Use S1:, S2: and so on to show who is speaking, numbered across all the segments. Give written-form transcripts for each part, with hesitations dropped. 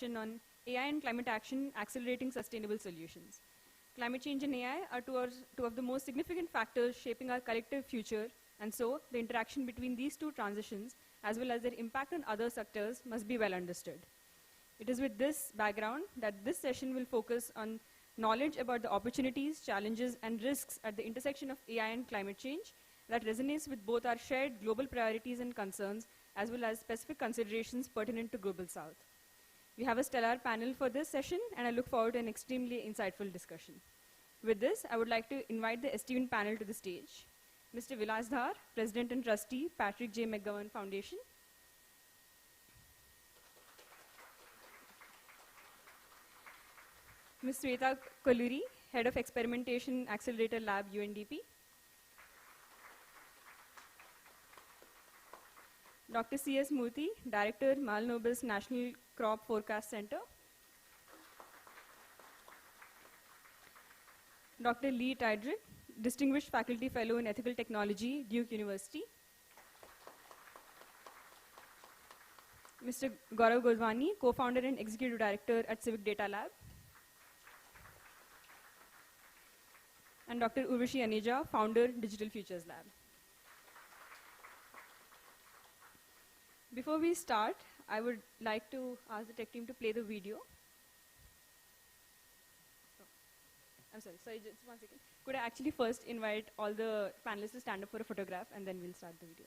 S1: On AI and climate action accelerating sustainable solutions. Climate change and AI are two of the most significant factors shaping our collective future, and so the interaction between these two transitions, as well as their impact on other sectors, must be well understood. It is with this background that this session will focus on knowledge about the opportunities, challenges, and risks at the intersection of AI and climate change that resonates with both our shared global priorities and concerns, as well as specific considerations pertinent to Global South. We have a stellar panel for this session, and I look forward to an extremely insightful discussion. With this, I would like to invite the esteemed panel to the stage. Mr. Vilas Dhar, President and Trustee, Patrick J. McGovern Foundation. Ms. Sweta Kalluri, Head of Experimentation Accelerator Lab, UNDP. Dr. C.S. Murthy, Director, Malnobis National Crop Forecast Center. Dr. Lee Tydrick, Distinguished Faculty Fellow in Ethical Technology, Duke University. Mr. Gaurav Godwani, Co-founder and Executive Director at Civic Data Lab. And Dr. Urvashi Aneja, Founder, Digital Futures Lab. Before we start, I would like to ask the tech team to play the video. Oh, I'm sorry, just 1 second. Could I actually first invite all the panelists to stand up for a photograph, and then we'll start the video.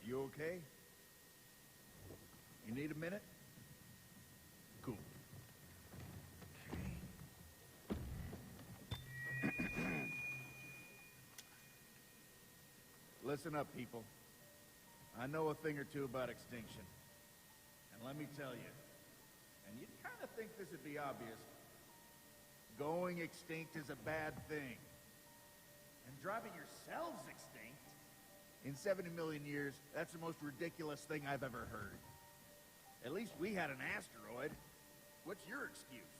S2: You okay? You need a minute? Cool. Listen up, people. I know a thing or two about extinction. And let me tell you, and you'd kind of think this would be obvious, going extinct is a bad thing. And driving yourselves extinct? In 70 million years, that's the most ridiculous thing I've ever heard. At least we had an asteroid. What's your excuse?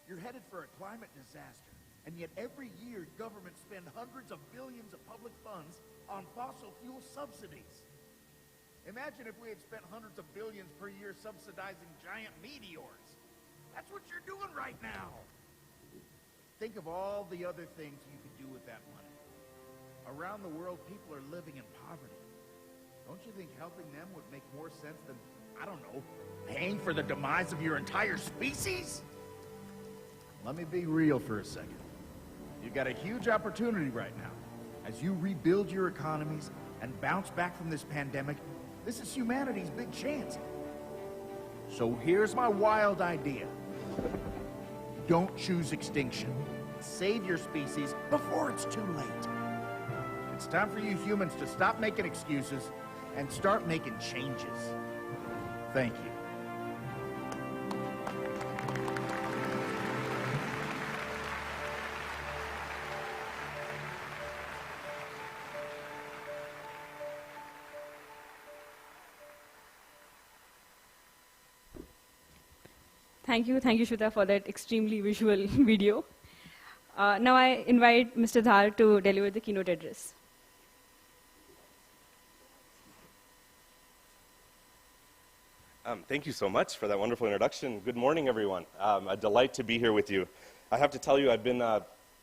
S2: You're headed for a climate disaster, and yet every year governments spend hundreds of billions of public funds on fossil fuel subsidies. Imagine if we had spent hundreds of billions per year subsidizing giant meteors. That's what you're doing right now. Think of all the other things you could do with that money. Around the world, people are living in poverty. Don't you think helping them would make more sense than, I don't know, paying for the demise of your entire species? Let me be real for a second. You've got a huge opportunity right now. As you rebuild your economies and bounce back from this pandemic, this is humanity's big chance. So here's my wild idea. Don't choose extinction. Save your species before it's too late. It's time for you humans to stop making excuses and start making changes. Thank you.
S1: Thank you, Shweta, for that extremely visual video. Now I invite Mr. Dhar to deliver the keynote address.
S3: Thank you so much for that wonderful introduction. Good morning, everyone. A delight to be here with you. I have to tell you, I've been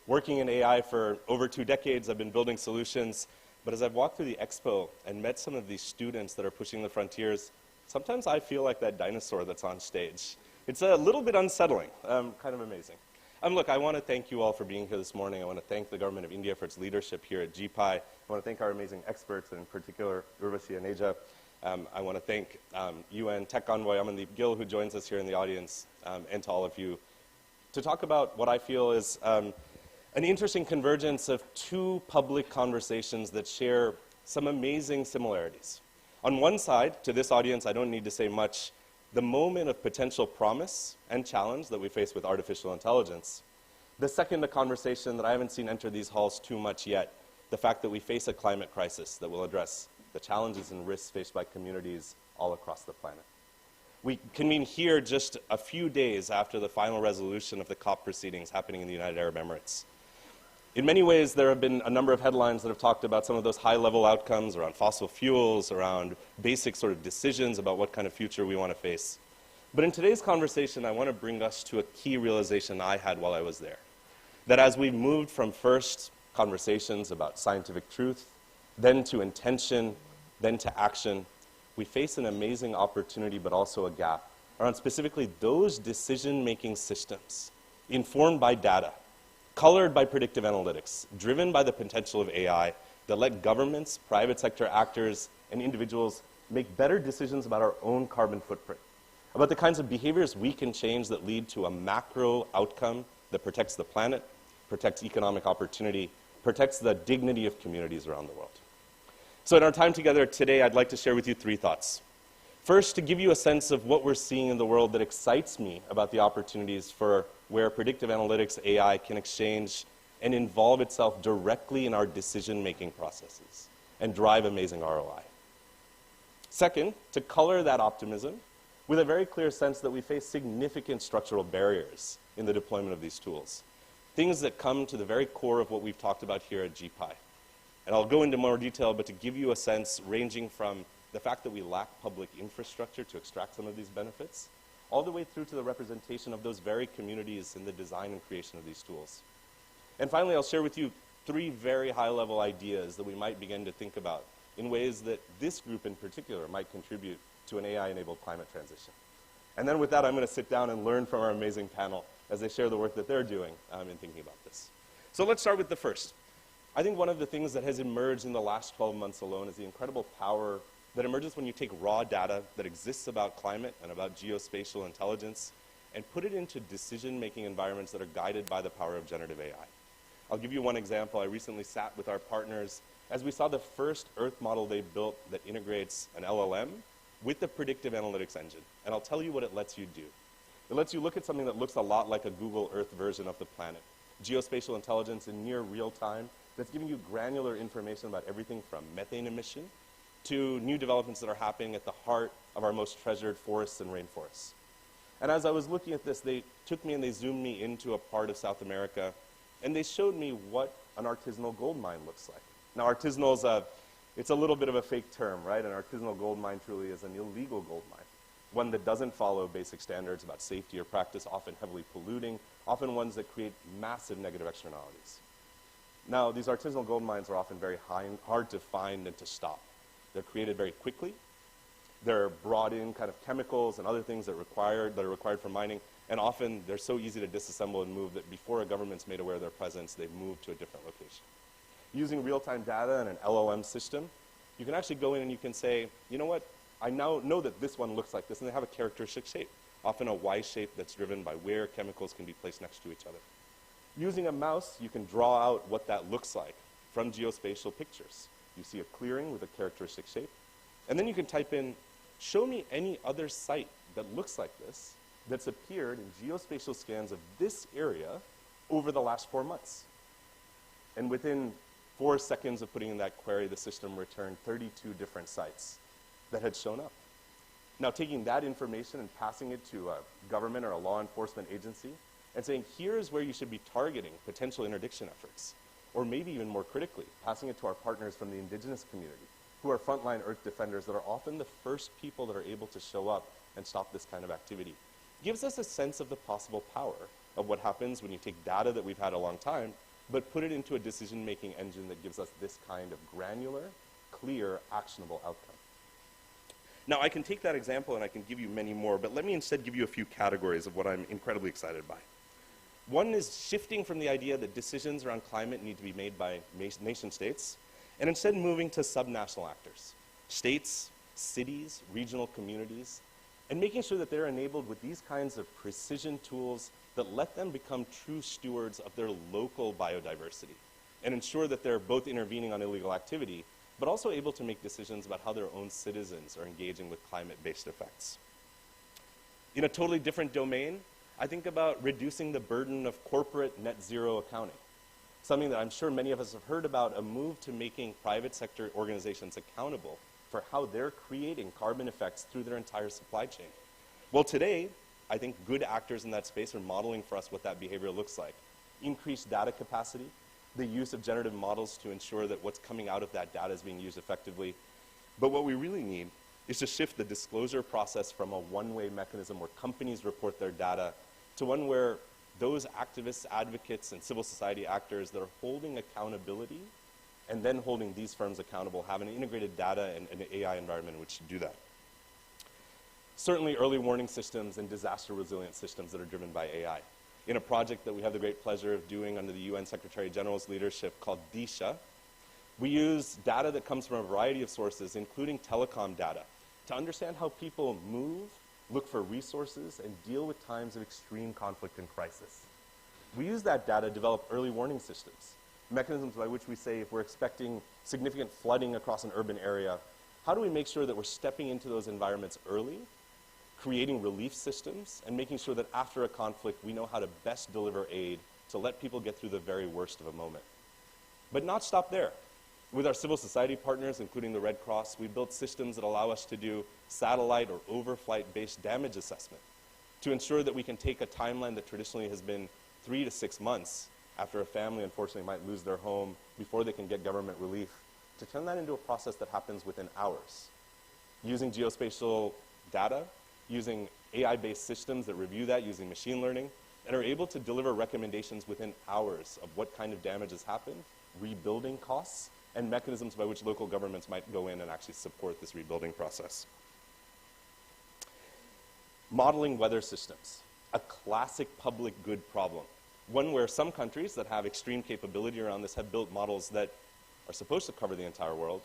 S3: Working in AI for over 2 decades, I've been building solutions, but as I've walked through the expo and met some of these students that are pushing the frontiers, sometimes I feel like that dinosaur that's on stage. It's a little bit unsettling, kind of amazing. Look, I want to thank you all for being here this morning. I want to thank the government of India for its leadership here at GPAI. I want to thank our amazing experts, and in particular, Urvashi and Aja. I want to thank UN Tech Envoy Amandeep Gill, who joins us here in the audience, and to all of you, to talk about what I feel is an interesting convergence of 2 public conversations that share some amazing similarities. On one side, to this audience, I don't need to say much, the moment of potential promise and challenge that we face with artificial intelligence. The second, a conversation that I haven't seen enter these halls too much yet, the fact that we face a climate crisis that will address the challenges and risks faced by communities all across the planet. We convene here just a few days after the final resolution of the COP proceedings happening in the United Arab Emirates. In many ways, there have been a number of headlines that have talked about some of those high-level outcomes around fossil fuels, around basic sort of decisions about what kind of future we want to face. But in today's conversation, I want to bring us to a key realization I had while I was there. That as we moved from first conversations about scientific truth, then to intention, then to action, we face an amazing opportunity but also a gap around specifically those decision-making systems informed by data, colored by predictive analytics, driven by the potential of AI, that let governments, private sector actors, and individuals make better decisions about our own carbon footprint, about the kinds of behaviors we can change that lead to a macro outcome that protects the planet, protects economic opportunity, protects the dignity of communities around the world. So in our time together today, I'd like to share with you 3 thoughts. First, to give you a sense of what we're seeing in the world that excites me about the opportunities for where predictive analytics, AI, can exchange and involve itself directly in our decision-making processes and drive amazing ROI. Second, to color that optimism with a very clear sense that we face significant structural barriers in the deployment of these tools, things that come to the very core of what we've talked about here at GPAI. And I'll go into more detail, but to give you a sense ranging from the fact that we lack public infrastructure to extract some of these benefits, all the way through to the representation of those very communities in the design and creation of these tools. And finally, I'll share with you 3 very high-level ideas that we might begin to think about in ways that this group in particular might contribute to an AI-enabled climate transition. And then with that, I'm going to sit down and learn from our amazing panel as they share the work that they're doing in thinking about this. So let's start with the first. I think one of the things that has emerged in the last 12 months alone is the incredible power that emerges when you take raw data that exists about climate and about geospatial intelligence and put it into decision-making environments that are guided by the power of generative AI. I'll give you one example. I recently sat with our partners as we saw the first Earth model they built that integrates an LLM with the predictive analytics engine. And I'll tell you what it lets you do. It lets you look at something that looks a lot like a Google Earth version of the planet. Geospatial intelligence in near real time that's giving you granular information about everything from methane emission to new developments that are happening at the heart of our most treasured forests and rainforests. And as I was looking at this, they took me and they zoomed me into a part of South America, and they showed me what an artisanal gold mine looks like. Now, artisanal it's a little bit of a fake term, right? An artisanal gold mine truly is an illegal gold mine, one that doesn't follow basic standards about safety or practice, often heavily polluting, often ones that create massive negative externalities. Now, these artisanal gold mines are often very hard to find and to stop. They're created very quickly. They're brought in kind of chemicals and other things that are required for mining, and often they're so easy to disassemble and move that before a government's made aware of their presence, they've moved to a different location. Using real-time data and an LLM system, you can actually go in and you can say, you know what, I now know that this one looks like this, and they have a characteristic shape, often a Y shape that's driven by where chemicals can be placed next to each other. Using a mouse, you can draw out what that looks like from geospatial pictures. You see a clearing with a characteristic shape, and then you can type in, show me any other site that looks like this that's appeared in geospatial scans of this area over the last 4 months. And within 4 seconds of putting in that query, the system returned 32 different sites that had shown up. Now, taking that information and passing it to a government or a law enforcement agency and saying, here's where you should be targeting potential interdiction efforts, or maybe even more critically, passing it to our partners from the indigenous community, who are frontline Earth defenders that are often the first people that are able to show up and stop this kind of activity, gives us a sense of the possible power of what happens when you take data that we've had a long time but put it into a decision-making engine that gives us this kind of granular, clear, actionable outcome. Now, I can take that example and I can give you many more, but let me instead give you a few categories of what I'm incredibly excited by. One is shifting from the idea that decisions around climate need to be made by nation states, and instead moving to subnational actors, states, cities, regional communities, and making sure that they're enabled with these kinds of precision tools that let them become true stewards of their local biodiversity, and ensure that they're both intervening on illegal activity, but also able to make decisions about how their own citizens are engaging with climate-based effects. In a totally different domain, I think about reducing the burden of corporate net zero accounting, something that I'm sure many of us have heard about, a move to making private sector organizations accountable for how they're creating carbon effects through their entire supply chain. Well, today, I think good actors in that space are modeling for us what that behavior looks like. Increased data capacity, the use of generative models to ensure that what's coming out of that data is being used effectively. But what we really need is to shift the disclosure process from a one-way mechanism where companies report their data to one where those activists, advocates, and civil society actors that are holding accountability and then holding these firms accountable have an integrated data and an AI environment in which to do that. Certainly early warning systems and disaster resilient systems that are driven by AI. In a project that we have the great pleasure of doing under the UN Secretary General's leadership called DISHA, we use data that comes from a variety of sources, including telecom data, to understand how people move, look for resources, and deal with times of extreme conflict and crisis. We use that data to develop early warning systems, mechanisms by which we say if we're expecting significant flooding across an urban area, how do we make sure that we're stepping into those environments early, creating relief systems, and making sure that after a conflict, we know how to best deliver aid to let people get through the very worst of a moment. But not stop there. With our civil society partners, including the Red Cross, we built systems that allow us to do satellite or overflight-based damage assessment to ensure that we can take a timeline that traditionally has been 3 to 6 months after a family, unfortunately, might lose their home before they can get government relief, to turn that into a process that happens within hours. Using geospatial data, using AI-based systems that review that using machine learning, and are able to deliver recommendations within hours of what kind of damage has happened, rebuilding costs, and mechanisms by which local governments might go in and actually support this rebuilding process. Modeling weather systems, a classic public good problem. One where some countries that have extreme capability around this have built models that are supposed to cover the entire world,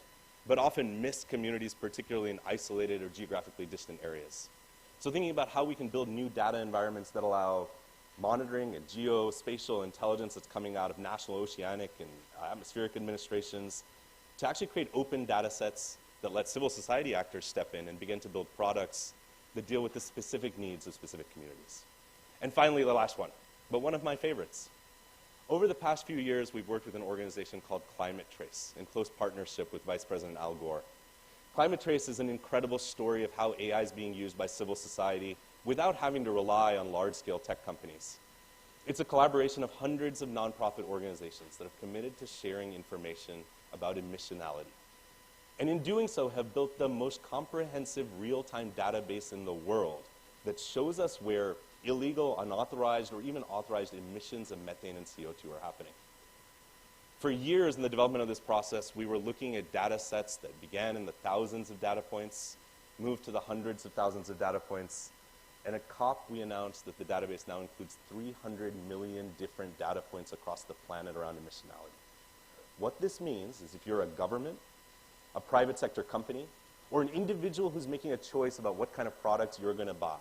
S3: but often miss communities, particularly in isolated or geographically distant areas. So thinking about how we can build new data environments that allow monitoring and geospatial intelligence that's coming out of national oceanic and atmospheric administrations to actually create open data sets that let civil society actors step in and begin to build products that deal with the specific needs of specific communities. And finally, the last one, but one of my favorites. Over the past few years, we've worked with an organization called Climate Trace in close partnership with Vice President Al Gore. Climate Trace is an incredible story of how AI is being used by civil society without having to rely on large-scale tech companies. It's a collaboration of hundreds of nonprofit organizations that have committed to sharing information about emissionality. And in doing so, have built the most comprehensive real-time database in the world that shows us where illegal, unauthorized, or even authorized emissions of methane and CO2 are happening. For years in the development of this process, we were looking at data sets that began in the thousands of data points, moved to the hundreds of thousands of data points, and at COP, we announced that the database now includes 300 million different data points across the planet around emissionality. What this means is if you're a government, a private sector company, or an individual who's making a choice about what kind of products you're going to buy,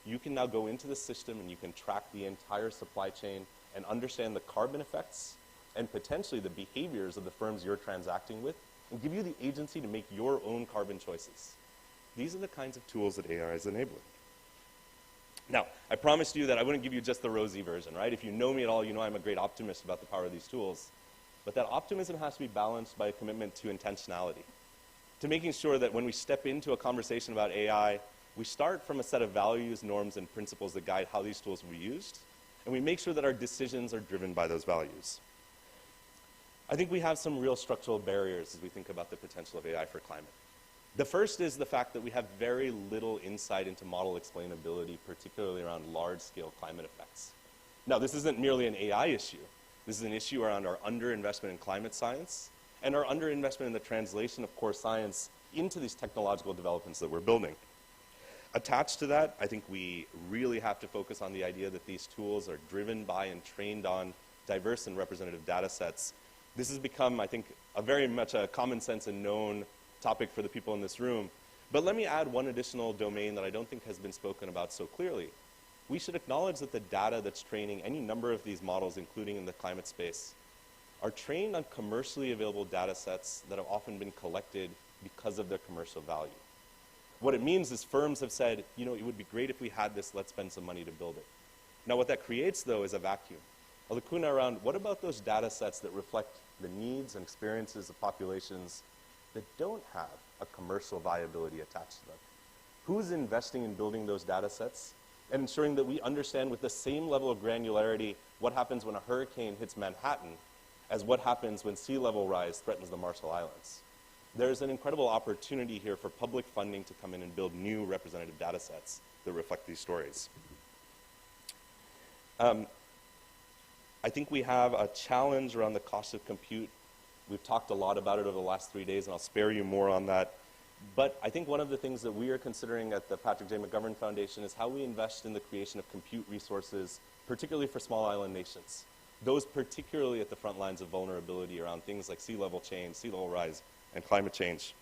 S3: you can now go into the system and you can track the entire supply chain and understand the carbon effects and potentially the behaviors of the firms you're transacting with and give you the agency to make your own carbon choices. These are the kinds of tools that AI is enabling. Now, I promised you that I wouldn't give you just the rosy version, right? If you know me at all, you know I'm a great optimist about the power of these tools. But that optimism has to be balanced by a commitment to intentionality, to making sure that when we step into a conversation about AI, we start from a set of values, norms, and principles that guide how these tools will be used, and we make sure that our decisions are driven by those values. I think we have some real structural barriers as we think about the potential of AI for climate. The first is the fact that we have very little insight into model explainability, particularly around large-scale climate effects. Now, this isn't merely an AI issue. This is an issue around our underinvestment in climate science and our underinvestment in the translation of core science into these technological developments that we're building. Attached to that, I think we really have to focus on the idea that these tools are driven by and trained on diverse and representative data sets. This has become, I think, a very much a common sense and known topic for the people in this room. But let me add one additional domain that I don't think has been spoken about so clearly. We should acknowledge that the data that's training any number of these models, including in the climate space, are trained on commercially available data sets that have often been collected because of their commercial value. What it means is firms have said, you know, it would be great if we had this, let's spend some money to build it. Now what that creates, though, is a vacuum. A lacuna around what about those data sets that reflect the needs and experiences of populations that don't have a commercial viability attached to them? Who's investing in building those data sets and ensuring that we understand with the same level of granularity what happens when a hurricane hits Manhattan as what happens when sea level rise threatens the Marshall Islands? There's an incredible opportunity here for public funding to come in and build new representative data sets that reflect these stories. I think we have a challenge around the cost of compute. We've talked a lot about it over the last 3 days, and I'll spare you more on that. But I think one of the things that we are considering at the Patrick J. McGovern Foundation is how we invest in the creation of compute resources, particularly for small island nations. Those particularly at the front lines of vulnerability around things like sea level change, sea level rise, and climate change.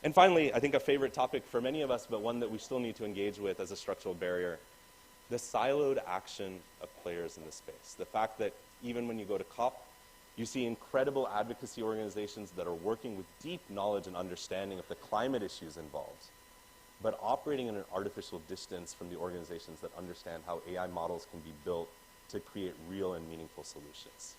S3: And finally, I think a favorite topic for many of us, but one that we still need to engage with as a structural barrier, the siloed action of players in this space. The fact that even when you go to COP, you see incredible advocacy organizations that are working with deep knowledge and understanding of the climate issues involved, but operating in an artificial distance from the organizations that understand how AI models can be built to create real and meaningful solutions.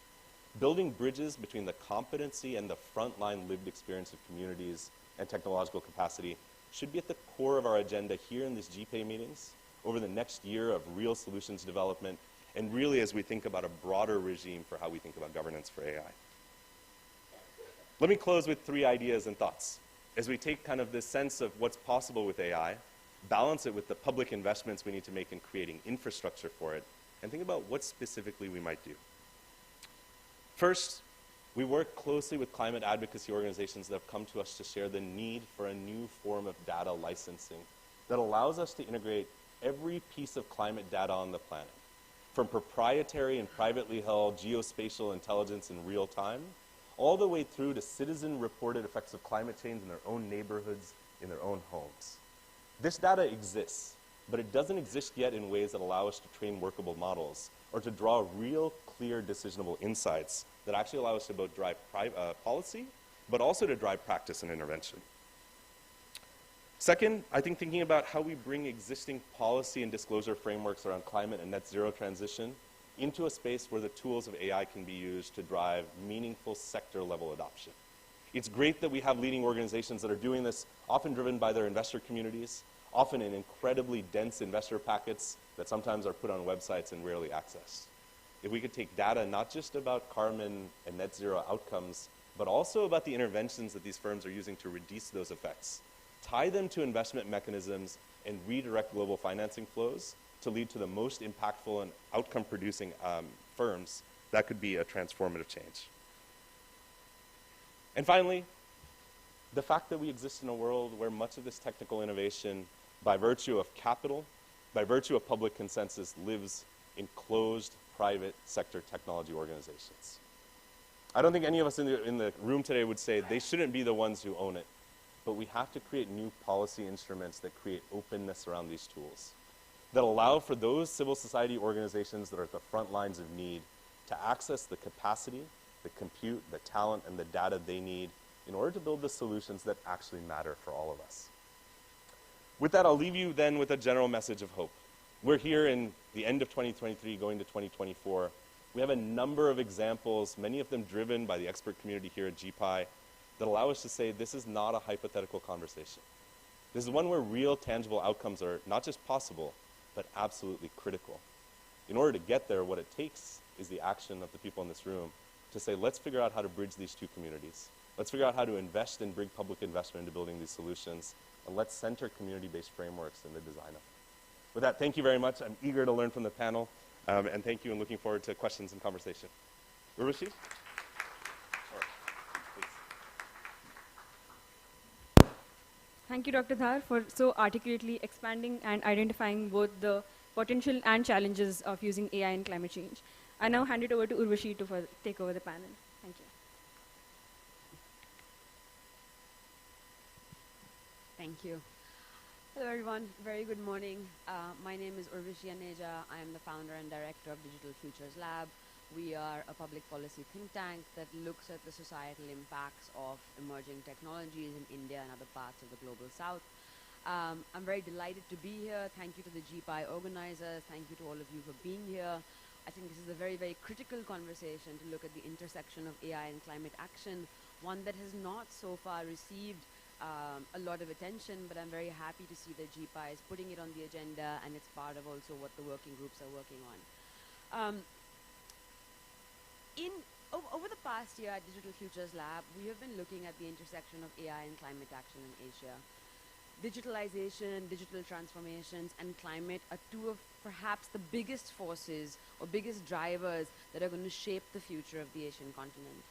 S3: Building bridges between the competency and the frontline lived experience of communities and technological capacity should be at the core of our agenda here in these GPAI meetings over the next year of real solutions development, and really as we think about a broader regime for how we think about governance for AI. Let me close with 3 ideas and thoughts. As we take kind of this sense of what's possible with AI, balance it with the public investments we need to make in creating infrastructure for it, and think about what specifically we might do. First, we work closely with climate advocacy organizations that have come to us to share the need for a new form of data licensing that allows us to integrate every piece of climate data on the planet, from proprietary and privately held geospatial intelligence in real time, all the way through to citizen-reported effects of climate change in their own neighborhoods, in their own homes. This data exists, but it doesn't exist yet in ways that allow us to train workable models or to draw real, clear, decisionable insights that actually allow us to both drive policy, but also to drive practice and intervention. Second, I think thinking about how we bring existing policy and disclosure frameworks around climate and net zero transition into a space where the tools of AI can be used to drive meaningful sector-level adoption. It's great that we have leading organizations that are doing this, often driven by their investor communities, often in incredibly dense investor packets that sometimes are put on websites and rarely accessed. If we could take data not just about carbon and net zero outcomes, but also about the interventions that these firms are using to reduce those effects, tie them to investment mechanisms, and redirect global financing flows to lead to the most impactful and outcome-producing firms, that could be a transformative change. And finally, the fact that we exist in a world where much of this technical innovation, by virtue of capital, by virtue of public consensus, lives in closed private sector technology organizations. I don't think any of us in the room today would say they shouldn't be the ones who own it, but we have to create new policy instruments that create openness around these tools, that allow for those civil society organizations that are at the front lines of need to access the capacity, the compute, the talent, and the data they need in order to build the solutions that actually matter for all of us. With that, I'll leave you then with a general message of hope. We're here in the end of 2023, going to 2024. We have a number of examples, many of them driven by the expert community here at GPAI, that allow us to say this is not a hypothetical conversation. This is one where real, tangible outcomes are not just possible, but absolutely critical. In order to get there, what it takes is the action of the people in this room to say, let's figure out how to bridge these two communities. Let's figure out how to invest and bring public investment into building these solutions, and let's center community-based frameworks in the design of them. With that, thank you very much. I'm eager to learn from the panel, and thank you, and looking forward to questions and conversation. Urvashi? Sure. Please.
S1: Thank you, Dr. Dhar, for so articulately expanding and identifying both the potential and challenges of using AI in climate change. I now hand it over to Urvashi to take over the panel. Thank you.
S4: Thank you. Hello, everyone. Very good morning. My name is Urvashi Aneja. I am the founder and director of Digital Futures Lab. We are a public policy think tank that looks at the societal impacts of emerging technologies in India and other parts of the global south. I'm very delighted to be here. Thank you to the GPAI organizers. Thank you to all of you for being here. I think this is a very, very critical conversation to look at the intersection of AI and climate action, one that has not so far received a lot of attention, but I'm very happy to see that GPAI is putting it on the agenda, and it's part of also what the working groups are working on. Over the past year at Digital Futures Lab, we have been looking at the intersection of AI and climate action in Asia. Digitalization, digital transformations, and climate are two of perhaps the biggest forces or biggest drivers that are going to shape the future of the Asian continent.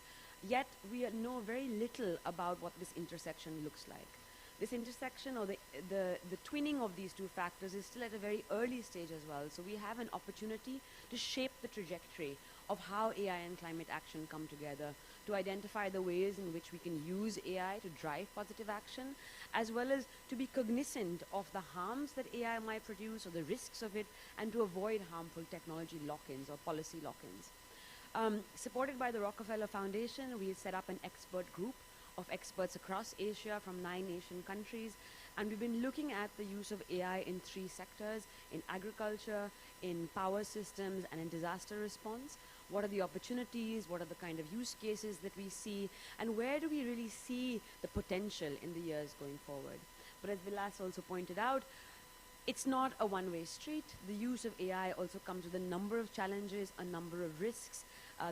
S4: Yet, we know very little about what this intersection looks like. This intersection or the twinning of these two factors is still at a very early stage as well. So we have an opportunity to shape the trajectory of how AI and climate action come together, to identify the ways in which we can use AI to drive positive action, as well as to be cognizant of the harms that AI might produce or the risks of it, and to avoid harmful technology lock-ins or policy lock-ins. Supported by the Rockefeller Foundation, we set up an expert group of experts across Asia from 9 Asian countries, and we've been looking at the use of AI in 3 sectors: in agriculture, in power systems, and in disaster response. What are the opportunities? What are the kind of use cases that we see? And where do we really see the potential in the years going forward? But as Vilas also pointed out, it's not a one-way street. The use of AI also comes with a number of challenges, a number of risks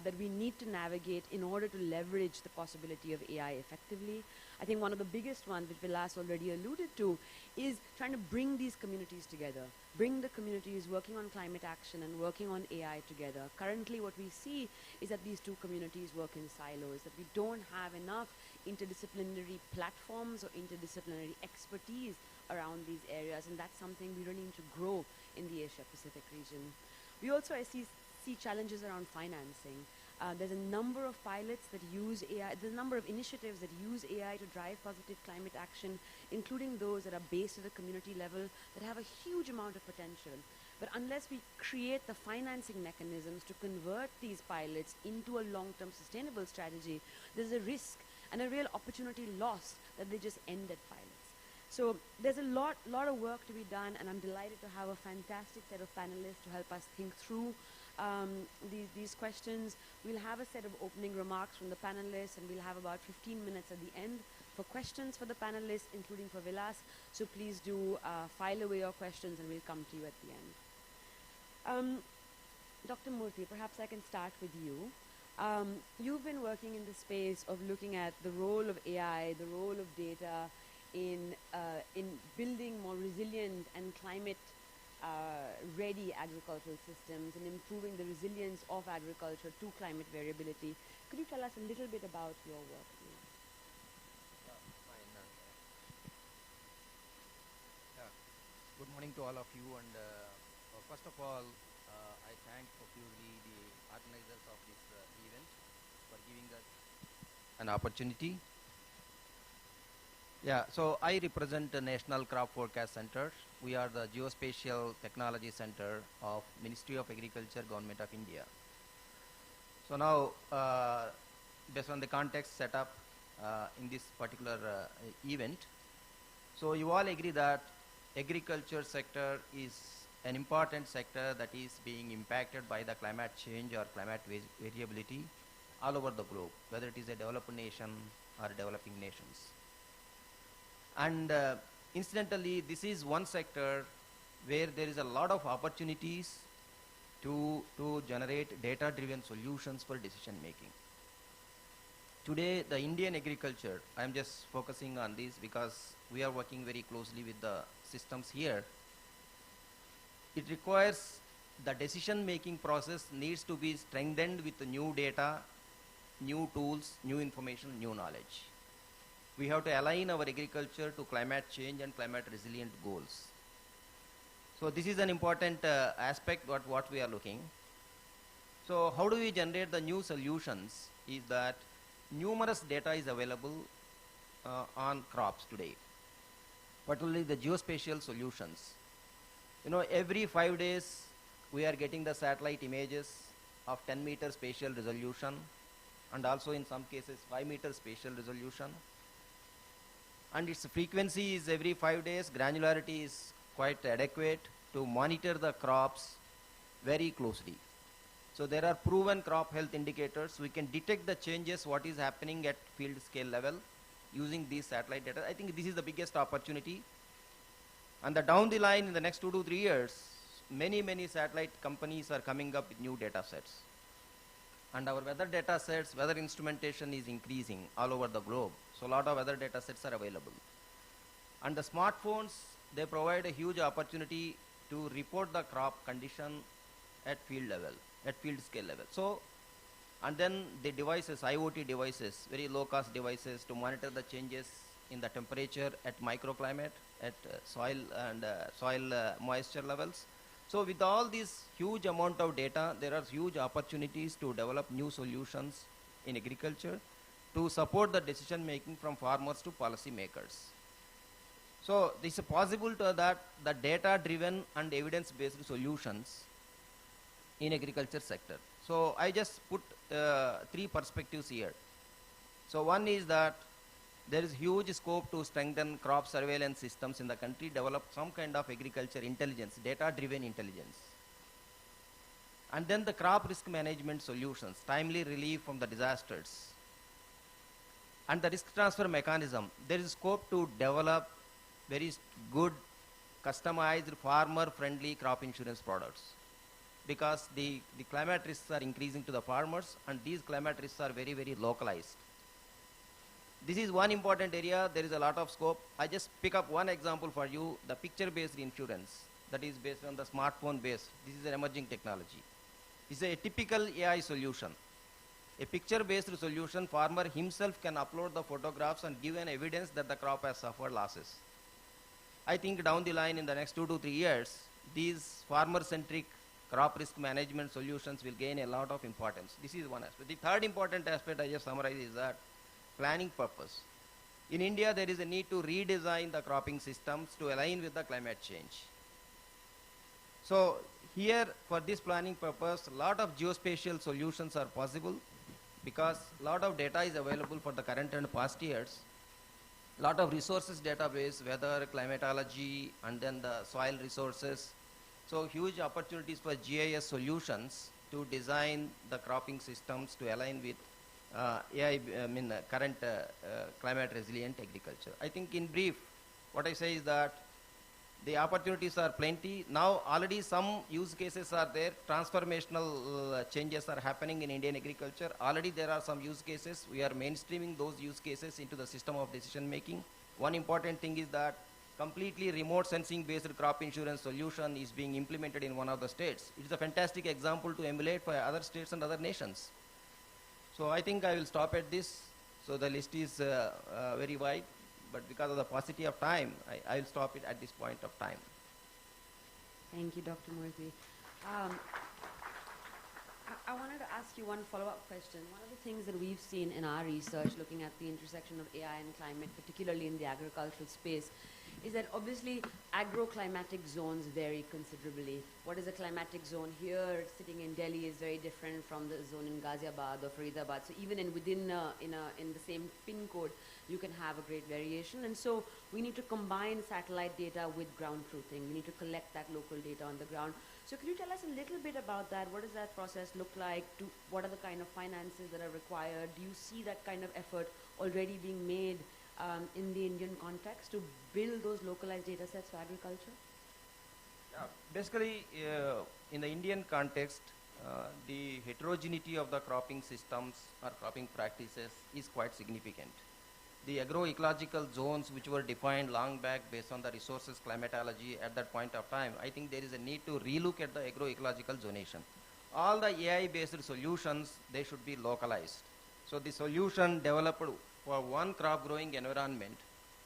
S4: that we need to navigate in order to leverage the possibility of AI effectively. I think one of the biggest ones, which Vilas already alluded to, is trying to bring these communities together, bring the communities working on climate action and working on AI together. Currently, what we see is that these two communities work in silos, that we don't have enough interdisciplinary platforms or interdisciplinary expertise around these areas, and that's something we really need to grow in the Asia-Pacific region. We also see challenges around financing. There's a number of pilots that use AI, there's a number of initiatives that use AI to drive positive climate action, including those that are based at a community level that have a huge amount of potential. But unless we create the financing mechanisms to convert these pilots into a long-term sustainable strategy, there's a risk and a real opportunity lost that they just end at pilots. So there's a lot of work to be done, and I'm delighted to have a fantastic set of panelists to help us think through these questions. We'll have a set of opening remarks from the panelists, and we'll have about 15 minutes at the end for questions for the panelists, including for Vilas. So please do file away your questions, and we'll come to you at the end. Dr. Murthy, perhaps I can start with you. You've been working in the space of looking at the role of AI, the role of data in building more resilient and climate ready agricultural systems and improving the resilience of agriculture to climate variability. Could you tell us a little bit about your work, please?
S5: Good morning to all of you, and first of all, I thank profusely the organizers of this event for giving us an opportunity. Yeah, so I represent the National Crop Forecast Center. We are the Geospatial Technology Center of Ministry of Agriculture, Government of India. So now, based on the context set up in this particular event, so you all agree that agriculture sector is an important sector that is being impacted by the climate change or climate variability all over the globe, whether it is a developed nation or developing nations. And incidentally, this is one sector where there is a lot of opportunities to generate data-driven solutions for decision making. Today, the Indian agriculture, I'm just focusing on this because we are working very closely with the systems here. It requires the decision-making process needs to be strengthened with the new data, new tools, new information, new knowledge. We have to align our agriculture to climate change and climate resilient goals. So this is an important aspect what we are looking. So how do we generate the new solutions is that numerous data is available on crops today, particularly the geospatial solutions. You know, every 5 days we are getting the satellite images of 10-meter spatial resolution, and also in some cases 5-meter spatial resolution. And its frequency is every 5 days. Granularity is quite adequate to monitor the crops very closely. So there are proven crop health indicators. We can detect the changes, what is happening at field scale level using these satellite data. I think this is the biggest opportunity. And down the line in the next 2 to 3 years, many satellite companies are coming up with new data sets. And our weather data sets, weather instrumentation is increasing all over the globe. So a lot of weather data sets are available. And the smartphones, they provide a huge opportunity to report the crop condition at field level, at field scale level. So, and then the devices, IoT devices, very low cost devices to monitor the changes in the temperature at microclimate, at soil and soil moisture levels. So with all this huge amount of data, there are huge opportunities to develop new solutions in agriculture to support the decision making from farmers to policy makers. So this is possible to that the data driven and evidence based solutions in agriculture sector. So I just put 3 perspectives here. So one is that there is huge scope to strengthen crop surveillance systems in the country, develop some kind of agriculture intelligence, data-driven intelligence. And then the crop risk management solutions, timely relief from the disasters. And the risk transfer mechanism, there is scope to develop very good, customized, farmer-friendly crop insurance products. Because the climate risks are increasing to the farmers, and these climate risks are very localized. This is one important area. There is a lot of scope. I just pick up one example for you, the picture-based insurance that is based on the smartphone base. This is an emerging technology. This is a typical AI solution. A picture-based solution, farmer himself can upload the photographs and give an evidence that the crop has suffered losses. I think down the line in the next 2 to 3 years, these farmer-centric crop risk management solutions will gain a lot of importance. This is one aspect. The third important aspect I just summarized is that planning purpose. In India, there is a need to redesign the cropping systems to align with the climate change. So here, for this planning purpose, a lot of geospatial solutions are possible because a lot of data is available for the current and past years. A lot of resources database, weather, climatology, and then the soil resources. So huge opportunities for GIS solutions to design the cropping systems to align with current climate resilient agriculture. I think in brief, what I say is that the opportunities are plenty. Now already some use cases are there. Transformational changes are happening in Indian agriculture. Already there are some use cases. We are mainstreaming those use cases into the system of decision making. One important thing is that completely remote sensing based crop insurance solution is being implemented in one of the states. It is a fantastic example to emulate for other states and other nations. So I think I will stop at this. So the list is very wide, but because of the paucity of time, I will stop it at this point of time.
S4: Thank you, Dr. Murthy. I wanted to ask you one follow-up question. One of the things that we've seen in our research looking at the intersection of AI and climate, particularly in the agricultural space, is that obviously agroclimatic zones vary considerably. What is a climatic zone here sitting in Delhi is very different from the zone in Ghaziabad or Faridabad. So even within the same pin code, you can have a great variation. And so we need to combine satellite data with ground truthing. We need to collect that local data on the ground. So could you tell us a little bit about that? What does that process look like? What are the kind of finances that are required? Do you see that kind of effort already being made in the Indian context to build those localized data sets for agriculture?
S5: Yeah, basically, in the Indian context, the heterogeneity of the cropping systems or cropping practices is quite significant. the agroecological zones which were defined long back based on the resources climatology at that point of time, I think there is a need to relook at the agroecological zonation. All the AI-based solutions, they should be localized. So the solution developed for one crop growing environment,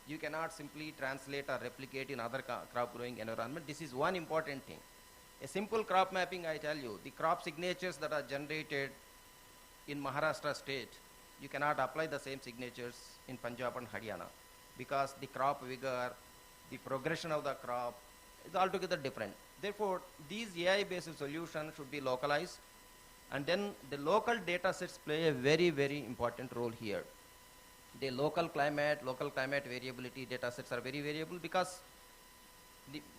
S5: you cannot simply translate or replicate in other crop growing environment. This is one important thing. A simple crop mapping, I tell you, the crop signatures that are generated in Maharashtra state, you cannot apply the same signatures in Punjab and Haryana because the crop vigor, the progression of the crop is altogether different. Therefore, these AI-based solutions should be localized, and then the local data sets play a very, very important role here. The local climate variability data sets are very variable because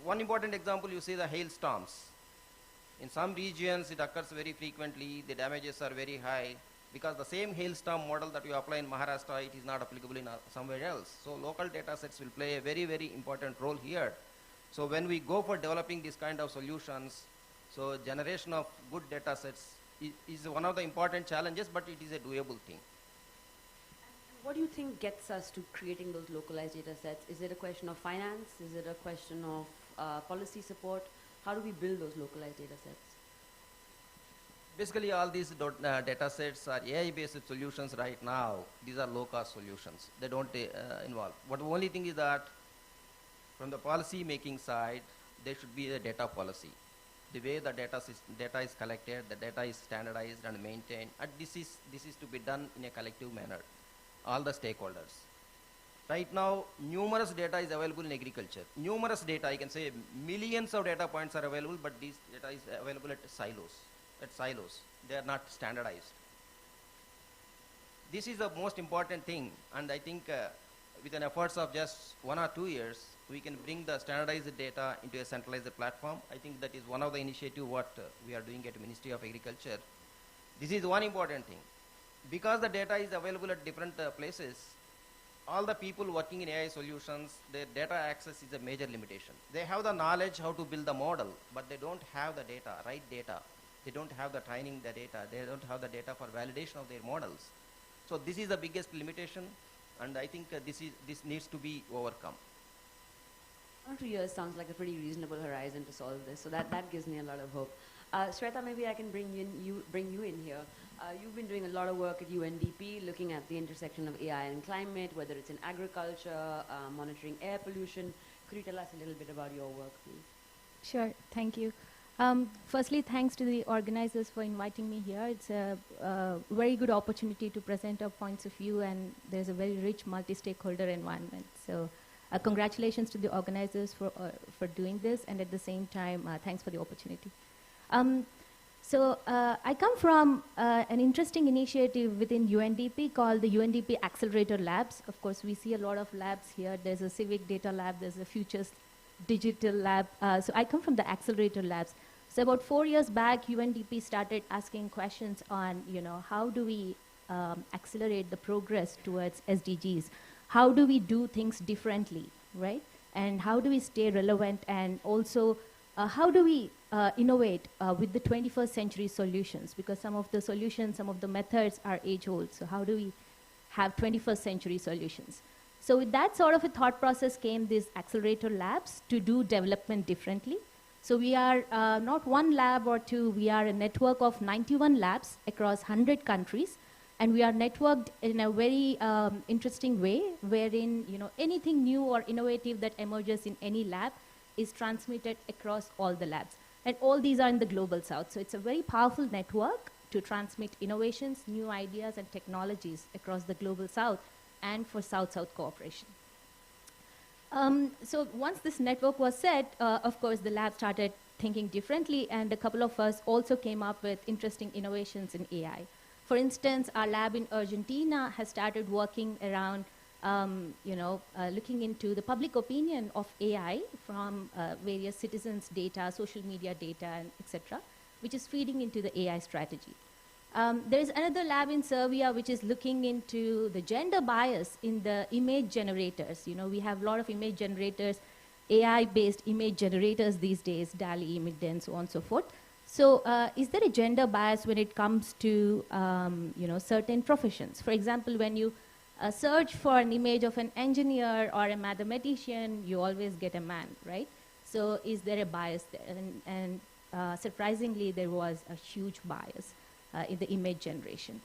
S5: one important example, you see the hailstorms. In some regions, it occurs very frequently, the damages are very high, because the same hailstorm model that you apply in Maharashtra, it is not applicable in somewhere else. So local data sets will play a very, very important role here. So when we go for developing this kind of solutions, so generation of good data sets is one of the important challenges, but it is a doable thing.
S4: What do you think gets us to creating those localized data sets? Is it a question of finance? Is it a question of policy support? How do we build those localized data sets?
S5: Basically, all these data sets are AI-based solutions right now. These are low-cost solutions. They don't involve. But the only thing is that from the policy making side, there should be a data policy. The way the data is collected, the data is standardized and maintained, and this is to be done in a collective manner. All the stakeholders. Right now, numerous data is available in agriculture. Numerous data, I can say millions of data points are available, but this data is available at silos. They are not standardized. This is the most important thing, and I think with an efforts of just 1 or 2 years, we can bring the standardized data into a centralized platform. I think that is one of the initiatives what we are doing at Ministry of Agriculture. This is one important thing. Because the data is available at different places, all the people working in AI solutions, their data access is a major limitation. They have the knowledge how to build the model, but they don't have the data, right data. They don't have the training the data. They don't have the data for validation of their models. So this is the biggest limitation, and I think this needs to be overcome.
S4: 1 or 2 years sounds like a pretty reasonable horizon to solve this, so that gives me a lot of hope. Shweta, maybe I can bring you in here. You've been doing a lot of work at UNDP, looking at the intersection of AI and climate, whether it's in agriculture, monitoring air pollution. Could you tell us a little bit about your work, please?
S6: Sure, thank you. Firstly, thanks to the organizers for inviting me here. It's a very good opportunity to present our points of view, and there's a very rich multi-stakeholder environment. So congratulations to the organizers for doing this, and at the same time, thanks for the opportunity. So I come from an interesting initiative within UNDP called the UNDP Accelerator Labs. Of course, we see a lot of labs here. There's a civic data lab, there's a futures digital lab. So I come from the Accelerator Labs. So about 4 years back, UNDP started asking questions on, how do we accelerate the progress towards SDGs? How do we do things differently, right? And how do we stay relevant, and also how do we innovate with the 21st century solutions? Because some of the solutions, some of the methods are age-old. So how do we have 21st century solutions? So with that sort of a thought process came these accelerator labs to do development differently. So we are not one lab or two, we are a network of 91 labs across 100 countries. And we are networked in a very interesting way, wherein anything new or innovative that emerges in any lab is transmitted across all the labs. And all these are in the global south. So it's a very powerful network to transmit innovations, new ideas, and technologies across the global south and for South-South cooperation. So once this network was set, of course, the lab started thinking differently, and a couple of us also came up with interesting innovations in AI. For instance, our lab in Argentina has started working around looking into the public opinion of AI from various citizens' data, social media data, and etc., which is feeding into the AI strategy. There's another lab in Serbia which is looking into the gender bias in the image generators. We have a lot of image generators, AI-based image generators these days, DALL-E, Midday, and so on and so forth. So is there a gender bias when it comes to certain professions? For example, when you search for an image of an engineer or a mathematician, you always get a man, right? So is there a bias there? And surprisingly, there was a huge bias in the image generation.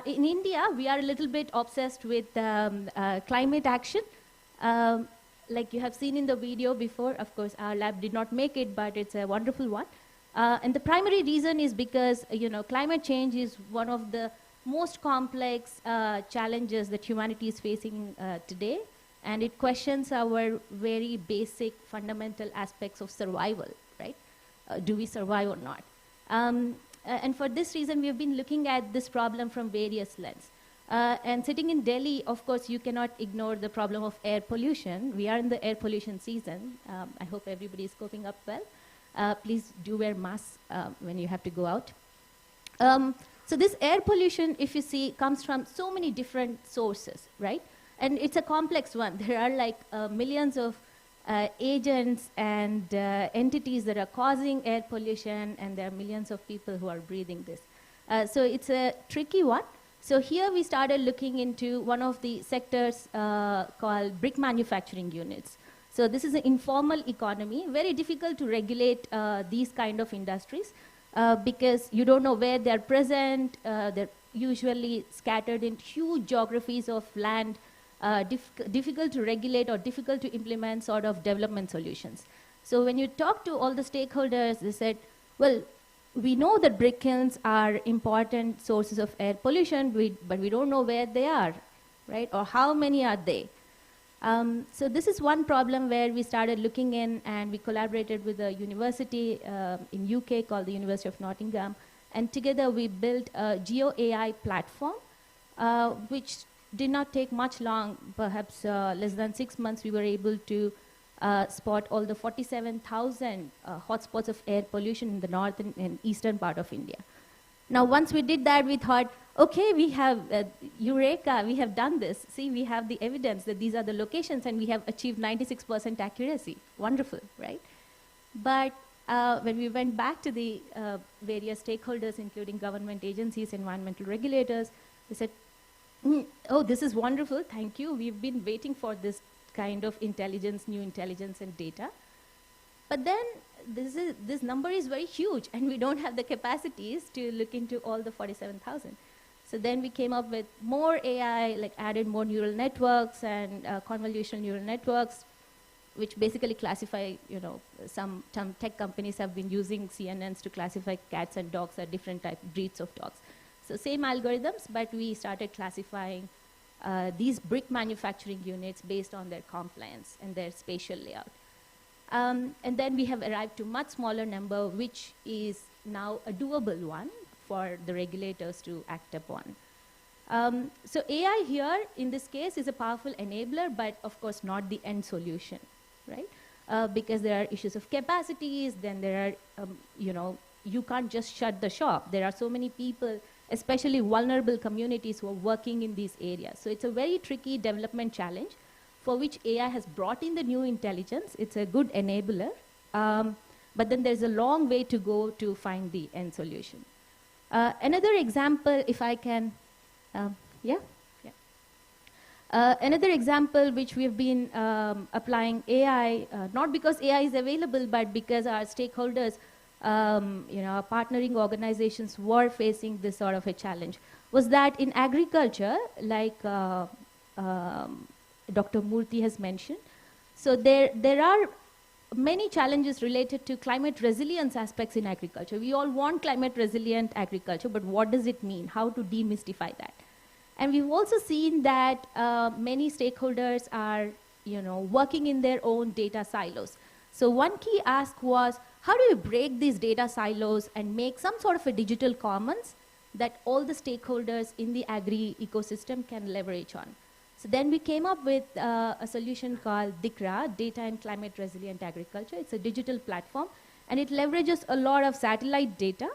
S6: In India, we are a little bit obsessed with climate action. Like you have seen in the video before, of course, our lab did not make it, but it's a wonderful one. And the primary reason is because, climate change is one of the most complex challenges that humanity is facing today. And it questions our very basic fundamental aspects of survival, right? Do we survive or not? And for this reason, we have been looking at this problem from various lenses. And sitting in Delhi, of course, you cannot ignore the problem of air pollution. We are in the air pollution season. I hope everybody is coping up well. Please do wear masks when you have to go out. So this air pollution, if you see, comes from so many different sources, right? And it's a complex one. There are like millions of agents and entities that are causing air pollution, and there are millions of people who are breathing this. So it's a tricky one. So here we started looking into one of the sectors called brick manufacturing units. So this is an informal economy, very difficult to regulate these kind of industries because you don't know where they're present. They're usually scattered in huge geographies of land, difficult to regulate or difficult to implement sort of development solutions. So when you talk to all the stakeholders, they said, well, we know that brick kilns are important sources of air pollution, but we don't know where they are, right? Or how many are they? So this is one problem where we started looking in, and we collaborated with a university in UK called the University of Nottingham. And together we built a GPAI platform, which did not take much long, perhaps less than 6 months, we were able to spot all the 47,000 hotspots of air pollution in the northern and eastern part of India. Now, once we did that, we thought, okay, we have Eureka, we have done this. See, we have the evidence that these are the locations, and we have achieved 96% accuracy. Wonderful, right? But when we went back to the various stakeholders, including government agencies, environmental regulators, they said, oh, this is wonderful, thank you. We've been waiting for this kind of intelligence, new intelligence and data. But then this number is very huge, and we don't have the capacities to look into all the 47,000. So then we came up with more AI, like added more neural networks and convolutional neural networks, which basically classify, some tech companies have been using CNNs to classify cats and dogs as different breeds of dogs. So same algorithms, but we started classifying these brick manufacturing units based on their compliance and their spatial layout. And then we have arrived to much smaller number, which is now a doable one for the regulators to act upon. So AI here, in this case, is a powerful enabler, but of course not the end solution, right? Because there are issues of capacities, then there are, you can't just shut the shop. There are so many people, especially vulnerable communities, who are working in these areas. So it's a very tricky development challenge for which AI has brought in the new intelligence. It's a good enabler, but then there's a long way to go to find the end solution. Another example, if I can, another example which we have been applying AI, not because AI is available, but because our stakeholders, our partnering organizations were facing this sort of a challenge, was that in agriculture, like Dr. Murthy has mentioned, so there are many challenges related to climate resilience aspects in agriculture. We all want climate resilient agriculture, but what does it mean? How to demystify that? And we've also seen that many stakeholders are, working in their own data silos. So one key ask was, how do you break these data silos and make some sort of a digital commons that all the stakeholders in the agri ecosystem can leverage on? So then we came up with a solution called DICRA, Data and Climate Resilient Agriculture. It's a digital platform, and it leverages a lot of satellite data.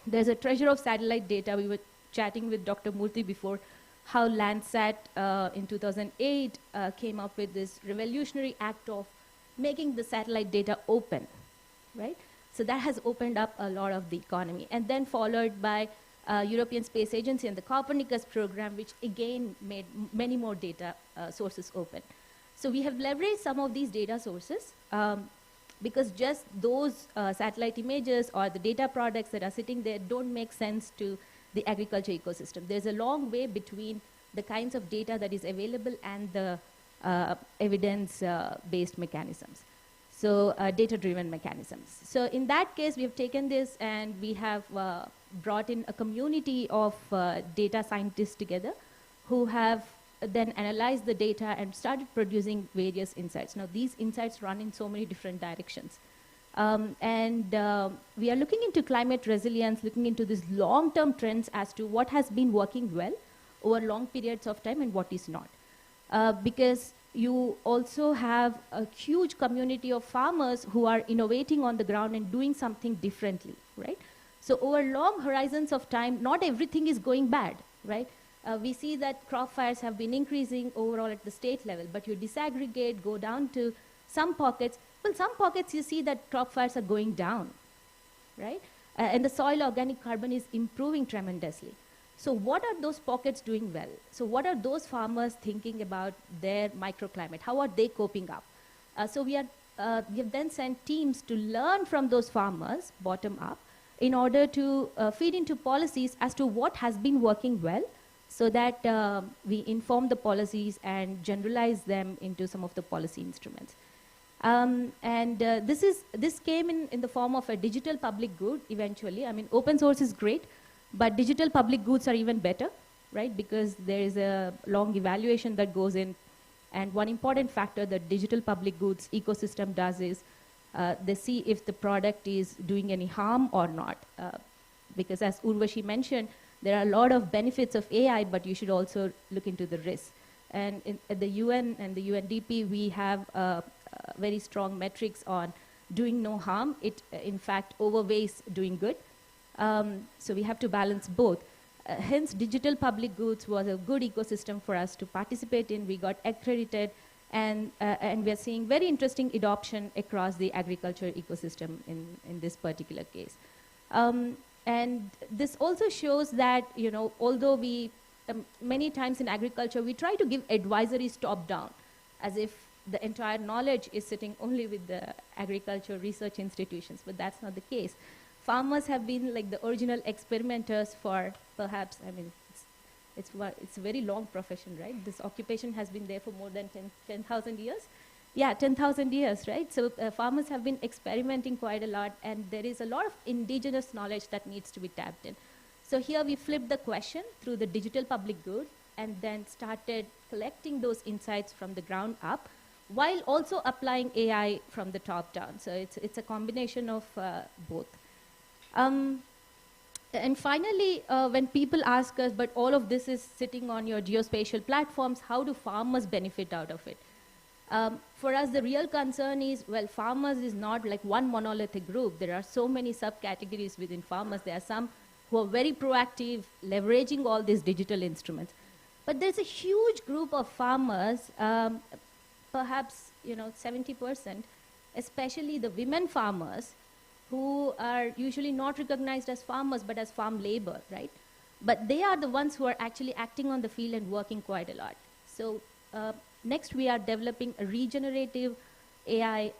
S6: There's a treasure of satellite data. We were chatting with Dr. Murthy before how Landsat in 2008 came up with this revolutionary act of making the satellite data open, right? So that has opened up a lot of the economy. And then followed by European Space Agency and the Copernicus program, which again made many more data sources open. So we have leveraged some of these data sources because just those satellite images or the data products that are sitting there don't make sense to the agriculture ecosystem. There's a long way between the kinds of data that is available and the evidence-based mechanisms. So data-driven mechanisms. So in that case, we have taken this and we have brought in a community of data scientists together who have then analyzed the data and started producing various insights. Now, these insights run in so many different directions. We are looking into climate resilience, looking into these long-term trends as to what has been working well over long periods of time and what is not. Because you also have a huge community of farmers who are innovating on the ground and doing something differently, right? So over long horizons of time, not everything is going bad, right? We see that crop fires have been increasing overall at the state level, but you disaggregate, go down to some pockets. Well, some pockets you see that crop fires are going down, right? And the soil organic carbon is improving tremendously. So what are those pockets doing well? So what are those farmers thinking about their microclimate? How are they coping up? So we have then sent teams to learn from those farmers, bottom up, in order to feed into policies as to what has been working well, so that we inform the policies and generalize them into some of the policy instruments. This came in the form of a digital public good eventually. I mean, open source is great, but digital public goods are even better, right? Because there is a long evaluation that goes in. And one important factor that digital public goods ecosystem does is they see if the product is doing any harm or not. Because as Urvashi mentioned, there are a lot of benefits of AI, but you should also look into the risks. And at the UN and the UNDP, we have very strong metrics on doing no harm. It, in fact, overweighs doing good. So we have to balance both. Hence, digital public goods was a good ecosystem for us to participate in. We got accredited, and we are seeing very interesting adoption across the agriculture ecosystem in this particular case. And this also shows that, you know, although we, many times in agriculture, we try to give advisories top-down, as if the entire knowledge is sitting only with the agriculture research institutions, but that's not the case. Farmers have been like the original experimenters for perhaps, I mean, it's a very long profession, right? This occupation has been there for more than 10,000 years. Yeah, 10,000 years, right? So farmers have been experimenting quite a lot, and there is a lot of indigenous knowledge that needs to be tapped in. So here we flipped the question through the digital public good and then started collecting those insights from the ground up while also applying AI from the top down. So it's a combination of both. And finally, when people ask us, but all of this is sitting on your geospatial platforms, how do farmers benefit out of it? For us, the real concern is, well, farmers is not like one monolithic group. There are so many subcategories within farmers. There are some who are very proactive, leveraging all these digital instruments. But there's a huge group of farmers, perhaps 70%, especially the women farmers, who are usually not recognized as farmers, but as farm labor, right? But they are the ones who are actually acting on the field and working quite a lot. So next we are developing a regenerative AI,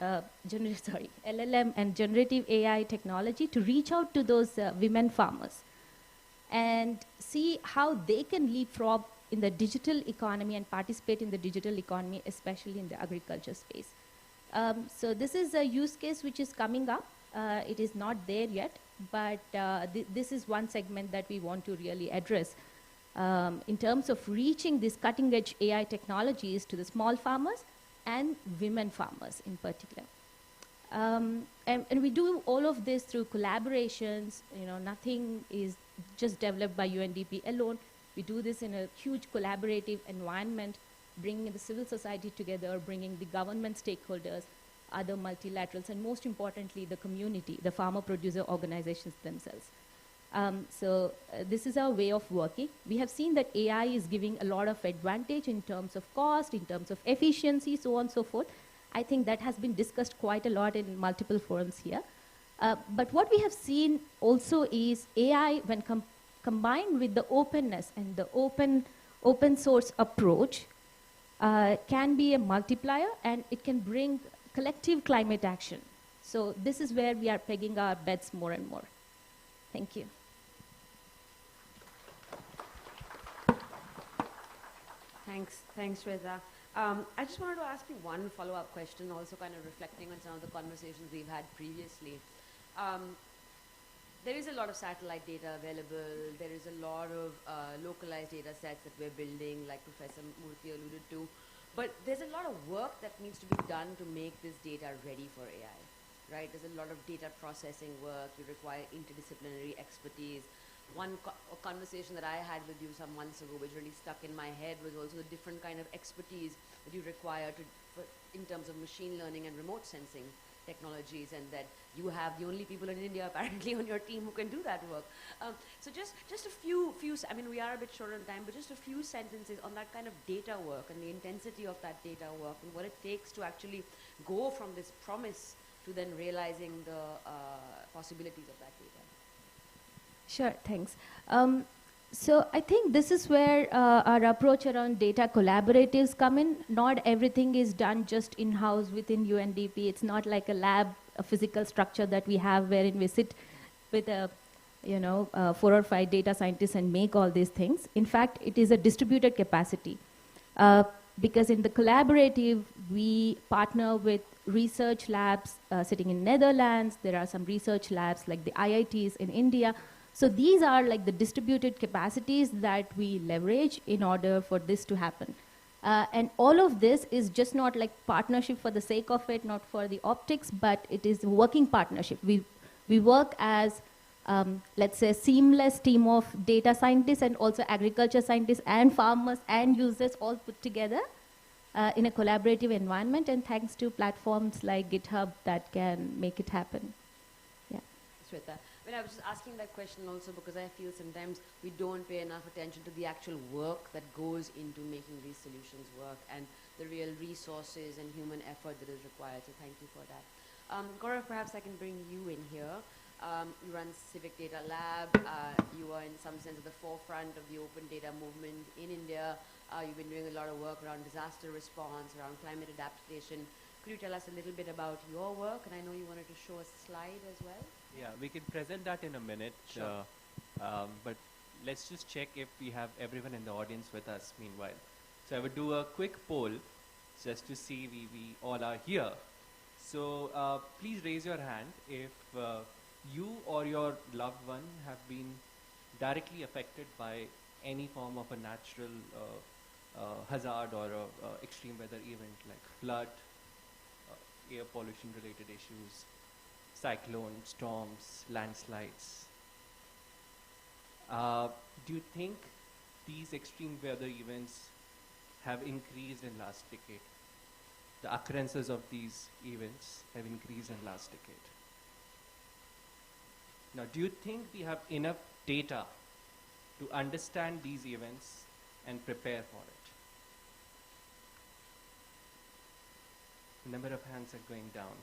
S6: LLM and generative AI technology to reach out to those women farmers and see how they can leapfrog in the digital economy and participate in the digital economy, especially in the agriculture space. So this is a use case which is coming up. It is not there yet, but this is one segment that we want to really address in terms of reaching these cutting-edge AI technologies to the small farmers and women farmers in particular. And we do all of this through collaborations. Nothing is just developed by UNDP alone. We do this in a huge collaborative environment, bringing the civil society together, bringing the government stakeholders, other multilaterals, and most importantly, the community, the farmer-producer organizations themselves. This is our way of working. We have seen that AI is giving a lot of advantage in terms of cost, in terms of efficiency, so on and so forth. I think that has been discussed quite a lot in multiple forums here. But what we have seen also is AI, when combined with the openness and the open source approach can be a multiplier, and it can bring collective climate action. So this is where we are pegging our bets more and more. Thank you.
S4: Thanks, Shweta. I just wanted to ask you one follow-up question, also kind of reflecting on some of the conversations we've had previously. There is a lot of satellite data available. There is a lot of localized data sets that we're building, like Professor Murthy alluded to. But there's a lot of work that needs to be done to make this data ready for AI, right? There's a lot of data processing work. You require interdisciplinary expertise. One conversation that I had with you some months ago, which really stuck in my head, was also the different kind of expertise that you require in terms of machine learning and remote sensing technologies, and that you have the only people in India apparently on your team who can do that work. So just a few, I mean, we are a bit short on time, but just a few sentences on that kind of data work and the intensity of that data work and what it takes to actually go from this promise to then realizing the possibilities of that data.
S6: Sure, thanks. So I think this is where our approach around data collaboratives come in. Not everything is done just in-house within UNDP. It's not like a lab, a physical structure that we have wherein we sit with 4 or 5 data scientists and make all these things. In fact, it is a distributed capacity. Because in the collaborative, we partner with research labs sitting in Netherlands. There are some research labs like the IITs in India. So these are like the distributed capacities that we leverage in order for this to happen. And all of this is just not like partnership for the sake of it, not for the optics, but it is a working partnership. We work as, let's say, a seamless team of data scientists and also agriculture scientists and farmers and users all put together in a collaborative environment, and thanks to platforms like GitHub that can make it happen. Yeah.
S4: Shweta. I was just asking that question also because I feel sometimes we don't pay enough attention to the actual work that goes into making these solutions work and the real resources and human effort that is required. So thank you for that. Gaurav, perhaps I can bring you in here. You run Civic Data Lab. You are in some sense at the forefront of the open data movement in India. You've been doing a lot of work around disaster response, around climate adaptation. Could you tell us a little bit about your work? And I know you wanted to show a slide as well.
S7: Yeah, we can present that in a minute.
S4: Sure.
S7: But let's just check if we have everyone in the audience with us meanwhile. So I would do a quick poll just to see we all are here. So please raise your hand if you or your loved one have been directly affected by any form of a natural hazard or extreme weather event like flood, air pollution related issues, cyclones, storms, landslides. Do you think these extreme weather events have increased in last decade? The occurrences of these events have increased in last decade. Now, do you think we have enough data to understand these events and prepare for it? The number of hands are going down.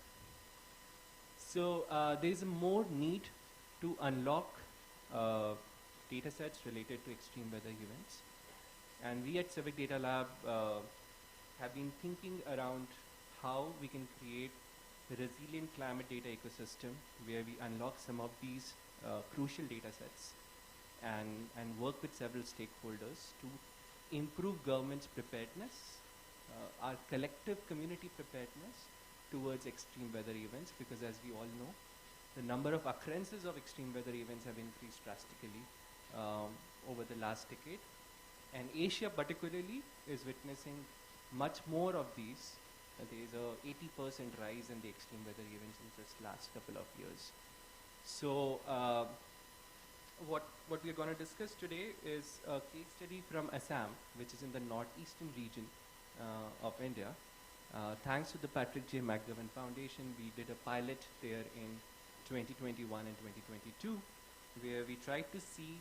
S7: So there is a more need to unlock data sets related to extreme weather events. And we at Civic Data Lab have been thinking around how we can create a resilient climate data ecosystem where we unlock some of these crucial data sets and work with several stakeholders to improve government's preparedness, our collective community preparedness towards extreme weather events, because as we all know, the number of occurrences of extreme weather events have increased drastically over the last decade. And Asia particularly is witnessing much more of these. There is a 80% rise in the extreme weather events in just last couple of years. So what we're going to discuss today is a case study from Assam, which is in the northeastern region of India. Thanks to the Patrick J. McGovern Foundation, we did a pilot there in 2021 and 2022, where we tried to see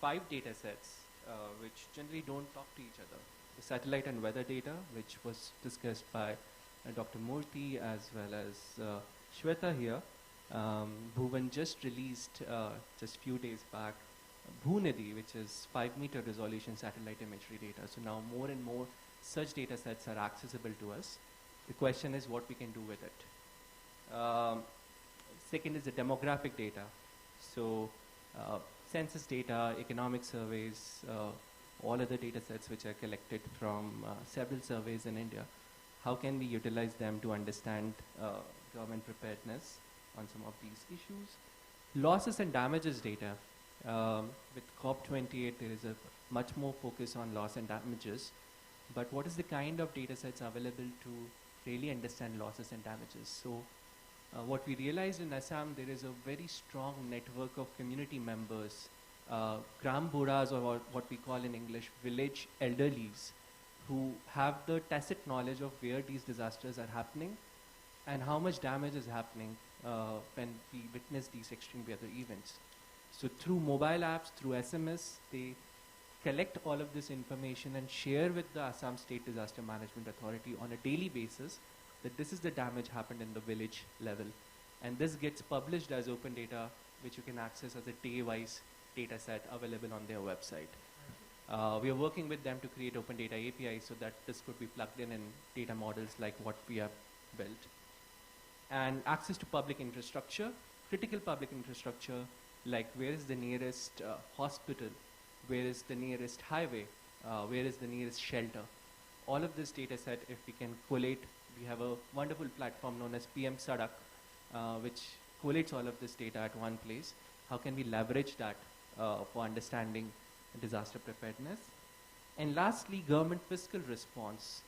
S7: 5 data sets which generally don't talk to each other. The satellite and weather data, which was discussed by Dr. Murthy as well as Shweta here. Bhuvan just released just few days back Bhunidhi, which is 5-meter resolution satellite imagery data. So now more and more such data sets are accessible to us. The question is what we can do with it. Second is the demographic data. So census data, economic surveys, all other data sets which are collected from several surveys in India. How can we utilize them to understand government preparedness on some of these issues? Losses and damages data. With COP28, there is a much more focus on loss and damages. But what is the kind of data sets available to really understand losses and damages? So what we realized in Assam, there is a very strong network of community members, Gram Buddhas, or what we call in English village elderlies, who have the tacit knowledge of where these disasters are happening and how much damage is happening when we witness these extreme weather events. So through mobile apps, through SMS, they collect all of this information and share with the Assam State Disaster Management Authority on a daily basis that this is the damage happened in the village level. And this gets published as open data, which you can access as a day-wise data set available on their website. We are working with them to create open data API so that this could be plugged in data models like what we have built. And access to public infrastructure, critical public infrastructure, like where is the nearest hospital, where is the nearest highway, where is the nearest shelter. All of this data set, if we can collate, we have a wonderful platform known as PM Sadak, which collates all of this data at one place. How can we leverage that for understanding disaster preparedness? And lastly, government fiscal response.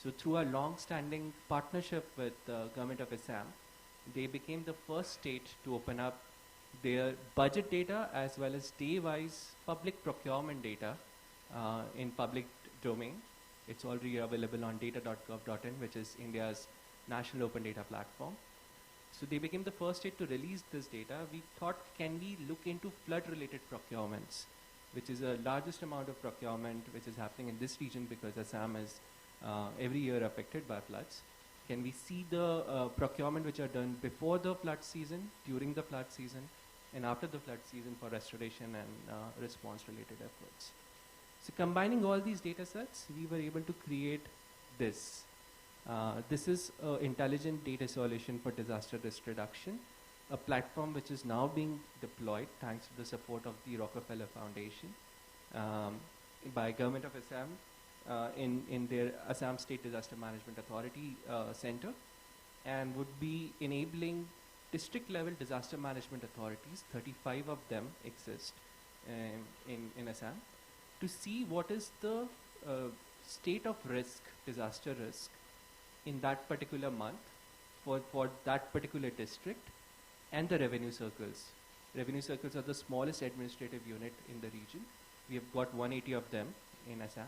S7: So through our long-standing partnership with the government of Assam, they became the first state to open up their budget data as well as day-wise public procurement data in public domain. It's already available on data.gov.in, which is India's national open data platform. So they became the first state to release this data. We thought, can we look into flood-related procurements, which is the largest amount of procurement which is happening in this region because Assam is every year affected by floods. Can we see the procurement which are done before the flood season, during the flood season, and after the flood season for restoration and response-related efforts? So combining all these data sets, we were able to create this. This is an intelligent data solution for disaster risk reduction, a platform which is now being deployed thanks to the support of the Rockefeller Foundation by Government of Assam in their Assam State Disaster Management Authority Center, and would be enabling district-level disaster management authorities, 35 of them exist in Assam, to see what is the state of risk, disaster risk, in that particular month for that particular district, and the revenue circles. Revenue circles are the smallest administrative unit in the region. We have got 180 of them in Assam.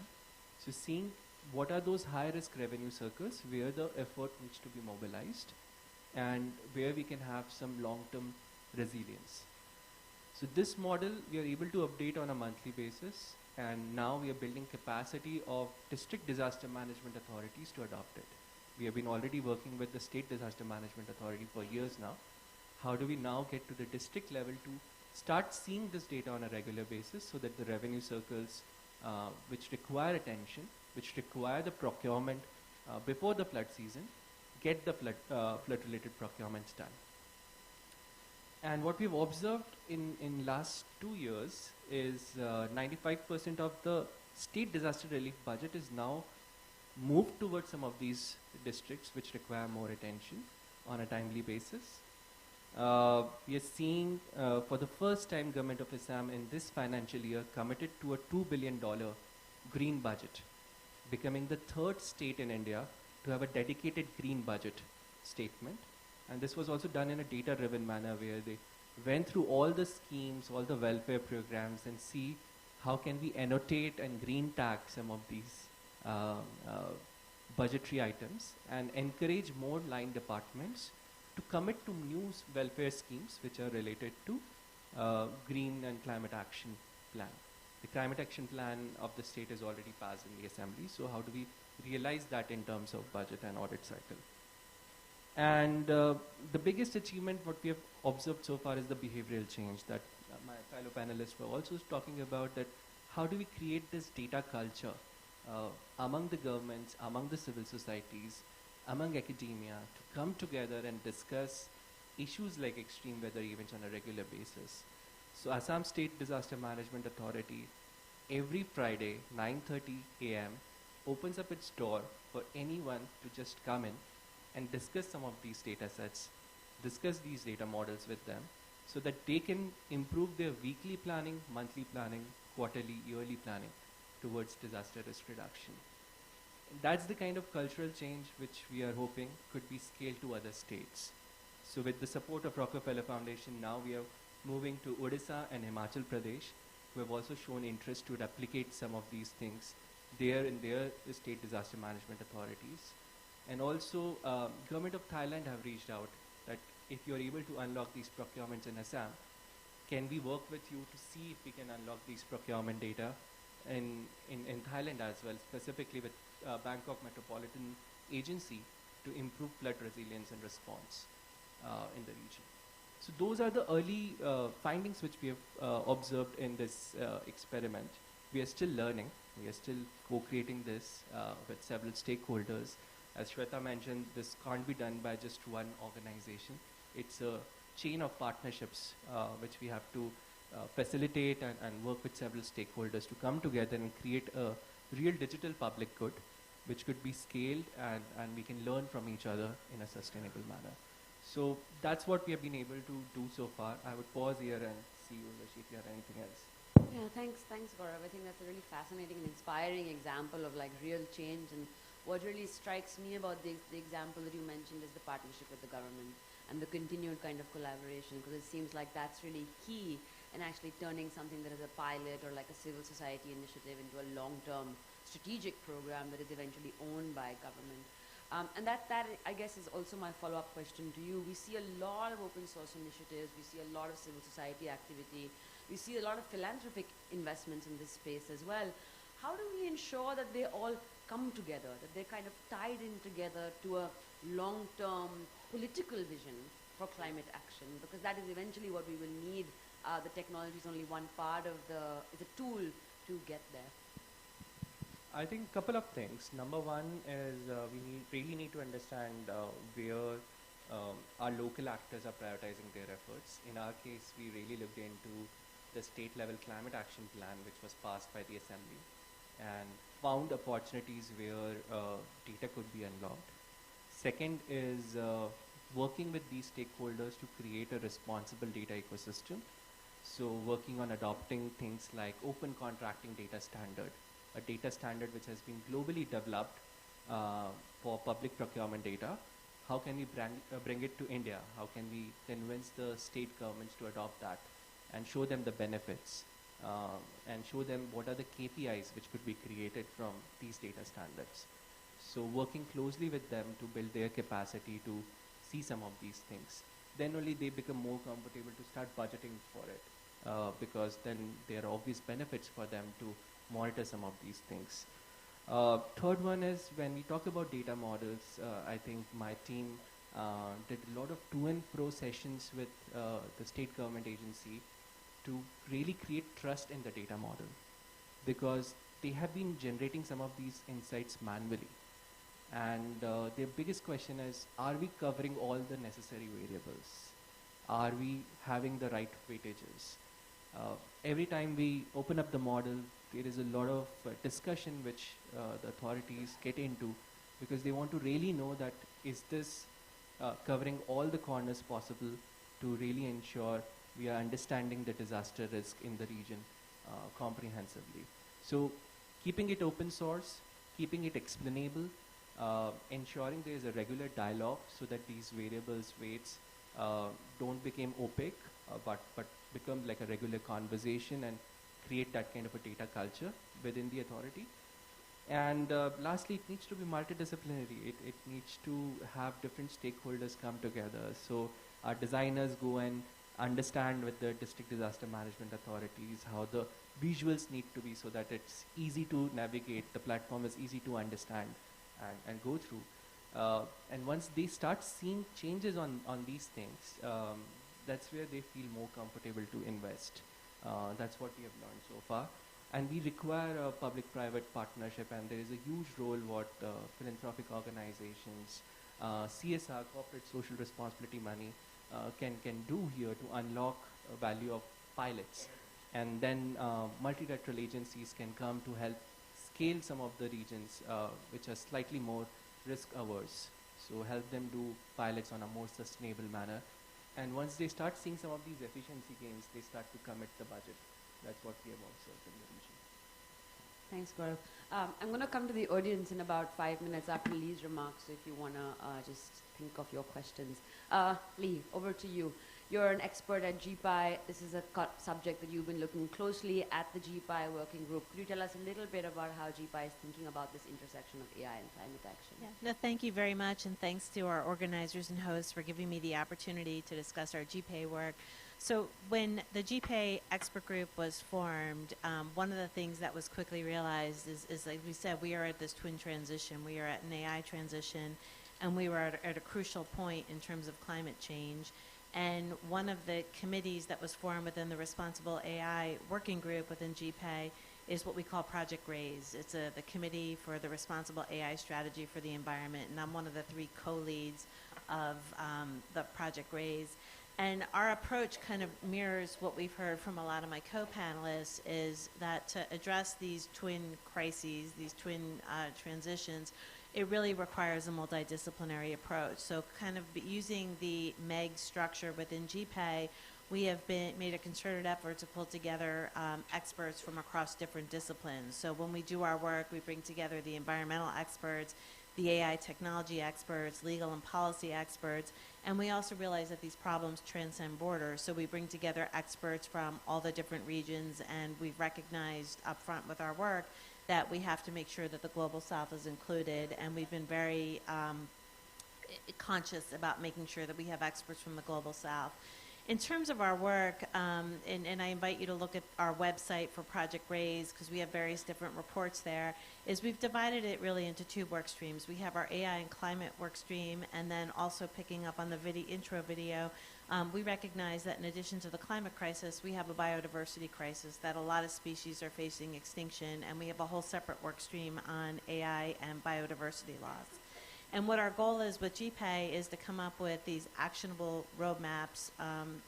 S7: So seeing what are those high-risk revenue circles where the effort needs to be mobilized and where we can have some long-term resilience. So this model we are able to update on a monthly basis, and now we are building capacity of district disaster management authorities to adopt it. We have been already working with the State Disaster Management Authority for years now. How do we now get to the district level to start seeing this data on a regular basis so that the revenue circles which require attention, which require the procurement before the flood season, get the flood-related procurements done. And what we've observed in last 2 years is 95% of the state disaster relief budget is now moved towards some of these districts which require more attention on a timely basis. We are seeing for the first time Government of Assam in this financial year committed to a $2 billion green budget, becoming the third state in India to have a dedicated green budget statement. And this was also done in a data-driven manner where they went through all the schemes, all the welfare programs, and see how can we annotate and green tag some of these budgetary items and encourage more line departments to commit to new welfare schemes which are related to green and climate action plan. The climate action plan of the state is already passed in the assembly, so how do we realize that in terms of budget and audit cycle? And the biggest achievement what we have observed so far is the behavioral change, that my fellow panelists were also talking about, that how do we create this data culture among the governments, among the civil societies, among academia, to come together and discuss issues like extreme weather events on a regular basis. So Assam State Disaster Management Authority, every Friday, 9:30 a.m., opens up its door for anyone to just come in and discuss some of these data sets, discuss these data models with them, so that they can improve their weekly planning, monthly planning, quarterly, yearly planning towards disaster risk reduction. That's the kind of cultural change which we are hoping could be scaled to other states. So with the support of Rockefeller Foundation, now we are moving to Odisha and Himachal Pradesh, who have also shown interest to replicate some of these things there in their state disaster management authorities. And also, government of Thailand have reached out that if you're able to unlock these procurements in Assam, can we work with you to see if we can unlock these procurement data in Thailand as well, specifically with Bangkok Metropolitan Agency, to improve flood resilience and response in the region. So those are the early findings which we have observed in this experiment. We are still learning. We are still co-creating this with several stakeholders. As Shweta mentioned, this can't be done by just one organization. It's a chain of partnerships which we have to facilitate and work with several stakeholders to come together and create a real digital public good, which could be scaled and we can learn from each other in a sustainable manner. So that's what we have been able to do so far. I would pause here and see you, Rishi, if you have anything else.
S4: Yeah, thanks, Gaurav. I think that's a really fascinating and inspiring example of like real change. And what really strikes me about the example that you mentioned is the partnership with the government and the continued kind of collaboration, because it seems like that's really key in actually turning something that is a pilot or like a civil society initiative into a long-term strategic program that is eventually owned by government. And that I guess is also my follow-up question to you. We see a lot of open source initiatives. We see a lot of civil society activity. We see a lot of philanthropic investments in this space as well. How do we ensure that they all come together, that they're kind of tied in together to a long-term political vision for climate action? Because that is eventually what we will need. The technology is only one part of it's a tool to get there.
S7: I think a couple of things. Number one is we really need to understand where our local actors are prioritizing their efforts. In our case, we really looked into the state level climate action plan, which was passed by the assembly, and found opportunities where data could be unlocked. Second is working with these stakeholders to create a responsible data ecosystem. So working on adopting things like open contracting data standard, a data standard which has been globally developed for public procurement data. How can we bring it to India? How can we convince the state governments to adopt that and show them the benefits and show them what are the KPIs which could be created from these data standards? So working closely with them to build their capacity to see some of these things. Then only they become more comfortable to start budgeting for it because then there are obvious benefits for them to monitor some of these things. Third one is when we talk about data models, I think my team did a lot of to and fro sessions with the state government agency to really create trust in the data model, because they have been generating some of these insights manually. And their biggest question is, are we covering all the necessary variables? Are we having the right weightages? Every time we open up the model, there is a lot of discussion which the authorities get into, because they want to really know that is this covering all the corners possible to really ensure we are understanding the disaster risk in the region comprehensively. So keeping it open source, keeping it explainable, ensuring there is a regular dialogue so that these variables, weights don't become opaque, but become like a regular conversation and create that kind of a data culture within the authority. And lastly, it needs to be multidisciplinary. It needs to have different stakeholders come together. So our designers go and understand with the district disaster management authorities how the visuals need to be so that it's easy to navigate, the platform is easy to understand and go through. And once they start seeing changes on these things, that's where they feel more comfortable to invest. That's what we have learned so far. And we require a public-private partnership, and there is a huge role what philanthropic organizations, CSR, corporate social responsibility money, can do here to unlock value of pilots. And then multilateral agencies can come to help scale some of the regions which are slightly more risk averse. So help them do pilots on a more sustainable manner. And once they start seeing some of these efficiency gains, they start to commit the budget. That's what we have observed in the region.
S4: Thanks, Gaurav. I'm going to come to the audience in about 5 minutes after Lee's remarks, so if you want to just think of your questions. Lee, over to you. You're an expert at GPAI. This is a subject that you've been looking closely at the GPAI working group. Could you tell us a little bit about how GPAI is thinking about this intersection of AI and climate action?
S8: Yeah. No, thank you very much, and thanks to our organizers and hosts for giving me the opportunity to discuss our GPAI work. So when the GPAI expert group was formed, one of the things that was quickly realized is, like we said, we are at this twin transition. We are at an AI transition, and we were at a crucial point in terms of climate change. And one of the committees that was formed within the Responsible AI Working Group within GPAI is what we call Project RAISE. It's the Committee for the Responsible AI Strategy for the Environment, and I'm one of the 3 co-leads of the Project RAISE. And our approach kind of mirrors what we've heard from a lot of my co-panelists, is that to address these twin crises, these twin transitions, it really requires a multidisciplinary approach. So kind of using the MEG structure within GPAI, we have made a concerted effort to pull together experts from across different disciplines. So when we do our work, we bring together the environmental experts, the AI technology experts, legal and policy experts, and we also realize that these problems transcend borders. So we bring together experts from all the different regions, and we've recognized upfront with our work that we have to make sure that the Global South is included, and we've been very conscious about making sure that we have experts from the Global South. In terms of our work, and I invite you to look at our website for Project RAISE, because we have various different reports there, is we've divided it really into 2 work streams. We have our AI and climate work stream, and then also picking up on the intro video, we recognize that in addition to the climate crisis, we have a biodiversity crisis, that a lot of species are facing extinction, and we have a whole separate work stream on AI and biodiversity loss. And what our goal is with GPAI is to come up with these actionable roadmaps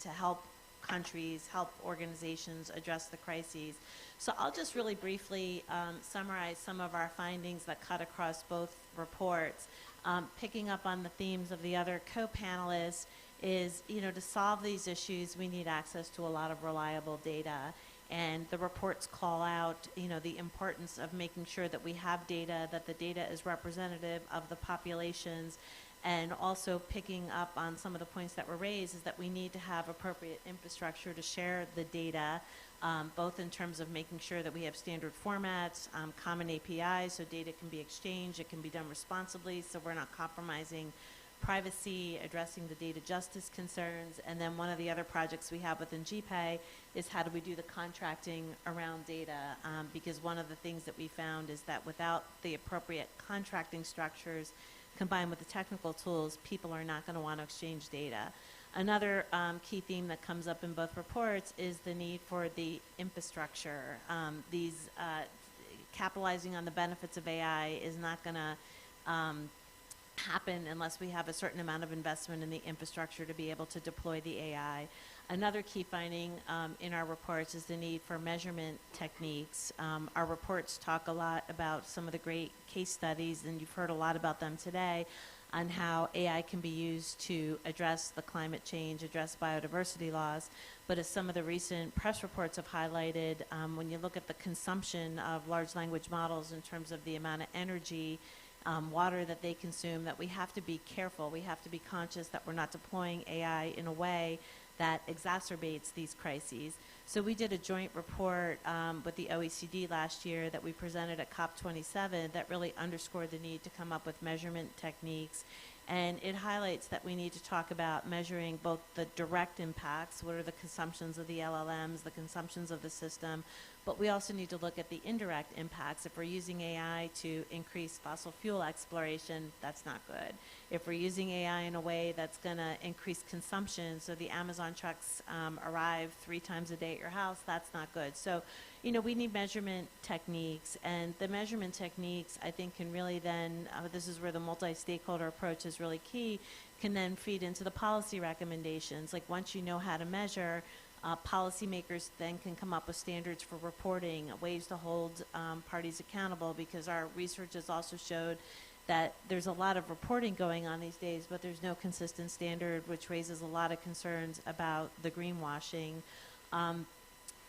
S8: to help countries, help organizations address the crises. So I'll just really briefly summarize some of our findings that cut across both reports. Picking up on the themes of the other co-panelists is, to solve these issues, we need access to a lot of reliable data. And the reports call out, the importance of making sure that we have data, that the data is representative of the populations, and also picking up on some of the points that were raised is that we need to have appropriate infrastructure to share the data, both in terms of making sure that we have standard formats, common APIs, so data can be exchanged, it can be done responsibly, so we're not compromising privacy, addressing the data justice concerns, and then one of the other projects we have within GPAI is how do we do the contracting around data, because one of the things that we found is that without the appropriate contracting structures combined with the technical tools, people are not going to want to exchange data. Another key theme that comes up in both reports is the need for the infrastructure. Capitalizing on the benefits of AI is not going to happen unless we have a certain amount of investment in the infrastructure to be able to deploy the AI. Another key finding in our reports is the need for measurement techniques. Our reports talk a lot about some of the great case studies, and you've heard a lot about them today, on how AI can be used to address the climate change, address biodiversity loss. But as some of the recent press reports have highlighted, when you look at the consumption of large language models in terms of the amount of energy, water that they consume, that we have to be careful. We have to be conscious that we're not deploying AI in a way that exacerbates these crises. So we did a joint report with the OECD last year that we presented at COP27 that really underscored the need to come up with measurement techniques. And it highlights that we need to talk about measuring both the direct impacts, what are the consumptions of the LLMs, the consumptions of the system, But we also need to look at the indirect impacts. If we're using AI to increase fossil fuel exploration, that's not good. If we're using AI in a way that's going to increase consumption, so the Amazon trucks arrive 3 times a day at your house, that's not good. So, you know, we need measurement techniques, and the measurement techniques, I think, can really then, this is where the multi-stakeholder approach is really key, can then feed into the policy recommendations. Like, once you know how to measure, policymakers then can come up with standards for reporting, ways to hold parties accountable, because our research has also showed that there's a lot of reporting going on these days, but there's no consistent standard, which raises a lot of concerns about the greenwashing.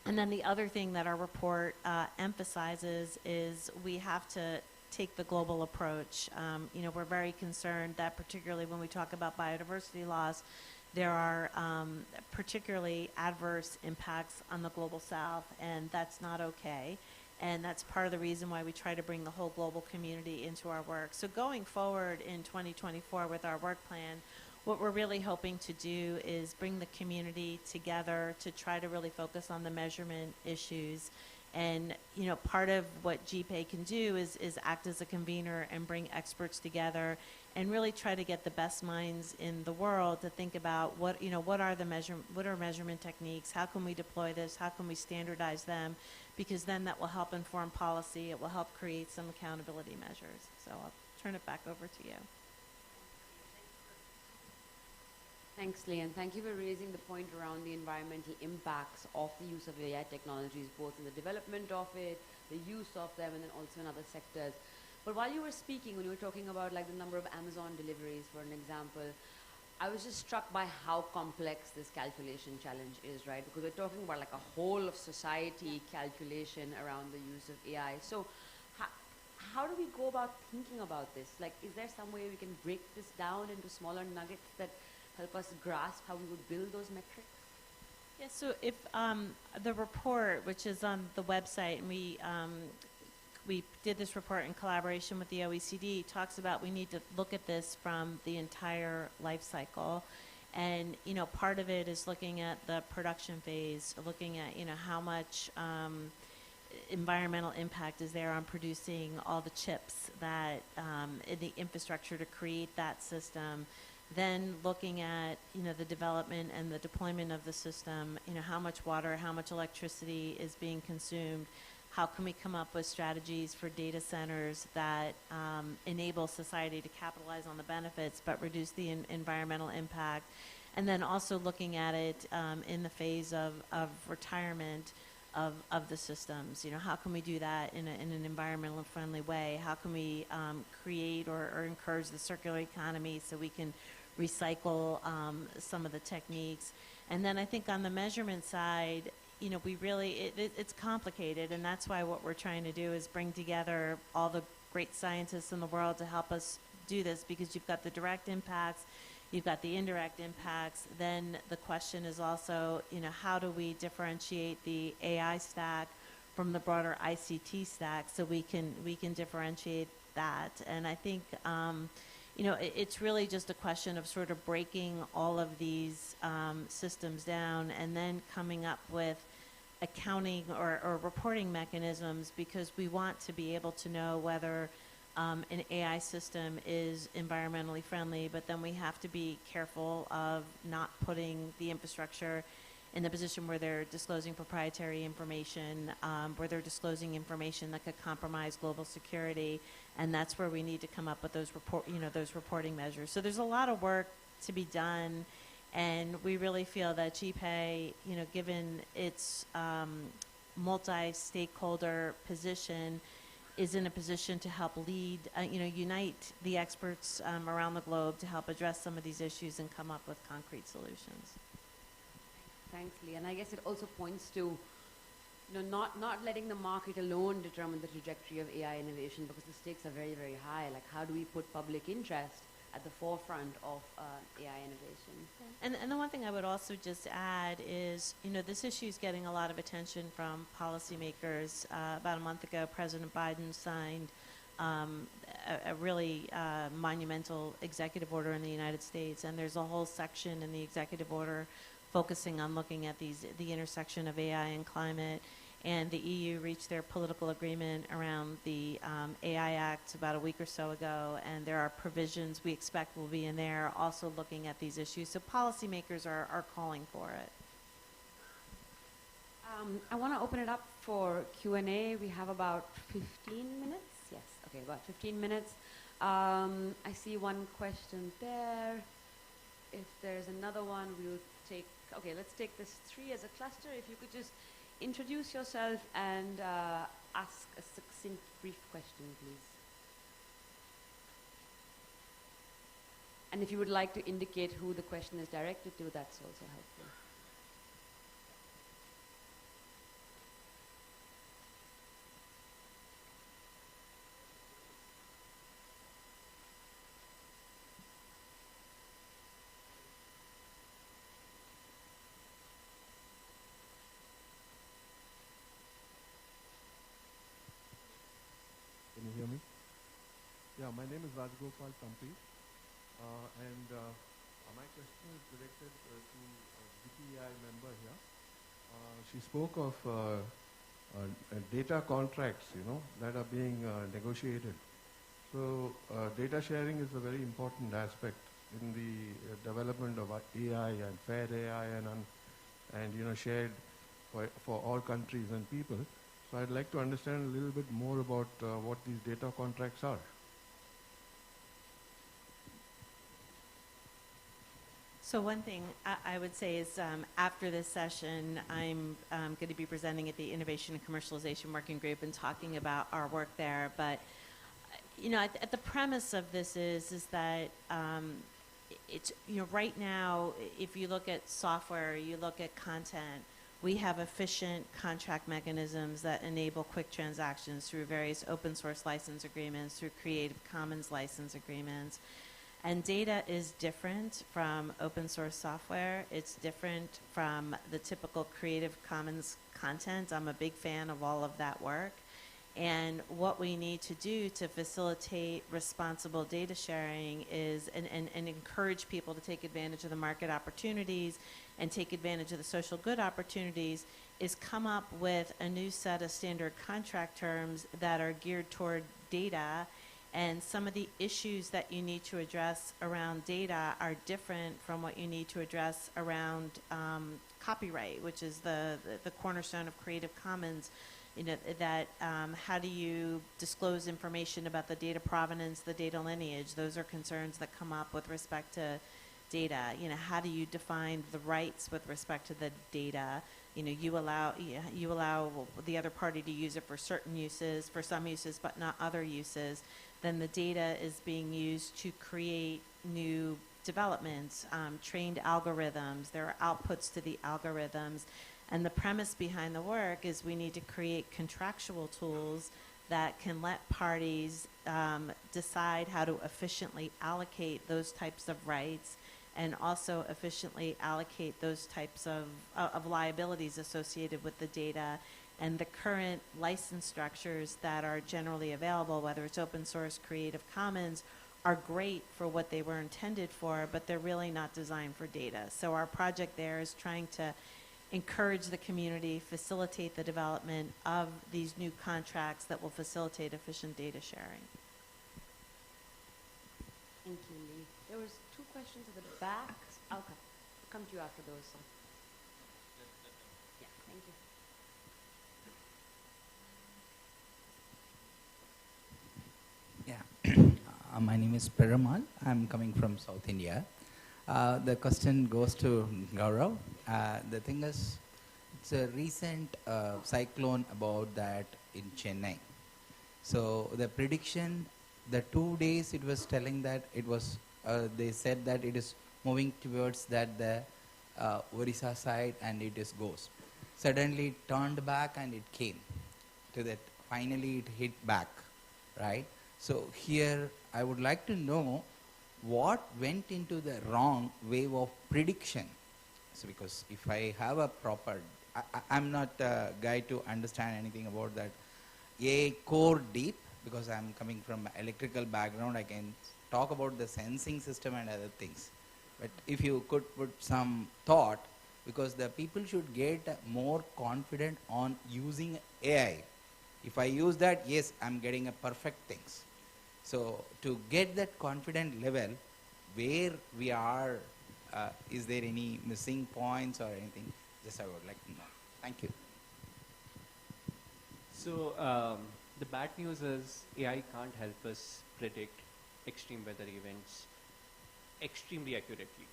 S8: And then the other thing that our report emphasizes is we have to take the global approach. You know, we're very concerned that particularly when we talk about biodiversity loss, there are particularly adverse impacts on the global south, and that's not okay. And that's part of the reason why we try to bring the whole global community into our work. So going forward in 2024 with our work plan, what we're really hoping to do is bring the community together to try to really focus on the measurement issues. And, you know, part of what GPAI can do is act as a convener and bring experts together and really try to get the best minds in the world to think about what are measurement techniques, how can we deploy this, how can we standardize them, because then that will help inform policy, it will help create some accountability measures. So I'll turn it back over to you.
S4: Thanks, Lee, and thank you for raising the point around the environmental impacts of the use of AI technologies, both in the development of it, the use of them, and then also in other sectors. But while you were speaking, when you were talking about like the number of Amazon deliveries, for an example, I was just struck by how complex this calculation challenge is, right? Because we're talking about like a whole of society calculation around the use of AI. So how do we go about thinking about this? Like, is there some way we can break this down into smaller nuggets that help us grasp how we would build those metrics?
S8: Yeah, so if the report, which is on the website, and we did this report in collaboration with the OECD, talks about we need to look at this from the entire life cycle. And, you know, part of it is looking at the production phase, looking at, you know, how much environmental impact is there on producing all the chips that in the infrastructure to create that system. Then looking at, you know, the development and the deployment of the system, you know, how much water, how much electricity is being consumed, how can we come up with strategies for data centers that enable society to capitalize on the benefits but reduce the environmental impact, and then also looking at it in the phase of retirement of the systems. You know, how can we do that in an environmentally friendly way? How can we create or encourage the circular economy so we can recycle some of the techniques? And then I think on the measurement side, you know, we really, it's complicated, and that's why what we're trying to do is bring together all the great scientists in the world to help us do this, because you've got the direct impacts, you've got the indirect impacts. Then the question is also, you know, how do we differentiate the AI stack from the broader ICT stack so we can differentiate that? And I think, you know, it's really just a question of sort of breaking all of these systems down and then coming up with accounting or reporting mechanisms, because we want to be able to know whether an AI system is environmentally friendly, but then we have to be careful of not putting the infrastructure in the position where they're disclosing proprietary information, where they're disclosing information that could compromise global security, and that's where we need to come up with those reporting measures. So there's a lot of work to be done, and we really feel that GPAI, you know, given its multi-stakeholder position, is in a position to help lead, you know, unite the experts around the globe to help address some of these issues and come up with concrete solutions.
S4: Thanks, Lee. And I guess it also points to, you know, not letting the market alone determine the trajectory of AI innovation, because the stakes are very, very high. Like, how do we put public interest at the forefront of AI innovation?
S8: And the one thing I would also just add is, you know, this issue is getting a lot of attention from policymakers. About a month ago, President Biden signed a really monumental executive order in the United States, and there's a whole section in the executive order focusing on looking at the intersection of AI and climate. and the EU reached their political agreement around the AI Act about a week or so ago, and there are provisions we expect will be in there also looking at these issues. So policymakers are calling for it.
S4: I want to open it up for Q&A. We have about 15 minutes. Yes, okay, about 15 minutes. I see one question there. If there's another one, we'll take, okay, let's take this 3 as a cluster. If you could just introduce yourself and ask a succinct, brief question, please. And if you would like to indicate who the question is directed to, that's also helpful.
S9: Can you hear me? Yeah, my name is Rajgopal Tampi, and my question is directed to a GPAI member here. She spoke of data contracts, that are being negotiated. So data sharing is a very important aspect in the development of AI and fair AI and shared for all countries and people. So I'd like to understand a little bit more about what these data contracts are.
S8: So one thing I would say is after this session, I'm going to be presenting at the Innovation and Commercialization Working Group and talking about our work there. But, at the premise of this is that it's, right now, if you look at software, you look at content, we have efficient contract mechanisms that enable quick transactions through various open source license agreements, through Creative Commons license agreements. And data is different from open source software. It's different from the typical Creative Commons content. I'm a big fan of all of that work. And what we need to do to facilitate responsible data sharing is, and encourage people to take advantage of the market opportunities and take advantage of the social good opportunities, is come up with a new set of standard contract terms that are geared toward data. And some of the issues that you need to address around data are different from what you need to address around copyright, which is the cornerstone of Creative Commons. How do you disclose information about the data provenance, the data lineage? Those are concerns that come up with respect to data. How do you define the rights with respect to the data? You allow the other party to use it for certain uses, for some uses, but not other uses. Then the data is being used to create new developments, trained algorithms. There are outputs to the algorithms. And the premise behind the work is we need to create contractual tools that can let parties decide how to efficiently allocate those types of rights and also efficiently allocate those types of liabilities associated with the data. And the current license structures that are generally available, whether it's open source, Creative Commons, are great for what they were intended for, but they're really not designed for data. So our project there is trying to encourage the community, facilitate the development of these new contracts that will facilitate efficient data sharing.
S4: Thank you, Lee. There was 2 questions at the back. I'll come to you after those. Yeah, thank you.
S10: Yeah, my name is Peramal. I'm coming from South India. The question goes to Gaurav. The thing is, it's a recent cyclone about that in Chennai. So the prediction, the 2 days it was telling that it was, they said that it is moving towards that the Orissa side and it is goes. Suddenly it turned back and it came to that, finally it hit back, right? So here I would like to know what went into the wrong way of prediction. So because if I have a proper, I'm not a guy to understand anything about that AI core deep, because I'm coming from electrical background, I can talk about the sensing system and other things. But if you could put some thought because the people should get more confident on using AI. If I use that, yes, I'm getting a perfect things. So to get that confident level, where we are, is there any missing points or anything? Just I would like to know. Thank you.
S7: So the bad news is AI can't help us predict extreme weather events extremely accurately.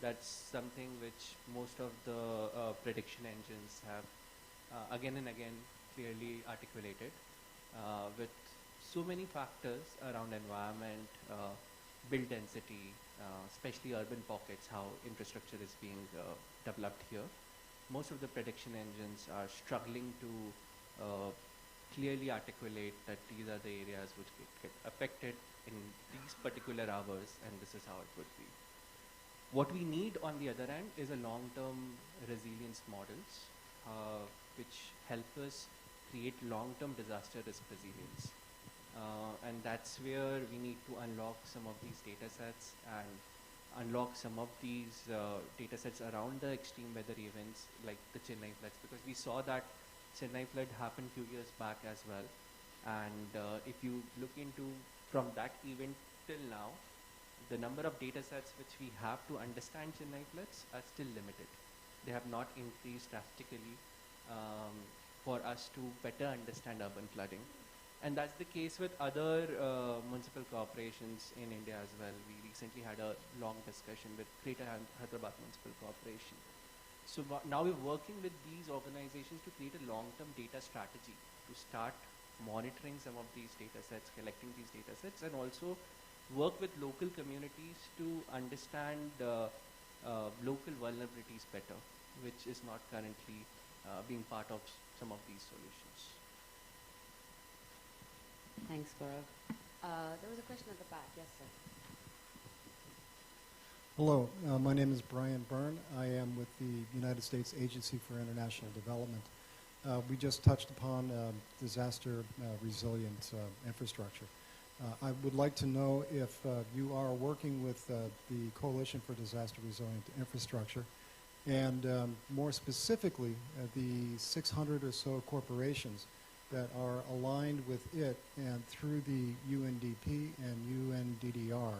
S7: That's something which most of the prediction engines have again and again clearly articulated with so many factors around environment, build density, especially urban pockets, how infrastructure is being developed here. Most of the prediction engines are struggling to clearly articulate that these are the areas which get affected in these particular hours, and this is how it would be. What we need on the other end is a long-term resilience models which help us create long-term disaster risk resilience. And that's where we need to unlock some of these data sets and unlock some of these data sets around the extreme weather events like the Chennai floods, because we saw that Chennai flood happened few years back as well. And if you look into from that event till now, the number of data sets which we have to understand Chennai floods are still limited. They have not increased drastically for us to better understand urban flooding. And that's the case with other municipal corporations in India as well. We recently had a long discussion with Greater Hyderabad Municipal Corporation. So now we're working with these organizations to create a long-term data strategy to start monitoring some of these data sets, collecting these data sets, and also work with local communities to understand local vulnerabilities better, which is not currently being part of some of these solutions.
S4: Thanks, Gaurav. There was a question at the back. Yes, sir.
S11: Hello, my name is Brian Byrne. I am with the United States Agency for International Development. We just touched upon disaster resilient infrastructure. I would like to know if you are working with the Coalition for Disaster Resilient Infrastructure, and more specifically, the 600 or so corporations that are aligned with it and through the UNDP and UNDDR,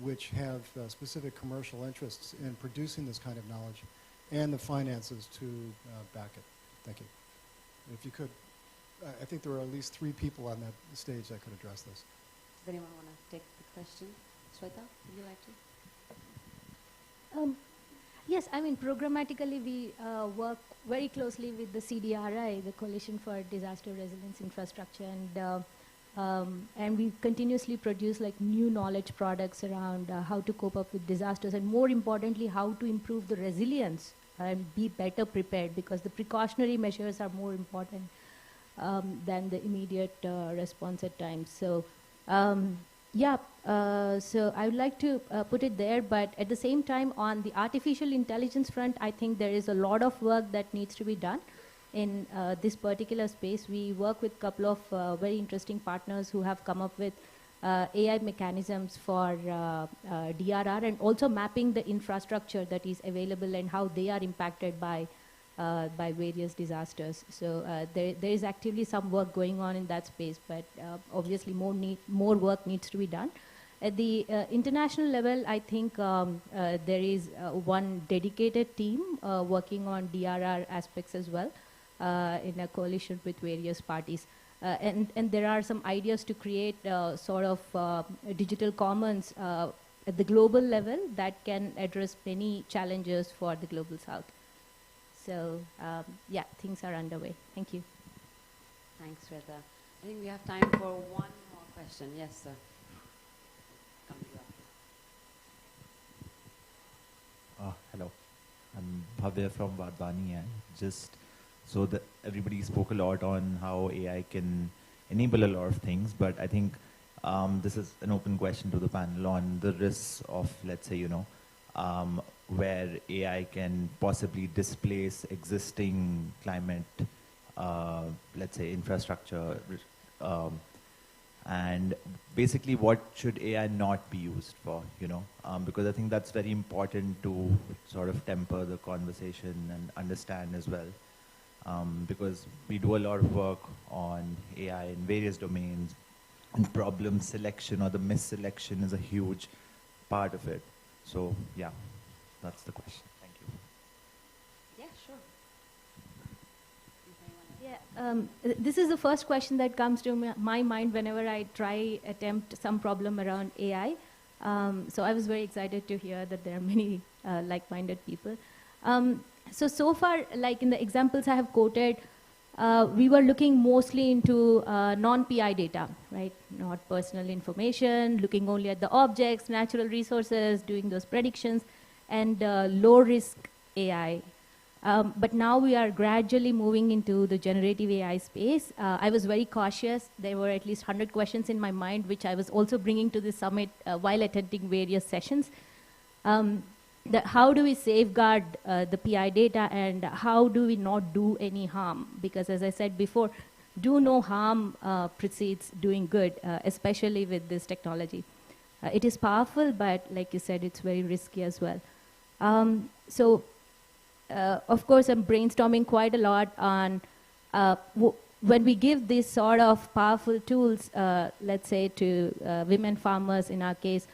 S11: which have specific commercial interests in producing this kind of knowledge and the finances to back it. Thank you. If you could, I think there are at least 3 people on that stage that could address this.
S4: Does anyone want to take the question? Shweta, would you like to?
S6: Yes, I mean, programmatically we work very closely with the CDRI, the Coalition for Disaster Resilience Infrastructure, and we continuously produce like new knowledge products around how to cope up with disasters, and more importantly, how to improve the resilience and be better prepared, because the precautionary measures are more important than the immediate response at times. So, so I would like to put it there, but at the same time, on the artificial intelligence front, I think there is a lot of work that needs to be done in this particular space. We work with a couple of very interesting partners who have come up with AI mechanisms for DRR, and also mapping the infrastructure that is available and how they are impacted by various disasters. So there is actively some work going on in that space, but obviously more work needs to be done. At the international level, I think there is one dedicated team working on DRR aspects as well in a coalition with various parties. And there are some ideas to create sort of digital commons at the global level that can address many challenges for the global south. So yeah, things are underway. Thank you.
S4: Thanks, Shweta. I think we have time for one more question. Yes, sir. Come to you after.
S12: Hello, I'm Bhavya from Vardhani, and just so that everybody spoke a lot on how AI can enable a lot of things, but I think this is an open question to the panel on the risks of, let's say, where AI can possibly displace existing climate, let's say, infrastructure. And basically what should AI not be used for, because I think that's very important to sort of temper the conversation and understand as well. Because we do a lot of work on AI in various domains, and problem selection or the misselection is a huge part of it. So yeah, that's the question. Thank you.
S4: Yeah, sure.
S6: Yeah, this is the first question that comes to my mind whenever I attempt some problem around AI. So I was very excited to hear that there are many like-minded people. So far, like in the examples I have quoted, we were looking mostly into non-PI data, right? Not personal information, looking only at the objects, natural resources, doing those predictions, and low-risk AI. But now we are gradually moving into the generative AI space. I was very cautious. There were at least 100 questions in my mind, which I was also bringing to the summit while attending various sessions. How do we safeguard the PI data, and how do we not do any harm? Because as I said before, do no harm precedes doing good, especially with this technology. It is powerful, but like you said, it's very risky as well. Of course, I'm brainstorming quite a lot on when we give these sort of powerful tools, let's say to women farmers in our case,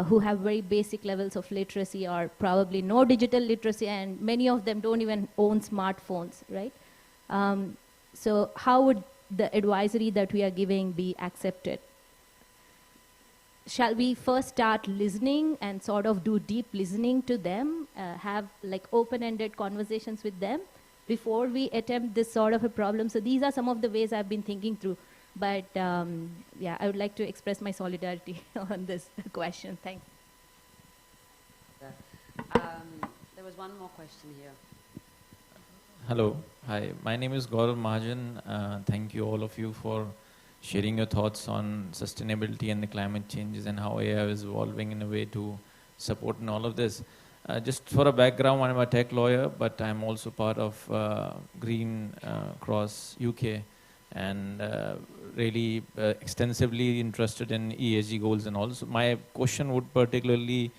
S6: who have very basic levels of literacy or probably no digital literacy, and many of them don't even own smartphones, right? So how would the advisory that we are giving be accepted? Shall we first start listening and sort of do deep listening to them, have like open-ended conversations with them before we attempt this sort of a problem? So these are some of the ways I've been thinking through. But yeah, I would like to express my solidarity on this question. Thanks.
S4: There was one more question here.
S13: Hello. Hi. My name is Gaurav Mahajan. Thank you all of you for sharing your thoughts on sustainability and the climate changes and how AI is evolving in a way to support in all of this. Just for a background, I'm a tech lawyer, but I'm also part of Green Cross UK, and really extensively interested in ESG goals and all. So my question would particularly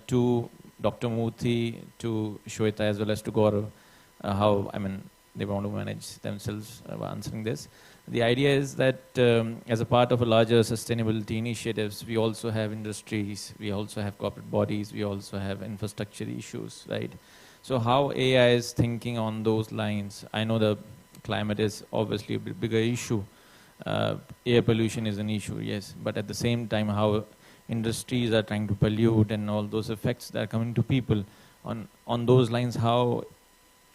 S13: to Dr. Murthy, to Shweta, as well as to Gaurav, how, they want to manage themselves answering this. The idea is that as a part of a larger sustainability initiatives, we also have industries, we also have corporate bodies, we also have infrastructure issues, right? So how AI is thinking on those lines? I know the climate is obviously a bigger issue. Air pollution is an issue, yes, but at the same time, how industries are trying to pollute and all those effects that are coming to people. On those lines, how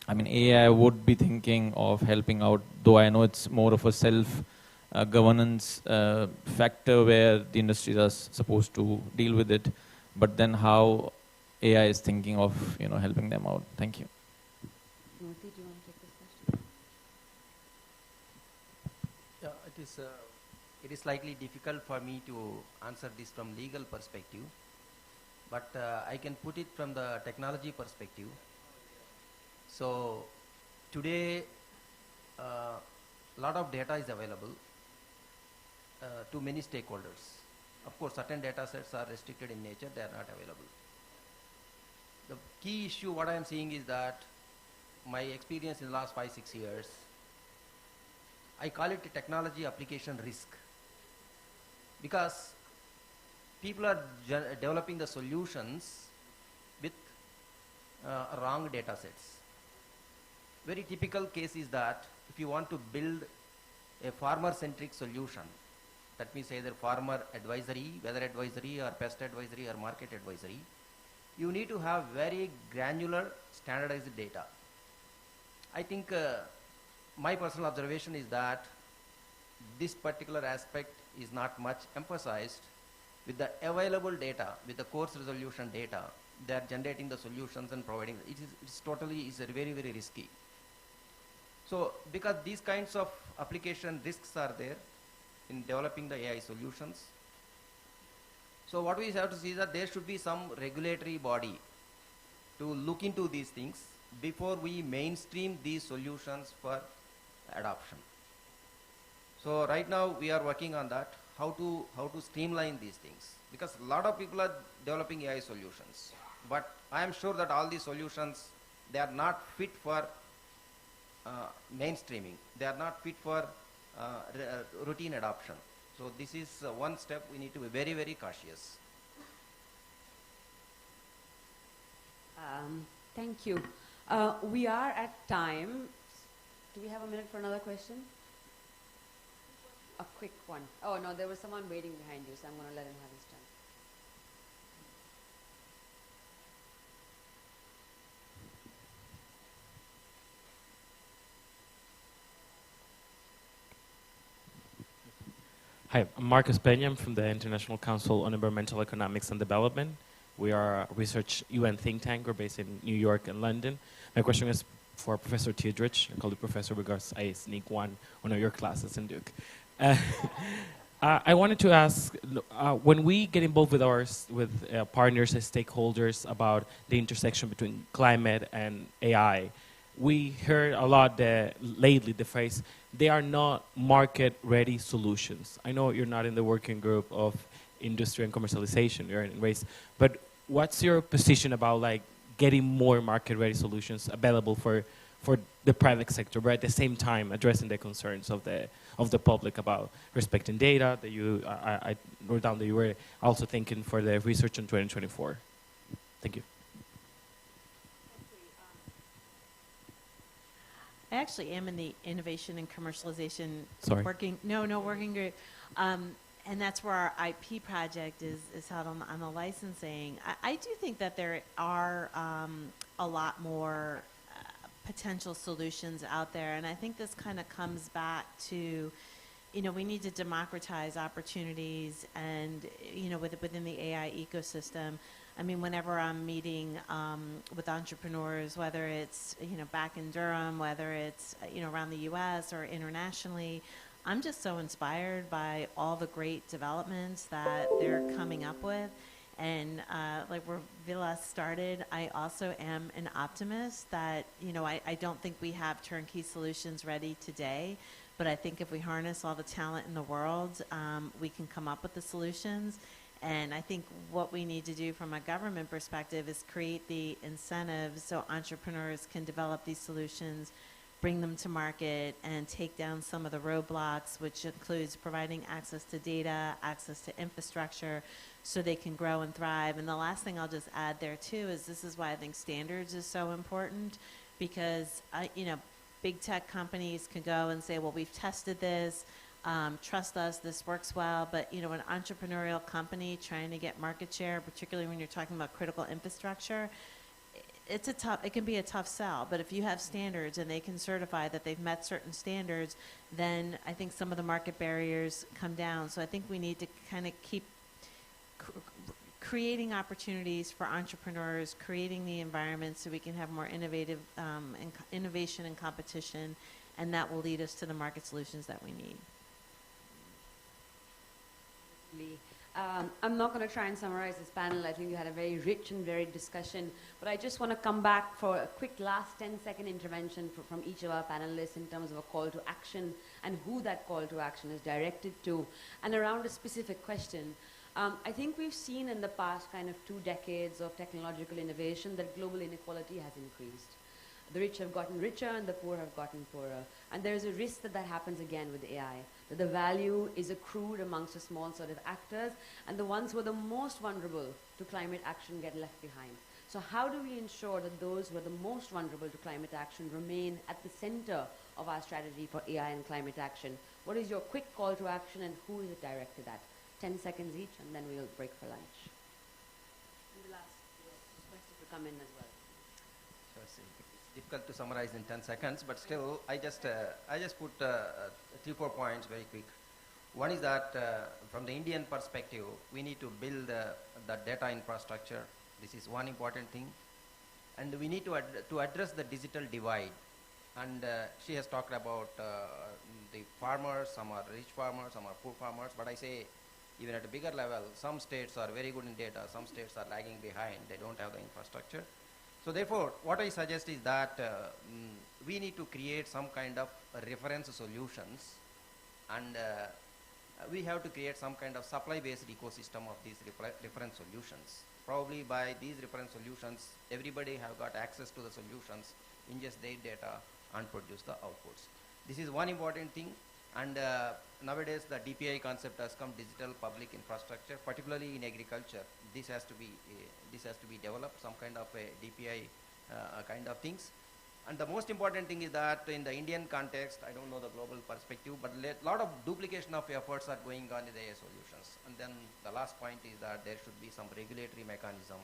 S13: AI would be thinking of helping out, though I know it's more of a self-governance factor where the industries are supposed to deal with it, but then how AI is thinking of helping them out. Thank you.
S4: Murthy, do you want to take this question?
S5: Yeah, it is slightly difficult for me to answer this from legal perspective, but I can put it from the technology perspective. So today, a lot of data is available to many stakeholders. Of course, certain data sets are restricted in nature, they are not available. The key issue, what I am seeing is that my experience in the last 5-6 years, I call it a technology application risk. Because people are developing the solutions with wrong data sets. Very typical case is that if you want to build a farmer-centric solution, that means either farmer advisory, weather advisory, or pest advisory, or market advisory, you need to have very granular standardized data. I think my personal observation is that this particular aspect is not much emphasized. With the available data, with the course resolution data, they are generating the solutions and providing. It's very, very risky. So because these kinds of application risks are there in developing the AI solutions, so what we have to see is that there should be some regulatory body to look into these things before we mainstream these solutions for adoption. So right now we are working on that, how to streamline these things, because a lot of people are developing AI solutions, but I am sure that all these solutions, they are not fit for mainstreaming. They are not fit for routine adoption. So this is one step we need to be very, very cautious.
S4: Thank you. We are at time. Do we have a minute for another question? A quick one. Oh, no, there was someone waiting behind you, so I'm going to let him have his chance.
S14: Hi, I'm Marcus Pena. I'm from the International Council on Environmental Economics and Development. We are a research UN think tank. We're based in New York and London. My question is for Professor Teodrich. I call you Professor because I sneak one of your classes in Duke. I wanted to ask, when we get involved with partners and stakeholders about the intersection between climate and AI, we heard a lot lately the phrase, they are not market-ready solutions. I know you're not in the working group of industry and commercialization, you're in race, but what's your position about like getting more market-ready solutions available for the private sector, but at the same time addressing the concerns of the public about respecting data that I wrote down that you were also thinking for the research in 2024. Thank you.
S8: I actually am in the innovation and commercialization working group. And that's where our IP project is held on the licensing. I do think that there are a lot more potential solutions out there. And I think this kind of comes back to, we need to democratize opportunities and, within the AI ecosystem. I mean, whenever I'm meeting with entrepreneurs, whether it's, back in Durham, whether it's, around the US or internationally, I'm just so inspired by all the great developments that they're coming up with. And like where Vilas started, I also am an optimist that, I don't think we have turnkey solutions ready today, but I think if we harness all the talent in the world, we can come up with the solutions. And I think what we need to do from a government perspective is create the incentives so entrepreneurs can develop these solutions, bring them to market, and take down some of the roadblocks, which includes providing access to data, access to infrastructure, so they can grow and thrive. And the last thing I'll just add there too is this is why I think standards is so important, because big tech companies can go and say, well, we've tested this, trust us, this works well. But an entrepreneurial company trying to get market share, particularly when you're talking about critical infrastructure, it can be a tough sell. But if you have standards and they can certify that they've met certain standards, then I think some of the market barriers come down. So I think we need to kind of keep creating opportunities for entrepreneurs, creating the environment so we can have more innovative innovation and competition, and that will lead us to the market solutions that we need.
S4: I'm not going to try and summarize this panel. I think you had a very rich and varied discussion, but I just want to come back for a quick last 10-second intervention from each of our panelists in terms of a call to action and who that call to action is directed to, and around a specific question. I think we've seen in the past kind of 2 decades of technological innovation that global inequality has increased. The rich have gotten richer and the poor have gotten poorer. And there's a risk that that happens again with AI, that the value is accrued amongst a small sort of actors, and the ones who are the most vulnerable to climate action get left behind. So how do we ensure that those who are the most vulnerable to climate action remain at the center of our strategy for AI and climate action? What is your quick call to action and who is it directed at? 10 seconds each, and then we'll break for lunch. And we'll ask questions to come in as well.
S5: So it's difficult to summarize in 10 seconds, but still, I just put 3-4 points very quick. One is that from the Indian perspective, we need to build the data infrastructure. This is one important thing. And we need to address the digital divide. And she has talked about the farmers, some are rich farmers, some are poor farmers, but I say, even at a bigger level, some states are very good in data, some states are lagging behind, they don't have the infrastructure. So therefore, what I suggest is that we need to create some kind of reference solutions and we have to create some kind of supply-based ecosystem of these different solutions. Probably by these different solutions, everybody have got access to the solutions, ingest their data, and produce the outputs. This is one important thing, and nowadays the DPI concept has come, digital public infrastructure, particularly in agriculture. This has to be developed, some kind of a DPI kind of things. And the most important thing is that in the Indian context, I don't know the global perspective, but a lot of duplication of efforts are going on in the AI solutions. And then the last point is that there should be some regulatory mechanism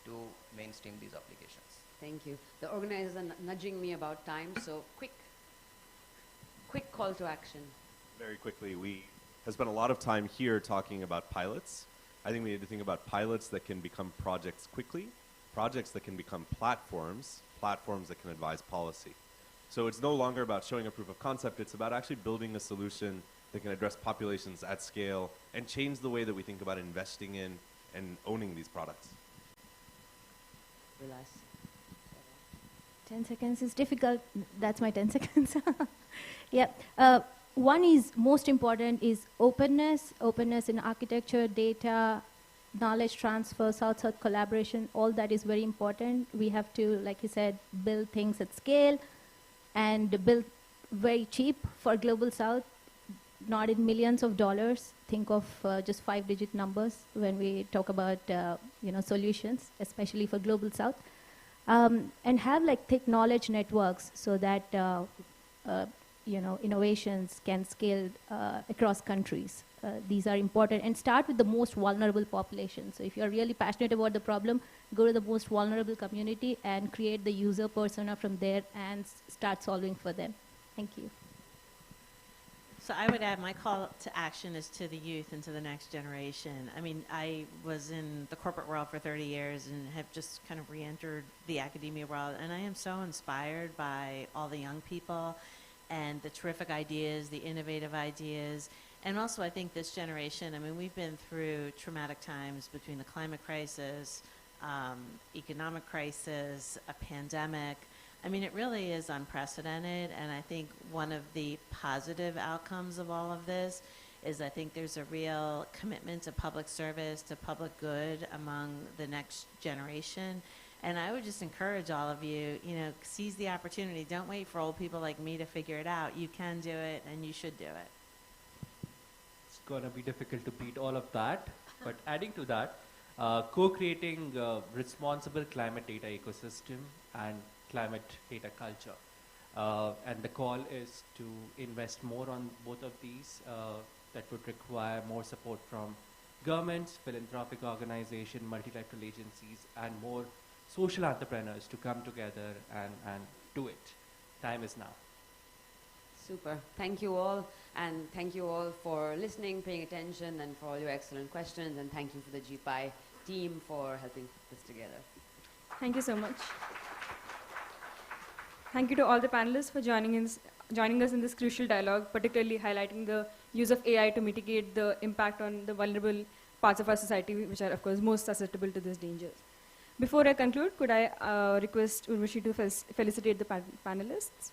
S5: to mainstream these applications.
S4: Thank you. The organizers are nudging me about time, so quick call to action.
S3: Very quickly, we have spent a lot of time here talking about pilots. I think we need to think about pilots that can become projects quickly, projects that can become platforms that can advise policy. So it's no longer about showing a proof of concept, it's about actually building a solution that can address populations at scale and change the way that we think about investing in and owning these products.
S4: Vilas.
S6: 10 seconds is difficult. That's my 10 seconds. Yeah. One is most important is openness in architecture, data, knowledge transfer, South-South collaboration, all that is very important. We have to, like you said, build things at scale and build very cheap for Global South, not in millions of dollars. Think of just 5-digit numbers when we talk about solutions, especially for Global South. And have like thick knowledge networks so that innovations can scale across countries. These are important, and start with the most vulnerable population. So if you're really passionate about the problem, go to the most vulnerable community and create the user persona from there and start solving for them. Thank you.
S8: So I would add my call to action is to the youth and to the next generation. I mean, I was in the corporate world for 30 years and have just kind of re-entered the academia world, and I am so inspired by all the young people and the terrific ideas, the innovative ideas. And also, I think this generation, I mean, we've been through traumatic times between the climate crisis, economic crisis, a pandemic. I mean, it really is unprecedented, and I think one of the positive outcomes of all of this is I think there's a real commitment to public service, to public good among the next generation. And I would just encourage all of you, seize the opportunity. Don't wait for old people like me to figure it out. You can do it, and you should do it.
S7: It's going to be difficult to beat all of that. But adding to that, co-creating responsible climate data ecosystem and climate data culture. And the call is to invest more on both of these. That would require more support from governments, philanthropic organizations, multilateral agencies, and more social entrepreneurs to come together and do it. Time is now.
S4: Super. Thank you all. And thank you all for listening, paying attention, and for all your excellent questions. And thank you for the GPAI team for helping put this together.
S1: Thank you so much. Thank you to all the panelists for joining us in this crucial dialogue, particularly highlighting the use of AI to mitigate the impact on the vulnerable parts of our society, which are, of course, most susceptible to this danger. Before I conclude, could I request Urvashi to felicitate the panelists?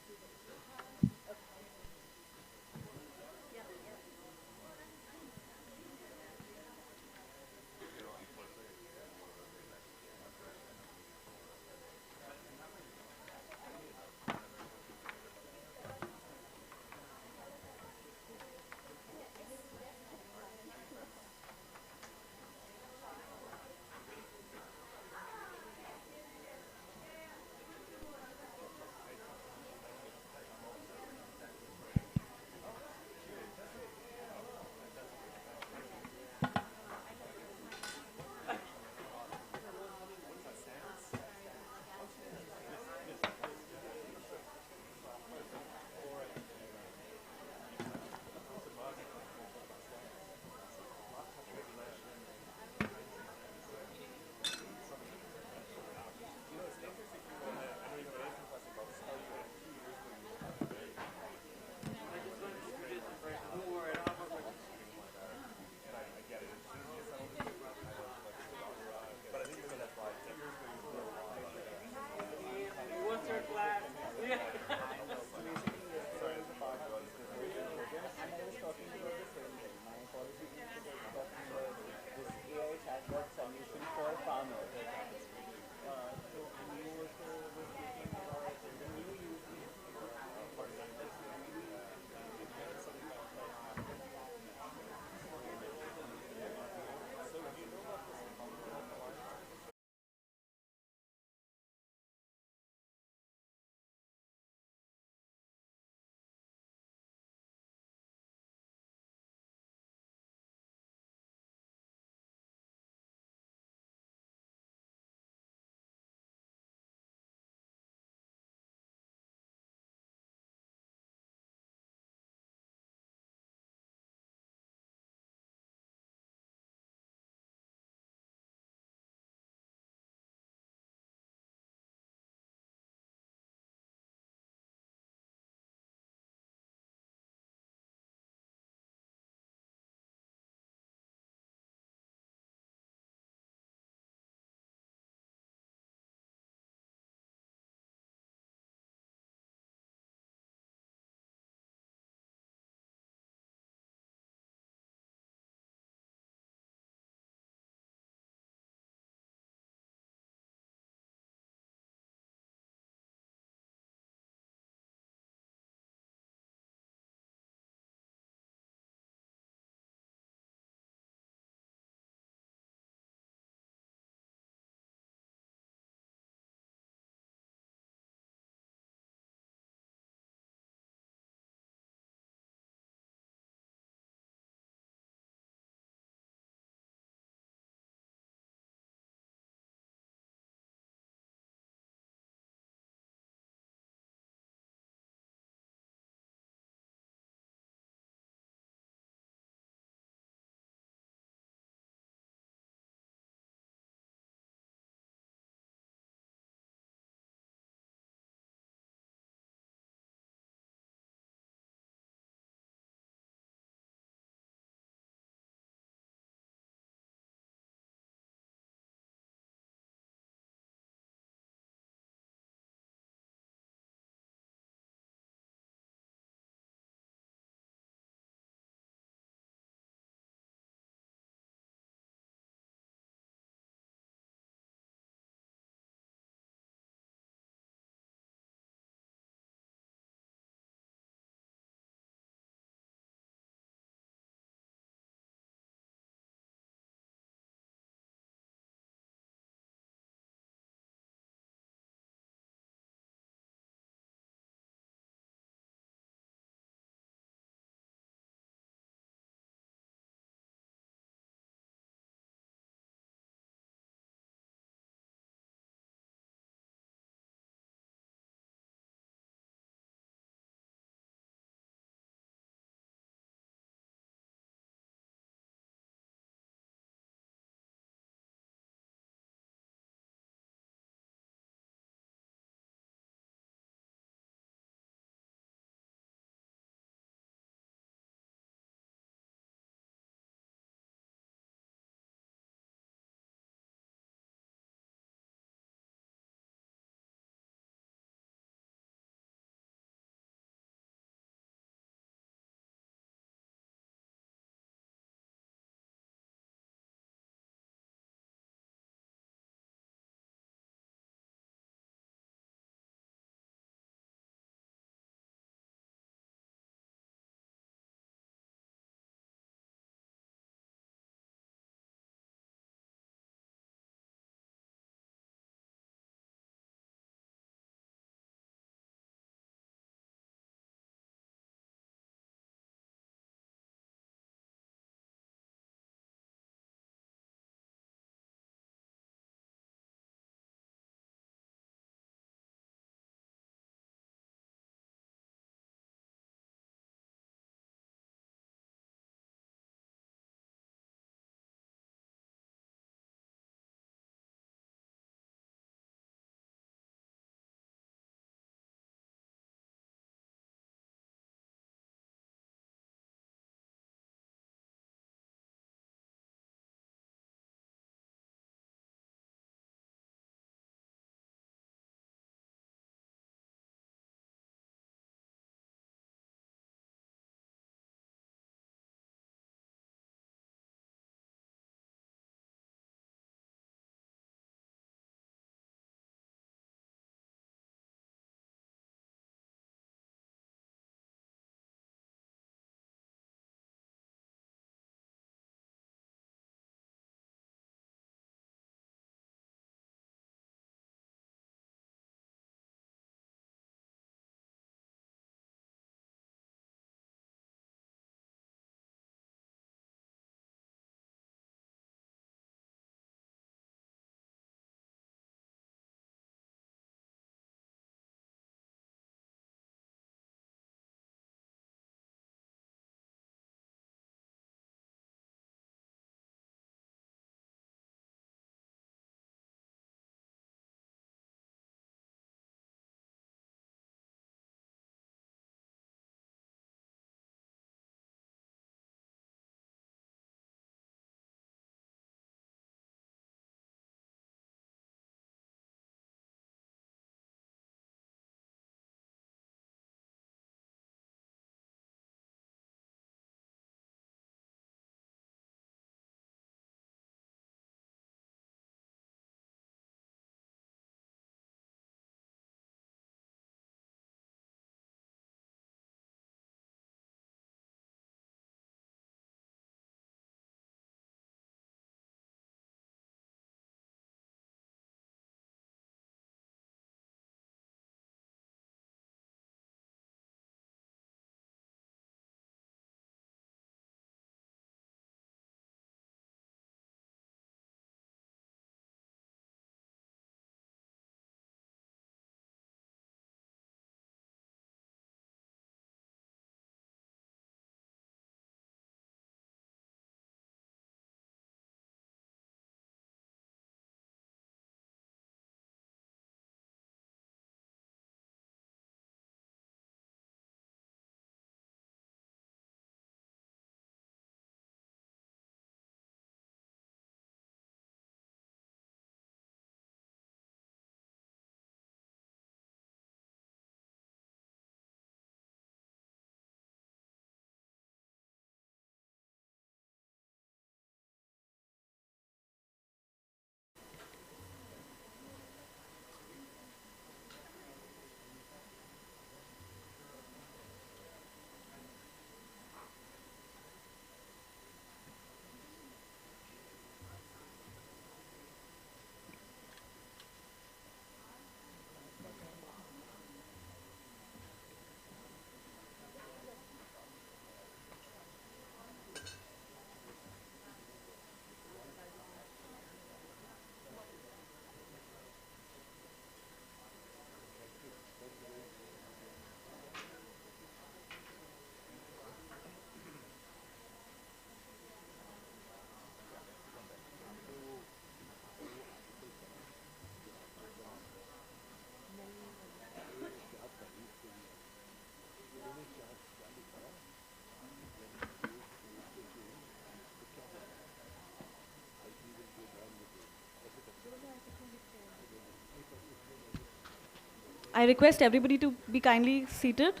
S15: I request everybody to be kindly seated.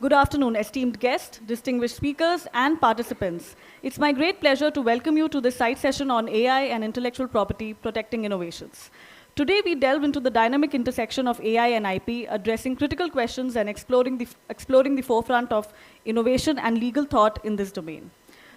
S15: Good afternoon, esteemed guests, distinguished speakers, and participants. It's my great pleasure to welcome you to this side session on AI and intellectual property protecting innovations. Today, we delve into the dynamic intersection of AI and IP, addressing critical questions and exploring the forefront of innovation and legal thought in this domain.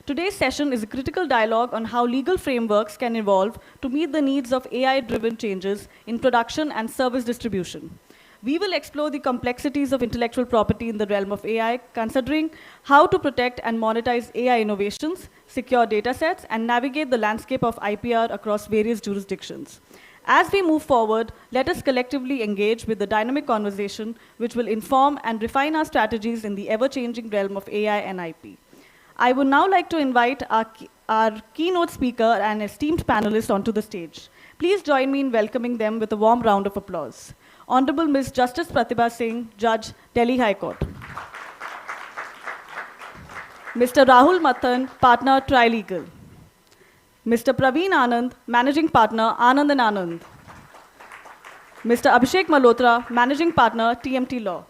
S15: Today's session is a critical dialogue on how legal frameworks can evolve to meet the needs of AI-driven changes in production and service distribution. We will explore the complexities of intellectual property in the realm of AI, considering how to protect and monetize AI innovations, secure data sets, and navigate the landscape of IPR across various jurisdictions. As we move forward, let us collectively engage with the dynamic conversation which will inform and refine our strategies in the ever-changing realm of AI and IP. I would now like to invite our keynote speaker and esteemed panelists onto the stage. Please join me in welcoming them with a warm round of applause. Honorable Ms. Justice Pratibha Singh, Judge, Delhi High Court. Mr. Rahul Mathan, Partner, Trilegal. Mr. Praveen Anand, Managing Partner, Anand & Anand. Mr. Abhishek Malhotra, Managing Partner, TMT Law.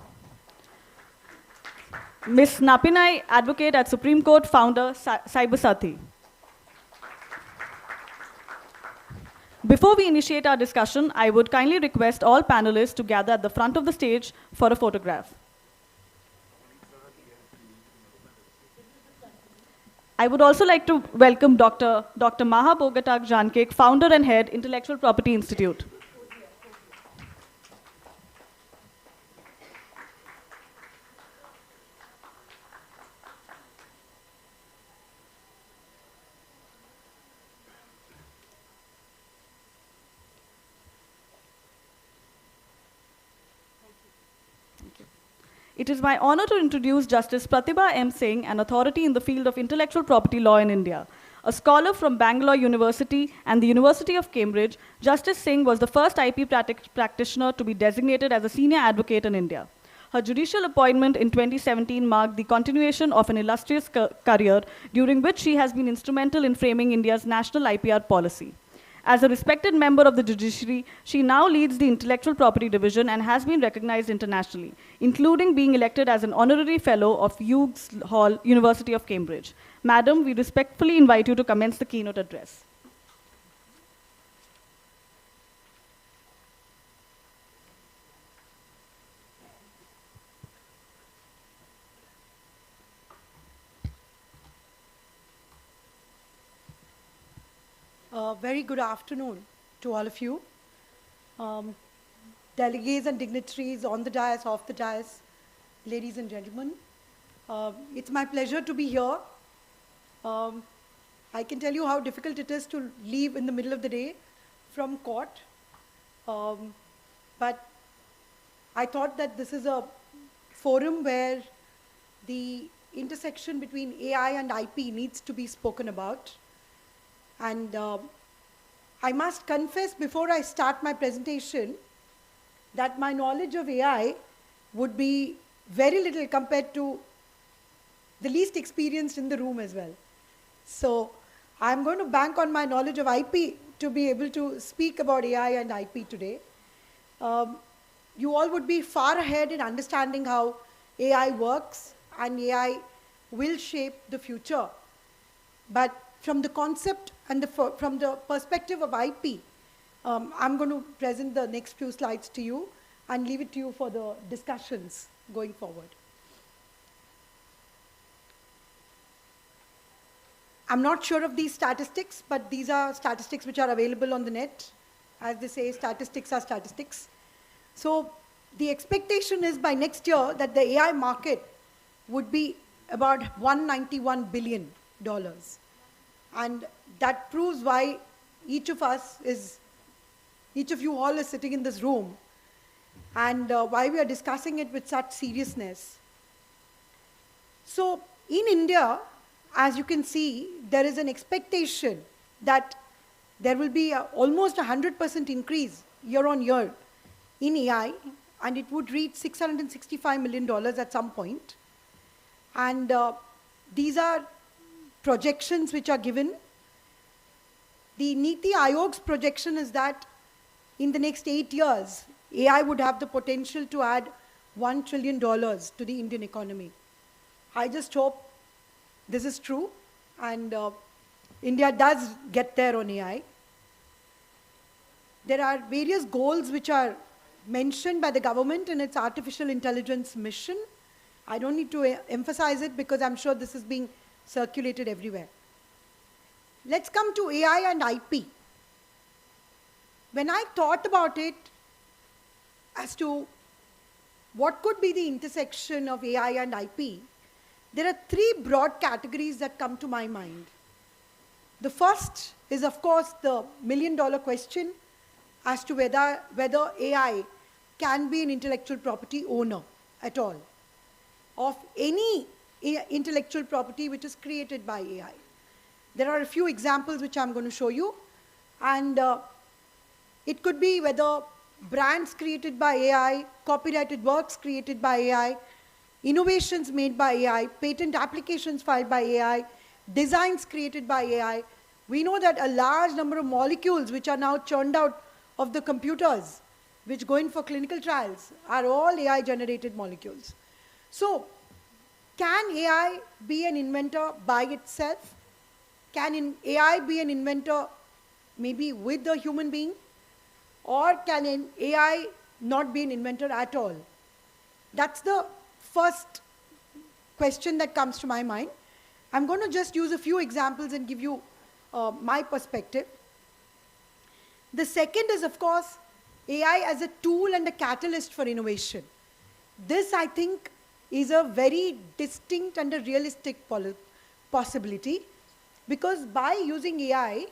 S15: Ms. Napinai, Advocate at Supreme Court, Founder, Cybersathi. Before we initiate our discussion, I would kindly request all panelists to gather at the front of the stage for a photograph. I would also like to welcome Dr. Maha Bogatak Jankek, Founder and Head, Intellectual Property Institute. It is my honor to introduce Justice Pratibha M. Singh, an authority in the field of intellectual property law in India. A scholar from Bangalore University and the University of Cambridge, Justice Singh was the first IP practitioner to be designated as a senior advocate in India. Her judicial appointment in 2017 marked the continuation of an illustrious career, during which she has been instrumental in framing India's national IPR policy. As a respected member of the judiciary, she now leads the Intellectual Property Division and has been recognized internationally, including being elected as an honorary fellow of Hughes Hall, University of Cambridge. Madam, we respectfully invite you to commence the keynote address.
S16: Very good afternoon to all of you. Delegates and dignitaries on the dais, off the dais, ladies and gentlemen. It's my pleasure to be here. I can tell you how difficult it is to leave in the middle of the day from court. But I thought that this is a forum where the intersection between AI and IP needs to be spoken about. And I must confess before I start my presentation that my knowledge of AI would be very little compared to the least experienced in the room as well. So I'm going to bank on my knowledge of IP to be able to speak about AI and IP today. You all would be far ahead in understanding how AI works and AI will shape the future. But from the concept and from the perspective of IP, I'm going to present the next few slides to you and leave it to you for the discussions going forward. I'm not sure of these statistics, but these are statistics which are available on the net. As they say, statistics are statistics. So the expectation is by next year that the AI market would be about $191 billion. And that proves why each of you all is sitting in this room and why we are discussing it with such seriousness. So in India, as you can see, there is an expectation that there will be almost 100% increase year on year in AI, and it would reach $665 million at some point. And these are projections which are given. The Niti Aayog's projection is that in the next 8 years, AI would have the potential to add $1 trillion to the Indian economy. I just hope this is true, and India does get there on AI. There are various goals which are mentioned by the government in its artificial intelligence mission. I don't need to emphasize it because I'm sure this is being circulated everywhere. Let's come to AI and IP. When I thought about it as to what could be the intersection of AI and IP, there are 3 broad categories that come to my mind. The first is, of course, the million-dollar question as to whether AI can be an intellectual property owner at all, of any intellectual property which is created by AI. There are a few examples which I'm going to show you, and it could be whether brands created by AI, copyrighted works created by AI, innovations made by AI, patent applications filed by AI, designs created by AI. We know that a large number of molecules which are now churned out of the computers, which go in for clinical trials, are all AI-generated molecules. So, can AI be an inventor by itself? Can AI be an inventor maybe with a human being? Or can an AI not be an inventor at all? That's the first question that comes to my mind. I'm going to just use a few examples and give you my perspective. The second is, of course, AI as a tool and a catalyst for innovation. This, I think, is a very distinct and a realistic possibility, because by using AI,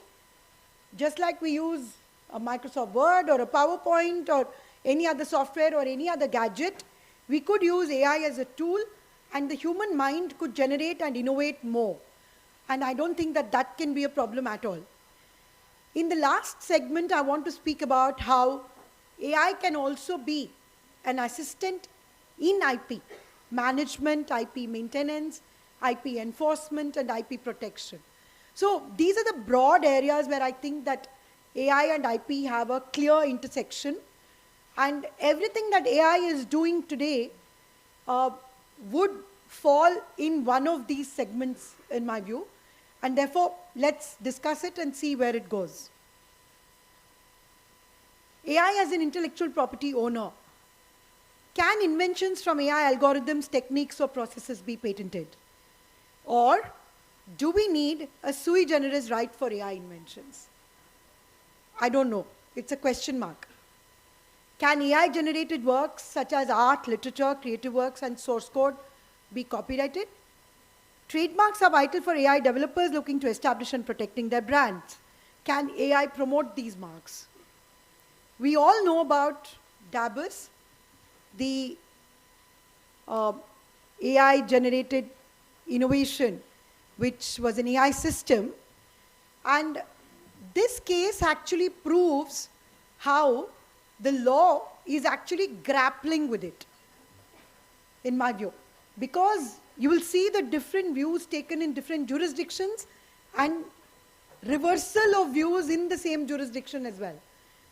S16: just like we use a Microsoft Word or a PowerPoint or any other software or any other gadget, we could use AI as a tool, and the human mind could generate and innovate more. And I don't think that that can be a problem at all. In the last segment, I want to speak about how AI can also be an assistant in IP management, IP maintenance, IP enforcement, and IP protection. So these are the broad areas where I think that AI and IP have a clear intersection. And everything that AI is doing today would fall in one of these segments, in my view. And therefore, let's discuss it and see where it goes. AI as an intellectual property owner. Can inventions from AI algorithms, techniques, or processes be patented? Or do we need a sui generis right for AI inventions? I don't know. It's a question mark. Can AI-generated works such as art, literature, creative works, and source code be copyrighted? Trademarks are vital for AI developers looking to establish and protecting their brands. Can AI promote these marks? We all know about DABUS, the AI-generated innovation, which was an AI system. And this case actually proves how the law is actually grappling with it, in my view. Because you will see the different views taken in different jurisdictions and reversal of views in the same jurisdiction as well,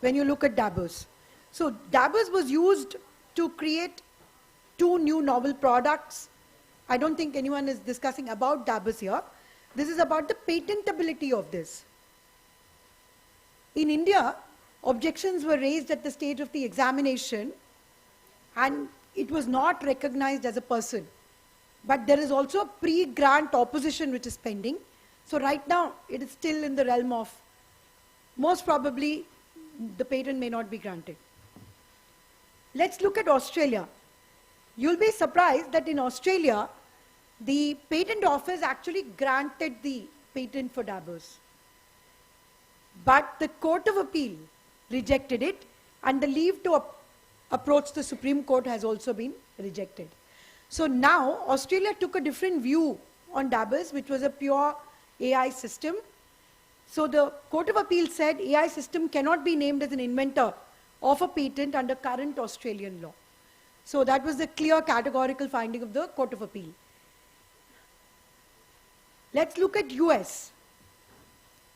S16: when you look at DABUS. So DABUS was used to create 2 new novel products. I don't think anyone is discussing about DABUS here. This is about the patentability of this. In India, objections were raised at the stage of the examination, and it was not recognized as a person. But there is also a pre-grant opposition which is pending. So right now, it is still in the realm of, most probably, the patent may not be granted. Let's look at Australia. You'll be surprised that in Australia, the patent office actually granted the patent for DABUS. But the Court of Appeal rejected it, and the leave to approach the Supreme Court has also been rejected. So now, Australia took a different view on DABUS, which was a pure AI system. So the Court of Appeal said AI system cannot be named as an inventor of a patent under current Australian law. So that was the clear categorical finding of the Court of Appeal. Let's look at US.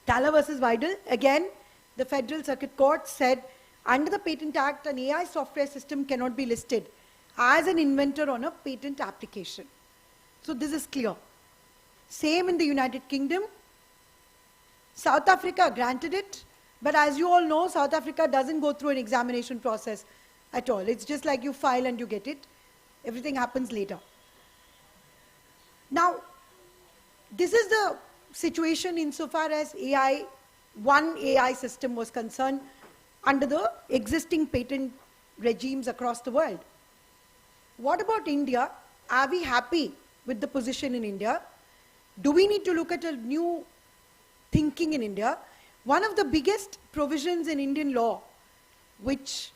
S16: Thaler versus Vidal. Again, the Federal Circuit Court said Under the Patent Act, an AI software system cannot be listed as an inventor on a patent application. So this is clear. Same in the United Kingdom. South Africa granted it, but as you all know, South Africa doesn't go through an examination process at all. It's just like you file and you get it. Everything happens later. Now, this is the situation insofar as AI, one AI system was concerned under the existing patent regimes across the world. What about India? Are we happy with the position in India? Do we need to look at a new thinking in India? One of the biggest provisions in Indian law, which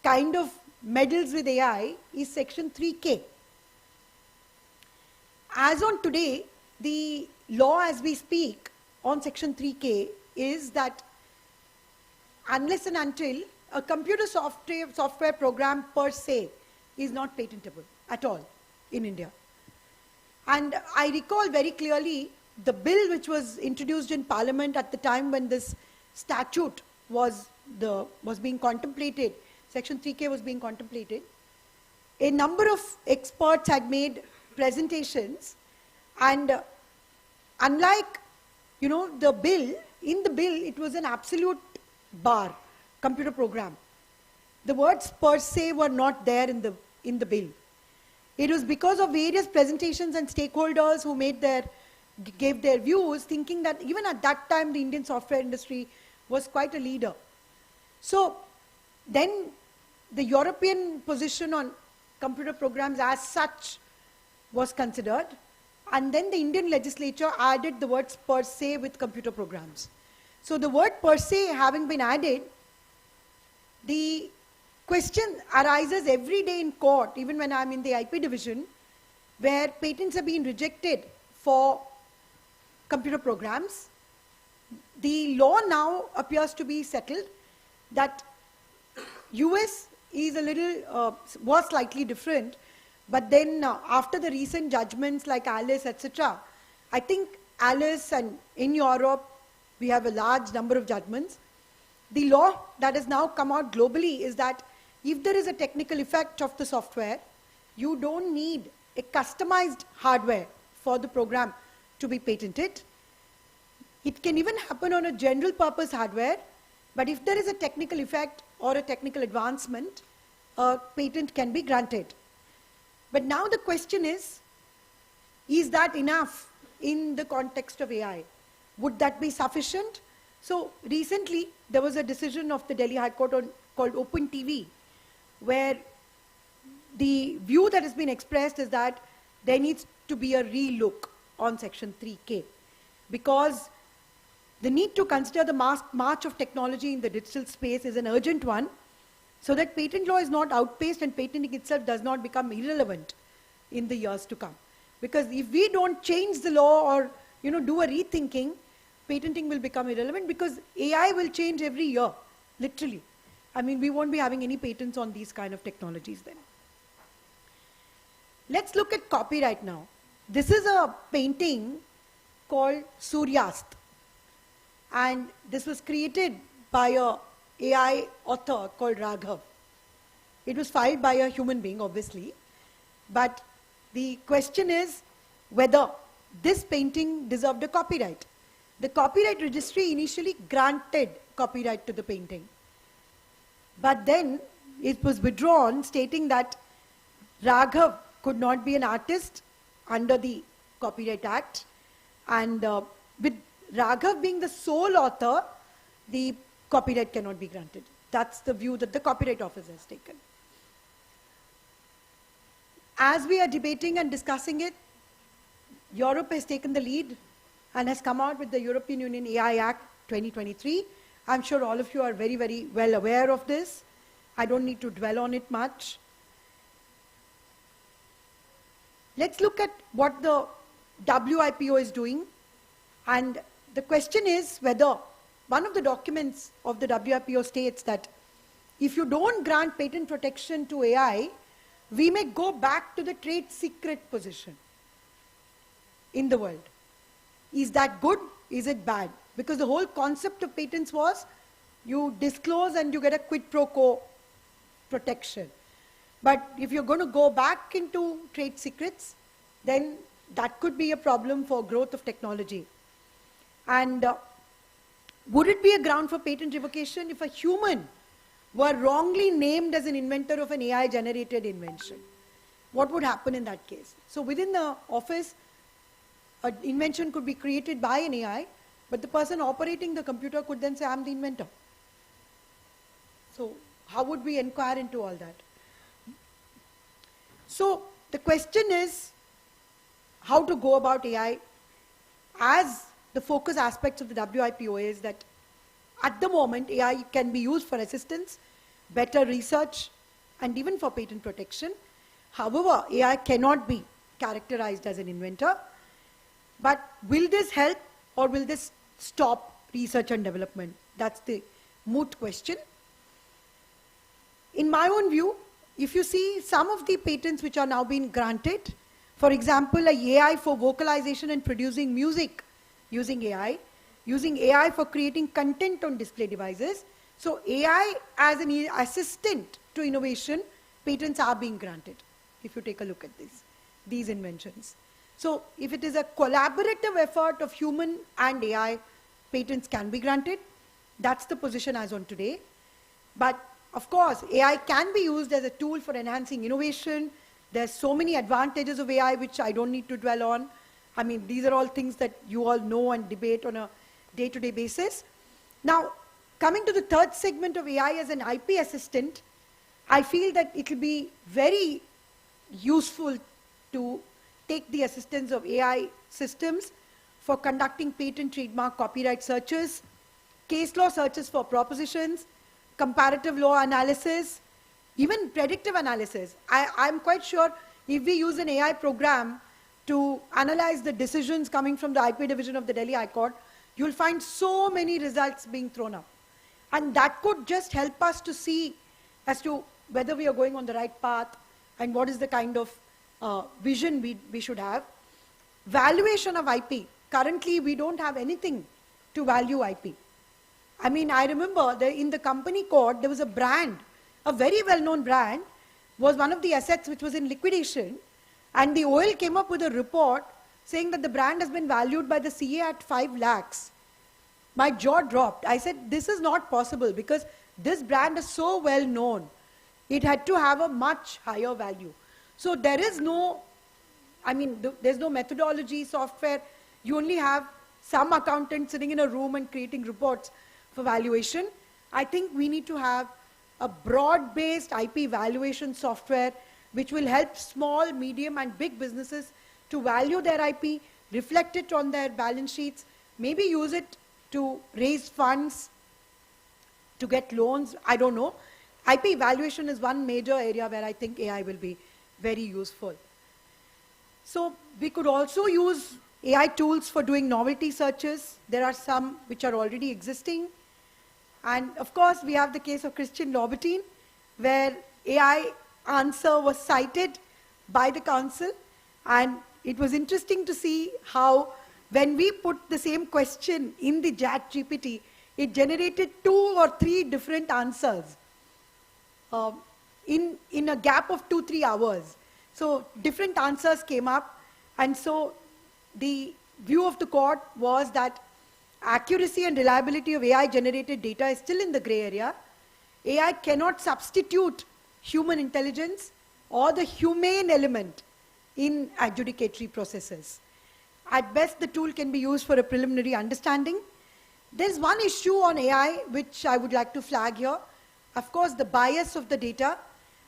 S16: kind of meddles with AI, is Section 3K. As on today, the law as we speak on Section 3K is that unless and until a computer software program per se is not patentable at all in India. And I recall very clearly the bill which was introduced in Parliament at the time when this statute was being contemplated, Section 3K was being contemplated. A number of experts had made presentations, and unlike, the bill, in the bill it was an absolute bar, computer program. The words per se were not there in the bill. It was because of various presentations and stakeholders who gave their views, thinking that even at that time the Indian software industry was quite a leader. So then the European position on computer programs as such was considered, and then the Indian legislature added the words per se with computer programs. So the word per se having been added, the question arises every day in court, even when I'm in the IP division, where patents are being rejected for computer programs. The law now appears to be settled that US is a little, was slightly different, but then after the recent judgments like Alice, etc., I think Alice and in Europe, we have a large number of judgments. The law that has now come out globally is that if there is a technical effect of the software, you don't need a customized hardware for the program to be patented. It can even happen on a general purpose hardware, but if there is a technical effect or a technical advancement, a patent can be granted. But now the question is that enough in the context of AI? Would that be sufficient? So recently, there was a decision of the Delhi High Court called Open TV, where the view that has been expressed is that there needs to be a relook on Section 3K, because the need to consider the march of technology in the digital space is an urgent one, so that patent law is not outpaced and patenting itself does not become irrelevant in the years to come. Because if we don't change the law or do a rethinking, patenting will become irrelevant, because AI will change every year, literally. I mean, we won't be having any patents on these kind of technologies then. Let's look at copyright now. This is a painting called Suryast, and this was created by a AI author called Raghav. It was filed by a human being, obviously, but the question is whether this painting deserved a copyright. The copyright registry initially granted copyright to the painting, but then it was withdrawn, stating that Raghav could not be an artist under the Copyright Act, and with Raghav being the sole author, the copyright cannot be granted. That's the view that the Copyright Office has taken. As we are debating and discussing it, Europe has taken the lead and has come out with the European Union AI Act 2023. I'm sure all of you are very, very well aware of this. I don't need to dwell on it much. Let's look at what the WIPO is doing. And the question is whether one of the documents of the WIPO states that if you don't grant patent protection to AI, we may go back to the trade secret position in the world. Is that good? Is it bad? Because the whole concept of patents was You disclose and you get a quid pro quo protection. But if you're going to go back into trade secrets, then that could be a problem for growth of technology. And would it be a ground for patent revocation if a human were wrongly named as an inventor of an AI-generated invention? What would happen in that case? So within the office, an invention could be created by an AI, but the person operating the computer could then say, I'm the inventor. So how would we inquire into all that? So the question is how to go about AI. As the focus aspects of the WIPOA is that at the moment AI can be used for assistance, better research, and even for patent protection. However, AI cannot be characterized as an inventor. But will this help or will this stop research and development? That's the moot question. In my own view, if you see some of the patents which are now being granted, for example, AI for vocalization and producing music using AI for creating content on display devices. So AI as an assistant to innovation, patents are being granted, if you take a look at these inventions. So if it is a collaborative effort of human and AI, patents can be granted. That's the position as on today. But of course, AI can be used as a tool for enhancing innovation. There's so many advantages of AI which I don't need to dwell on. I mean, these are all things that you all know and debate on a day-to-day basis. Now, coming to the third segment of AI as an IP assistant, I feel that it will be very useful to take the assistance of AI systems for conducting patent, trademark, copyright searches, case law searches for propositions, comparative law analysis, even predictive analysis. I'm quite sure if we use an AI program to analyze the decisions coming from the IP division of the Delhi High Court, you'll find so many results being thrown up. And that could just help us to see as to whether we are going on the right path and what is the kind of vision we should have. Valuation of IP. Currently, we don't have anything to value IP. I mean, I remember in the company court, there was a brand, a very well-known brand, was one of the assets which was in liquidation, and the OL came up with a report saying that the brand has been valued by the CA at 5 lakhs. My jaw dropped. I said, this is not possible because this brand is so well known. It had to have a much higher value. So there is no, I mean, there's no methodology, software. You only have some accountant sitting in a room and creating reports for valuation. I think we need to have a broad-based IP valuation software which will help small, medium, and big businesses to value their IP, reflect it on their balance sheets, maybe use it to raise funds, to get loans, I don't know. IP valuation is one major area where I think AI will be very useful. So we could also use AI tools for doing novelty searches. There are some which are already existing. And of course, we have the case of Christian Louboutin, where AI answer was cited by the council. And it was interesting to see how when we put the same question in the chat GPT, it generated 2 or 3 different answers in a gap of 2-3 hours. So different answers came up. And so the view of the court was that accuracy and reliability of AI-generated data is still in the gray area. AI cannot substitute human intelligence or the humane element in adjudicatory processes. At best, the tool can be used for a preliminary understanding. There's one issue on AI which I would like to flag here. Of course, the bias of the data.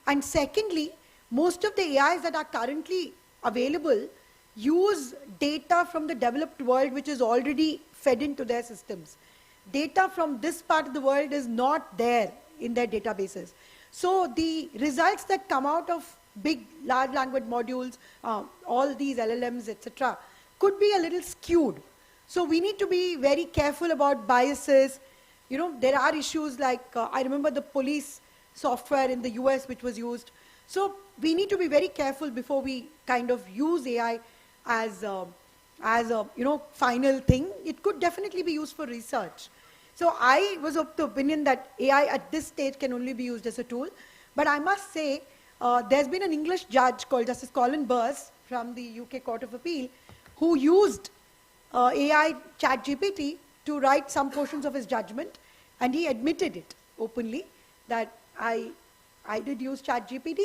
S16: And secondly, most of the AIs that are currently available use data from the developed world which is already fed into their systems. Data from this part of the world is not there in their databases. So the results that come out of big, large language modules, all these LLMs, etc., could be a little skewed. So we need to be very careful about biases. You know, there are issues like, I remember the police software in the US which was used. So we need to be very careful before we kind of use AI as a final thing. It could definitely be used for research. So I was of the opinion that AI at this stage can only be used as a tool. But I must say, there's been an English judge called Justice Colin Burrs from the UK Court of Appeal who used AI ChatGPT to write some portions of his judgment, and he admitted it openly that I did use ChatGPT,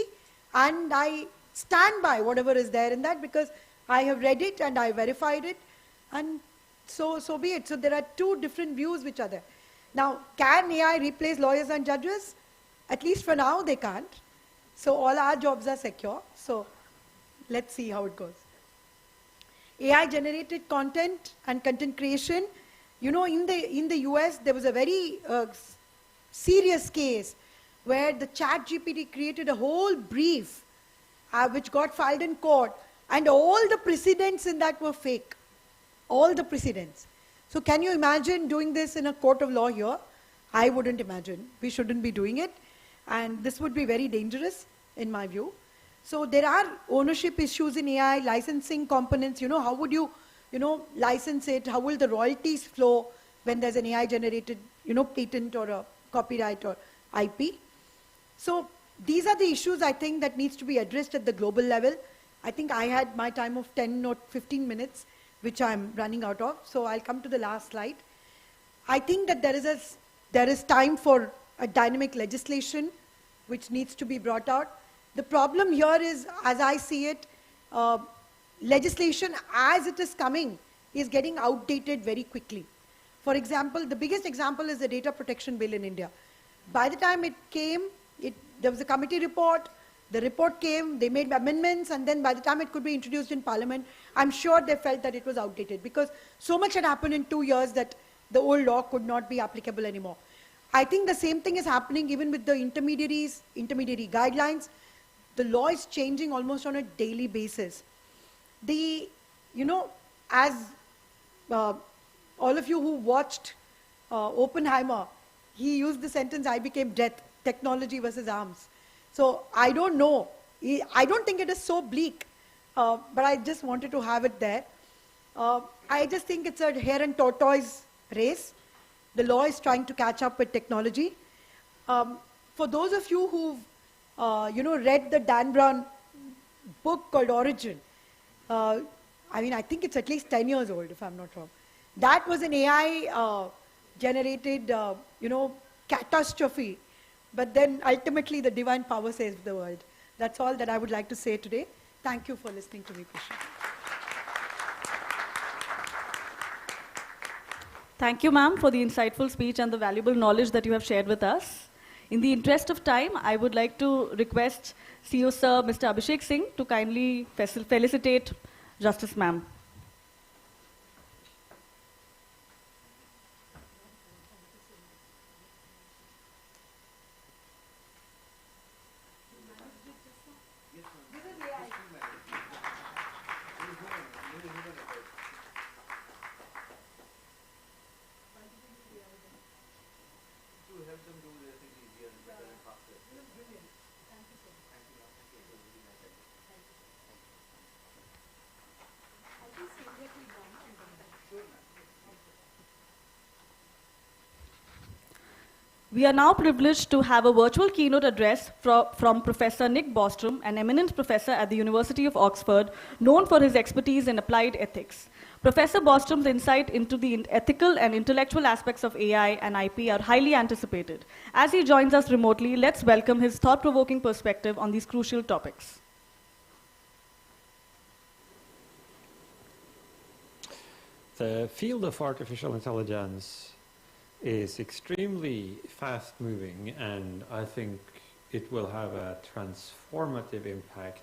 S16: and I stand by whatever is there in that because I have read it and I verified it, and so be it. So there are two different views which are there. Now, can AI replace lawyers and judges? At least for now, they can't. So all our jobs are secure. So let's see how it goes. AI-generated content and content creation. You know, in the US, there was a very serious case where the ChatGPT created a whole brief which got filed in court, and all the precedents in that were fake. All the precedents. So can you imagine doing this in a court of law here? I wouldn't imagine. We shouldn't be doing it. And this would be very dangerous, in my view. So there are ownership issues in AI, licensing components. You know, how would you license it? How will the royalties flow when there's an AI-generated, patent or a copyright or IP? So these are the issues, I think, that needs to be addressed at the global level. I think I had my time of 10 or 15 minutes, which I'm running out of. So I'll come to the last slide. I think that there is time for a dynamic legislation which needs to be brought out. The problem here is, as I see it, legislation as it is coming is getting outdated very quickly. For example, the biggest example is the data protection bill in India. By the time it came, there was a committee report, the report came, they made amendments, and then by the time it could be introduced in Parliament, I'm sure they felt that it was outdated because so much had happened in 2 years that the old law could not be applicable anymore. I think the same thing is happening even with the intermediary guidelines. The law is changing almost on a daily basis. As all of you who watched Oppenheimer, he used the sentence, "I became death, technology versus arms." So I don't know. I don't think it is so bleak, but I just wanted to have it there. I just think it's a hare and tortoise race. The law is trying to catch up with technology. For those of you who've read the Dan Brown book called Origin, I think it's at least 10 years old, if I'm not wrong. That was an AI generated, catastrophe. But then ultimately the divine power saves the world. That's all that I would like to say today. Thank you for listening to me, Krishna.
S15: Thank you, ma'am, for the insightful speech and the valuable knowledge that you have shared with us. In the interest of time, I would like to request CEO Sir Mr. Abhishek Singh to kindly felicitate Justice Ma'am. We are now privileged to have a virtual keynote address from Professor Nick Bostrom, an eminent professor at the University of Oxford, known for his expertise in applied ethics. Professor Bostrom's insight into the ethical and intellectual aspects of AI and IP are highly anticipated. As he joins us remotely, let's welcome his thought-provoking perspective on these crucial topics.
S17: The field of artificial intelligence is extremely fast-moving, and I think it will have a transformative impact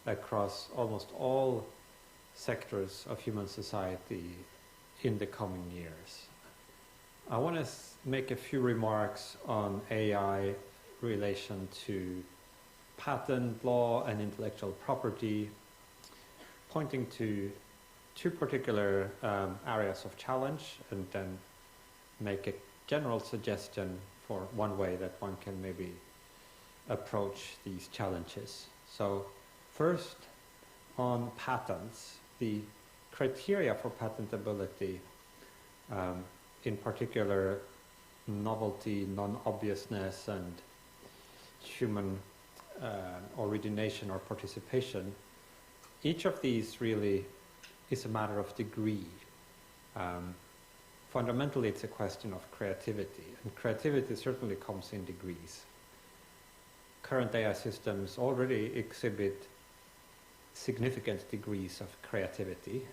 S17: across almost all sectors of human society in the coming years. I want to make a few remarks on AI relation to patent law and intellectual property, pointing to two particular areas of challenge, and then make a general suggestion for one way that one can maybe approach these challenges. So first, on patents, the criteria for patentability, in particular novelty, non-obviousness, and human origination or participation, each of these really is a matter of degree. Fundamentally, it's a question of creativity, and creativity certainly comes in degrees. Current AI systems already exhibit significant degrees of creativity.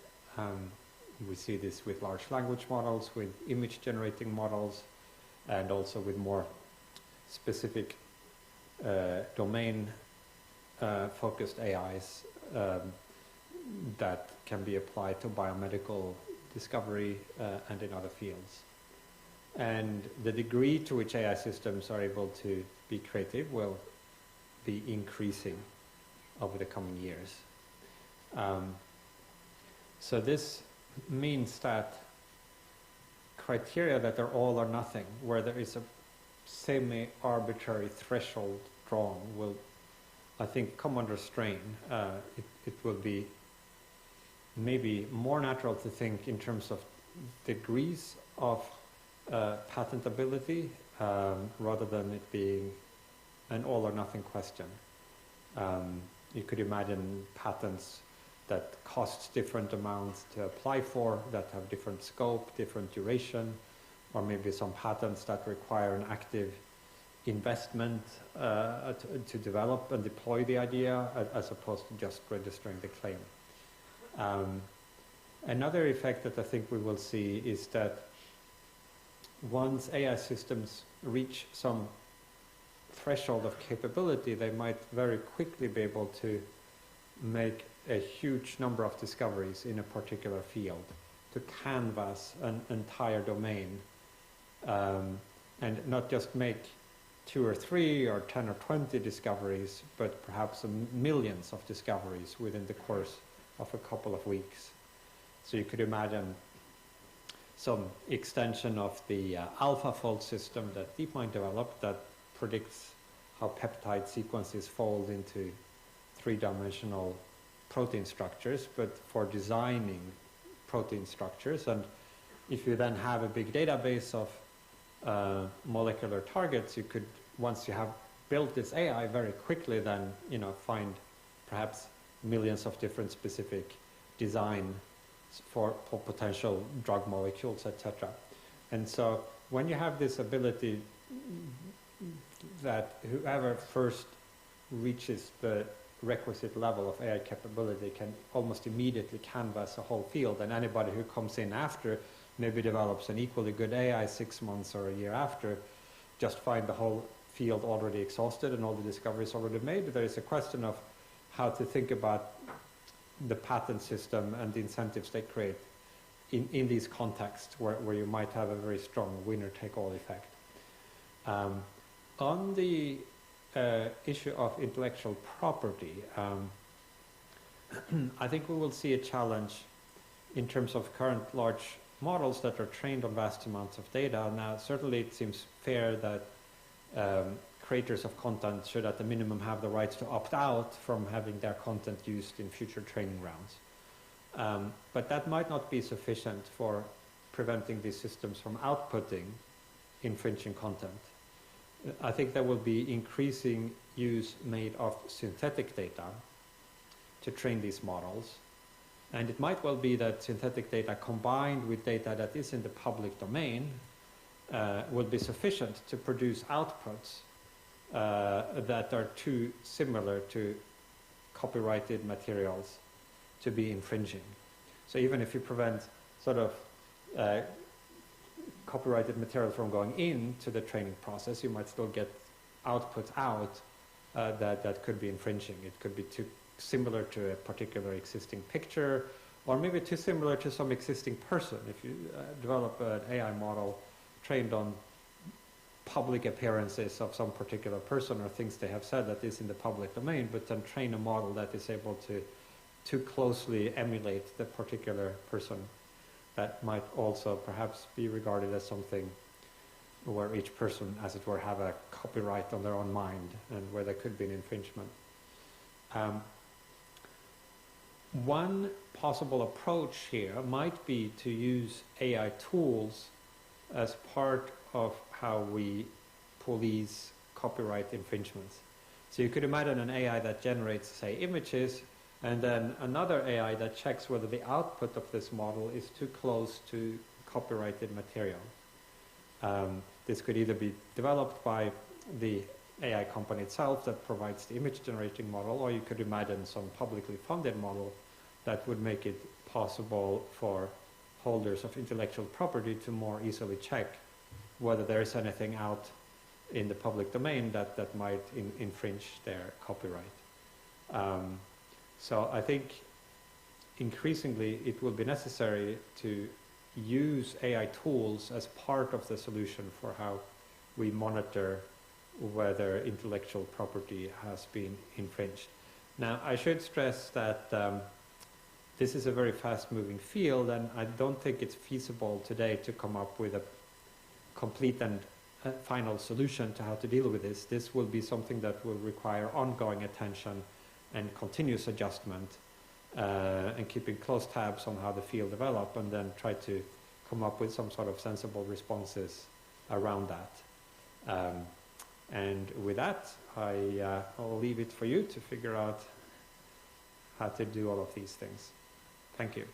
S17: We see this with large language models, with image generating models, and also with more specific domain focused AIs that can be applied to biomedical discovery and in other fields. And the degree to which AI systems are able to be creative will be increasing over the coming years. So this means that criteria that are all or nothing, where there is a semi-arbitrary threshold drawn, will, I think, come under strain. It will be maybe more natural to think in terms of degrees of patentability rather than it being an all or nothing question. You could imagine patents that cost different amounts to apply for, that have different scope, different duration, or maybe some patents that require an active investment to develop and deploy the idea as opposed to just registering the claim. Another effect that I think we will see is that once AI systems reach some threshold of capability, they might very quickly be able to make a huge number of discoveries in a particular field, to canvas an entire domain, and not just make 2 or 3 or 10 or 20 discoveries, but perhaps millions of discoveries within the course of a couple of weeks. So you could imagine some extension of the AlphaFold system that DeepMind developed that predicts how peptide sequences fold into 3-dimensional protein structures, but for designing protein structures. And if you then have a big database of molecular targets, you could, once you have built this AI, very quickly then, find perhaps millions of different specific designs for potential drug molecules, etc. And so when you have this ability that whoever first reaches the requisite level of AI capability can almost immediately canvas a whole field, and anybody who comes in after maybe develops an equally good AI 6 months or a year after, just find the whole field already exhausted and all the discoveries already made. There is a question of how to think about the patent system and the incentives they create in these contexts where you might have a very strong winner-take-all effect. On the issue of intellectual property, I think we will see a challenge in terms of current large models that are trained on vast amounts of data. Now, certainly it seems fair that creators of content should at the minimum have the rights to opt out from having their content used in future training rounds. But that might not be sufficient for preventing these systems from outputting infringing content. I think there will be increasing use made of synthetic data to train these models. And it might well be that synthetic data combined with data that is in the public domain will be sufficient to produce outputs that are too similar to copyrighted materials to be infringing. So even if you prevent sort of copyrighted material from going into the training process, you might still get outputs out that could be infringing. It could be too similar to a particular existing picture, or maybe too similar to some existing person. If you develop an AI model trained on public appearances of some particular person or things they have said that is in the public domain, but then train a model that is able to too closely emulate the particular person, that might also perhaps be regarded as something where each person, as it were, have a copyright on their own mind and where there could be an infringement. One possible approach here might be to use AI tools as part of how we police copyright infringements. So you could imagine an AI that generates, say, images, and then another AI that checks whether the output of this model is too close to copyrighted material. This could either be developed by the AI company itself that provides the image generating model, or you could imagine some publicly funded model that would make it possible for holders of intellectual property to more easily check whether there is anything out in the public domain that might infringe their copyright. So I think increasingly it will be necessary to use AI tools as part of the solution for how we monitor whether intellectual property has been infringed. Now, I should stress that this is a very fast-moving field, and I don't think it's feasible today to come up with a complete and final solution to how to deal with this. This will be something that will require ongoing attention and continuous adjustment, and keeping close tabs on how the field develops, and then try to come up with some sort of sensible responses around that. And with that, I'll leave it for you to figure out how to do all of these things. Thank you.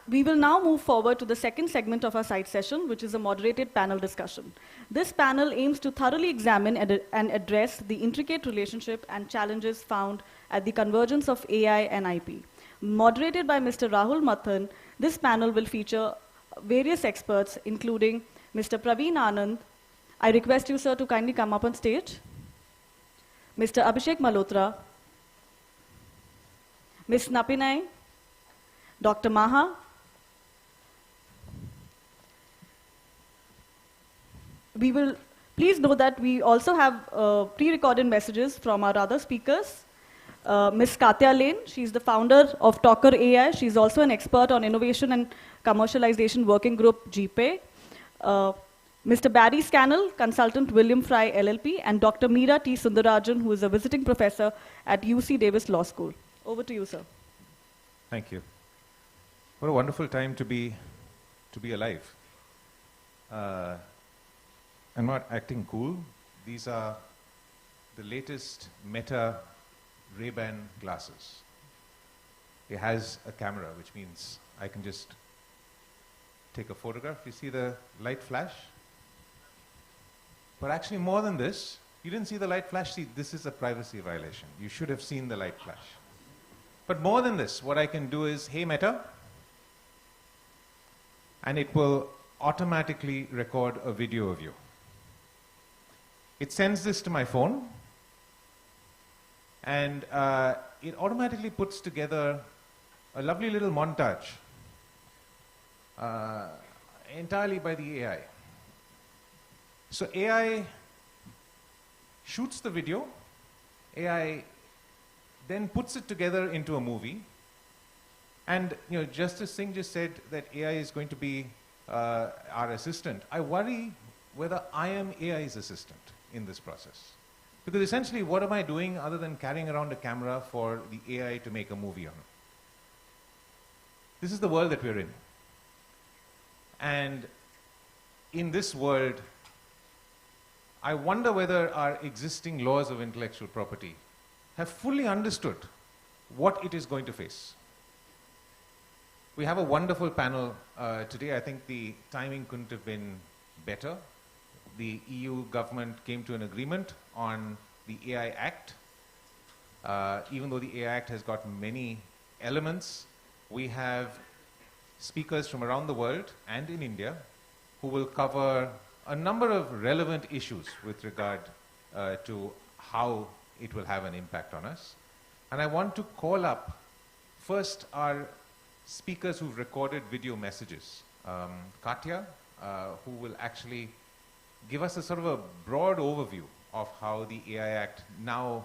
S15: We will now move forward to the second segment of our side session, which is a moderated panel discussion. This panel aims to thoroughly examine and address the intricate relationship and challenges found at the convergence of AI and IP. Moderated by Mr. Rahul Mathan, this panel will feature various experts, including Mr. Praveen Anand. I request you, sir, to kindly come up on stage. Mr. Abhishek Malhotra, Ms. Napinai, Dr. Maha, we will please know that we also have pre-recorded messages from our other speakers. Ms. Katya Lane, she's the founder of Talker AI. She's also an expert on innovation and commercialization working group GPAI. Mr. Barry Scannell, consultant William Fry LLP, and Dr. Meera T. Sundarajan, who is a visiting professor at UC Davis Law School. Over to you, sir.
S18: Thank you. What a wonderful time to be alive. I'm not acting cool. These are the latest Meta Ray-Ban glasses. It has a camera, which means I can just take a photograph. You see the light flash? But actually more than this, you didn't see the light flash. See, this is a privacy violation. You should have seen the light flash. But more than this, what I can do is, hey Meta, and it will automatically record a video of you. It sends this to my phone, and it automatically puts together a lovely little montage entirely by the AI. So AI shoots the video, AI then puts it together into a movie, and Justice Singh just said that AI is going to be our assistant. I worry whether I am AI's assistant in this process. Because essentially, what am I doing other than carrying around a camera for the AI to make a movie on? This is the world that we're in. And in this world, I wonder whether our existing laws of intellectual property have fully understood what it is going to face. We have a wonderful panel today. I think the timing couldn't have been better. The EU government came to an agreement on the AI Act. Even though the AI Act has got many elements, we have speakers from around the world and in India who will cover a number of relevant issues with regard to how it will have an impact on us. And I want to call up first our speakers who've recorded video messages. Katya, who will actually give us a sort of a broad overview of how the AI Act now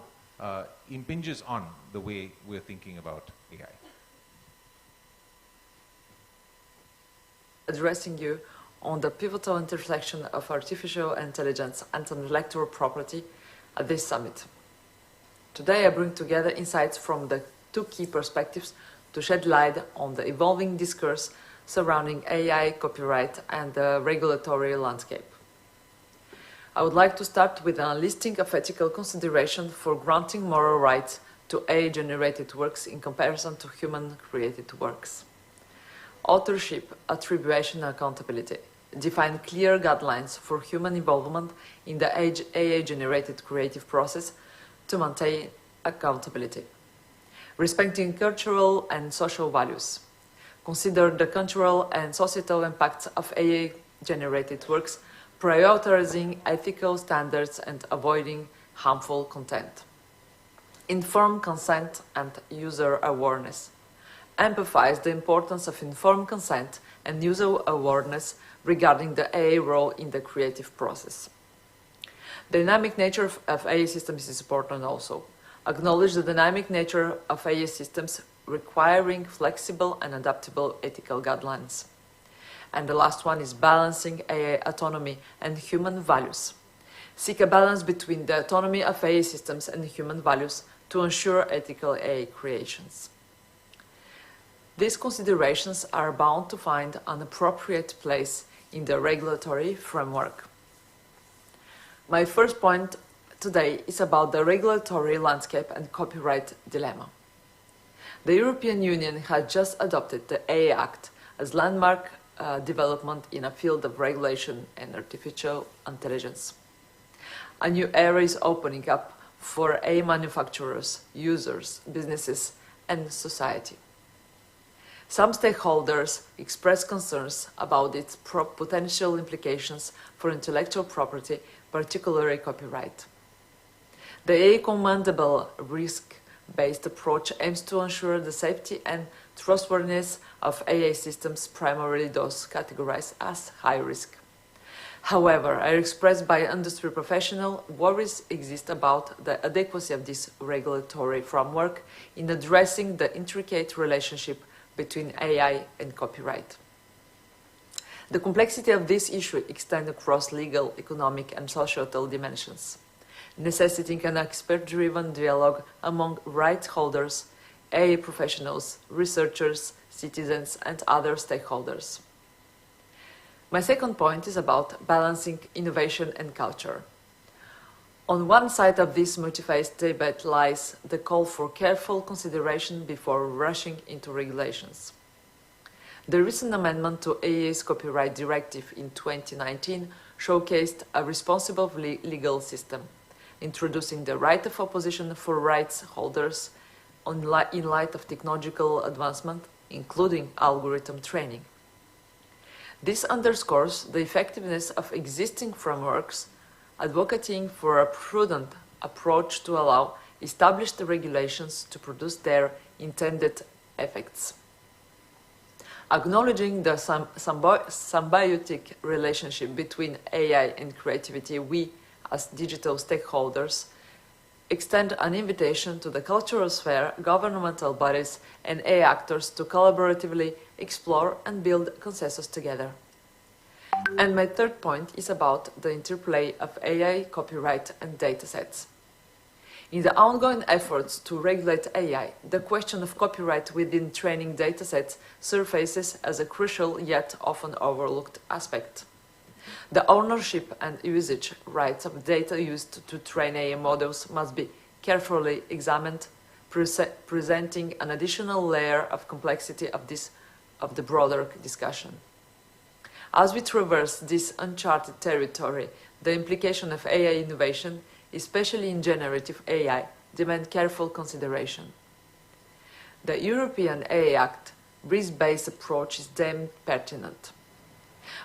S18: impinges on the way we're thinking about AI.
S19: Addressing you on the pivotal intersection of artificial intelligence and intellectual property at this summit. Today I bring together insights from the two key perspectives to shed light on the evolving discourse surrounding AI, copyright, and the regulatory landscape. I would like to start with a listing of ethical considerations for granting moral rights to AI-generated works in comparison to human-created works. Authorship, attribution, and accountability. Define clear guidelines for human involvement in the AI-generated creative process to maintain accountability. Respecting cultural and social values. Consider the cultural and societal impacts of AI-generated works, prioritizing ethical standards and avoiding harmful content. Informed consent and user awareness. Emphasize the importance of informed consent and user awareness regarding the AI role in the creative process. The dynamic nature of AI systems is important also. Acknowledge the dynamic nature of AI systems requiring flexible and adaptable ethical guidelines. And the last one is balancing AI autonomy and human values. Seek a balance between the autonomy of AI systems and human values to ensure ethical AI creations. These considerations are bound to find an appropriate place in the regulatory framework. My first point today is about the regulatory landscape and copyright dilemma. The European Union has just adopted the AI Act as landmark development in a field of regulation and artificial intelligence. A new era is opening up for AI manufacturers, users, businesses, and society. Some stakeholders express concerns about its potential implications for intellectual property, particularly copyright. The AI commendable risk-based approach aims to ensure the safety and trustworthiness of AI systems, primarily those categorized as high risk. However, as expressed by industry professionals, worries exist about the adequacy of this regulatory framework in addressing the intricate relationship between AI and copyright. The complexity of this issue extends across legal, economic, and societal dimensions, necessitating an expert-driven dialogue among rights holders, AI professionals, researchers, citizens, and other stakeholders. My second point is about balancing innovation and culture. On one side of this multi-phase debate lies the call for careful consideration before rushing into regulations. The recent amendment to AI's copyright directive in 2019 showcased a responsible legal system, introducing the right of opposition for rights holders in light of technological advancement, including algorithm training. This underscores the effectiveness of existing frameworks, advocating for a prudent approach to allow established regulations to produce their intended effects. Acknowledging the symbiotic relationship between AI and creativity, we, as digital stakeholders, extend an invitation to the cultural sphere, governmental bodies, and AI actors to collaboratively explore and build consensus together. And my third point is about the interplay of AI, copyright, and datasets. In the ongoing efforts to regulate AI, the question of copyright within training datasets surfaces as a crucial yet often overlooked aspect. The ownership and usage rights of data used to train AI models must be carefully examined, presenting an additional layer of complexity of the broader discussion. As we traverse this uncharted territory, the implication of AI innovation, especially in generative AI, demand careful consideration. The European AI Act risk-based approach is deemed pertinent,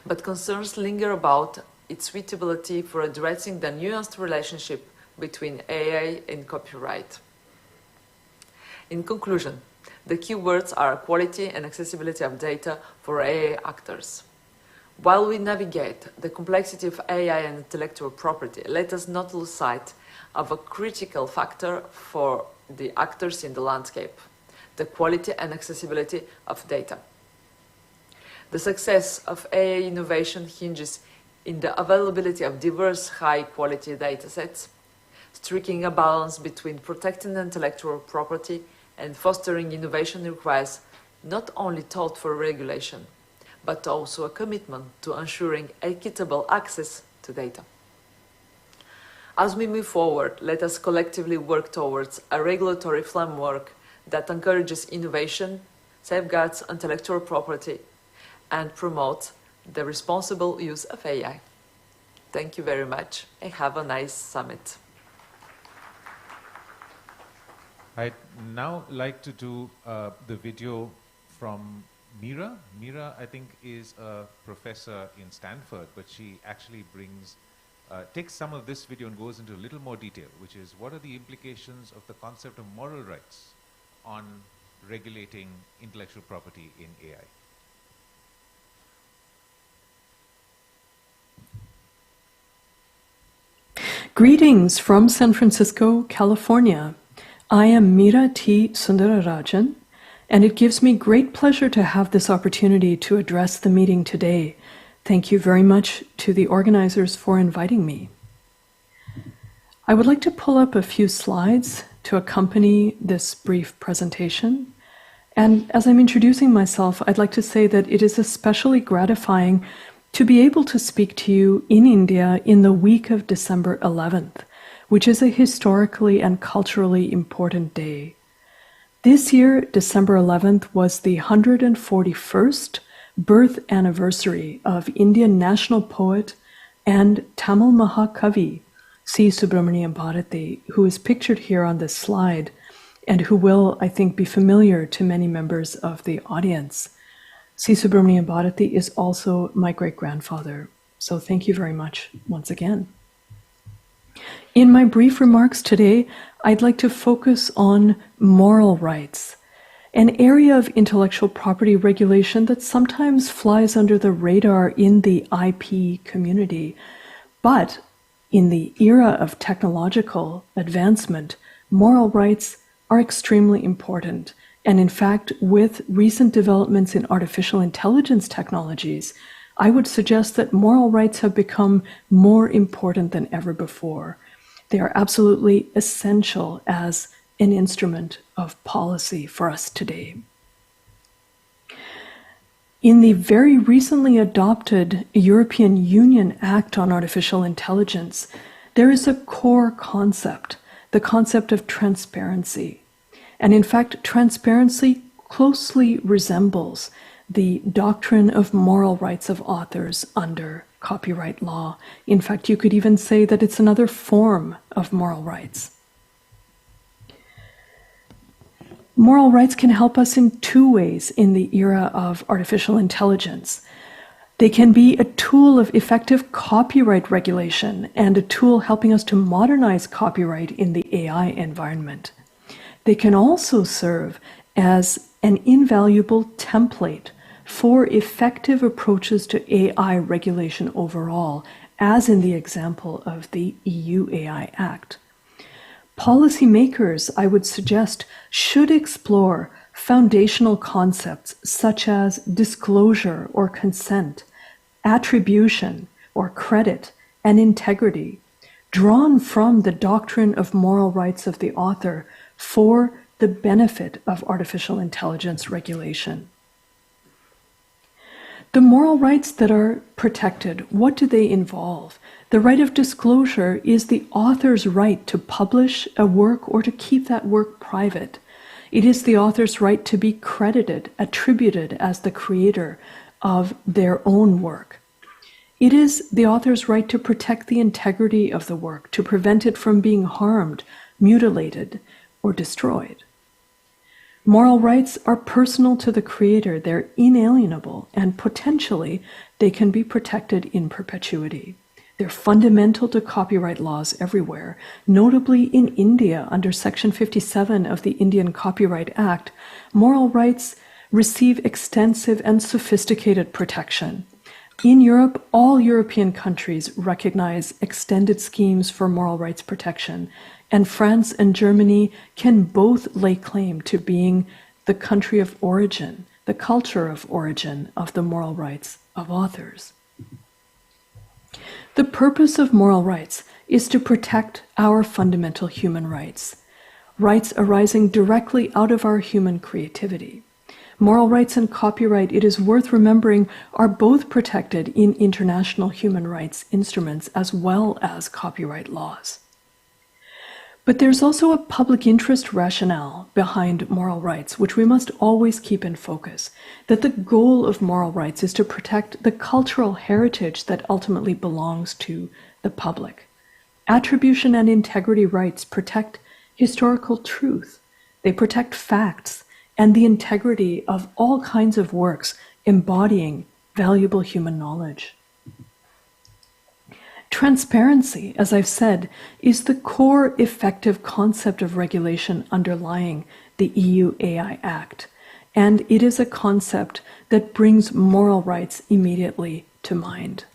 S19: but concerns linger about its suitability for addressing the nuanced relationship between AI and copyright. In conclusion, the key words are quality and accessibility of data for AI actors. While we navigate the complexity of AI and intellectual property, let us not lose sight of a critical factor for the actors in the landscape: the quality and accessibility of data. The success of AI innovation hinges in the availability of diverse high-quality datasets, striking a balance between protecting intellectual property and fostering innovation requires not only thoughtful regulation, but also a commitment to ensuring equitable access to data. As we move forward, let us collectively work towards a regulatory framework that encourages innovation, safeguards intellectual property, and promotes the responsible use of AI. Thank you very much, and have a nice summit.
S18: I'd now like to do the video from Meera. Meera, I think, is a professor in Stanford, but she actually takes some of this video and goes into a little more detail, which is what are the implications of the concept of moral rights on regulating intellectual property in AI.
S20: Greetings from San Francisco, California. I am Meera T. Sundararajan, and it gives me great pleasure to have this opportunity to address the meeting today. Thank you very much to the organizers for inviting me. I would like to pull up a few slides to accompany this brief presentation. And as I'm introducing myself, I'd like to say that it is especially gratifying to be able to speak to you in India in the week of December 11th, which is a historically and culturally important day. This year, December 11th was the 141st birth anniversary of Indian national poet and Tamil Mahakavi, C. Subramaniam Bharati, who is pictured here on this slide and who will, I think, be familiar to many members of the audience. C. Subramaniam Bharati is also my great-grandfather, so thank you very much once again. In my brief remarks today, I'd like to focus on moral rights, an area of intellectual property regulation that sometimes flies under the radar in the IP community. But in the era of technological advancement, moral rights are extremely important. And in fact, with recent developments in artificial intelligence technologies, I would suggest that moral rights have become more important than ever before. They are absolutely essential as an instrument of policy for us today. In the very recently adopted European Union Act on Artificial Intelligence, there is a core concept, the concept of transparency. And in fact, transparency closely resembles the doctrine of moral rights of authors under copyright law. In fact, you could even say that it's another form of moral rights. Moral rights can help us in two ways in the era of artificial intelligence. They can be a tool of effective copyright regulation and a tool helping us to modernize copyright in the AI environment. They can also serve as an invaluable template for effective approaches to AI regulation overall, as in the example of the EU AI Act. Policymakers, I would suggest, should explore foundational concepts such as disclosure or consent, attribution or credit, and integrity, drawn from the doctrine of moral rights of the author for the benefit of artificial intelligence regulation. The moral rights that are protected, what do they involve? The right of disclosure is the author's right to publish a work or to keep that work private. It is the author's right to be credited, attributed as the creator of their own work. It is the author's right to protect the integrity of the work, to prevent it from being harmed, mutilated, or destroyed. Moral rights are personal to the creator, they're inalienable, and potentially they can be protected in perpetuity. They're fundamental to copyright laws everywhere, notably in India under Section 57 of the Indian Copyright Act. Moral rights receive extensive and sophisticated protection. In Europe, all European countries recognize extended schemes for moral rights protection, and France and Germany can both lay claim to being the country of origin, the culture of origin of the moral rights of authors. The purpose of moral rights is to protect our fundamental human rights. rights arising directly out of our human creativity. Moral rights and copyright, it is worth remembering, are both protected in international human rights instruments as well as copyright laws. But there's also a public interest rationale behind moral rights, which we must always keep in focus, that the goal of moral rights is to protect the cultural heritage that ultimately belongs to the public. Attribution and integrity rights protect historical truth. They protect facts and the integrity of all kinds of works embodying valuable human knowledge. Transparency, as I've said, is the core effective concept of regulation underlying the EU AI Act, and it is a concept that brings moral rights immediately to mind.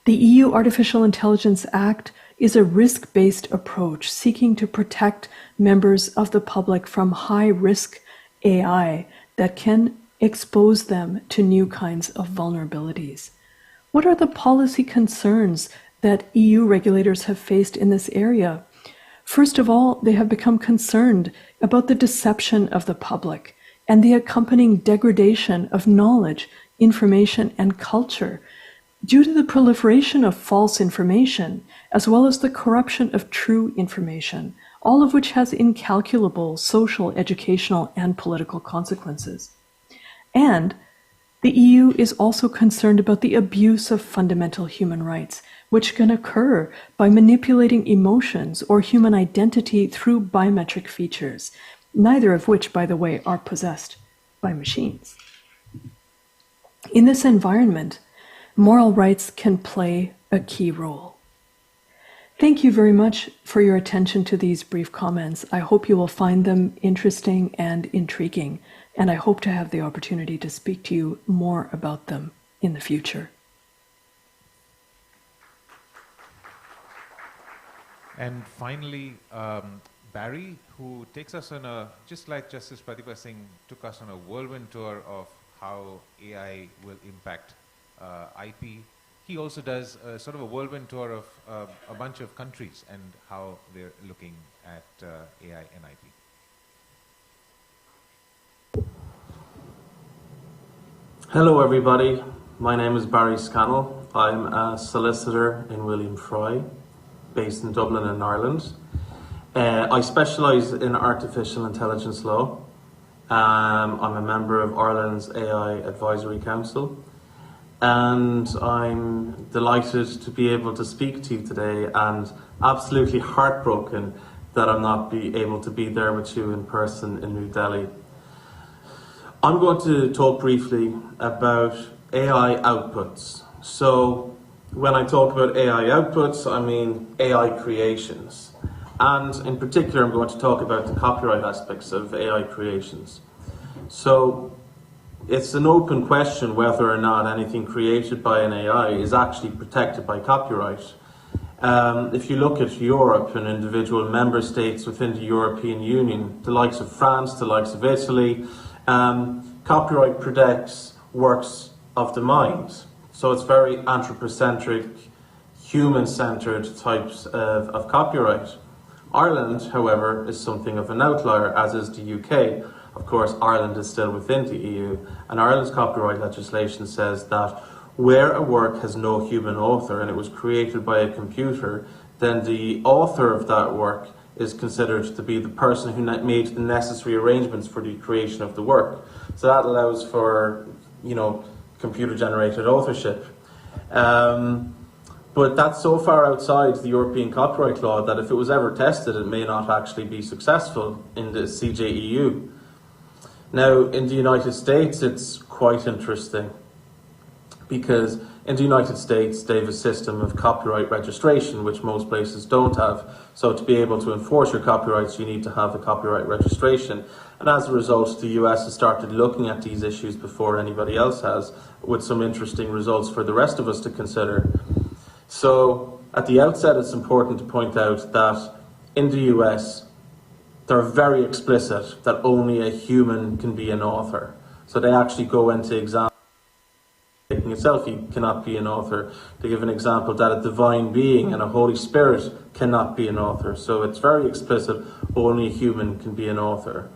S20: The EU Artificial Intelligence Act is a risk-based approach seeking to protect members of the public from high-risk AI that can expose them to new kinds of vulnerabilities. What are the policy concerns that EU regulators have faced in this area? First of all, they have become concerned about the deception of the public and the accompanying degradation of knowledge, information, and culture due to the proliferation of false information, as well as the corruption of true information, all of which has incalculable social, educational, and political consequences. And the EU is also concerned about the abuse of fundamental human rights, which can occur by manipulating emotions or human identity through biometric features, neither of which, by the way, are possessed by machines. In this environment, moral rights can play a key role. Thank you very much for your attention to these brief comments. I hope you will find them interesting and intriguing, and I hope to have the opportunity to speak to you more about them in the future.
S18: And finally, Barry, who takes us on a, just like Justice Pratibha Singh took us on a whirlwind tour of how AI will impact IP. He also does sort of a whirlwind tour of a bunch of countries and how they're looking at AI and IP.
S21: Hello everybody, my name is Barry Scannell. I'm a solicitor in William Fry, based in Dublin in Ireland. I specialise in artificial intelligence law. I'm a member of Ireland's AI Advisory Council, and I'm delighted to be able to speak to you today and absolutely heartbroken that I'm not able to be there with you in person in New Delhi. I'm going to talk briefly about AI outputs. So when I talk about AI outputs, I mean AI creations. And in particular, I'm going to talk about the copyright aspects of AI creations. So it's an open question whether or not anything created by an AI is actually protected by copyright. If you look at Europe and individual member states within the European Union, the likes of France, the likes of Italy, copyright protects works of the mind. So it's very anthropocentric, human-centered types of copyright. Ireland, however, is something of an outlier, as is the UK. Of course, Ireland is still within the EU, and Ireland's copyright legislation says that where a work has no human author and it was created by a computer, then the author of that work is considered to be the person who made the necessary arrangements for the creation of the work. So that allows for, computer-generated authorship. But that's so far outside the European copyright law that if it was ever tested, it may not actually be successful in the CJEU. Now, in the United States, it's quite interesting because in the United States, they have a system of copyright registration, which most places don't have. So to be able to enforce your copyrights, you need to have a copyright registration. And as a result, the US has started looking at these issues before anybody else has, with some interesting results for the rest of us to consider. So at the outset, it's important to point out that in the US, they're very explicit that only a human can be an author. So they actually go into example, taking a selfie cannot be an author. They give an example that a divine being and a Holy Spirit cannot be an author. So it's very explicit, only a human can be an author.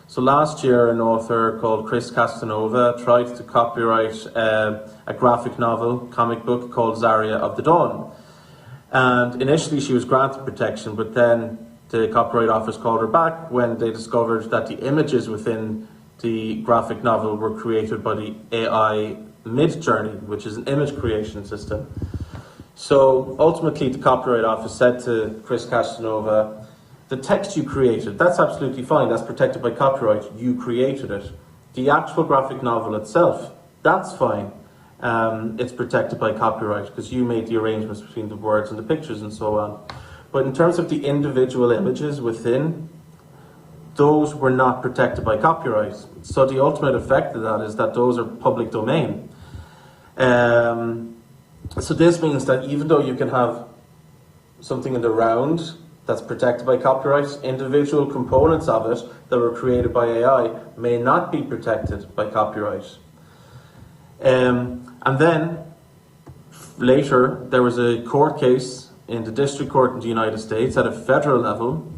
S21: So last year, an author called Chris Castanova tried to copyright a graphic novel, comic book called Zarya of the Dawn. And initially she was granted protection, but then the Copyright Office called her back when they discovered that the images within the graphic novel were created by the AI Midjourney, which is an image creation system. So ultimately the Copyright Office said to Chris Castanova, the text you created, that's absolutely fine, that's protected by copyright, you created it. The actual graphic novel itself, that's fine, it's protected by copyright because you made the arrangements between the words and the pictures and so on. But in terms of the individual images within, those were not protected by copyright. So the ultimate effect of that is that those are public domain. So this means that even though you can have something in the round that's protected by copyright, individual components of it that were created by AI may not be protected by copyright. And then later there was a court case in the district court in the United States at a federal level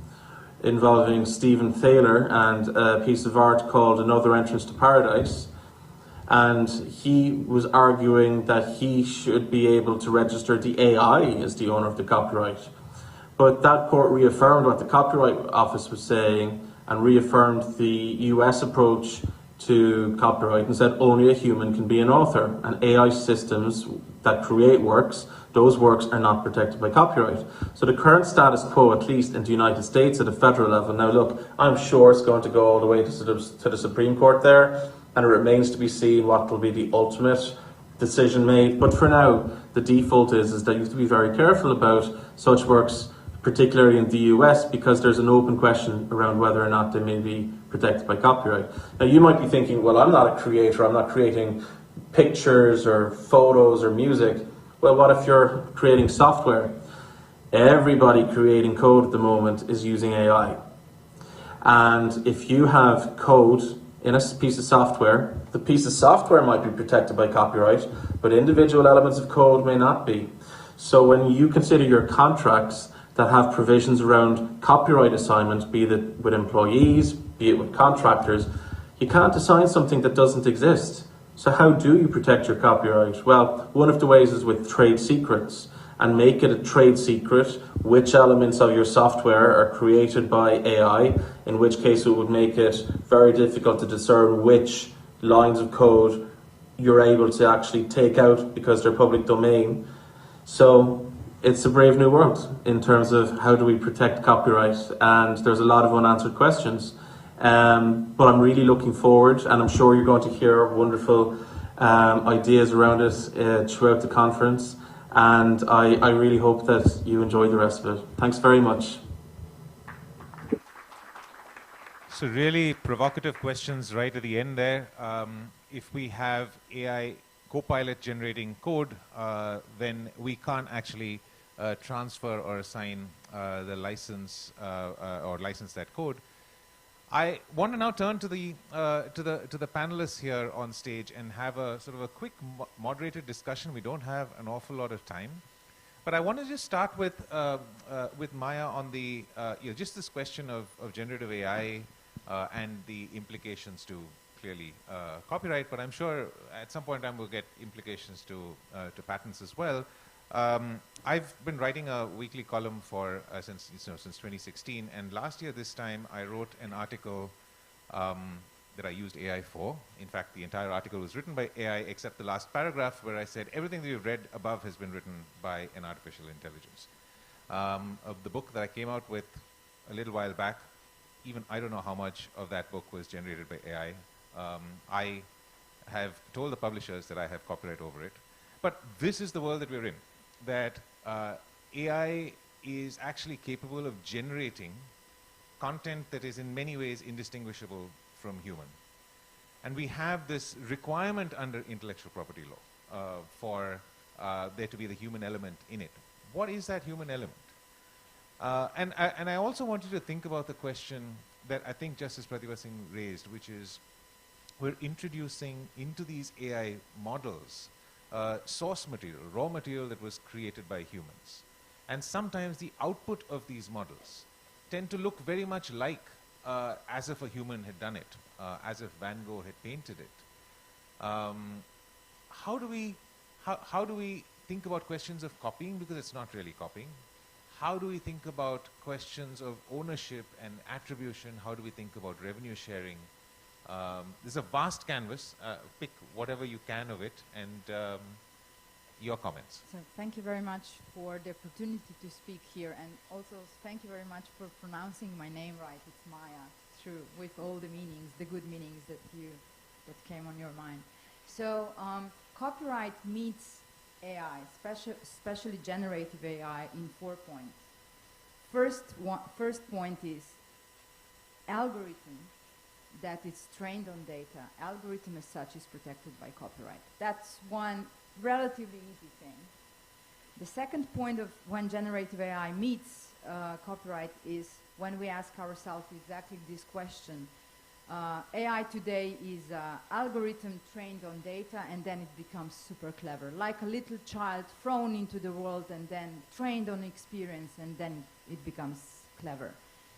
S21: involving Stephen Thaler and a piece of art called Another Entrance to Paradise. And he was arguing that he should be able to register the AI as the owner of the copyright. But that court reaffirmed what the Copyright Office was saying and reaffirmed the US approach to copyright and said only a human can be an author. And AI systems that create works, those works are not protected by copyright. So the current status quo, at least in the United States at a federal level, now look, I'm sure it's going to go all the way to the Supreme Court there, and it remains to be seen what will be the ultimate decision made. But for now, the default is that you have to be very careful about such works, particularly in the US, because there's an open question around whether or not they may be protected by copyright. Now you might be thinking, well, I'm not a creator, I'm not creating pictures or photos or music. Well, what if you're creating software? Everybody creating code at the moment is using AI. And if you have code in a piece of software, the piece of software might be protected by copyright, but individual elements of code may not be. So when you consider your contracts that have provisions around copyright assignment, be it with employees, be it with contractors, you can't assign something that doesn't exist. So how do you protect your copyright? Well, one of the ways is with trade secrets, and make it a trade secret which elements of your software are created by AI, in which case it would make it very difficult to discern which lines of code you're able to actually take out because they're public domain. So it's a brave new world in terms of how do we protect copyright, and there's a lot of unanswered questions. But I'm really looking forward, and I'm sure you're going to hear wonderful ideas around it throughout the conference, and I really hope that you enjoy the rest of it. Thanks very much.
S18: So really provocative questions right at the end there. If we have AI Copilot generating code, then we can't actually transfer or assign the license or license that code. I want to now turn to the panelists here on stage and have a sort of a quick moderated discussion. We don't have an awful lot of time, but I want to just start with Maya on the just this question of generative AI and the implications to clearly copyright. But I'm sure at some point in time we'll get implications to patents as well. I've been writing a weekly column for since 2016, and last year this time I wrote an article that I used AI for. In fact, the entire article was written by AI except the last paragraph where I said everything that you've read above has been written by an artificial intelligence. Of the book that I came out with a little while back, even I don't know how much of that book was generated by AI. I have told the publishers that I have copyright over it. But this is the world that we're in, that AI is actually capable of generating content that is in many ways indistinguishable from human. And we have this requirement under intellectual property law for there to be the human element in it. What is that human element? And I also wanted to think about the question that I think Justice Pratibha Singh raised, which is we're introducing into these AI models source material, raw material that was created by humans. And sometimes the output of these models tend to look very much like as if a human had done it, as if Van Gogh had painted it. How do we think about questions of copying, because it's not really copying? How do we think about questions of ownership and attribution? How do we think about revenue sharing? There's a vast canvas. Pick whatever you can of it, and your comments.
S2: So thank you very much for the opportunity to speak here, and also thank you very much for pronouncing my name right. It's Maya, true, with all the meanings, the good meanings that came on your mind. So copyright meets AI, especially generative AI, in 4 points. First point is algorithm that is trained on data. Algorithm as such is protected by copyright. That's one relatively easy thing. The second point of when generative AI meets copyright is when we ask ourselves exactly this question. AI today is algorithm trained on data, and then it becomes super clever, like a little child thrown into the world and then trained on experience, and then it becomes clever.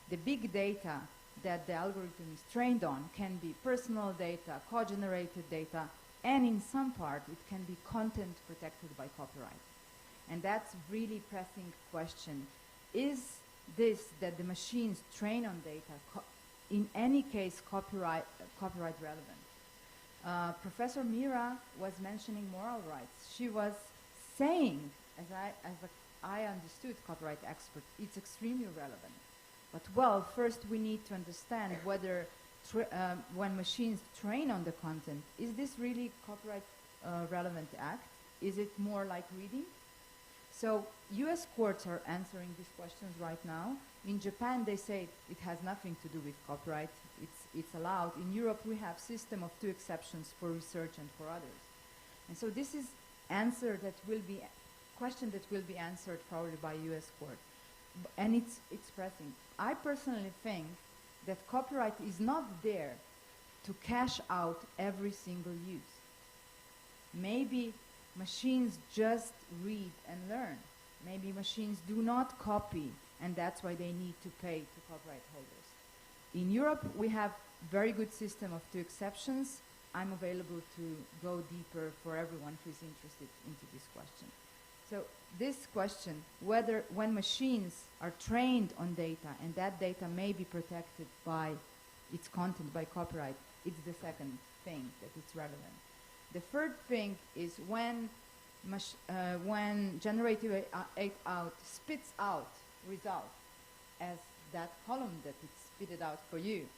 S2: The big data that the algorithm is trained on can be personal data, co-generated data, and in some part it can be content protected by copyright. And that's really pressing question. Is this that the machines train on data in any case copyright relevant? Professor Mira was mentioning moral rights. She was saying, as I understood copyright expert, it's extremely relevant. But well, first we need to understand whether when machines train on the content, is this really copyright relevant act? Is it more like reading? So US courts are answering these questions right now. In Japan, they say it has nothing to do with copyright. It's allowed. In Europe, we have system of 2 exceptions for research and for others. And so this is question that will be answered probably by US court. And it's pressing. I personally think that copyright is not there to cash out every single use. Maybe machines just read and learn. Maybe machines do not copy, and that's why they need to pay to copyright holders. In Europe, we have very good system of 2 exceptions. I'm available to go deeper for everyone who is interested into this question. So this question, whether when machines are trained on data and that data may be protected by its content, by copyright, it's the second thing that it's relevant. The third thing is when generative AI spits out results as that column that it spitted out for you,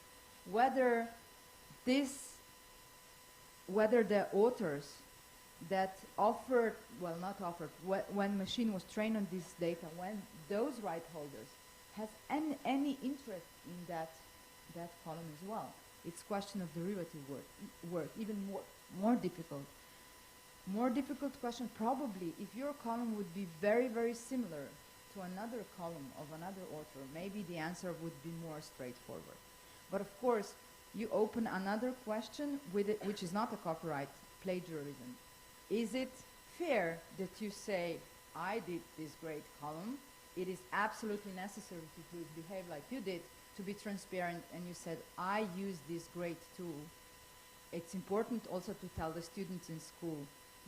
S2: whether the authors that offered, well, not offered, when machine was trained on this data, when those right holders has any interest in that column as well. It's question of derivative work, even more difficult. More difficult question probably if your column would be very, very similar to another column of another author, maybe the answer would be more straightforward. But of course, you open another question with it, which is not a copyright, plagiarism. Is it fair that you say, I did this great column, it is absolutely necessary to behave like you did, to be transparent, and you said, I use this great tool. It's important also to tell the students in school,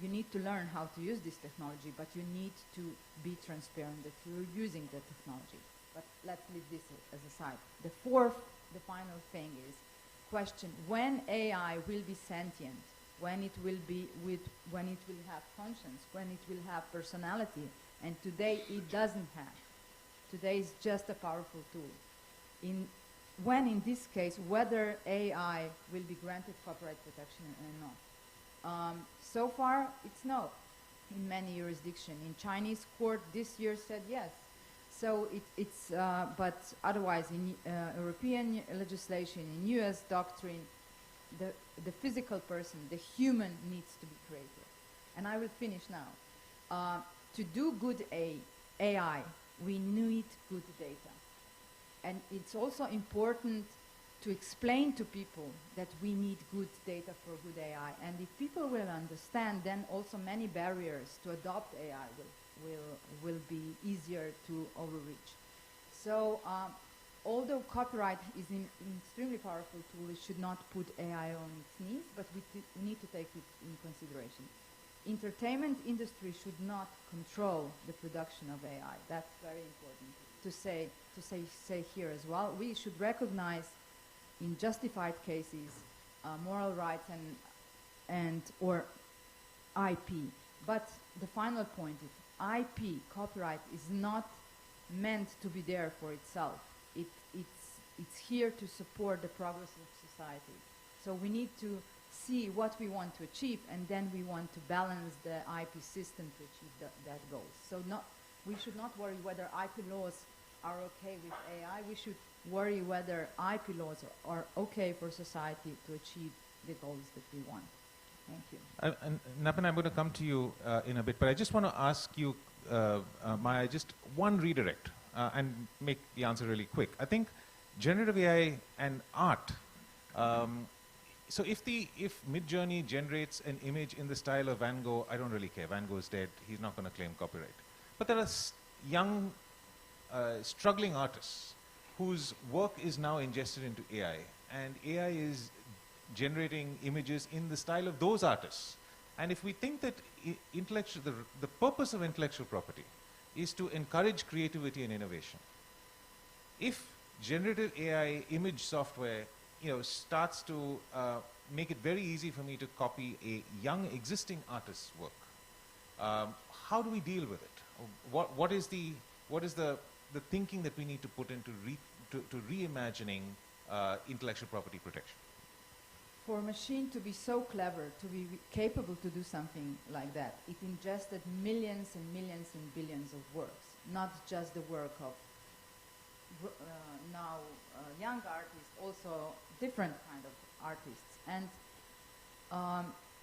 S2: you need to learn how to use this technology, but you need to be transparent that you're using the technology. But let's leave this as a side. The final thing is, question, when AI will be sentient, when it will have conscience, when it will have personality, and today it doesn't have. Today is just a powerful tool. In this case, whether AI will be granted copyright protection or not. So far, it's no in many jurisdictions. In Chinese court this year said yes. So but otherwise in European legislation, in US doctrine, the physical person, the human needs to be created. And I will finish now. To do good AI, we need good data. And it's also important to explain to people that we need good data for good AI. And if people will understand, then also many barriers to adopt AI will be easier to overreach. So although copyright is an extremely powerful tool, it should not put AI on its knees, but we need to take it in consideration. Entertainment industry should not control the production of AI. That's very important to say here as well. We should recognize in justified cases moral rights and or IP. But the final point is IP, copyright, is not meant to be there for itself. It's here to support the progress of society. So we need to see what we want to achieve, and then we want to balance the IP system to achieve that goal. So we should not worry whether IP laws are okay with AI. We should worry whether IP laws are okay for society to achieve the goals that we want. Thank you.
S18: And Napan, I'm going to come to you in a bit, but I just want to ask you, Maya, just one redirect and make the answer really quick. I think generative AI and art, so if Midjourney generates an image in the style of Van Gogh, I don't really care. Van Gogh is dead. He's not going to claim copyright. But there are young, struggling artists whose work is now ingested into AI, and AI is generating images in the style of those artists. And if we think that the purpose of intellectual property is to encourage creativity and innovation, if generative AI image software starts to make it very easy for me to copy a young existing artist's work, how do we deal with it? What is the thinking that we need to put into reimagining intellectual property protection?
S2: For a machine to be so clever, to be capable to do something like that, it ingested millions and millions and billions of works, not just the work of young artists, also different kind of artists. And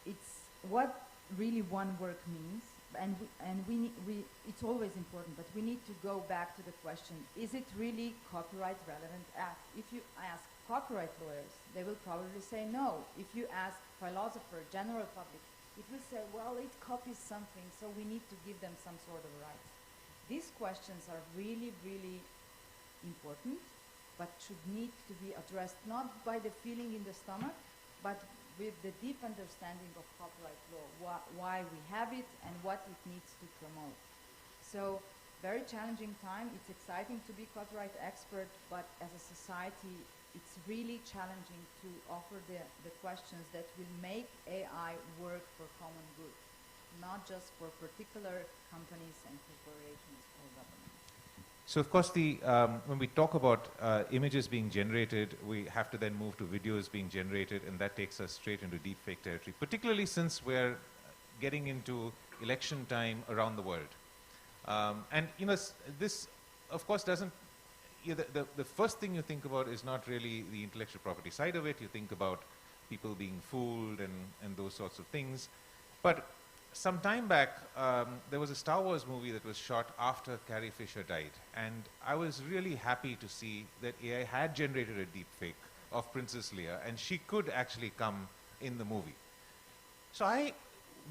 S2: it's what really one work means, and it's always important, but we need to go back to the question, is it really copyright relevant act? If you ask copyright lawyers, they will probably say no. If you ask philosopher, general public, it will say, well, it copies something, so we need to give them some sort of rights. These questions are really, really important, but should need to be addressed not by the feeling in the stomach, but with the deep understanding of copyright law, why we have it and what it needs to promote. So, very challenging time. It's exciting to be copyright expert, but as a society, it's really challenging to offer the questions that will make AI work for common good, not just for particular companies and corporations or governments.
S18: So of course, when we talk about images being generated, we have to then move to videos being generated, and that takes us straight into deepfake territory, particularly since we're getting into election time around the world. And this, of course, doesn't. The first thing you think about is not really the intellectual property side of it. You think about people being fooled and those sorts of things. But some time back, there was a Star Wars movie that was shot after Carrie Fisher died. And I was really happy to see that AI had generated a deep fake of Princess Leia, and she could actually come in the movie. So I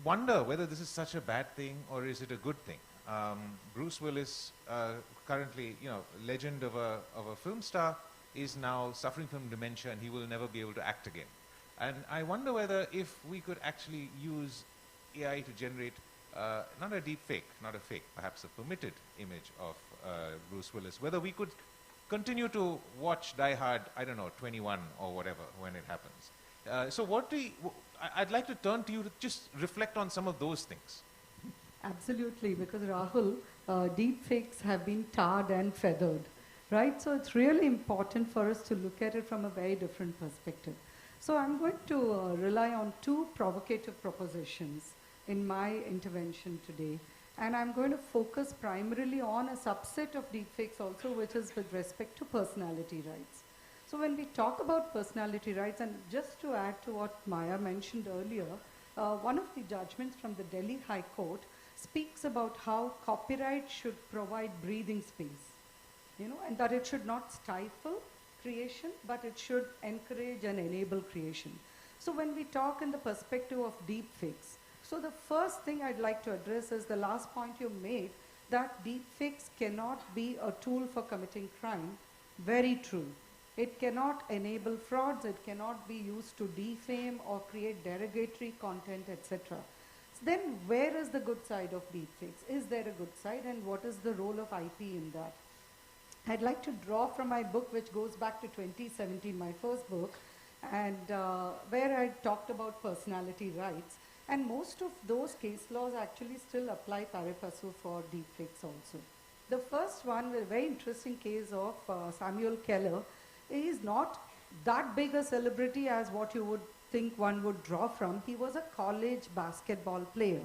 S18: wonder whether this is such a bad thing or is it a good thing. Bruce Willis, currently, legend of a film star, is now suffering from dementia, and he will never be able to act again. And I wonder whether if we could actually use AI to generate not a deep fake, not a fake, perhaps a permitted image of Bruce Willis, whether we could continue to watch Die Hard, I don't know, 21 or whatever when it happens. So I'd like to turn to you to just reflect on some of those things.
S9: Absolutely, because Rahul, deep fakes have been tarred and feathered, right? So it's really important for us to look at it from a very different perspective. So I'm going to rely on two provocative propositions in my intervention today. And I'm going to focus primarily on a subset of deepfakes also, which is with respect to personality rights. So when we talk about personality rights, and just to add to what Maya mentioned earlier, one of the judgments from the Delhi High Court speaks about how copyright should provide breathing space, and that it should not stifle creation, but it should encourage and enable creation. So when we talk in the perspective of deepfakes, so the first thing I'd like to address is the last point you made, that deepfakes cannot be a tool for committing crime. Very true. It cannot enable frauds, it cannot be used to defame or create derogatory content, etc. Then where is the good side of deepfakes? Is there a good side, and what is the role of IP in that? I'd like to draw from my book, which goes back to 2017, my first book, and where I talked about personality rights. And most of those case laws actually still apply pari passu for deepfakes also. The first one, a very interesting case of Samuel Keller, is not that big a celebrity as what you would think one would draw from. He was a college basketball player.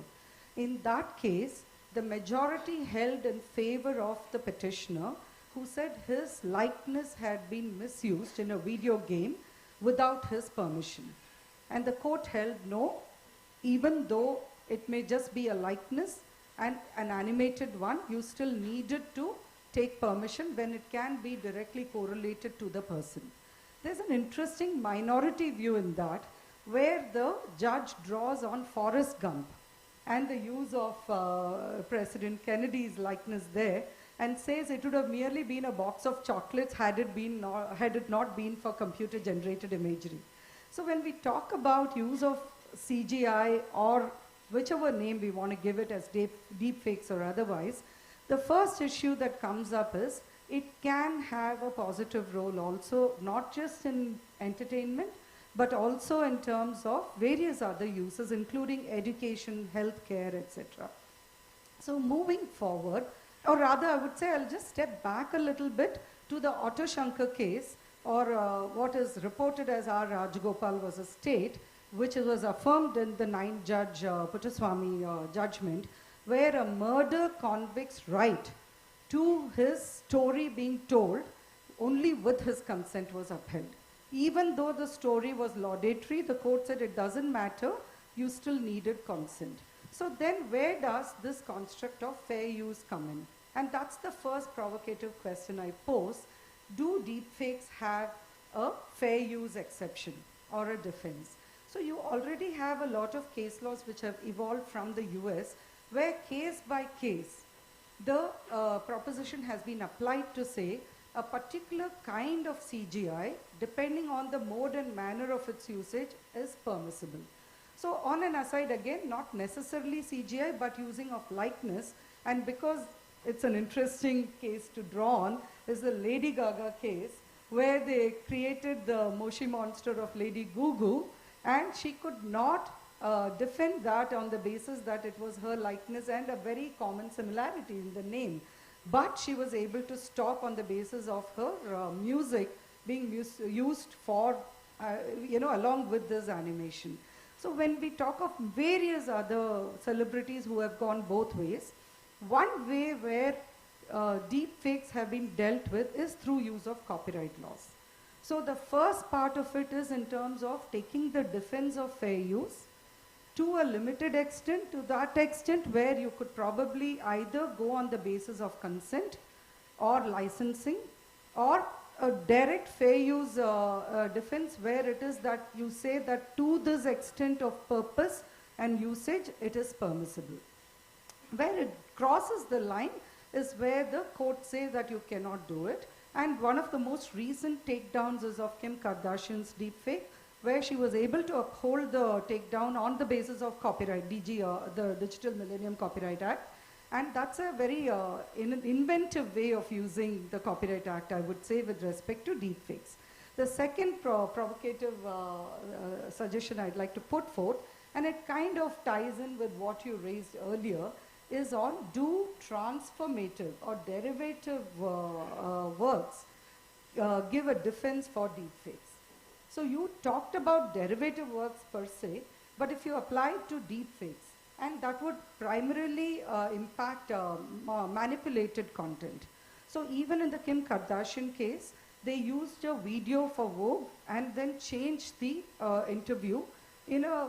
S9: In that case, the majority held in favor of the petitioner, who said his likeness had been misused in a video game without his permission. And the court held no, even though it may just be a likeness and an animated one, you still needed to take permission when it can be directly correlated to the person. There's an interesting minority view in that, where the judge draws on Forrest Gump and the use of President Kennedy's likeness there, and says it would have merely been a box of chocolates had it not been for computer-generated imagery. So when we talk about use of CGI, or whichever name we want to give it as deepfakes or otherwise, the first issue that comes up is it can have a positive role also, not just in entertainment, but also in terms of various other uses, including education, healthcare, etc. So moving forward, or rather I would say I'll just step back a little bit to the Otto Shankar case, or what is reported as R. Rajagopal versus State, which was affirmed in the 9-judge Puttaswamy judgment, where a murder convict's right to his story being told only with his consent was upheld. Even though the story was laudatory, the court said it doesn't matter, you still needed consent. So then where does this construct of fair use come in? And that's the first provocative question I pose. Do deepfakes have a fair use exception or a defense? So you already have a lot of case laws which have evolved from the US, where case by case, the proposition has been applied to say a particular kind of CGI, depending on the mode and manner of its usage, is permissible. So on an aside again, not necessarily CGI, but using of likeness, and because it's an interesting case to draw on, is the Lady Gaga case, where they created the Moshi monster of Lady Gugu, and she could not defend that on the basis that it was her likeness and a very common similarity in the name. But she was able to stop on the basis of her music being used for, along with this animation. So when we talk of various other celebrities who have gone both ways, one way where deep fakes have been dealt with is through use of copyright laws. So the first part of it is in terms of taking the defense of fair use to a limited extent, to that extent where you could probably either go on the basis of consent or licensing, or a direct fair use defense where it is that you say that to this extent of purpose and usage, it is permissible. Where it crosses the line is where the court says that you cannot do it. And one of the most recent takedowns is of Kim Kardashian's deepfake, where she was able to uphold the takedown on the basis of copyright, the Digital Millennium Copyright Act. And that's a very inventive way of using the Copyright Act, I would say, with respect to deepfakes. The second provocative suggestion I'd like to put forth, and it kind of ties in with what you raised earlier, is on do transformative or derivative works give a defense for deepfakes. So you talked about derivative works per se, but if you apply it to deepfakes, and that would primarily impact manipulated content. So even in the Kim Kardashian case, they used a video for Vogue and then changed the interview in a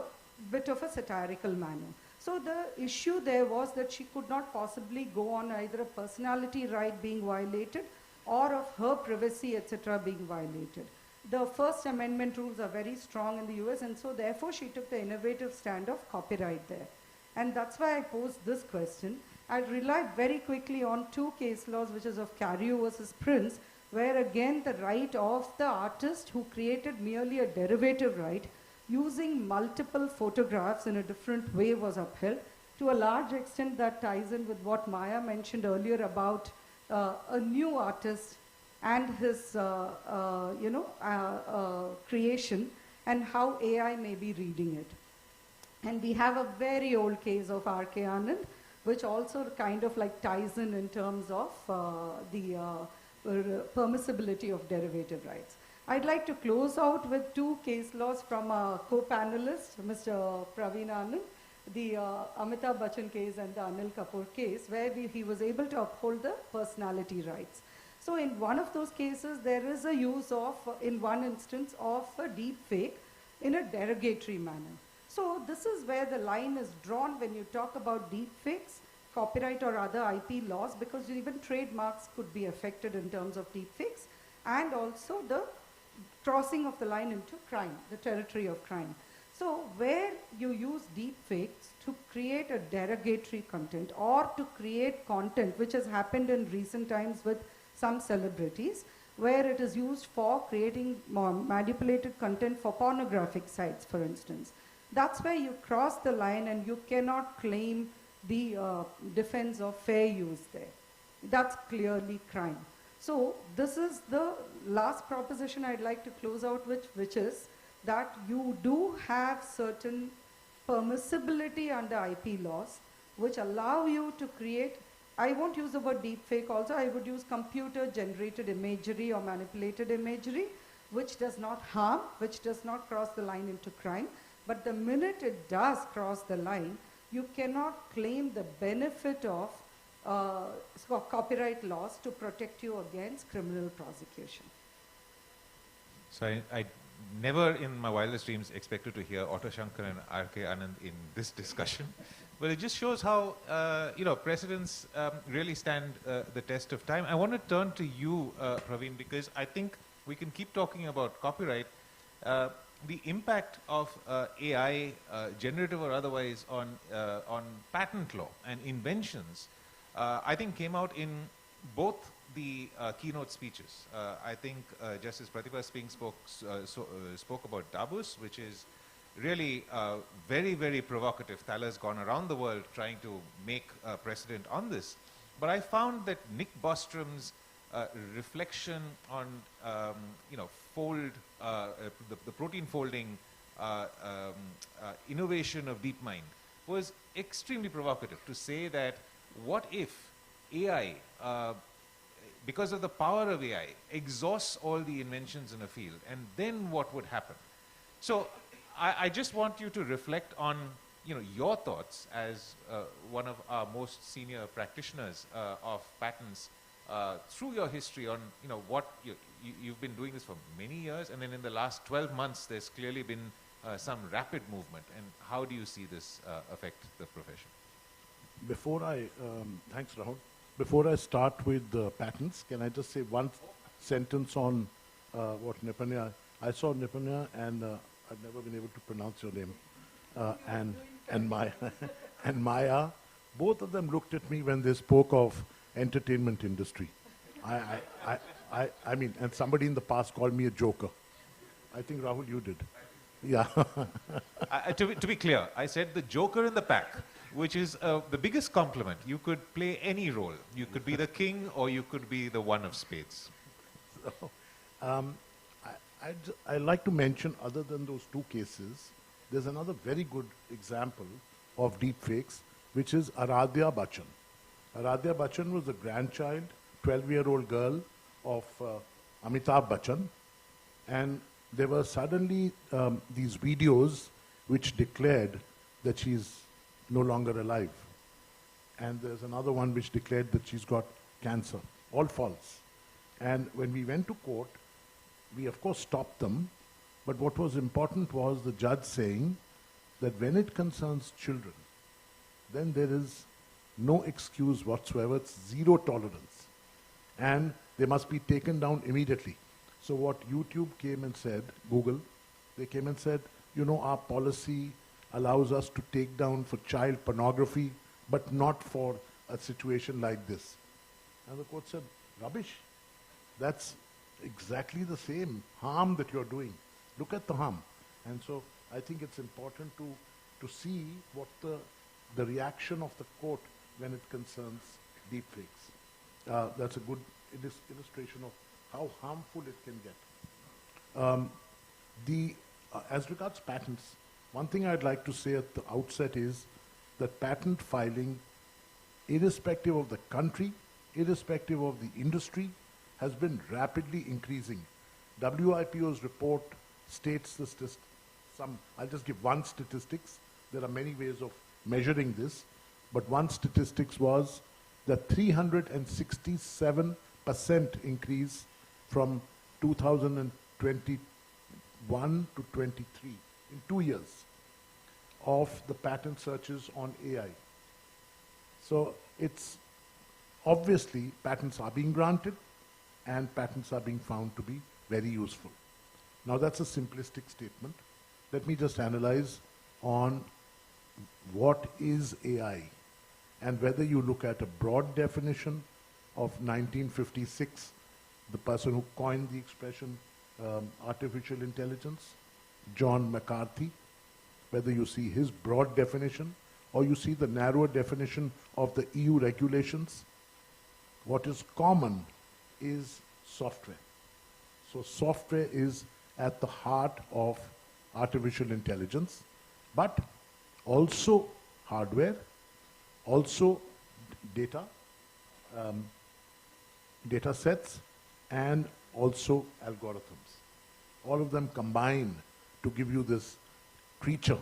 S9: bit of a satirical manner. So the issue there was that she could not possibly go on either a personality right being violated or of her privacy, etc., being violated. The First Amendment rules are very strong in the US, and so therefore she took the innovative stand of copyright there. And that's why I posed this question. I'll rely very quickly on two case laws, which is of Carew versus Prince, where again the right of the artist who created merely a derivative right using multiple photographs in a different way was upheld. To a large extent, that ties in with what Maya mentioned earlier about a new artist and his creation and how AI may be reading it. And we have a very old case of R.K. Anand, which also kind of like ties in terms of the permissibility of derivative rights. I'd like to close out with two case laws from a co-panelist, Mr. Praveen Anand, the Amitabh Bachchan case and the Anil Kapoor case, where he was able to uphold the personality rights. So in one of those cases, there is a use of, in one instance, of a deep fake in a derogatory manner. So this is where the line is drawn when you talk about deep fakes, copyright or other IP laws, because even trademarks could be affected in terms of deep fakes, and also the crossing of the line into crime, the territory of crime. So where you use deep fakes to create a derogatory content or to create content, which has happened in recent times with some celebrities, where it is used for creating more manipulated content for pornographic sites, for instance. That's where you cross the line and you cannot claim the defense of fair use there. That's clearly crime. So this is the last proposition I'd like to close out with, which is that you do have certain permissibility under IP laws which allow you to create, I won't use the word deepfake also, I would use computer-generated imagery or manipulated imagery, which does not harm, which does not cross the line into crime. But the minute it does cross the line, you cannot claim the benefit of copyright laws to protect you against criminal prosecution.
S18: So I never in my wildest dreams expected to hear Otto Shankar and R.K. Anand in this discussion. But it just shows how, precedents really stand the test of time. I want to turn to you, Praveen, because I think we can keep talking about copyright. The impact of AI, generative or otherwise, on patent law and inventions, I think came out in both the keynote speeches. I think Justice Pratibha Singh spoke about Davos, which is really very, very provocative. Thaler has gone around the world trying to make a precedent on this. But I found that Nick Bostrom's reflection on, the protein folding innovation of DeepMind was extremely provocative, to say that what if AI, because of the power of AI, exhausts all the inventions in a field, and then what would happen? So I just want you to reflect on your thoughts as one of our most senior practitioners of patents through your history on what you've been doing this for many years, and then in the last 12 months there's clearly been some rapid movement, and how do you see this affect the profession?
S10: Before I, thanks Rahul, before I start with the patents, can I just say one sentence on what Nipanya, I saw Nipanya and I've never been able to pronounce your name, and Maya, and Maya, both of them looked at me when they spoke of entertainment industry. I mean, and somebody in the past called me a joker. I think Rahul, you did. Yeah.
S18: To be clear, I said the joker in the pack, which is the biggest compliment. You could play any role. You could be the king or you could be the one of spades.
S10: So, I'd like to mention, other than those two cases, there's another very good example of deepfakes, which is Aradhya Bachchan. Aradhya Bachchan was the grandchild, 12-year-old girl of Amitabh Bachchan, and there were suddenly these videos which declared that she's no longer alive. And there's another one which declared that she's got cancer. All false. And when we went to court, we of course stopped them, but what was important was the judge saying that when it concerns children, then there is no excuse whatsoever, it's zero tolerance. And they must be taken down immediately. So what YouTube came and said, Google, they came and said, you know, our policy allows us to take down for child pornography, but not for a situation like this. And the court said, rubbish. That's exactly the same harm that you're doing. Look at the harm. And so I think it's important to see what the reaction of the court when it concerns deepfakes. That's a good illustration of how harmful it can get. As regards patents, one thing I'd like to say at the outset is that patent filing, irrespective of the country, irrespective of the industry, has been rapidly increasing. WIPO's report states I'll just give one statistics. There are many ways of measuring this, but one statistics was that 367% increase from 2021 to 23 in 2 years of the patent searches on AI. So it's obviously patents are being granted and patents are being found to be very useful. Now that's a simplistic statement. Let me just analyze on what is AI and whether you look at a broad definition of 1956, the person who coined the expression artificial intelligence, John McCarthy, whether you see his broad definition or you see the narrower definition of the EU regulations, what is common is software. So software is at the heart of artificial intelligence, but also hardware, also data, data sets, and also algorithms. All of them combine to give you this creature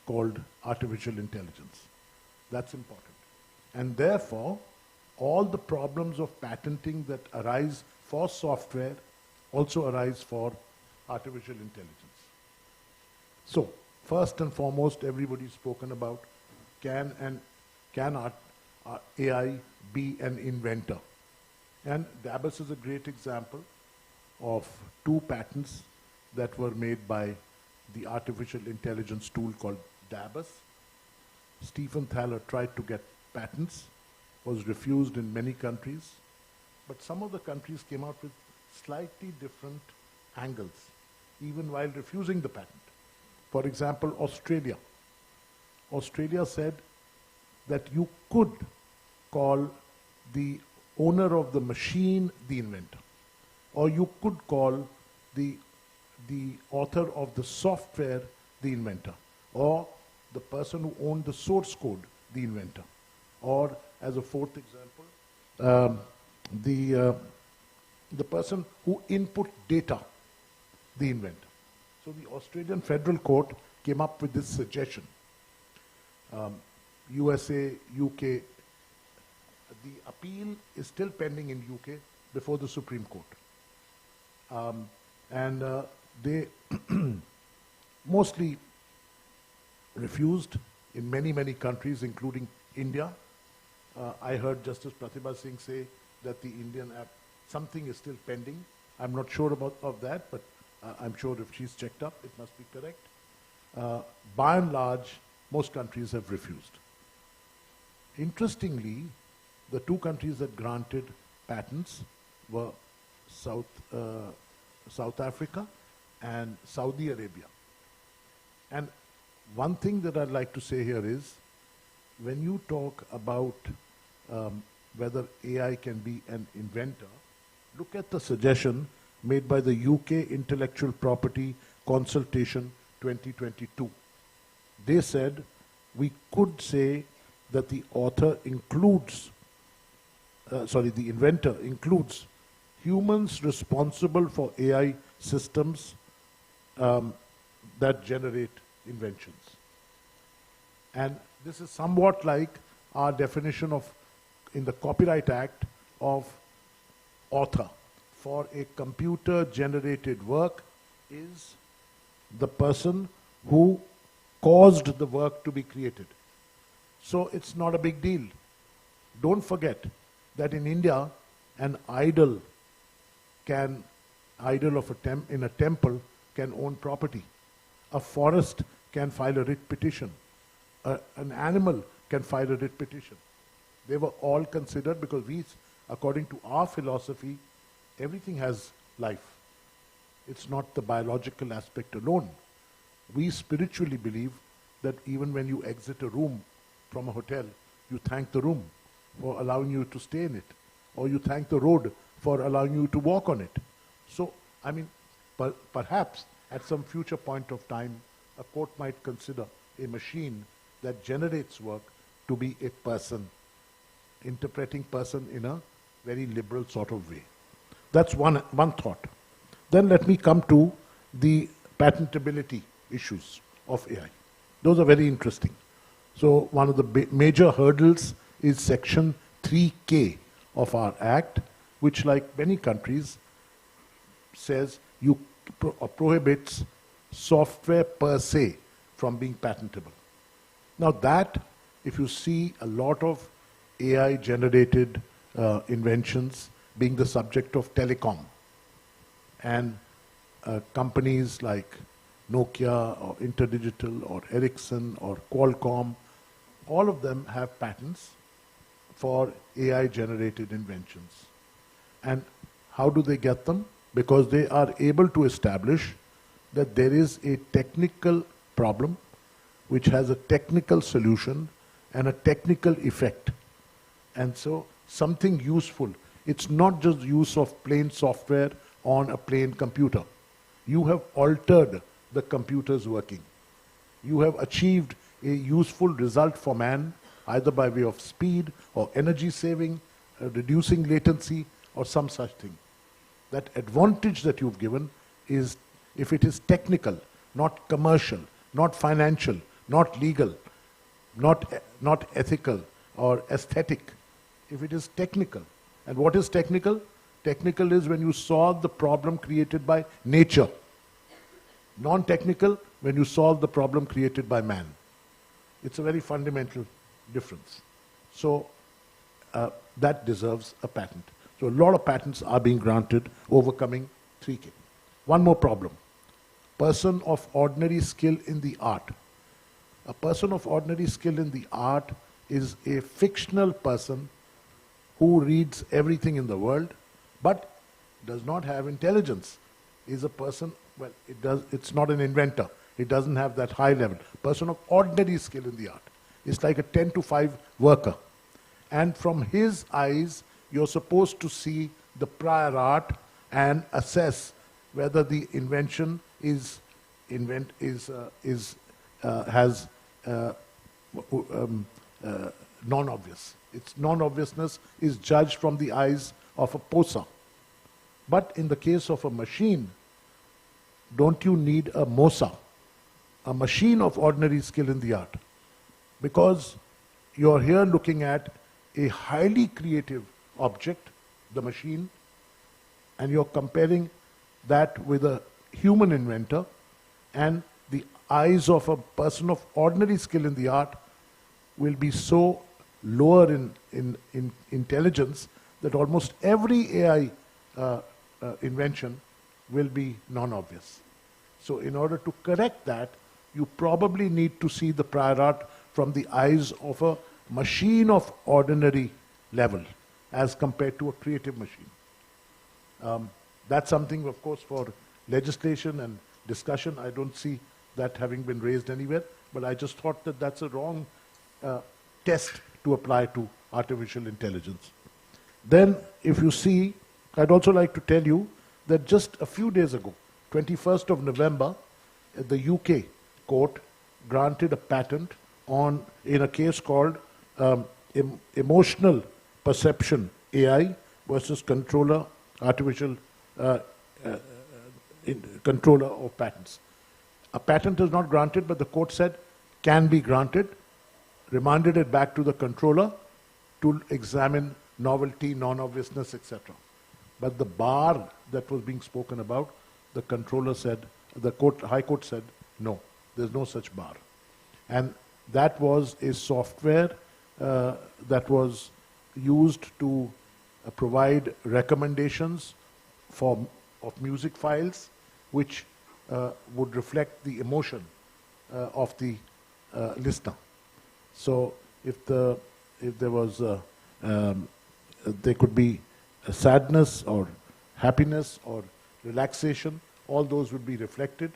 S10: called artificial intelligence. That's important. And therefore, all the problems of patenting that arise for software also arise for artificial intelligence. So, first and foremost, everybody's spoken about can AI be an inventor? And DABUS is a great example of 2 patents that were made by the artificial intelligence tool called DABUS. Stephen Thaler tried to get patents, was refused in many countries, but some of the countries came out with slightly different angles, even while refusing the patent. For example, Australia. Australia said that you could call the owner of the machine the inventor, or you could call the author of the software the inventor, or the person who owned the source code the inventor, or as a fourth example, the person who input data, the inventor. So the Australian Federal Court came up with this suggestion. USA, UK, the appeal is still pending in UK before the Supreme Court. They mostly refused in many, many countries, including India. I heard Justice Pratibha Singh say that the Indian app, something is still pending. I'm not sure of that, but I'm sure if she's checked up, it must be correct. By and large, most countries have refused. Interestingly, the 2 countries that granted patents were South Africa and Saudi Arabia. And one thing that I'd like to say here is, when you talk about whether AI can be an inventor, look at the suggestion made by the UK Intellectual Property Consultation 2022. They said we could say that the author includes, the inventor includes humans responsible for AI systems that generate inventions. And this is somewhat like our definition of, in the Copyright Act, of author. For a computer-generated work is the person who caused the work to be created. So it's not a big deal. Don't forget that in India, an idol idol of in a temple can own property. A forest can file a writ petition. An animal can file a writ petition. They were all considered because according to our philosophy, everything has life. It's not the biological aspect alone. We spiritually believe that even when you exit a room from a hotel, you thank the room for allowing you to stay in it, or you thank the road for allowing you to walk on it. So, I mean, perhaps at some future point of time, a court might consider a machine that generates work to be a person, interpreting person in a very liberal sort of way. That's one thought. Then let me come to the patentability issues of AI. Those are very interesting. So one of the major hurdles is Section 3K of our Act, which, like many countries, says you prohibits software per se from being patentable. Now that, if you see a lot of AI-generated inventions being the subject of telecom, and companies like Nokia or InterDigital or Ericsson or Qualcomm, all of them have patents for AI-generated inventions. And how do they get them? Because they are able to establish that there is a technical problem which has a technical solution and a technical effect. And so something useful. It's not just use of plain software on a plain computer. You have altered the computer's working. You have achieved a useful result for man, either by way of speed or energy saving, reducing latency, or some such thing. That advantage that you've given is, if it is technical, not commercial, not financial, not legal, not ethical or aesthetic, if it is technical. And what is technical? Technical is when you solve the problem created by nature. Non-technical, when you solve the problem created by man. It's a very fundamental difference. So that deserves a patent. So a lot of patents are being granted, overcoming 3K. One more problem. Person of ordinary skill in the art. A person of ordinary skill in the art is a fictional person who reads everything in the world, but does not have intelligence. Is a person, well, it's not an inventor. It doesn't have that high level. Person of ordinary skill in the art. It's like a 10 to 5 worker. And from his eyes, you're supposed to see the prior art and assess whether the invention has non-obvious. Its non-obviousness is judged from the eyes of a poser. But in the case of a machine, don't you need a mosa, a machine of ordinary skill in the art? Because you're here looking at a highly creative object, the machine, and you're comparing that with a human inventor, and the eyes of a person of ordinary skill in the art will be so lower in intelligence that almost every AI invention will be non-obvious. So in order to correct that, you probably need to see the prior art from the eyes of a machine of ordinary level as compared to a creative machine. That's something, of course, for legislation and discussion. I don't see that having been raised anywhere, but I just thought that that's a wrong test to apply to artificial intelligence. Then, if you see, I'd also like to tell you that just a few days ago, 21st of November, the UK court granted a patent in a case called Emotional Perception AI versus Controller Controller of Patents. A patent is not granted, but the court said can be granted, remanded it back to the controller to examine novelty, non-obviousness, etc. But the bar that was being spoken about, the controller said, High Court said, no, there's no such bar. And that was a software that was used to provide recommendations of music files, which would reflect the emotion of the listener. So if there was there could be a sadness or happiness or relaxation, all those would be reflected.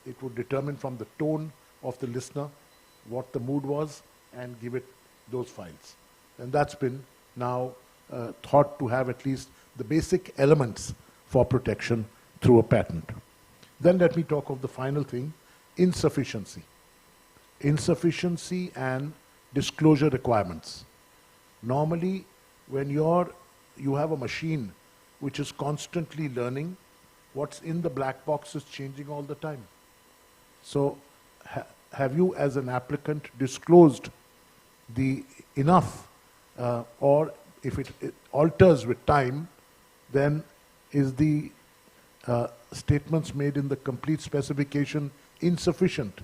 S10: It would determine from the tone of the listener what the mood was and give it those files. And that's been now thought to have at least the basic elements for protection through a patent. Then let me talk of the final thing, insufficiency. Insufficiency and disclosure requirements. Normally, when you have a machine which is constantly learning, what's in the black box is changing all the time. So have you as an applicant disclosed the enough, or if it alters with time, then is the statements made in the complete specification insufficient?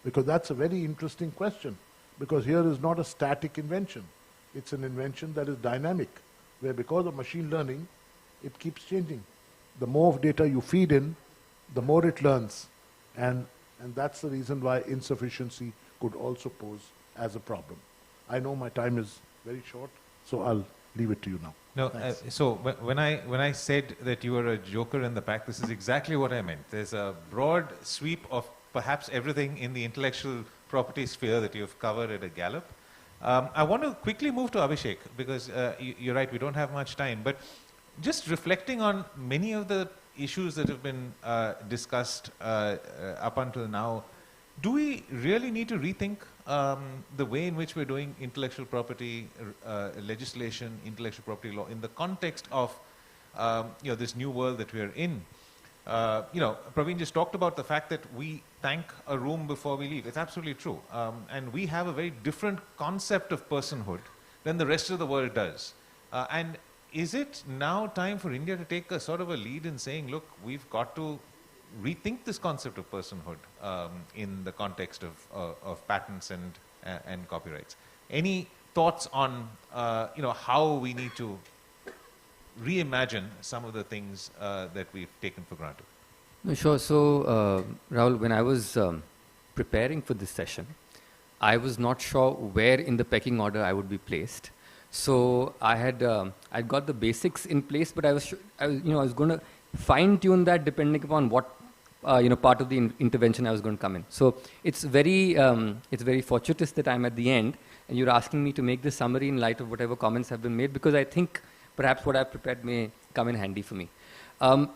S10: Because that's a very interesting question, because here is not a static invention. It's an invention that is dynamic, where because of machine learning, it keeps changing. The more data you feed in, the more it learns. And that's the reason why insufficiency could also pose as a problem. I know my time is very short, so I'll leave it to you now.
S18: No, so when I said that you were a joker in the pack, this is exactly what I meant. There's a broad sweep of perhaps everything in the intellectual property sphere that you've covered at a gallop. I want to quickly move to Abhishek, because you're right, we don't have much time. But just reflecting on many of the issues that have been discussed up until now, do we really need to rethink the way in which we're doing intellectual property legislation, intellectual property law, in the context of this new world that we're in? Praveen just talked about the fact that we thank a room before we leave. It's absolutely true. And we have a very different concept of personhood than the rest of the world does. And is it now time for India to take a sort of a lead in saying, look, we've got to rethink this concept of personhood in the context of patents and copyrights? Any thoughts on how we need to reimagine some of the things that we've taken for granted?
S11: No, sure. So, Rahul, when I was preparing for this session, I was not sure where in the pecking order I would be placed. So I had I'd got the basics in place, but I was going to fine tune that depending upon what part of the intervention I was going to come in. So it's very fortuitous that I'm at the end, and you're asking me to make this summary in light of whatever comments have been made, because I think perhaps what I've prepared may come in handy for me. I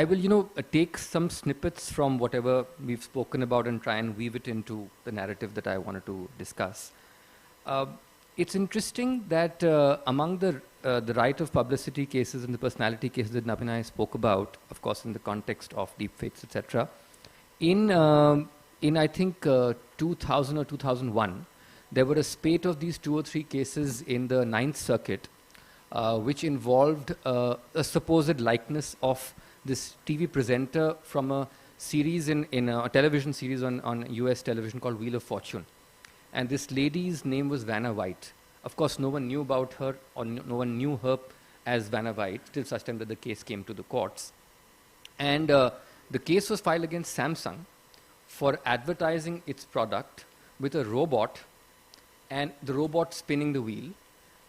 S11: will, take some snippets from whatever we've spoken about and try and weave it into the narrative that I wanted to discuss. It's interesting that among the right of publicity cases and the personality cases that Nabhinay spoke about, of course, in the context of deepfakes, etc., in I think 2000 or 2001, there were a spate of these 2 or 3 cases in the 9th Circuit, which involved a supposed likeness of this TV presenter from a series in a television series on US television called Wheel of Fortune. And this lady's name was Vanna White. Of course, no one knew about her, or no one knew her as Vanna White till such time that the case came to the courts. And the case was filed against Samsung for advertising its product with a robot, and the robot spinning the wheel.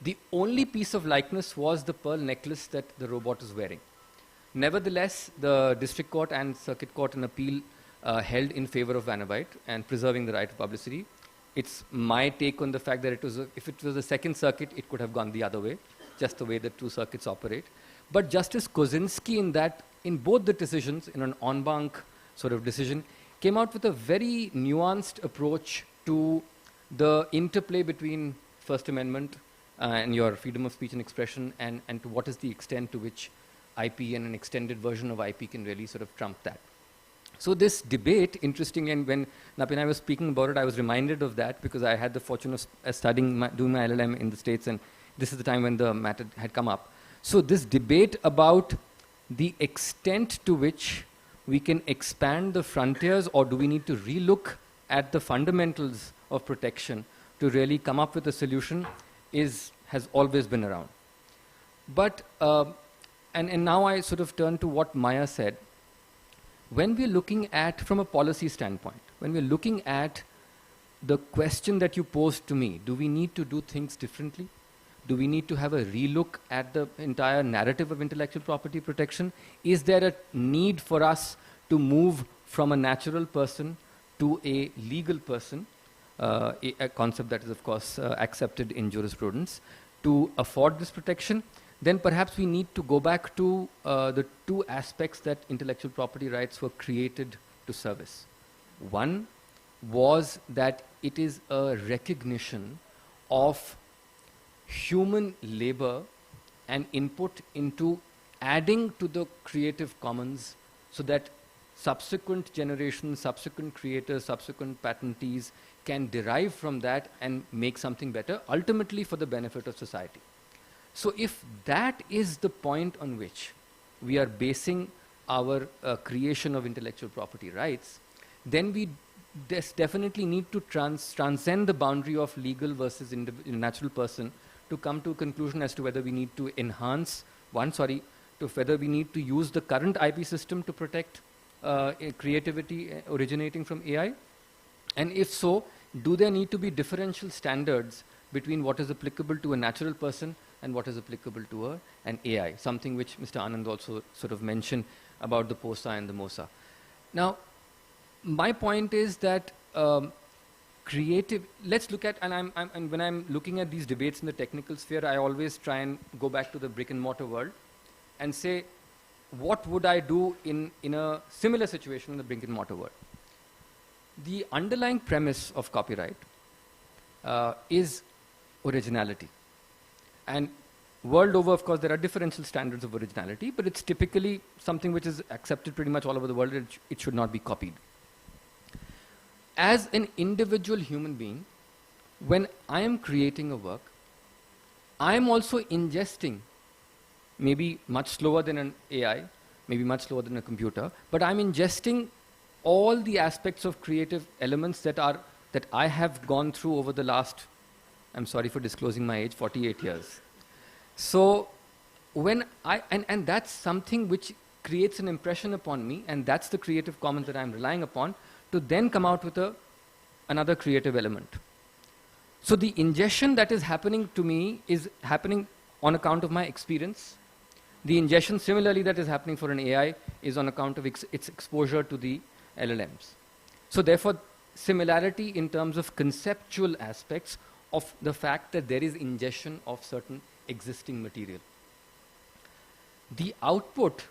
S11: The only piece of likeness was the pearl necklace that the robot is wearing. Nevertheless, the district court and circuit court in appeal held in favor of Vanna White and preserving the right of publicity. It's my take on the fact that if it was a 2nd Circuit, it could have gone the other way, just the way that 2 circuits operate. But Justice Kozinski in both the decisions, in an en banc sort of decision, came out with a very nuanced approach to the interplay between First Amendment and your freedom of speech and expression, and to what is the extent to which IP and an extended version of IP can really sort of trump that. So this debate, interesting, and when Nabhinay was speaking about it, I was reminded of that, because I had the fortune of doing my LLM in the States, and this is the time when the matter had come up. So this debate about the extent to which we can expand the frontiers, or do we need to relook at the fundamentals of protection to really come up with a solution, has always been around. But, and now I sort of turn to what Maya said. When we're looking at, from a policy standpoint, when we're looking at the question that you posed to me, do we need to do things differently? Do we need to have a relook at the entire narrative of intellectual property protection? Is there a need for us to move from a natural person to a legal person, a concept that is, of course, accepted in jurisprudence, to afford this protection? Then perhaps we need to go back to the two aspects that intellectual property rights were created to service. One was that it is a recognition of human labor and input into adding to the Creative Commons so that subsequent generations, subsequent creators, subsequent patentees can derive from that and make something better, ultimately for the benefit of society. So if that is the point on which we are basing our creation of intellectual property rights, then we definitely need to transcend the boundary of legal versus natural person to come to a conclusion as to whether we need to enhance, to whether we need to use the current IP system to protect creativity originating from AI. And if so, do there need to be differential standards between what is applicable to a natural person and what is applicable to an AI, something which Mr. Anand also sort of mentioned about the POSA and the MOSA. Now, my point is that let's look at, and when I'm looking at these debates in the technical sphere, I always try and go back to the brick and mortar world and say, what would I do in a similar situation in the brick and mortar world? The underlying premise of copyright is originality. And world over, of course, there are differential standards of originality, but it's typically something which is accepted pretty much all over the world. It should not be copied. As an individual human being, when I am creating a work, I am also ingesting, maybe much slower than an AI, maybe much slower than a computer, but I'm ingesting all the aspects of creative elements that I have gone through over the last, I'm sorry for disclosing my age, 48 years. So when and that's something which creates an impression upon me, and that's the Creative Commons that I'm relying upon to then come out with another creative element. So the ingestion that is happening to me is happening on account of my experience. The ingestion similarly that is happening for an AI is on account of its exposure to the LLMs. So therefore, similarity in terms of conceptual aspects of the fact that there is ingestion of certain existing material. The output,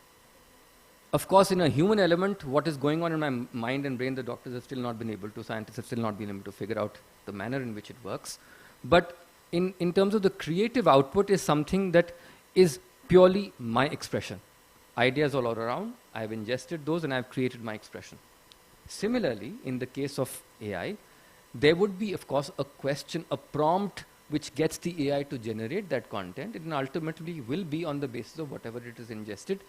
S11: of course, in a human element, what is going on in my mind and brain, the doctors have still not been able to, scientists have still not been able to figure out the manner in which it works. But in terms of the creative output is something that is purely my expression. Ideas all around, I've ingested those and I've created my expression. Similarly, in the case of AI, there would be, of course, a question, a prompt which gets the AI to generate that content, and ultimately will be on the basis of whatever it is ingested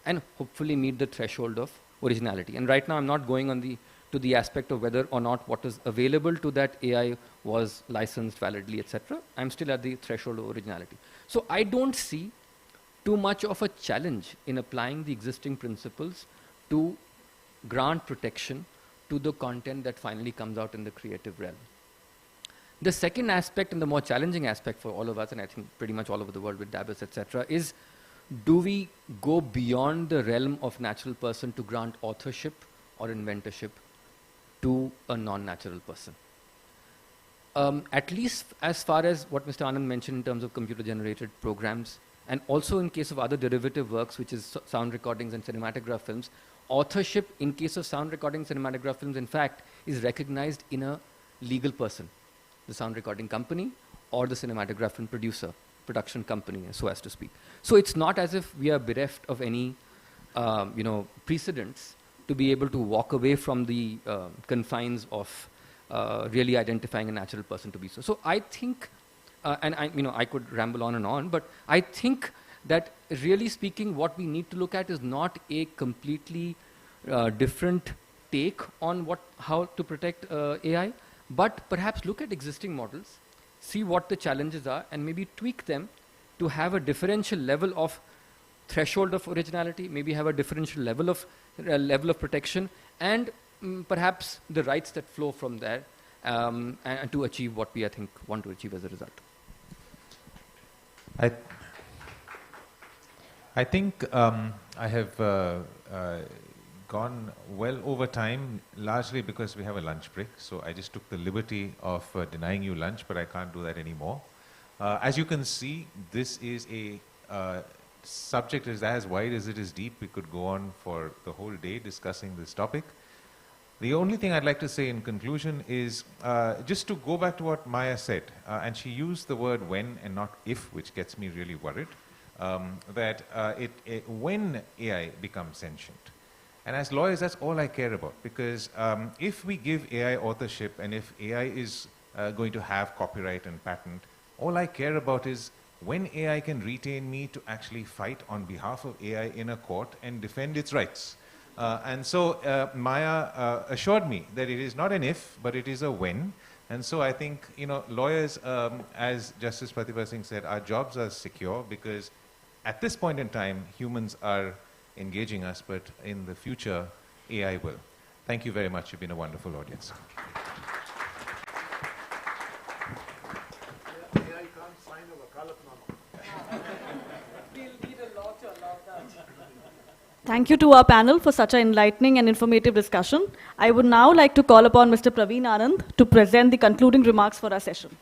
S11: and hopefully meet the threshold of originality. And right now I'm not going on to the aspect of whether or not what is available to that AI was licensed validly, etc. I'm still at the threshold of originality. So I don't see too much of a challenge in applying the existing principles to grant protection to the content that finally comes out in the creative realm. The second aspect and the more challenging aspect for all of us, and I think pretty much all over the world with Dabis, etc., is do we go beyond the realm of natural person to grant authorship or inventorship to a non-natural person? At least as far as what Mr. Anand mentioned in terms of computer-generated programs, and also in case of other derivative works, which is sound recordings and cinematograph films, authorship in case of sound recording cinematograph films, in fact, is recognized in a legal person, the sound recording company or the cinematograph film production company, so as to speak. So it's not as if we are bereft of any, precedents to be able to walk away from the confines of really identifying a natural person to be so. So I think, and I could ramble on, but I think that really speaking, what we need to look at is not a completely different take on how to protect AI, but perhaps look at existing models, see what the challenges are, and maybe tweak them to have a differential level of threshold of originality, maybe have a differential level of protection, and perhaps the rights that flow from there, and to achieve what we, I think, want to achieve as a result.
S18: I think I have gone well over time, largely because we have a lunch break. So I just took the liberty of denying you lunch, but I can't do that anymore. As you can see, this is a subject is as wide as it is deep. We could go on for the whole day discussing this topic. The only thing I'd like to say in conclusion is just to go back to what Maya said, and she used the word when and not if, which gets me really worried, that when AI becomes sentient. And as lawyers, that's all I care about, because if we give AI authorship and if AI is going to have copyright and patent, all I care about is when AI can retain me to actually fight on behalf of AI in a court and defend its rights. And so Maya assured me that it is not an if, but it is a when. And so I think, lawyers, as Justice Pratibha Singh said, our jobs are secure because at this point in time, humans are engaging us, but in the future, AI will. Thank you very much. You've been a wonderful audience.
S15: Thank you to our panel for such an enlightening and informative discussion. I would now like to call upon Mr. Praveen Anand to present the concluding remarks for our session.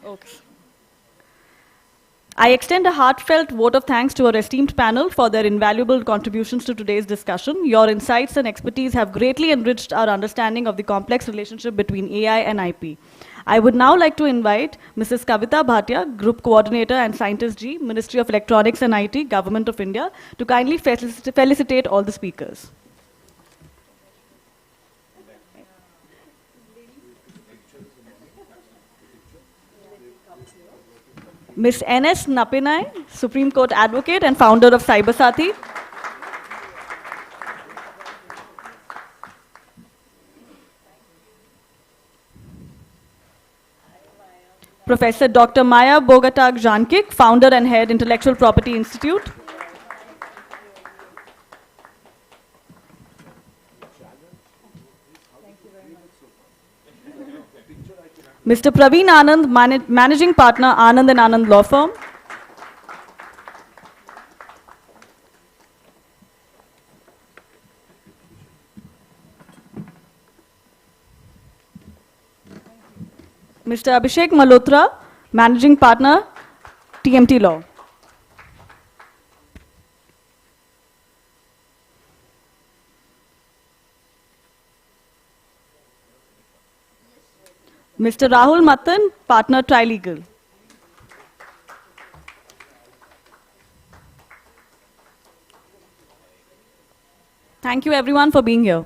S15: Okay. I extend a heartfelt vote of thanks to our esteemed panel for their invaluable contributions to today's discussion. Your insights and expertise have greatly enriched our understanding of the complex relationship between AI and IP. I would now like to invite Mrs. Kavita Bhatia, Group Coordinator and Scientist G, Ministry of Electronics and IT, Government of India, to kindly felicitate all the speakers. Ms. N.S. Napinai, Supreme Court Advocate and founder of Cybersathi. Professor Dr. Maya Bogatag Jankik, founder and head, Intellectual Property Institute. Mr. Praveen Anand, Managing Partner, Anand & Anand Law Firm. Mr. Abhishek Malhotra, Managing Partner, TMT Law. Mr. Rahul Mathan, Partner, Trilegal. Thank you everyone for being here.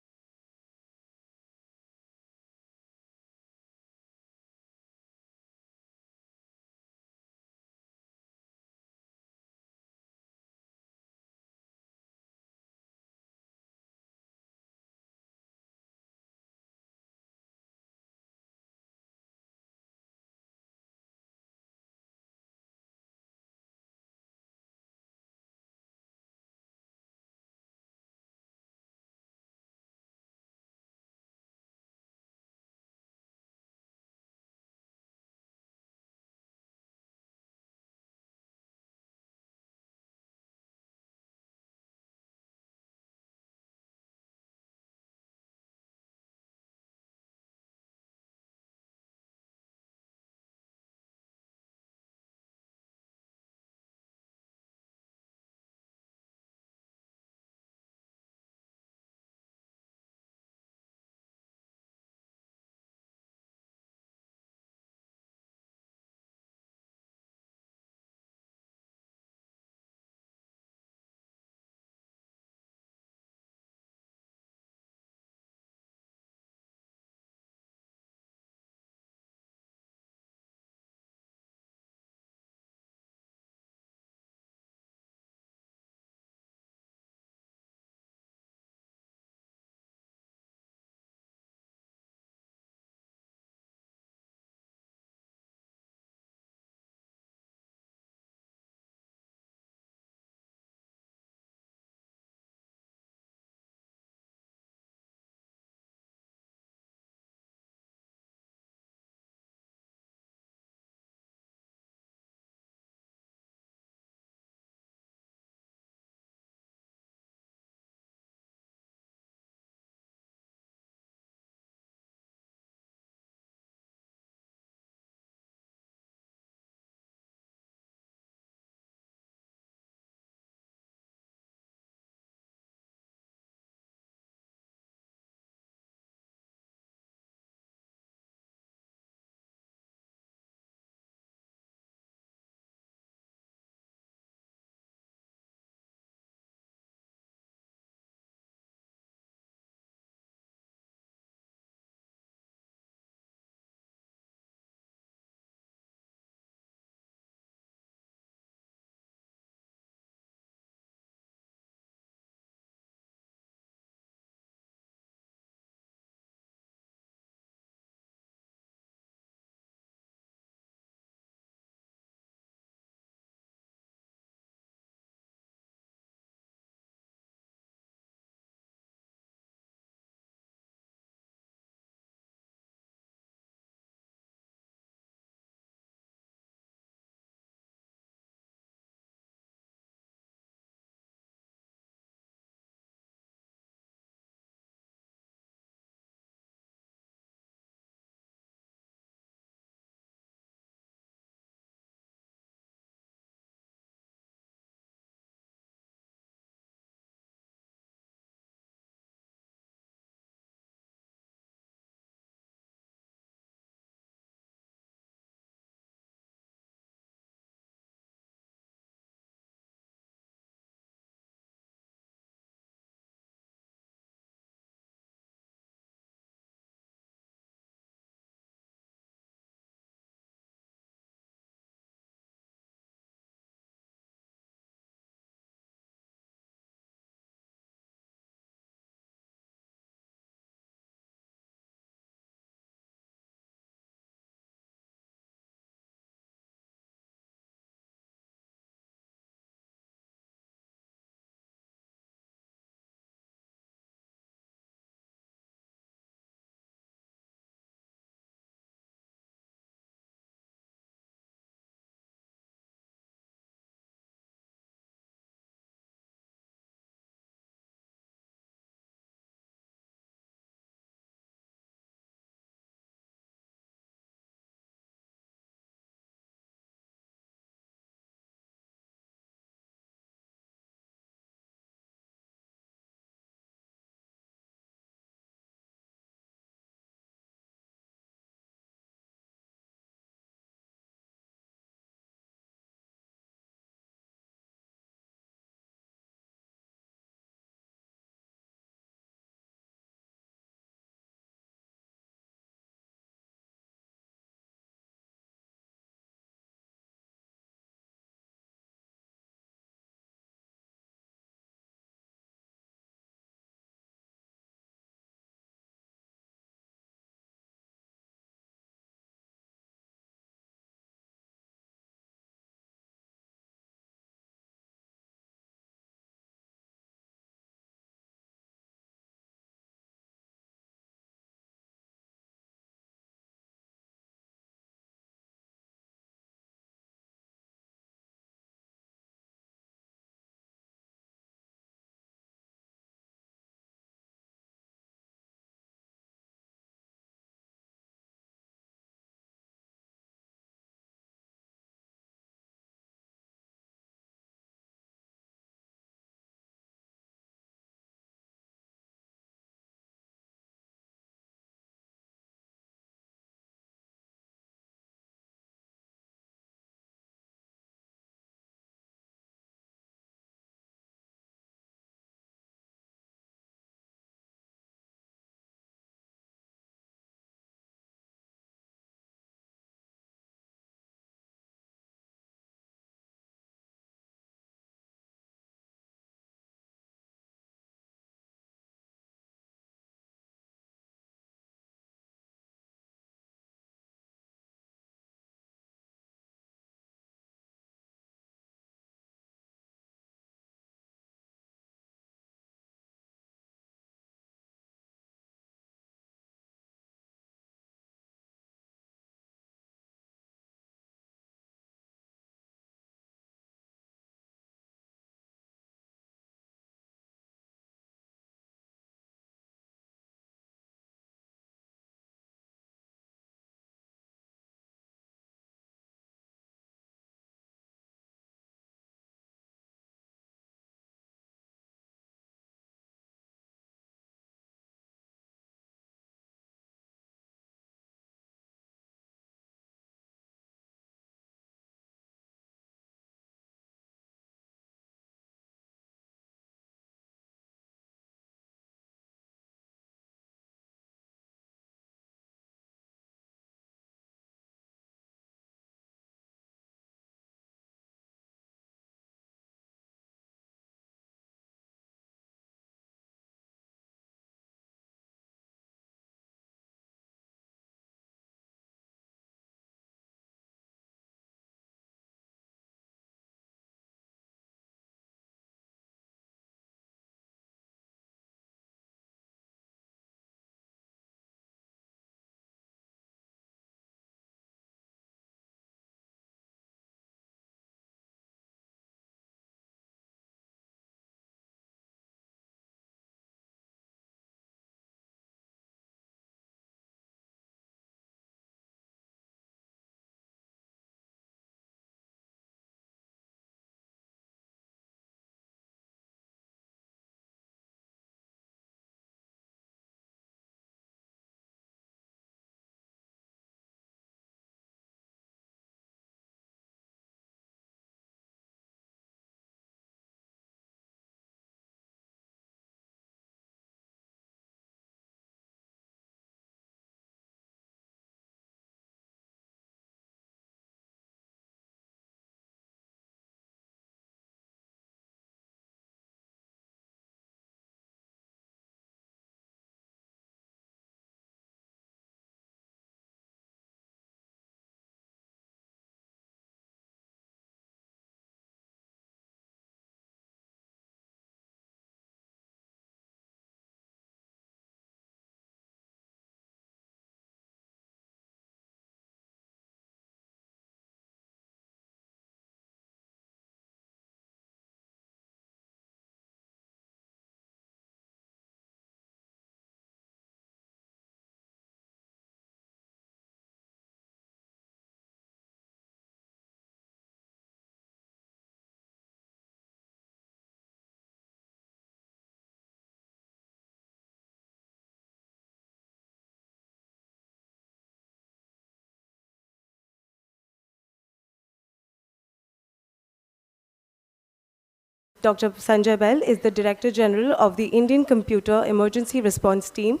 S12: Dr. Sanjay Bell is the Director General of the Indian Computer Emergency Response Team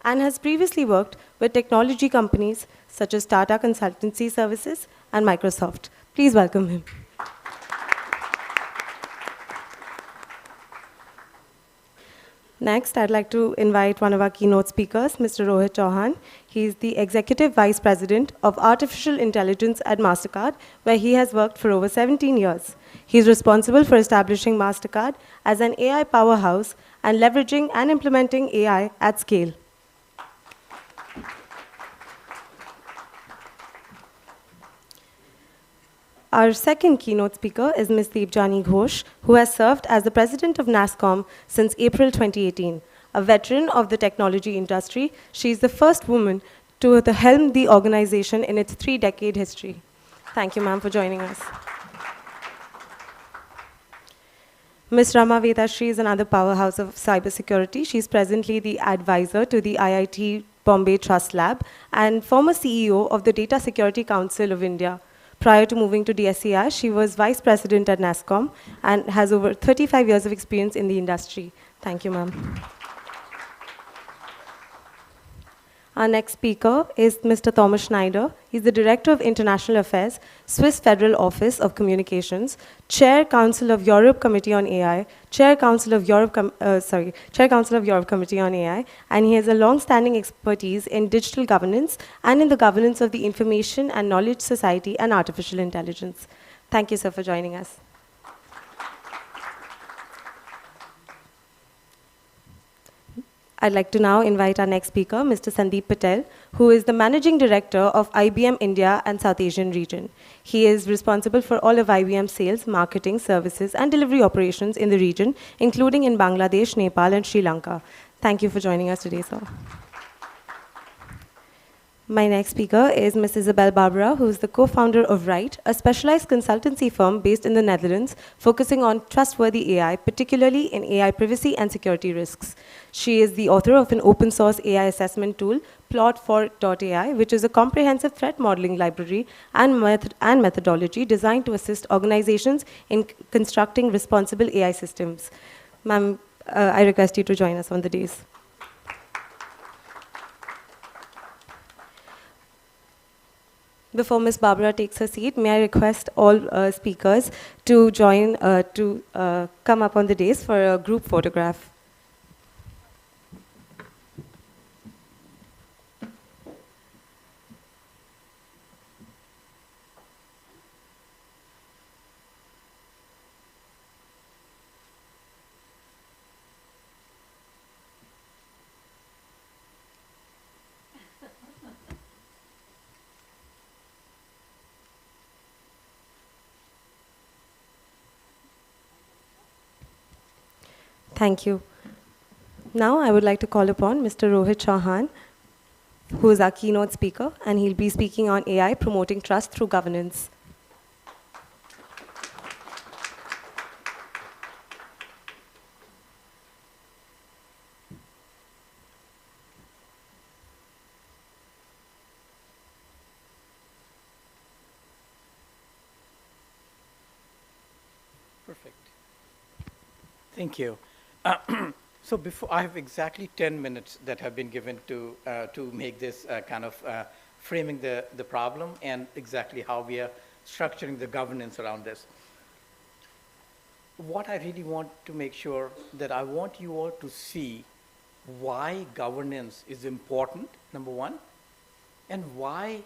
S12: and has previously worked with technology companies such as Tata Consultancy Services and Microsoft. Please welcome him. Next, I'd like to invite one of our keynote speakers, Mr. Rohit Chauhan. He's the Executive Vice President of Artificial Intelligence at MasterCard, where he has worked for over 17 years. He's responsible for establishing MasterCard as an AI powerhouse and leveraging and implementing AI at scale. Our second keynote speaker is Ms. Deepjani Ghosh, who has served as the president of NASSCOM since April 2018. A veteran of the technology industry, she is the first woman to helm the organization in its 3-decade history. Thank you, ma'am, for joining us. Ms. Rama Vedashri is another powerhouse of cybersecurity. She's presently the advisor to the IIT Bombay Trust Lab and former CEO of the Data Security Council of India. Prior to moving to DSCI, she was vice president at NASSCOM and has over 35 years of experience in the industry. Thank you, ma'am. Our next speaker is Mr. Thomas Schneider. He's the Director of International Affairs, Swiss Federal Office of Communications, Chair Council of Europe Committee on AI, Chair Council of Europe Committee on AI, and he has a long-standing expertise in digital governance and in the governance of the information and knowledge society and artificial intelligence. Thank you, sir, for joining us. I'd like to now invite our next speaker, Mr. Sandeep Patel, who is the Managing Director of IBM India and South Asian region. He is responsible for all of IBM's sales, marketing, services, and delivery operations in the region, including in Bangladesh, Nepal, and Sri Lanka. Thank you for joining us today, sir. My next speaker is Ms. Isabel Barbara, who is the co-founder of Write, a specialized consultancy firm based in the Netherlands, focusing on trustworthy AI, particularly in AI privacy and security risks. She is the author of an open-source AI assessment tool, Plot4.ai, which is a comprehensive threat modeling library and methodology designed to assist organizations in constructing responsible AI systems. Ma'am, I request you to join us on the dais. Before Ms. Barbara takes her seat, may I request all speakers to come up on the dais for a group photograph. Thank you. Now I would like to call upon Mr. Rohit Chauhan, who is our keynote speaker, and he'll be speaking on AI promoting trust through governance.
S22: Perfect. Thank you. So before, I have exactly 10 minutes that have been given to make this framing the problem and exactly how we are structuring the governance around this. What I really want to make sure that I want you all to see why governance is important, number one, and why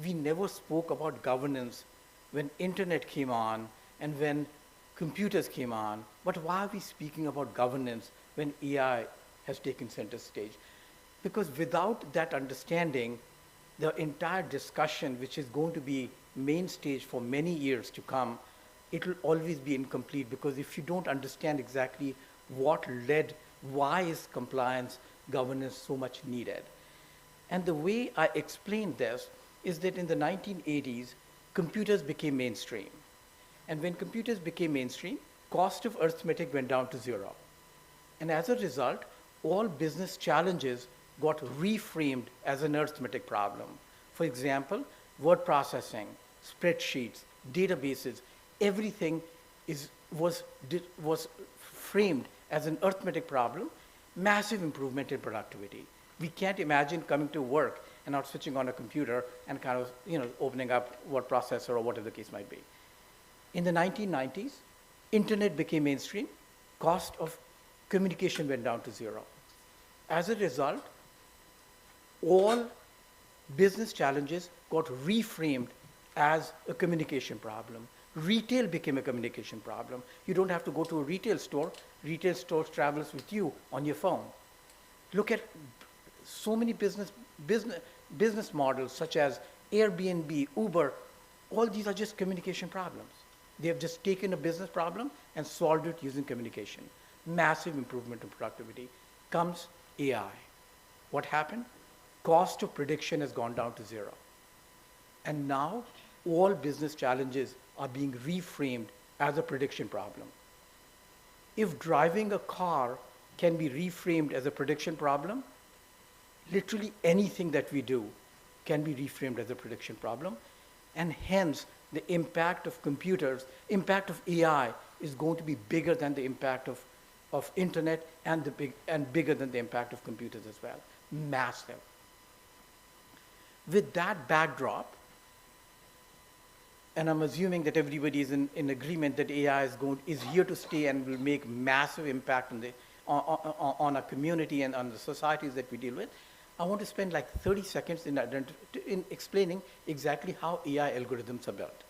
S22: we never spoke about governance when internet came on and when computers came on, but why are we speaking about governance when AI has taken center stage? Because without that understanding, the entire discussion, which is going to be main stage for many years to come, it will always be incomplete, because if you don't understand exactly what led, why is compliance governance so much needed? And the way I explained this is that in the 1980s, computers became mainstream. And when computers became mainstream, cost of arithmetic went down to 0. And as a result, all business challenges got reframed as an arithmetic problem. For example, word processing, spreadsheets, databases, everything is was framed as an arithmetic problem, massive improvement in productivity. We can't imagine coming to work and not switching on a computer and kind of, opening up what processor or whatever the case might be. In the 1990s, internet became mainstream, cost of communication went down to zero. As a result, all business challenges got reframed as a communication problem. Retail became a communication problem. You don't have to go to a retail store. Retail store travels with you on your phone. Look at so many business models such as Airbnb, Uber. All these are just communication problems. They have just taken a business problem and solved it using communication. Massive improvement in productivity. Comes AI. What happened? Cost of prediction has gone down to zero. And now all business challenges are being reframed as a prediction problem. If driving a car can be reframed as a prediction problem, literally anything that we do can be reframed as a prediction problem. And hence, the impact of computers, impact of AI is going to be bigger than the impact of internet and bigger than the impact of computers as well. Massive. With that backdrop, and I'm assuming that everybody is in agreement that AI is here to stay and will make massive impact on our community and on the societies that we deal with, I want to spend like 30 seconds in explaining exactly how AI algorithms are built.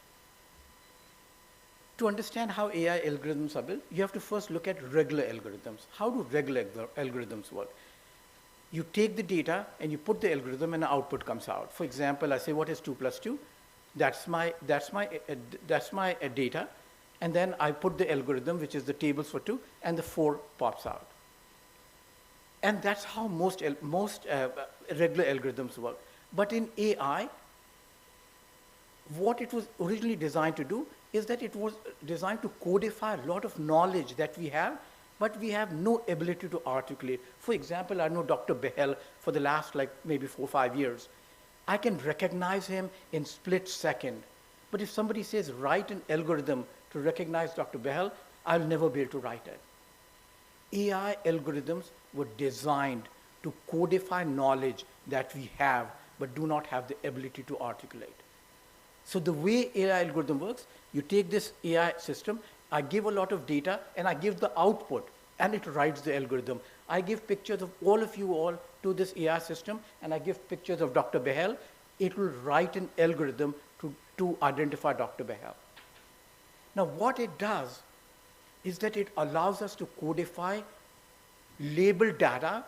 S22: To understand how AI algorithms are built, you have to first look at regular algorithms. How do regular algorithms work? You take the data and you put the algorithm and the output comes out. For example, I say, what is 2 plus 2? That's my data. And then I put the algorithm, which is the tables for 2, and the 4 pops out. And that's how most regular algorithms work. But in AI, what it was originally designed to do is that it was designed to codify a lot of knowledge that we have, but we have no ability to articulate. For example, I know Dr. Behel for the last maybe 4 or 5 years. I can recognize him in split second. But if somebody says, write an algorithm to recognize Dr. Behel, I'll never be able to write it. AI algorithms were designed to codify knowledge that we have, but do not have the ability to articulate. So the way AI algorithm works, you take this AI system, I give a lot of data, and I give the output, and it writes the algorithm. I give pictures of all of you all to this AI system, and I give pictures of Dr. Behel. It will write an algorithm to identify Dr. Behel. Now, what it does is that it allows us to codify labeled data,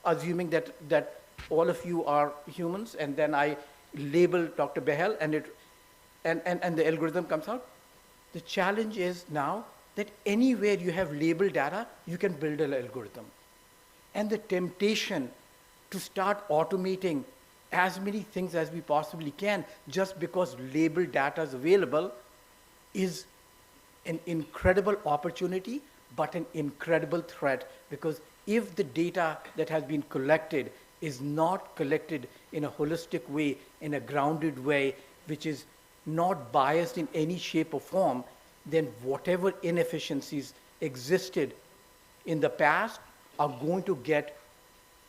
S22: assuming that all of you are humans, and then I label Dr. Behel, and the algorithm comes out. The challenge is now that anywhere you have labeled data, you can build an algorithm. And the temptation to start automating as many things as we possibly can just because labeled data is available is an incredible opportunity, but an incredible threat, because if the data that has been collected is not collected in a holistic way, in a grounded way, which is not biased in any shape or form, then whatever inefficiencies existed in the past are going to get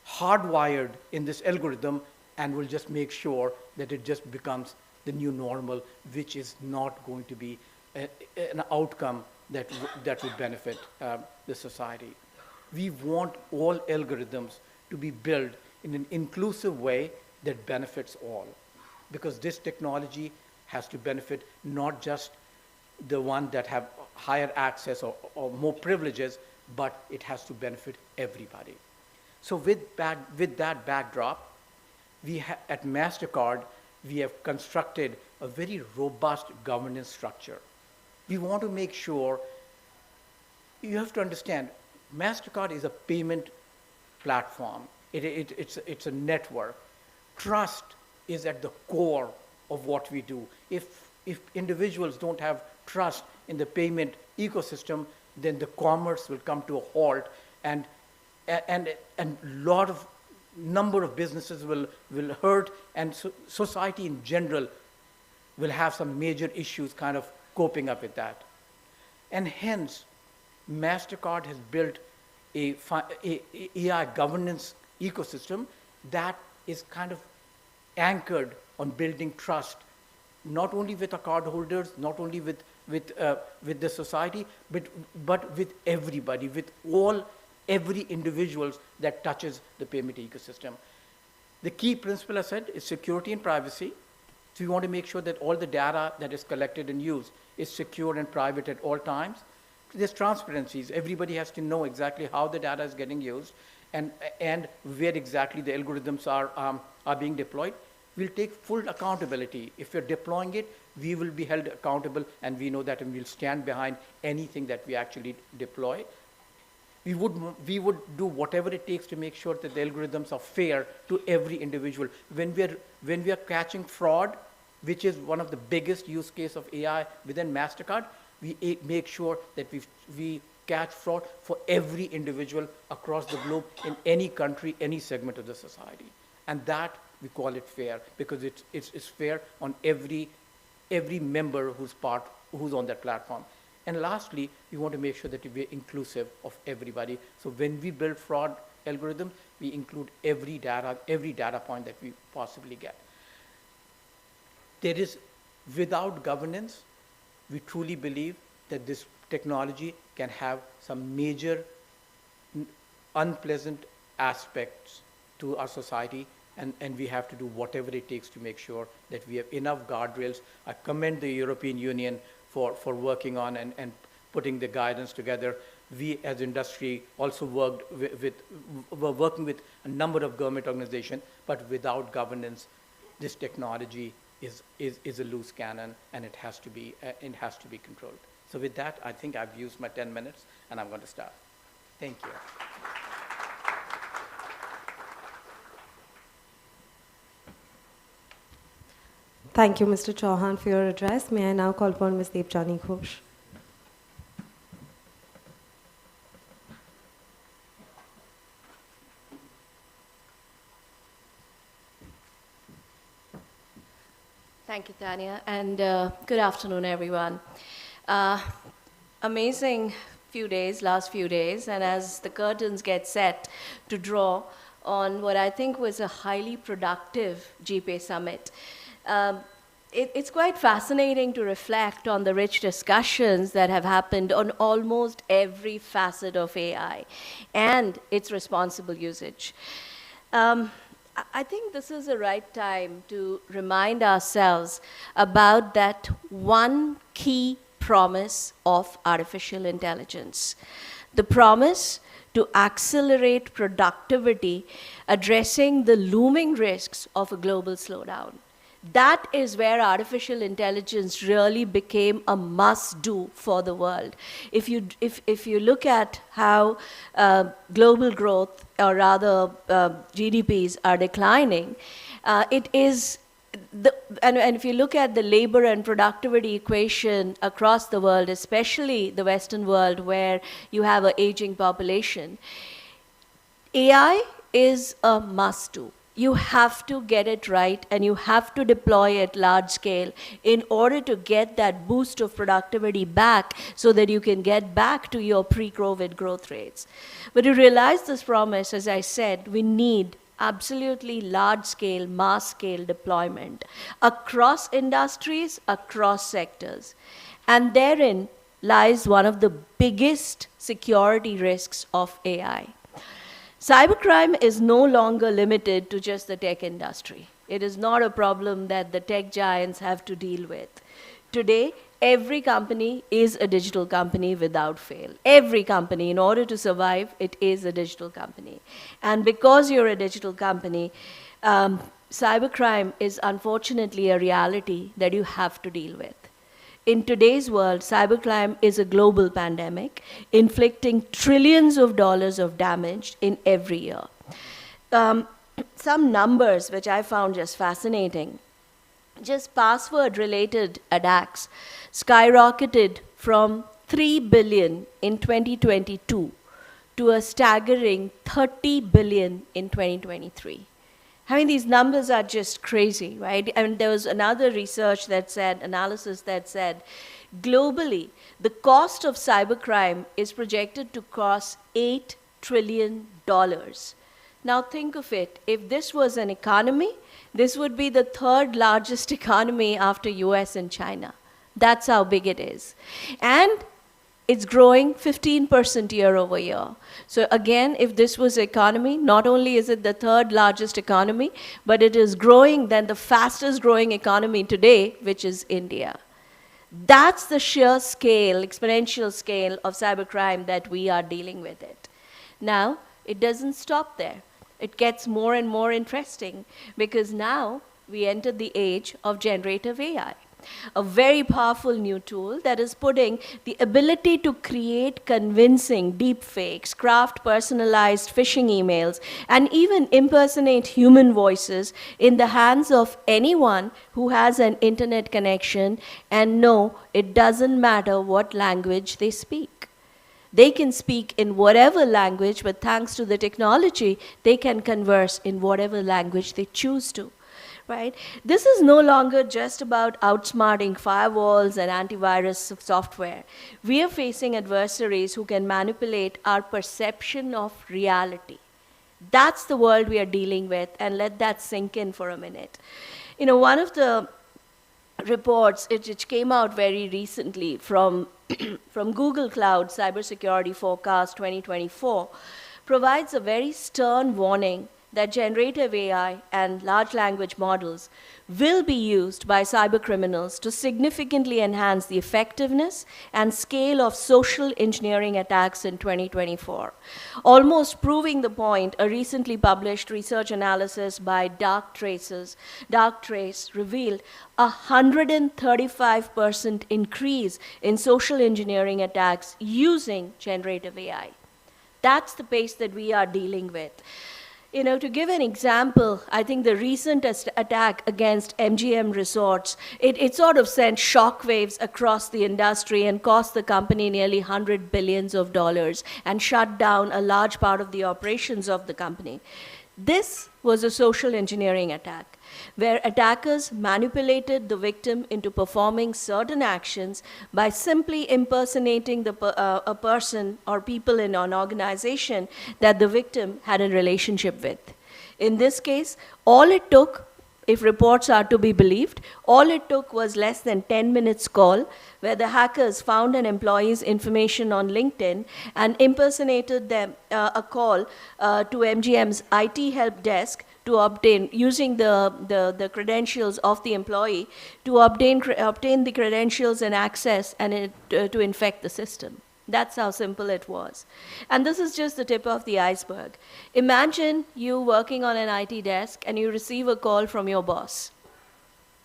S22: hardwired in this algorithm and will just make sure that it just becomes the new normal, which is not going to be an outcome that would benefit the society. We want all algorithms to be built in an inclusive way that benefits all, because this technology has to benefit not just the one that have higher access or more privileges, but it has to benefit everybody. So with that backdrop, at MasterCard, we have constructed a very robust governance structure. We want to make sure, you have to understand, MasterCard is a payment platform. It's a network. Trust is at the core of what we do. If individuals don't have trust in the payment ecosystem, then the commerce will come to a halt, and number of businesses will hurt, and society in general will have some major issues kind of coping up with that. And hence, MasterCard has built a AI governance ecosystem that is kind of anchored on building trust, not only with our cardholders, not only with the society, but with everybody, with every individuals that touches the payment ecosystem. The key principle, I said, is security and privacy. So we want to make sure that all the data that is collected and used is secure and private at all times. There's transparencies. Everybody has to know exactly how the data is getting used and where exactly the algorithms are being deployed. We'll take full accountability. If we're deploying it, we will be held accountable, and we know that, and we'll stand behind anything that we actually deploy. We would do whatever it takes to make sure that the algorithms are fair to every individual. When we are catching fraud, which is one of the biggest use case of AI within MasterCard, we make sure that we catch fraud for every individual across the globe in any country, any segment of the society. And that we call it fair, because it's fair on every member who's on that platform. And lastly, we want to make sure that we're inclusive of everybody. So when we build fraud algorithms, we include every data point that we possibly get. Without governance, we truly believe that this technology can have some major unpleasant aspects to our society, and we have to do whatever it takes to make sure that we have enough guardrails. I commend the European Union for working on and putting the guidance together. We as industry also were working with a number of government organizations, but without governance, this technology is a loose cannon, and it has to be controlled. So with that, I think I've used my 10 minutes, and I'm going to stop. Thank you.
S12: Thank you, Mr. Chauhan, for your address. May I now call upon Ms. Devjani Ghosh.
S13: Thank you, Tanya, and good afternoon, everyone. Amazing last few days, and as the curtains get set to draw on what I think was a highly productive GPAI summit, it's quite fascinating to reflect on the rich discussions that have happened on almost every facet of AI and its responsible usage. I think this is the right time to remind ourselves about that one key promise of artificial intelligence. The promise to accelerate productivity, addressing the looming risks of a global slowdown. That is where artificial intelligence really became a must-do for the world. If you look at how global growth, or rather GDPs, are declining, and if you look at the labor and productivity equation across the world, especially the Western world where you have an aging population, AI is a must-do. You have to get it right, and you have to deploy it large scale in order to get that boost of productivity back so that you can get back to your pre-COVID growth rates. But to realize this promise, as I said, we need absolutely large-scale, mass-scale deployment across industries, across sectors. And therein lies one of the biggest security risks of AI. Cybercrime is no longer limited to just the tech industry. It is not a problem that the tech giants have to deal with. Today, every company is a digital company without fail. Every company, in order to survive, it is a digital company. And because you're a digital company, cybercrime is unfortunately a reality that you have to deal with. In today's world, cybercrime is a global pandemic, inflicting trillions of dollars of damage in every year. Some numbers which I found just fascinating. Just password-related attacks skyrocketed from 3 billion in 2022 to a staggering 30 billion in 2023. I mean, these numbers are just crazy, right? And there was another analysis that said, Globally, the cost of cybercrime is projected to cross $8 trillion. Now think of it, if this was an economy, this would be the third largest economy after US and China. That's how big it is. And it's growing 15% year over year. So again, if this was economy, not only is it the third largest economy, but it is growing than the fastest growing economy today, which is India. That's the sheer scale, exponential scale of cybercrime that we are dealing with it. Now, it doesn't stop there. It gets more and more interesting because now we enter the age of generative AI, a very powerful new tool that is putting the ability to create convincing deepfakes, craft personalized phishing emails, and even impersonate human voices in the hands of anyone who has an internet connection, and no, it doesn't matter what language they speak. They can speak in whatever language, but thanks to the technology, they can converse in whatever language they choose to. Right? This is no longer just about outsmarting firewalls and antivirus software. We are facing adversaries who can manipulate our perception of reality. That's the world we are dealing with, and let that sink in for a minute. You know, one of the reports which came out very recently from, from Google Cloud Cybersecurity Forecast 2024 provides a very stern warning that generative AI and large language models will be used by cybercriminals to significantly enhance the effectiveness and scale of social engineering attacks in 2024. Almost proving the point, a recently published research analysis by Darktrace revealed a 135% increase in social engineering attacks using generative AI. That's the pace that we are dealing with. You know, to give an example, I think the recent attack against MGM Resorts, it sort of sent shockwaves across the industry and cost the company nearly $100 billion and shut down a large part of the operations of the company. This was a social engineering attack, where attackers manipulated the victim into performing certain actions by simply impersonating a person or people in an organization that the victim had a relationship with. In this case, all it took, if reports are to be believed, all it took was less than 10 minutes call where the hackers found an employee's information on LinkedIn and impersonated them a call to MGM's IT help desk to obtain, using the credentials of the employee, to obtain the credentials and access and to infect the system. That's how simple it was. And this is just the tip of the iceberg. Imagine you working on an IT desk and you receive a call from your boss.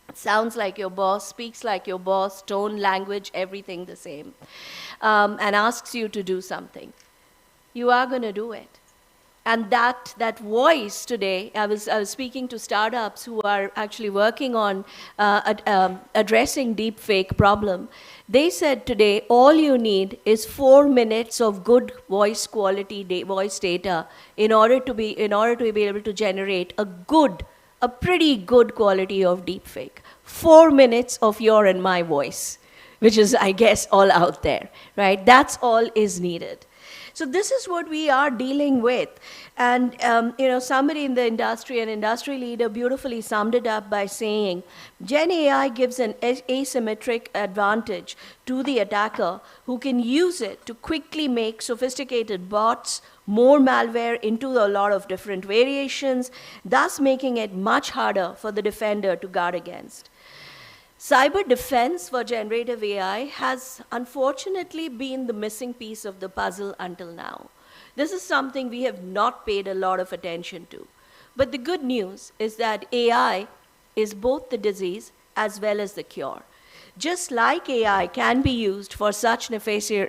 S13: It sounds like your boss, speaks like your boss, tone, language, everything the same, and asks you to do something. You are going to do it. And that voice today, I was speaking to startups who are actually working on addressing deepfake problem. They said today all you need is 4 minutes of good voice quality voice data in order to be able to generate a pretty good quality of deepfake. 4 minutes of your and my voice, which is, I guess, all out there, right? That's all is needed. So this is what we are dealing with. And you know, somebody in the industry, an industry leader, beautifully summed it up by saying, Gen AI gives an asymmetric advantage to the attacker who can use it to quickly make sophisticated bots, more malware into a lot of different variations, thus making it much harder for the defender to guard against. Cyber defense for generative AI has unfortunately been the missing piece of the puzzle until now. This is something we have not paid a lot of attention to. But the good news is that AI is both the disease as well as the cure. Just like AI can be used for such nefarious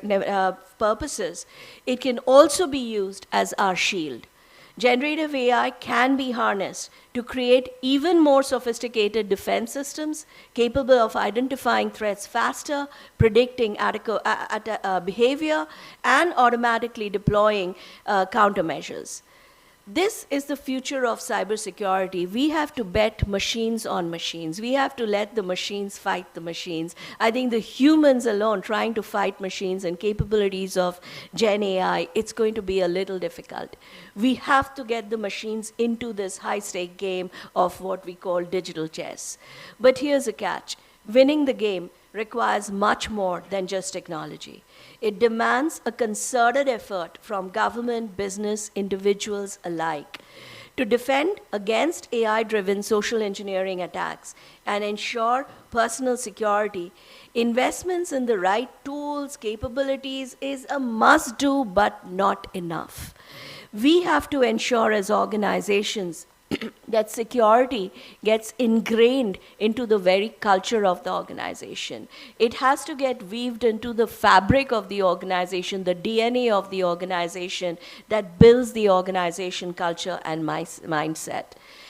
S13: purposes, it can also be used as our shield. Generative AI can be harnessed to create even more sophisticated defense systems capable of identifying threats faster, predicting behavior, and automatically deploying countermeasures. This is the future of cybersecurity. We have to bet machines on machines. We have to let the machines fight the machines. I think the humans alone trying to fight machines and capabilities of Gen AI, it's going to be a little difficult. We have to get the machines into this high-stake game of what we call digital chess. But here's a catch. Winning the game requires much more than just technology. It demands a concerted effort from government, business, individuals alike to defend against AI-driven social engineering attacks and ensure personal security. Investments in the right tools, capabilities is a must-do, but not enough. We have to ensure as organizations that security gets ingrained into the very culture of the organization. It has to get weaved into the fabric of the organization, the DNA of the organization that builds the organization culture and mindset.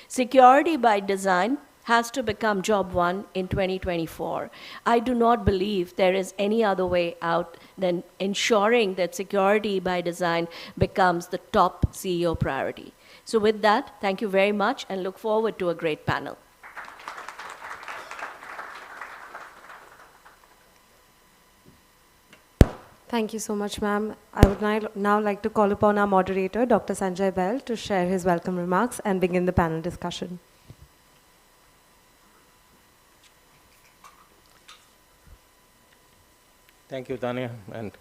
S13: Security by design has to become job one in 2024. I do not believe there is any other way out than ensuring that security by design becomes the top CEO priority. So with that, thank you very much and look forward to a great panel.
S12: Thank you so much, ma'am. I would now like to call upon our moderator, Dr. Sanjay Bell, to share his welcome remarks and begin the panel discussion.
S5: Thank you, Tanya, and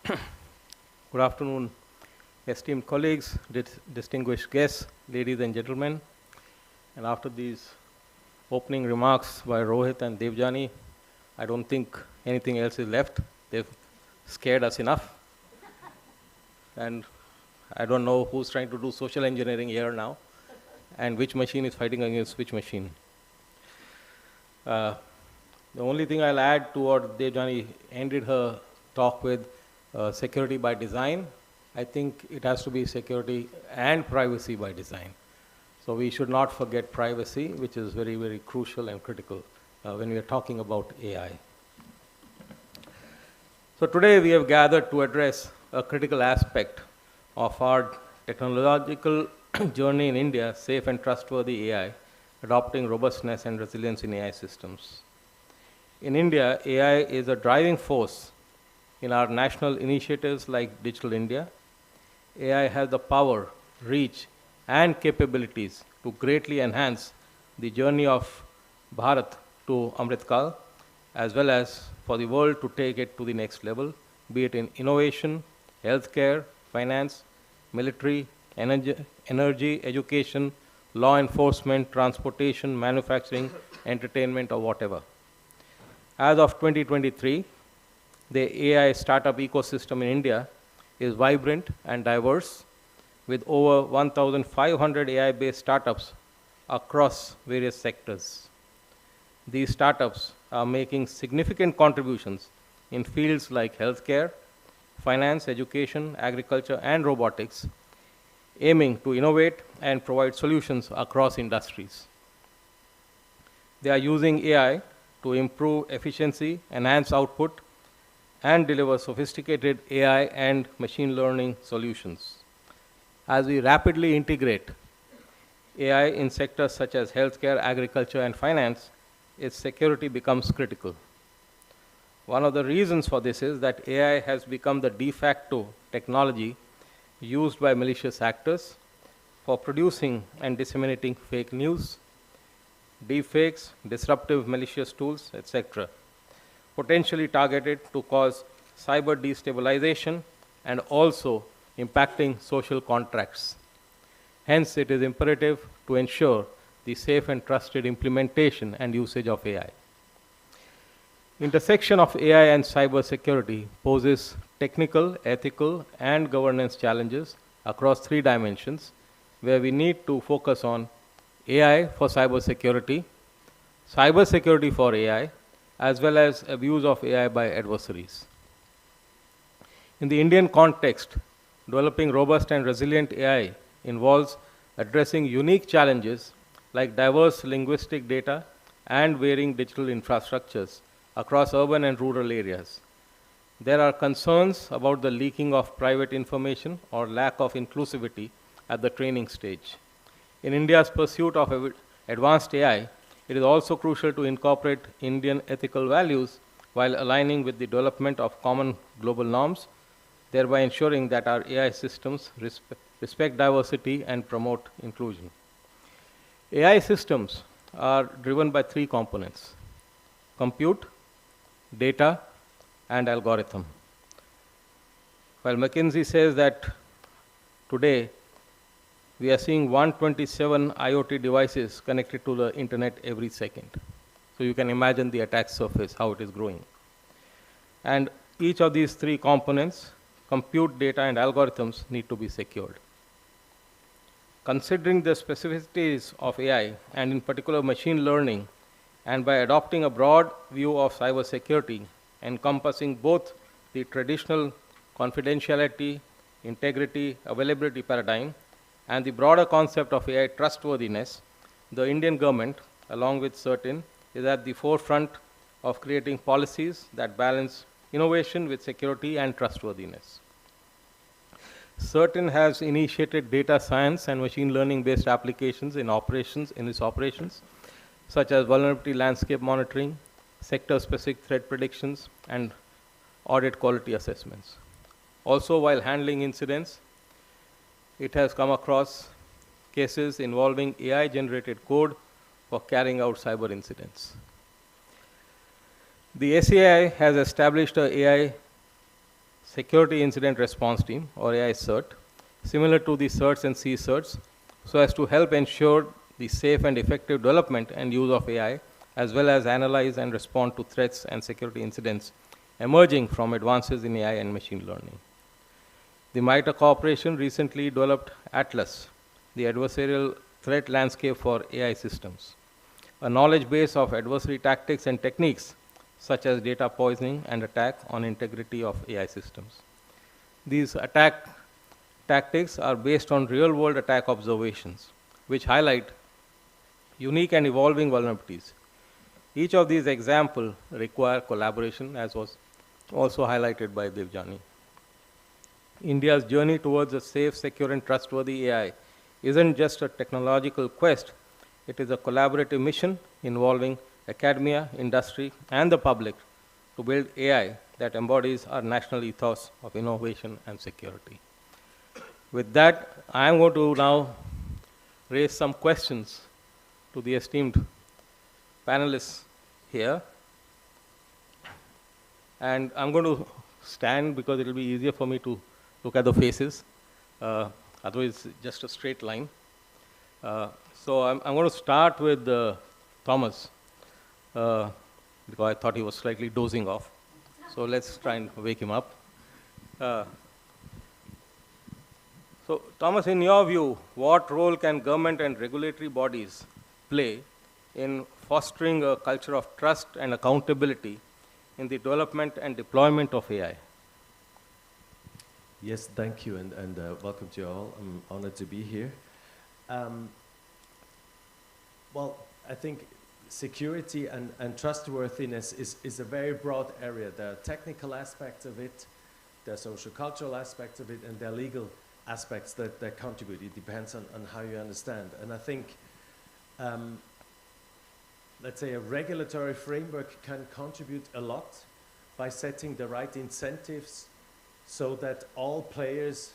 S5: good afternoon, esteemed colleagues, distinguished guests, ladies and gentlemen. And after these opening remarks by Rohit and Devjani, I don't think anything else is left. They've scared us enough. And I don't know who's trying to do social engineering here now, and which machine is fighting against which machine. The only thing I'll add to what Devjani ended her talk with, security by design, I think it has to be security and privacy by design. So we should not forget privacy, which is very, very crucial and critical when we are talking about AI. So today we have gathered to address a critical aspect of our technological journey in India, safe and trustworthy AI, adopting robustness and resilience in AI systems. In India, AI is a driving force in our national initiatives like Digital India. AI has the power, reach, and capabilities to greatly enhance the journey of Bharat to Amritkal, as well as for the world to take it to the next level, be it in innovation, healthcare, finance, military, energy, education, law enforcement, transportation, manufacturing, entertainment, or whatever. As of 2023, the AI startup ecosystem in India is vibrant and diverse, with over 1,500 AI-based startups across various sectors. These startups are making significant contributions in fields like healthcare, finance, education, agriculture, and robotics, aiming to innovate and provide solutions across industries. They are using AI to improve efficiency, enhance output, and deliver sophisticated AI and machine learning solutions. As we rapidly integrate AI in sectors such as healthcare, agriculture, and finance, its security becomes critical. One of the reasons for this is that AI has become the de facto technology used by malicious actors for producing and disseminating fake news, deepfakes, disruptive malicious tools, etc., potentially targeted to cause cyber destabilization and also impacting social contracts. Hence, it is imperative to ensure the safe and trusted implementation and usage of AI. Intersection of AI and cyber security poses technical, ethical, and governance challenges across 3 dimensions, where we need to focus on AI for cyber security for AI, as well as abuse of AI by adversaries. In the Indian context, developing robust and resilient AI involves addressing unique challenges like diverse linguistic data and varying digital infrastructures across urban and rural areas. There are concerns about the leaking of private information or lack of inclusivity at the training stage. In India's pursuit of advanced AI, it is also crucial to incorporate Indian ethical values while aligning with the development of common global norms, thereby ensuring that our AI systems respect diversity and promote inclusion. AI systems are driven by three components: compute, data, and algorithm. While McKinsey says that today we are seeing 127 IoT devices connected to the internet every second. So you can imagine the attack surface, how it is growing. And each of these three components, compute, data, and algorithms, need to be secured. Considering the specificities of AI, and in particular machine learning, and by adopting a broad view of cybersecurity, encompassing both the traditional confidentiality, integrity, availability paradigm, and the broader concept of AI trustworthiness, the Indian government, along with CERT-In, is at the forefront of creating policies that balance innovation with security and trustworthiness. CERT-In has initiated data science and machine learning-based applications in its operations, such as vulnerability landscape monitoring, sector-specific threat predictions, and audit quality assessments. Also, while handling incidents, it has come across cases involving AI-generated code for carrying out cyber incidents. The SAI has established an AI Security Incident Response Team, or AI CERT, similar to the CERTs and C-CERTs, so as to help ensure the safe and effective development and use of AI, as well as analyze and respond to threats and security incidents emerging from advances in AI and machine learning. The MITRE Corporation recently developed Atlas, the adversarial threat landscape for AI systems, a knowledge base of adversary tactics and techniques such as data poisoning and attack on integrity of AI systems. These attack tactics are based on real-world attack observations, which highlight unique and evolving vulnerabilities. Each of these examples require collaboration, as was also highlighted by Devjani. India's journey towards a safe, secure, and trustworthy AI isn't just a technological quest, it is a collaborative mission involving academia, industry, and the public to build AI that embodies our national ethos of innovation and security. With that, I am going to now raise some questions to the esteemed panelists here. And I'm going to stand because it will be easier for me to look at the faces. Otherwise, just a straight line. So I'm going to start with Thomas, because I thought he was slightly dozing off. So let's try and wake him up. So Thomas, in your view, what role can government and regulatory bodies play in fostering a culture of trust and accountability in the development and deployment of AI?
S3: Yes, thank you, and welcome to you all. I'm honored to be here. Well, I think security and trustworthiness is a very broad area. There are technical aspects of it, there are social cultural aspects of it, and there are legal aspects that contribute. It depends on how you understand. And I think, let's say, a regulatory framework can contribute a lot by setting the right incentives so that all players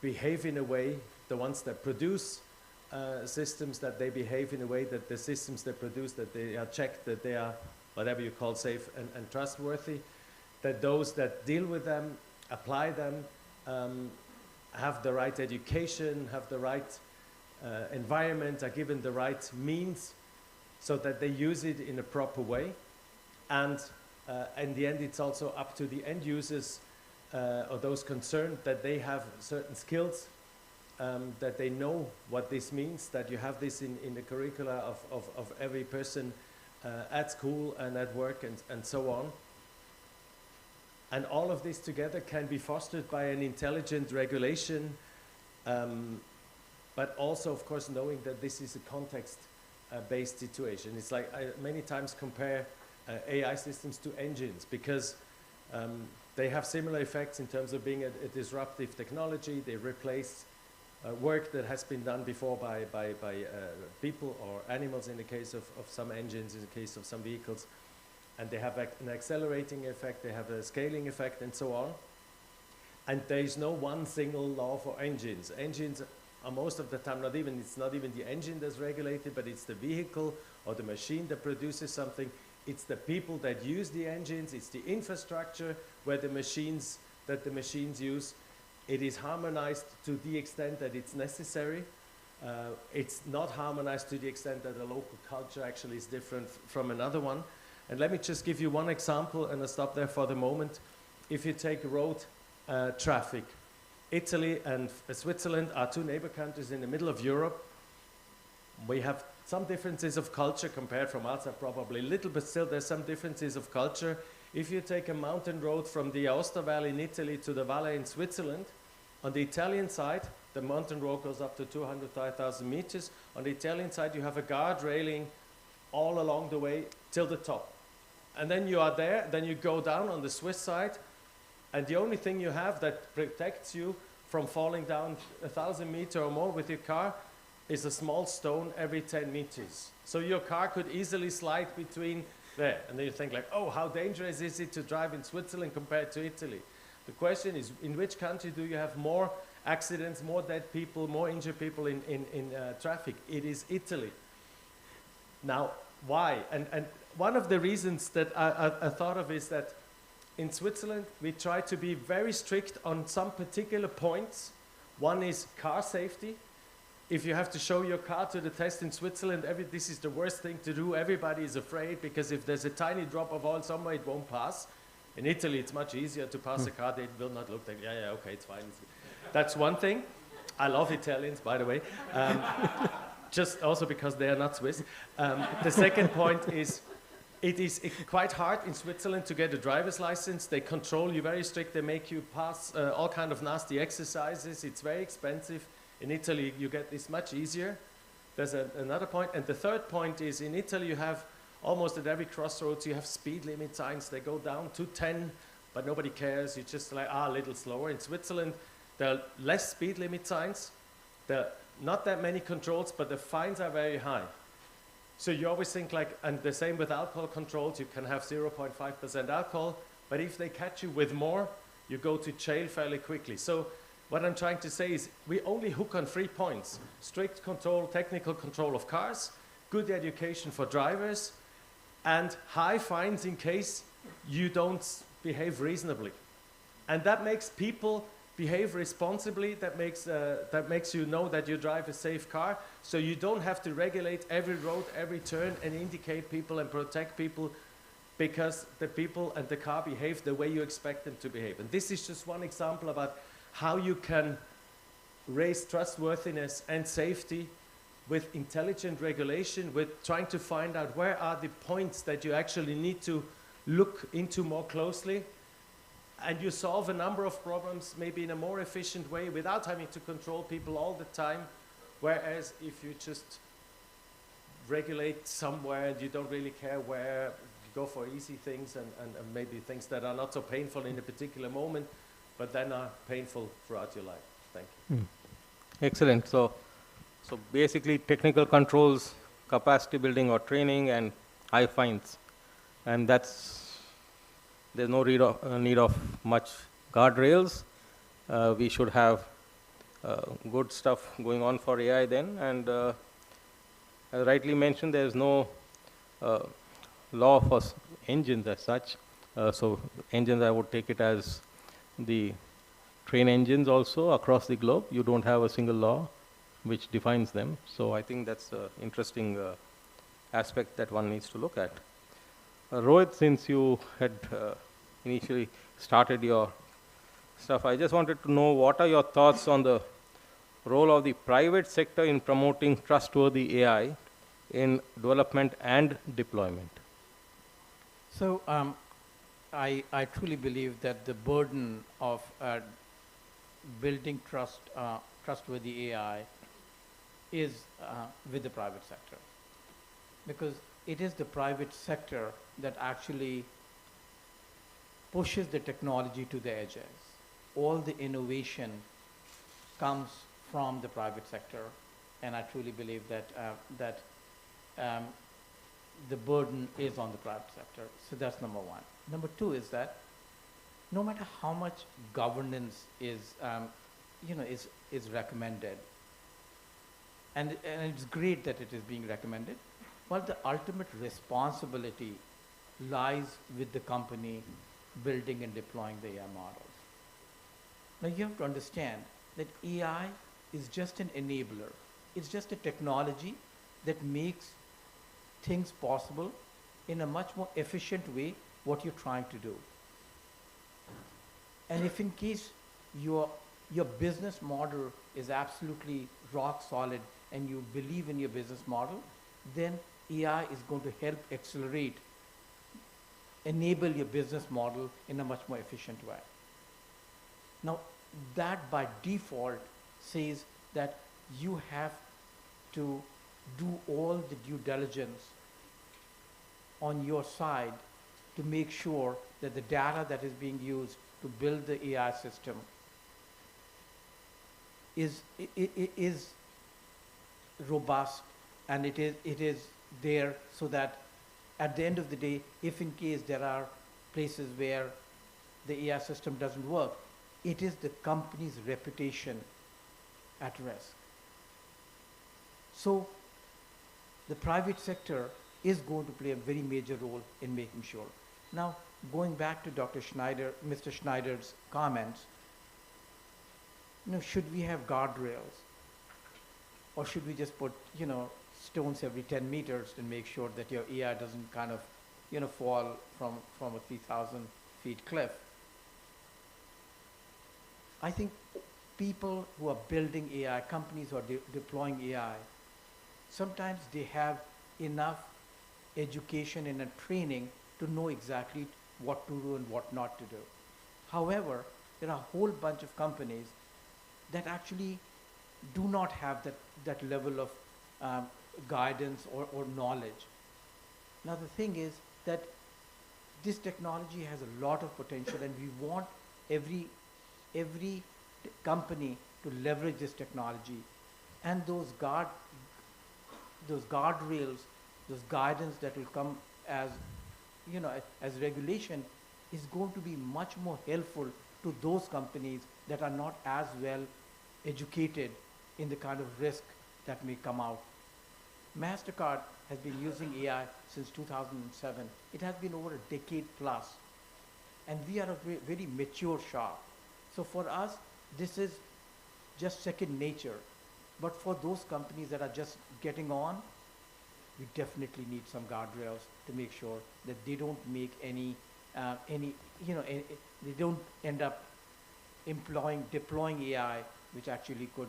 S3: behave in a way, the ones that produce systems, that they behave in a way that the systems they produce, that they are checked, that they are whatever you call safe and trustworthy, that those that deal with them, apply them, have the right education, have the right environment, are given the right means so that they use it in a proper way. And in the end, it's also up to the end users or those concerned that they have certain skills, that they know what this means, that you have this in the curricula of every person at school and at work and so on. And all of this together can be fostered by an intelligent regulation, but also, of course, knowing that this is a context-based situation. It's like I many times compare AI systems to engines because they have similar effects in terms of being a disruptive technology. They replace work that has been done before by people or animals in the case of some engines, in the case of some vehicles. And they have an accelerating effect, they have a scaling effect, and so on. And there is no one single law for engines. Engines are most of the time it's not even the engine that's regulated, but it's the vehicle or the machine that produces something. It's the people that use the engines, it's the infrastructure where the machines use. It is harmonized to the extent that it's necessary. It's not harmonized to the extent that a local culture actually is different from another one. And let me just give you one example, and I'll stop there for the moment. If you take road traffic, Italy and Switzerland are two neighbor countries in the middle of Europe. We have some differences of culture compared from us, probably little, but still there's some differences of culture. If you take a mountain road from the Aosta Valley in Italy to the Valley in Switzerland, on the Italian side, the mountain road goes up to 205,000 meters. On the Italian side, you have a guard railing all along the way till the top. And then you are there, then you go down on the Swiss side, and the only thing you have that protects you from falling down 1,000 meters or more with your car is a small stone every 10 meters. So your car could easily slide between there. And then you think like, oh, how dangerous is it to drive in Switzerland compared to Italy? The question is, in which country do you have more accidents, more dead people, more injured people in traffic? It is Italy. Now, why? And one of the reasons that I thought of is that in Switzerland, we try to be very strict on some particular points. One is car safety. If you have to show your car to the test in Switzerland, this is the worst thing to do. Everybody is afraid because if there's a tiny drop of oil somewhere, it won't pass. In Italy, it's much easier to pass a car. They will not look like, yeah, okay, it's fine. That's one thing. I love Italians, by the way. Just also because they are not Swiss. The second point is, it is quite hard in Switzerland to get a driver's license. They control you very strict. They make you pass all kind of nasty exercises. It's very expensive. In Italy, you get this much easier. There's another point. And the third point is, in Italy, you have almost at every crossroads, you have speed limit signs. They go down to 10, but nobody cares. You just like, a little slower. In Switzerland, there are less speed limit signs. There are not that many controls, but the fines are very high. So you always think like, and the same with alcohol controls, you can have 0.5% alcohol, but if they catch you with more, you go to jail fairly quickly. So what I'm trying to say is we only hook on 3 points: strict control, technical control of cars, good education for drivers, and high fines in case you don't behave reasonably. And that makes people behave responsibly. That makes you know that you drive a safe car, so you don't have to regulate every road, every turn, and indicate people and protect people because the people and the car behave the way you expect them to behave. And this is just one example about how you can raise trustworthiness and safety with intelligent regulation, with trying to find out where are the points that you actually need to look into more closely. And you solve a number of problems maybe in a more efficient way without having to control people all the time. Whereas if you just regulate somewhere and you don't really care where, you go for easy things and maybe things that are not so painful in a particular moment, but then are painful throughout your life. Thank you.
S5: Excellent. So basically technical controls, capacity building or training, and high fines. And there's no need of much guardrails. We should have good stuff going on for AI then. And as rightly mentioned, there's no law for engines as such. So engines, I would take it as the train engines also across the globe. You don't have a single law which defines them. So I think that's an interesting aspect that one needs to look at. Rohit, since you had initially started your stuff, I just wanted to know what are your thoughts on the role of the private sector in promoting trustworthy AI in development and deployment?
S22: So I truly believe that the burden of building trustworthy AI is with the private sector, because it is the private sector that actually pushes the technology to the edges. All the innovation comes from the private sector, and I truly believe that the burden is on the private sector. So that's number one. Number two is that no matter how much governance is, is recommended, and it's great that it is being recommended, but the ultimate responsibility lies with the company building and deploying the AI models. Now you have to understand that AI is just an enabler. It's just a technology that makes things possible in a much more efficient way what you're trying to do. And if in case your business model is absolutely rock solid and you believe in your business model, then AI is going to help accelerate, enable your business model in a much more efficient way. Now, that by default says that you have to do all the due diligence on your side to make sure that the data that is being used to build the AI system is robust, and it is there so that at the end of the day, if in case there are places where the AI system doesn't work, it is the company's reputation at risk. So the private sector is going to play a very major role in making sure. Now, going back to Mr. Schneider's comments, should we have guardrails? Or should we just put, stones every 10 meters and make sure that your AI doesn't kind of, fall from a 3,000 feet cliff? I think people who are building AI, companies who are deploying AI, sometimes they have enough education and training to know exactly what to do and what not to do. However, there are a whole bunch of companies that actually do not have that level of guidance or knowledge. Now the thing is that this technology has a lot of potential, and we want every company to leverage this technology, and those guardrails, those guidance that will come as regulation is going to be much more helpful to those companies that are not as well educated in the kind of risk that may come out. MasterCard has been using AI since 2007. It has been over a decade plus, and we are a very mature shop. So for us, this is just second nature. But for those companies that are just getting on, we definitely need some guardrails to make sure that they don't make they don't end up deploying AI, which actually could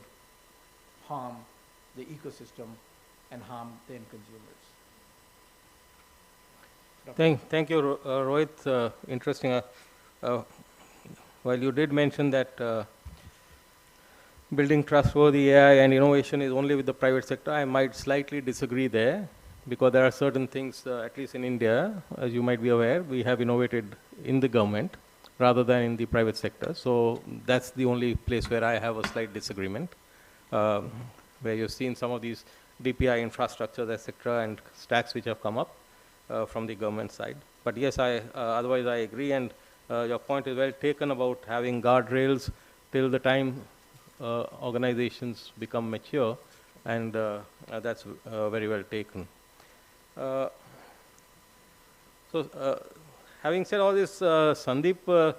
S22: harm the ecosystem and harm the end consumers.
S5: Thank you, Rohit. Interesting. While you did mention that building trustworthy AI and innovation is only with the private sector, I might slightly disagree there, because there are certain things, at least in India, as you might be aware, we have innovated in the government rather than in the private sector. So that's the only place where I have a slight disagreement, where you've seen some of these GPAI infrastructures, etc., and stacks which have come up from the government side. But yes, otherwise I agree, and your point is well taken about having guardrails till the time organizations become mature, and that's very well taken. Having said all this, Sandeep,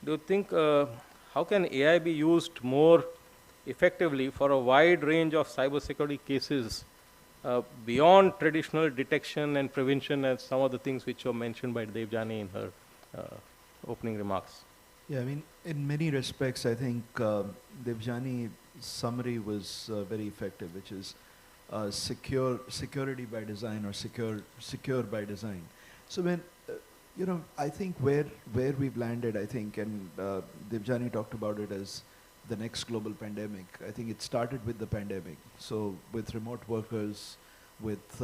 S5: do you think how can AI be used more effectively for a wide range of cybersecurity cases beyond traditional detection and prevention, as some of the things which were mentioned by Devjani in her opening remarks?
S6: Yeah, I mean, in many respects, I think Devjani's summary was very effective, which is security by design, or secure by design. So when I think where we've landed, I think, and Devjani talked about it as the next global pandemic. I think it started with the pandemic. So with remote workers, with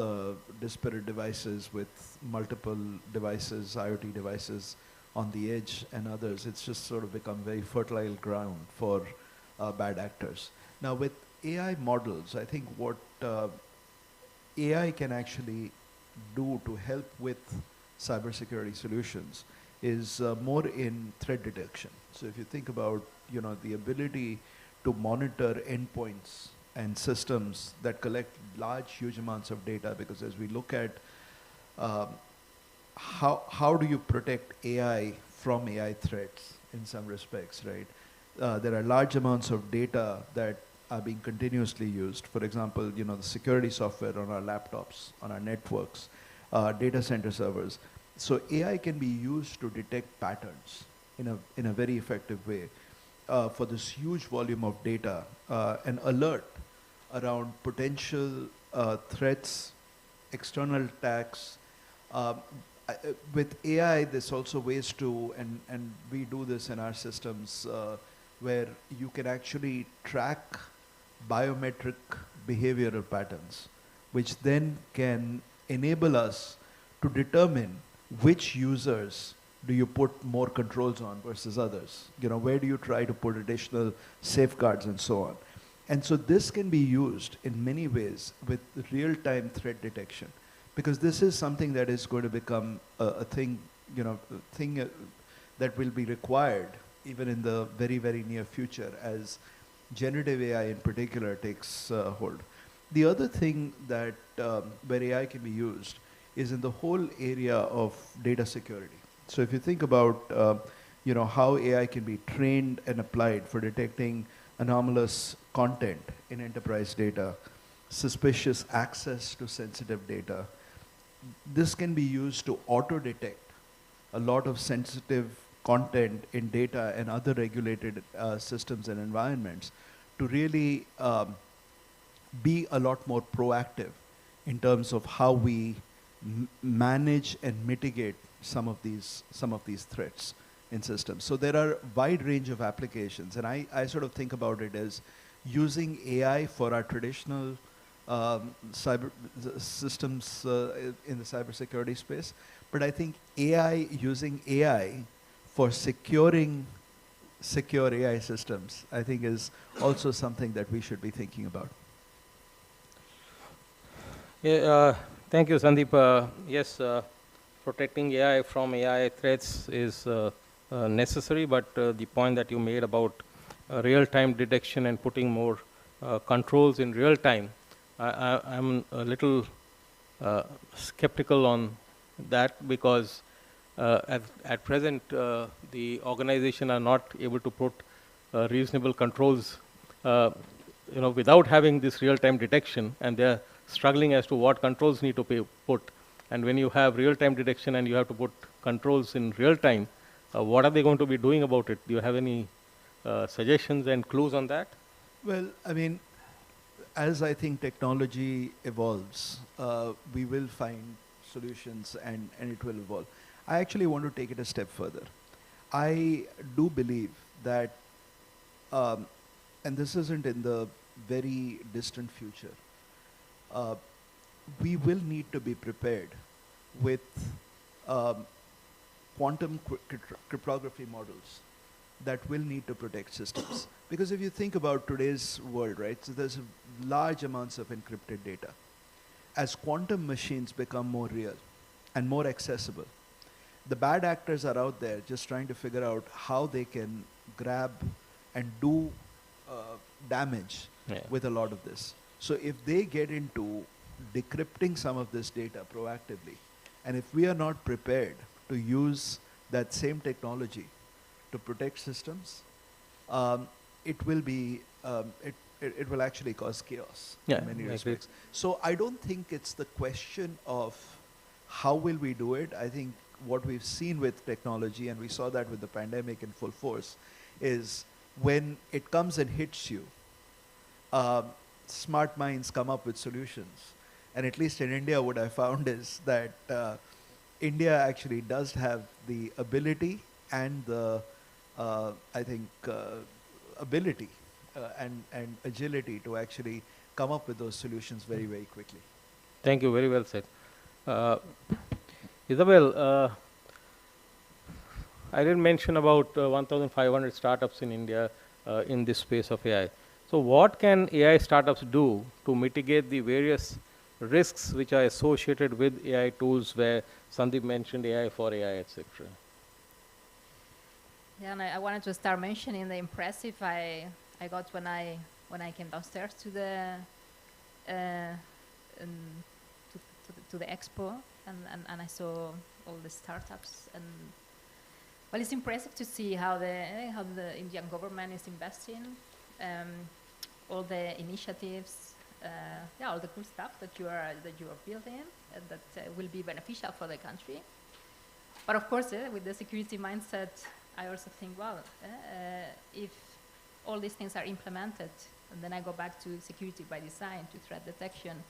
S6: disparate devices, with multiple devices, IoT devices on the edge and others, it's just sort of become very fertile ground for bad actors. Now with AI models, I think what AI can actually do to help with cybersecurity solutions is more in threat detection. So if you think about, the ability to monitor endpoints and systems that collect large, huge amounts of data, because as we look at how do you protect AI from AI threats in some respects, right? There are large amounts of data that are being continuously used. For example, the security software on our laptops, on our networks, data center servers. So AI can be used to detect patterns in a very effective way for this huge volume of data and alert around potential threats, external attacks. With AI, there's also ways to, and we do this in our systems, where you can actually track biometric behavioral patterns, which then can enable us to determine which users do you put more controls on versus others. Where do you try to put additional safeguards and so on. And so this can be used in many ways with real-time threat detection, because this is something that is going to become a thing, that will be required even in the very, very near future as generative AI in particular takes hold. The other thing that where AI can be used is in the whole area of data security. So if you think about how AI can be trained and applied for detecting anomalous content in enterprise data, suspicious access to sensitive data, this can be used to auto-detect a lot of sensitive content in data and other regulated systems and environments to really be a lot more proactive in terms of how we manage and mitigate some of these threats in systems. So there are a wide range of applications, and I sort of think about it as using AI for our traditional cyber systems in the cybersecurity space, but I think using AI for securing secure AI systems, I think is also something that we should be thinking about.
S5: Yeah, thank you, Sandeep. Yes, protecting AI from AI threats is necessary, but the point that you made about real-time detection and putting more controls in real time, I'm a little skeptical on that, because at present the organization are not able to put reasonable controls without having this real-time detection, and they're struggling as to what controls need to be put. And when you have real-time detection and you have to put controls in real time, what are they going to be doing about it? Do you have any suggestions and clues on that?
S6: Well, I mean, as I think technology evolves, we will find solutions and it will evolve. I actually want to take it a step further. I do believe that, and this isn't in the very distant future, we will need to be prepared with quantum cryptography models that will need to protect systems. Because if you think about today's world, right, so there's large amounts of encrypted data. As quantum machines become more real and more accessible, the bad actors are out there just trying to figure out how they can grab and do damage with a lot of this. So if they get into decrypting some of this data proactively, and if we are not prepared to use that same technology to protect systems, it will be it will actually cause chaos in many respects. So I don't think it's the question of how will we do it. I think what we've seen with technology, and we saw that with the pandemic in full force, is when it comes and hits you, smart minds come up with solutions. And at least in India, what I found is that India actually does have the ability and the, I think, ability and agility to actually come up with those solutions very, very quickly.
S5: Thank you. Very well said. Isabel, I didn't mention about 1,500 startups in India. in this space of AI. So what can AI startups do to mitigate the various risks which are associated with AI tools, where Sandeep mentioned AI for AI, etc.?
S8: Yeah, and I wanted to start mentioning the impressive I got when I came downstairs to the to the expo, and I saw all the startups, and well, it's impressive to see how the Indian government is investing, all the initiatives, yeah, all the cool stuff that you are building, and that will be beneficial for the country. But of course, with the security mindset, I also think, well, if all these things are implemented, and then I go back to security by design, to threat detection,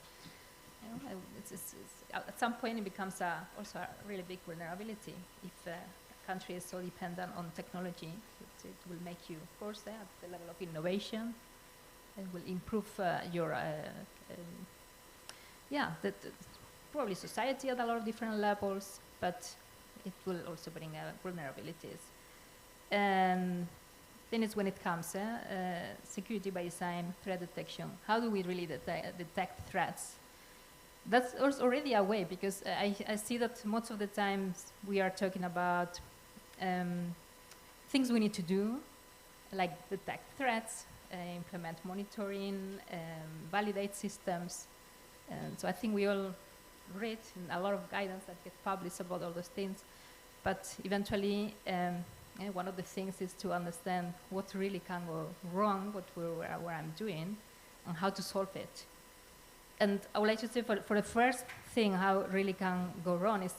S8: you know, at some point it becomes also a really big vulnerability. If a country is so dependent on technology, it will make you, of course, at the level of innovation, it will improve your, probably society at a lot of different levels, but it will also bring vulnerabilities. And then it's when it comes, security by design, threat detection. How do we really detect threats? That's also already a way, because I see that most of the times we are talking about things we need to do, like detect threats, implement monitoring, validate systems. And so I think we all read a lot of guidance that gets published about all those things. But eventually, one of the things is to understand what really can go wrong, what I'm doing, and how to solve it. And I would like to say, for the first thing, how it really can go wrong is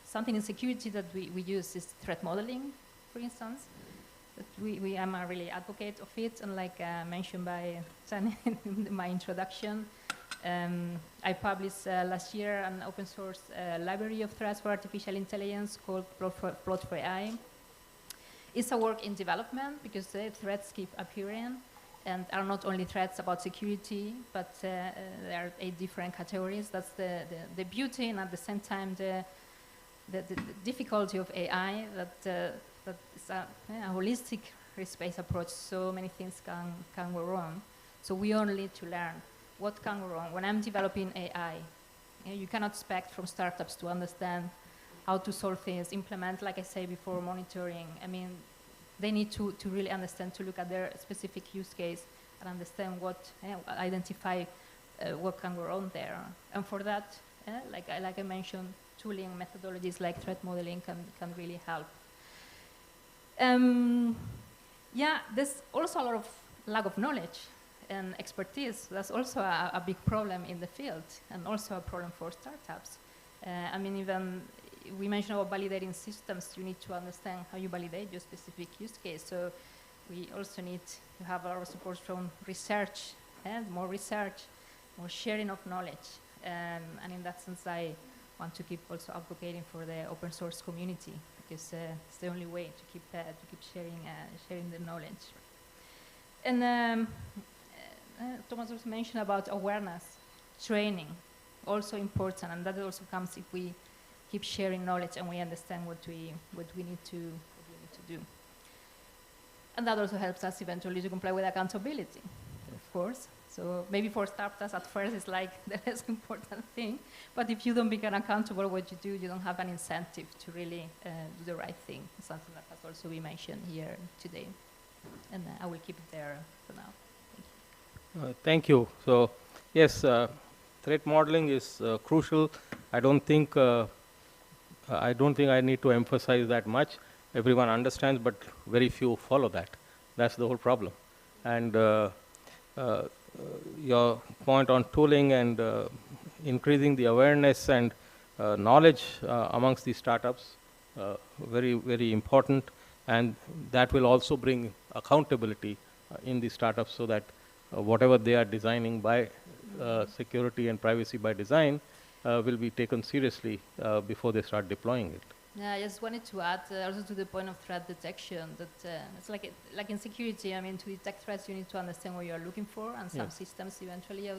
S8: something in security that we use is threat modeling, for instance. That I'm a really advocate of it, and like mentioned by Sunny in my introduction, I published last year an open source library of threats for artificial intelligence called Plot for AI. It's a work in development, because threats keep appearing, and are not only threats about security, but there are 8 different categories. That's the beauty, and at the same time the difficulty of AI, that it's a holistic risk-based approach. So many things can go wrong. So we all need to learn what can go wrong. When I'm developing AI, you cannot expect from startups to understand how to solve things, implement, like I say before, monitoring. I mean, they need to really understand, to look at their specific use case and understand identify what can go wrong there. And for that, like I mentioned, tooling methodologies like threat modeling can really help. Yeah, there's also a lot of lack of knowledge and expertise. That's also a big problem in the field, and also a problem for startups. I mean, even we mentioned about validating systems. You need to understand how you validate your specific use case. So we also need to have our support from research, and more sharing of knowledge. And in that sense, I want to keep also advocating for the open source community, because it's the only way to keep sharing the knowledge. And Thomas also mentioned about awareness, training, also important, and that also comes if we keep sharing knowledge and we understand what we need to do. And that also helps us eventually to comply with accountability, of course. So maybe for startups at first it's like the less important thing, but if you don't become accountable what you do, you don't have an incentive to really do the right thing. Something that has also been mentioned here today. And I will keep it there for now.
S5: Thank you. So yes, threat modeling is crucial. I don't think I need to emphasize that much. Everyone understands, but very few follow that. That's the whole problem. And your point on tooling and increasing the awareness and knowledge amongst the startups, very, very important. And that will also bring accountability in the startups, so that whatever they are designing by security and privacy by design will be taken seriously before they start deploying it.
S8: Yeah, I just wanted to add also to the point of threat detection that it's like in security. I mean, to detect threats, you need to understand what you are looking for, and some systems eventually,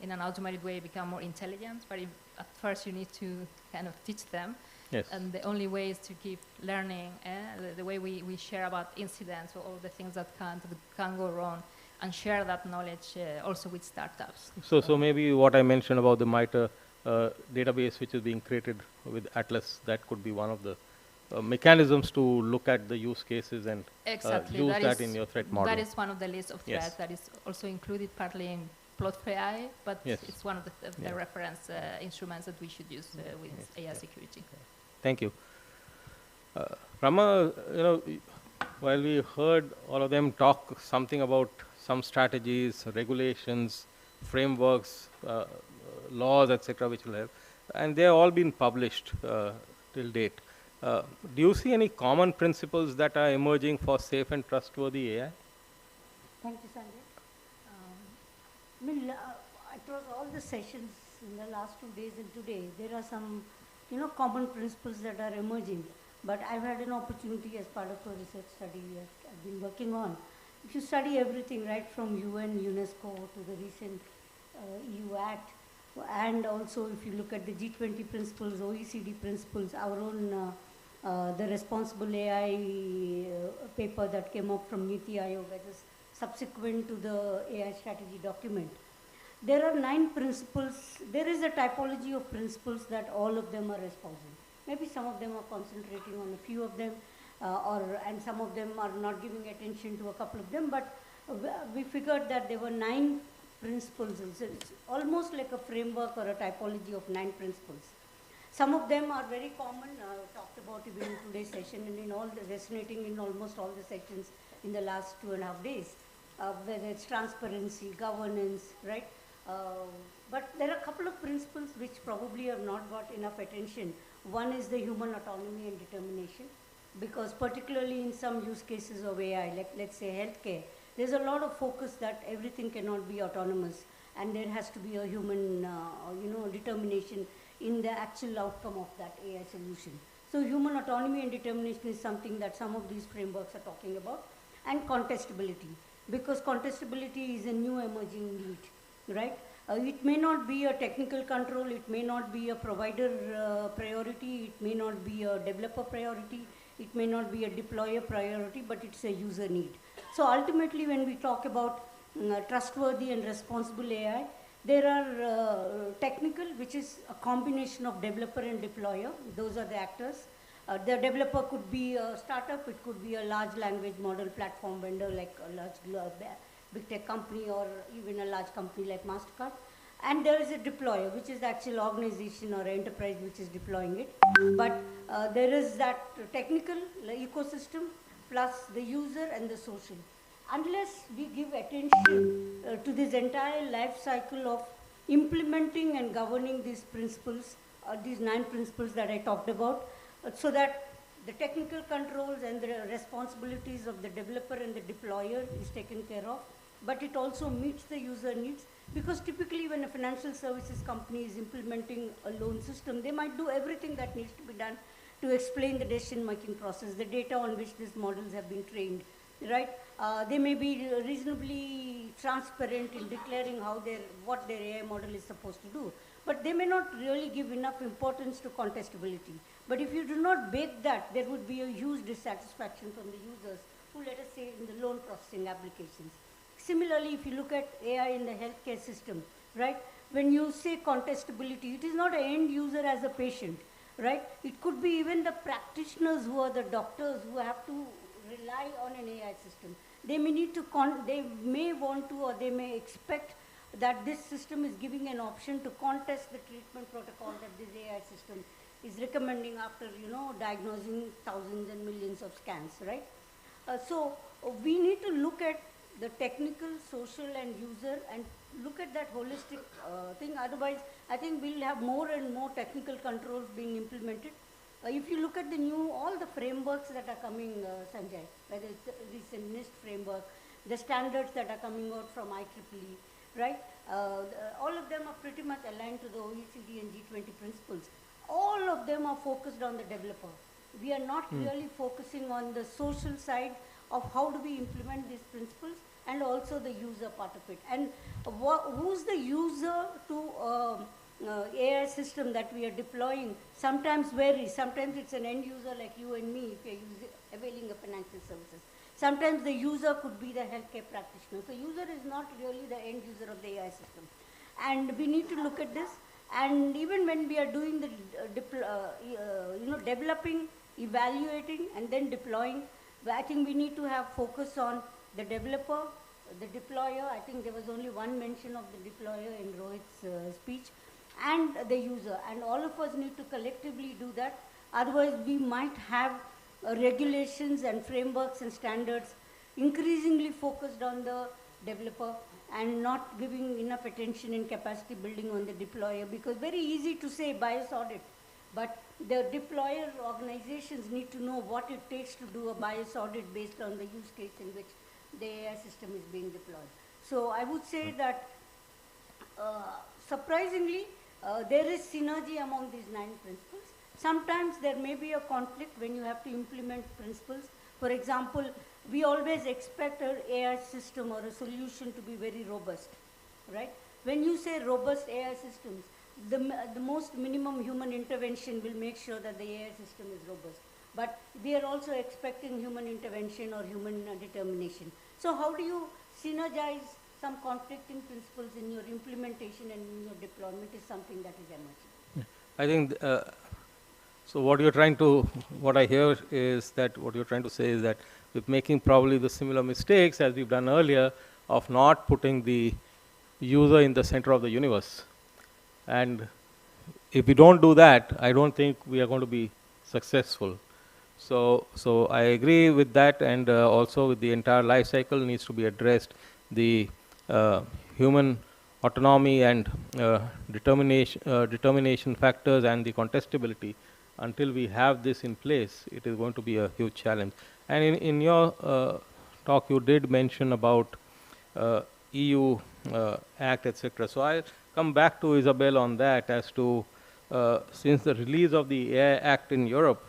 S8: in an automated way, become more intelligent. But at first, you need to kind of teach them.
S5: Yes.
S8: And the only way is to keep learning, the way we share about incidents or all the things that can go wrong, and share that knowledge also with startups.
S5: So maybe what I mentioned about the MITRE database which is being created with Atlas, that could be one of the mechanisms to look at the use cases and use that in your threat model.
S8: That is one of the list of threats that is also included partly in Plot4AI, but it's one of the reference instruments that we should use with AI security.
S5: Thank you. Rama, while we heard all of them talk something about some strategies, regulations, frameworks, laws, etc., which will help, and they have all been published till date. Do you see any common principles that are emerging for safe and trustworthy AI?
S7: Thank you, Sanjay. Across all the sessions in the last 2 days and today, there are some, common principles that are emerging. But I've had an opportunity as part of a research study I've been working on. If you study everything, right from UN, UNESCO to the recent EU Act, and also if you look at the G20 principles, OECD principles, our own the responsible AI paper that came up from Niti Aayog that is subsequent to the AI strategy document. There are 9 principles. There is a typology of principles that all of them are espousing. Maybe some of them are concentrating on a few of them, and some of them are not giving attention to a couple of them, but we figured that there were 9 principles. It's almost like a framework or a typology of 9 principles. Some of them are very common, talked about even in today's session and in all resonating in almost all the sections in the last 2.5 days, whether it's transparency, governance, right? But there are a couple of principles which probably have not got enough attention. One is the human autonomy and determination, because particularly in some use cases of AI, like let's say healthcare, there's a lot of focus that everything cannot be autonomous, and there has to be a human, determination in the actual outcome of that AI solution. So human autonomy and determination is something that some of these frameworks are talking about, and contestability, because contestability is a new emerging need, right? It may not be a technical control, it may not be a provider priority, it may not be a developer priority, it may not be a deployer priority, but it's a user need. So ultimately when we talk about trustworthy and responsible AI, there are technical, which is a combination of developer and deployer. Those are the actors. The developer could be a startup, it could be a large language model platform vendor like a large big tech company or even a large company like MasterCard. And there is a deployer, which is the actual organization or enterprise which is deploying it. But there is that technical ecosystem plus the user and the social. Unless we give attention to this entire life cycle of implementing and governing these principles, these 9 principles that I talked about, so that the technical controls and the responsibilities of the developer and the deployer is taken care of, but it also meets the user needs, because typically when a financial services company is implementing a loan system, they might do everything that needs to be done to explain the decision-making process, the data on which these models have been trained, right? They may be reasonably transparent in declaring what their AI model is supposed to do, but they may not really give enough importance to contestability. But if you do not bake that, there would be a huge dissatisfaction from the users who, let us say, in the loan processing applications. Similarly, if you look at AI in the healthcare system, right, when you say contestability, it is not an end user as a patient, right? It could be even the practitioners who are the doctors who have to rely on an AI system. They may need to, they may want to, or they may expect that this system is giving an option to contest the treatment protocol that this AI system is recommending after, diagnosing thousands and millions of scans, right? So we need to look at the technical, social, and user, and look at that holistic thing. Otherwise, I think we'll have more and more technical controls being implemented. If you look at all the frameworks that are coming, Sanjay, whether it's the recent NIST framework, the standards that are coming out from IEEE, right? All of them are pretty much aligned to the OECD and G20 principles. All of them are focused on the developer. We are not really focusing on the social side of how do we implement these principles, and also the user part of it. And who's the user to AI system that we are deploying sometimes varies. Sometimes it's an end user like you and me if you're availing of financial services. Sometimes the user could be the healthcare practitioner. So user is not really the end user of the AI system. And we need to look at this. And even when we are doing the developing, evaluating, and then deploying, I think we need to have focus on the developer, the deployer. I think there was only one mention of the deployer in Rohit's speech, and the user. And all of us need to collectively do that. Otherwise, we might have regulations and frameworks and standards increasingly focused on the developer and not giving enough attention and capacity building on the deployer, because very easy to say bias audit, but the deployer organizations need to know what it takes to do a bias audit based on the use case in which the AI system is being deployed. So I would say that surprisingly, there is synergy among these 9 principles. Sometimes there may be a conflict when you have to implement principles. For example, we always expect an AI system or a solution to be very robust, right? When you say robust AI systems, the most minimum human intervention will make sure that the AI system is robust. But we are also expecting human intervention or human determination. So how do you synergize some conflicting principles in your implementation and in your deployment is something that is emerging.
S5: I think, so what I hear is that what you're trying to say is that with making probably the similar mistakes as we've done earlier of not putting the user in the center of the universe. And if we don't do that, I don't think we are going to be successful. So I agree with that, and also with the entire life cycle needs to be addressed. The human autonomy and determination factors and the contestability. Until we have this in place, it is going to be a huge challenge. And in your talk, you did mention about EU Act, etc. So I'll come back to Isabel on that as to, since the release of the AI Act in Europe,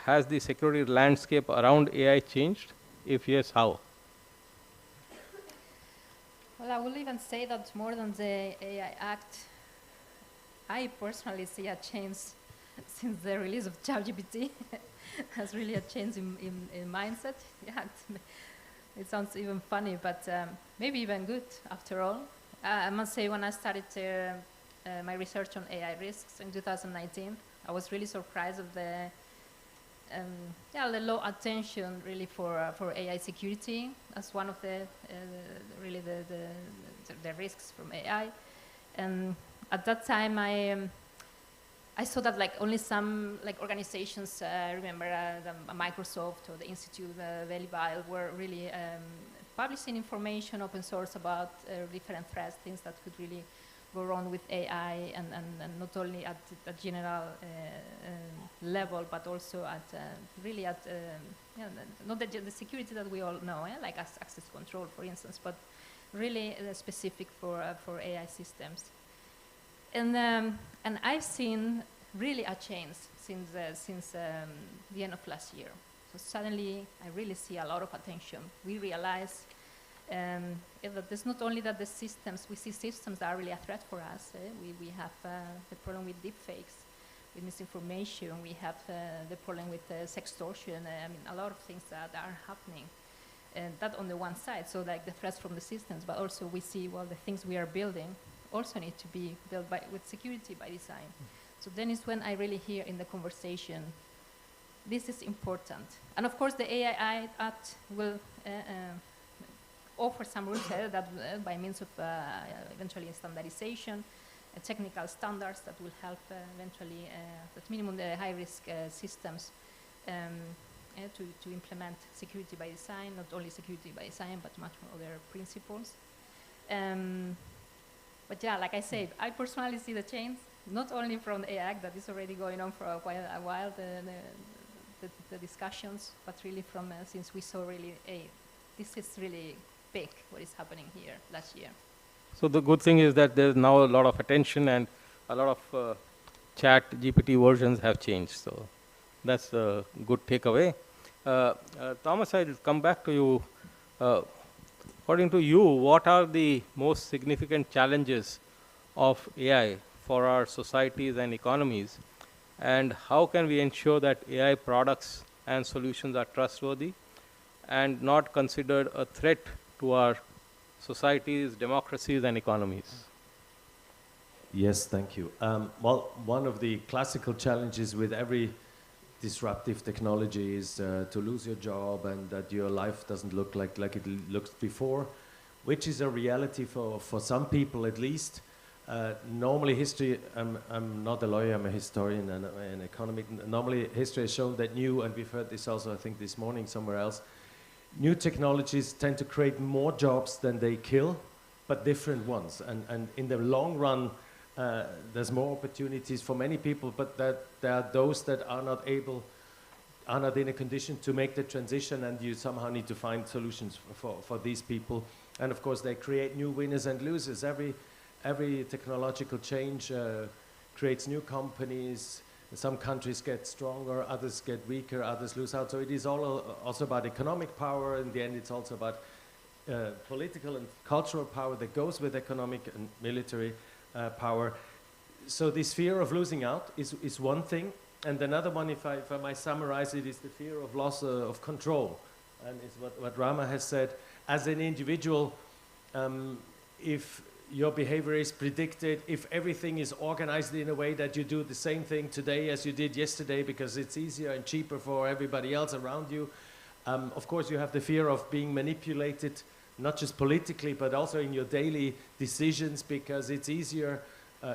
S5: has the security landscape around AI changed? If yes, how?
S8: Well, I will even say that more than the AI Act, I personally see a change since the release of ChatGPT. Has really a change in mindset. Yeah, it sounds even funny, but maybe even good after all. I must say, when I started my research on AI risks in 2019, I was really surprised of the low attention really for AI security as one of the really the risks from AI. And at that time, I saw that like only some like organizations, remember Microsoft or the Institute Velibile were really publishing information, open source about different threats, things that could really go wrong with AI, and not only at the general level, but also at really at not the security that we all know, like access control, for instance, but really specific for AI systems. And I've seen really a change since the end of last year. So suddenly, I really see a lot of attention. We realize that it's not only that the systems, we see systems that are really a threat for us. We have the problem with deepfakes, with misinformation. We have the problem with sextortion. I mean, a lot of things that are happening. And that on the one side, so like the threats from the systems, but also we see, well, the things we are building also need to be built with security by design. So then is when I really hear in the conversation, this is important. And of course, the AI Act will offer some rules that by means of eventually standardization, technical standards that will help eventually, at minimum, the high-risk systems to implement security by design, not only security by design, but much more other principles. But yeah, like I said, I personally see the change, not only from the AI Act that is already going on for quite a while, the discussions, but really from since we saw really, this is really big, what is happening here last year.
S5: So the good thing is that there's now a lot of attention and a lot of chat GPT versions have changed. So that's a good takeaway. Thomas, I'll come back to you. According to you, what are the most significant challenges of AI for our societies and economies? And how can we ensure that AI products and solutions are trustworthy and not considered a threat to our societies, democracies, and economies?
S3: Yes, thank you. Well, one of the classical challenges with every disruptive technology is to lose your job and that your life doesn't look like it looked before, which is a reality for some people at least. Normally history, I'm not a lawyer, I'm a historian and an economic. Normally history has shown that new, and we've heard this also I think this morning somewhere else, new technologies tend to create more jobs than they kill, but different ones. And in the long run, there's more opportunities for many people, but that there are those that are not in a condition to make the transition, and you somehow need to find solutions for these people. And of course, they create new winners and losers. Every technological change creates new companies. Some countries get stronger, others get weaker, others lose out. So it is also about economic power. In the end, it's also about political and cultural power that goes with economic and military power. So this fear of losing out is one thing. And another one, if I might summarize it, is the fear of loss of control. And it's what Rama has said. As an individual, if your behavior is predicted, if everything is organized in a way that you do the same thing today as you did yesterday because it's easier and cheaper for everybody else around you, of course you have the fear of being manipulated, not just politically, but also in your daily decisions, because it's easier,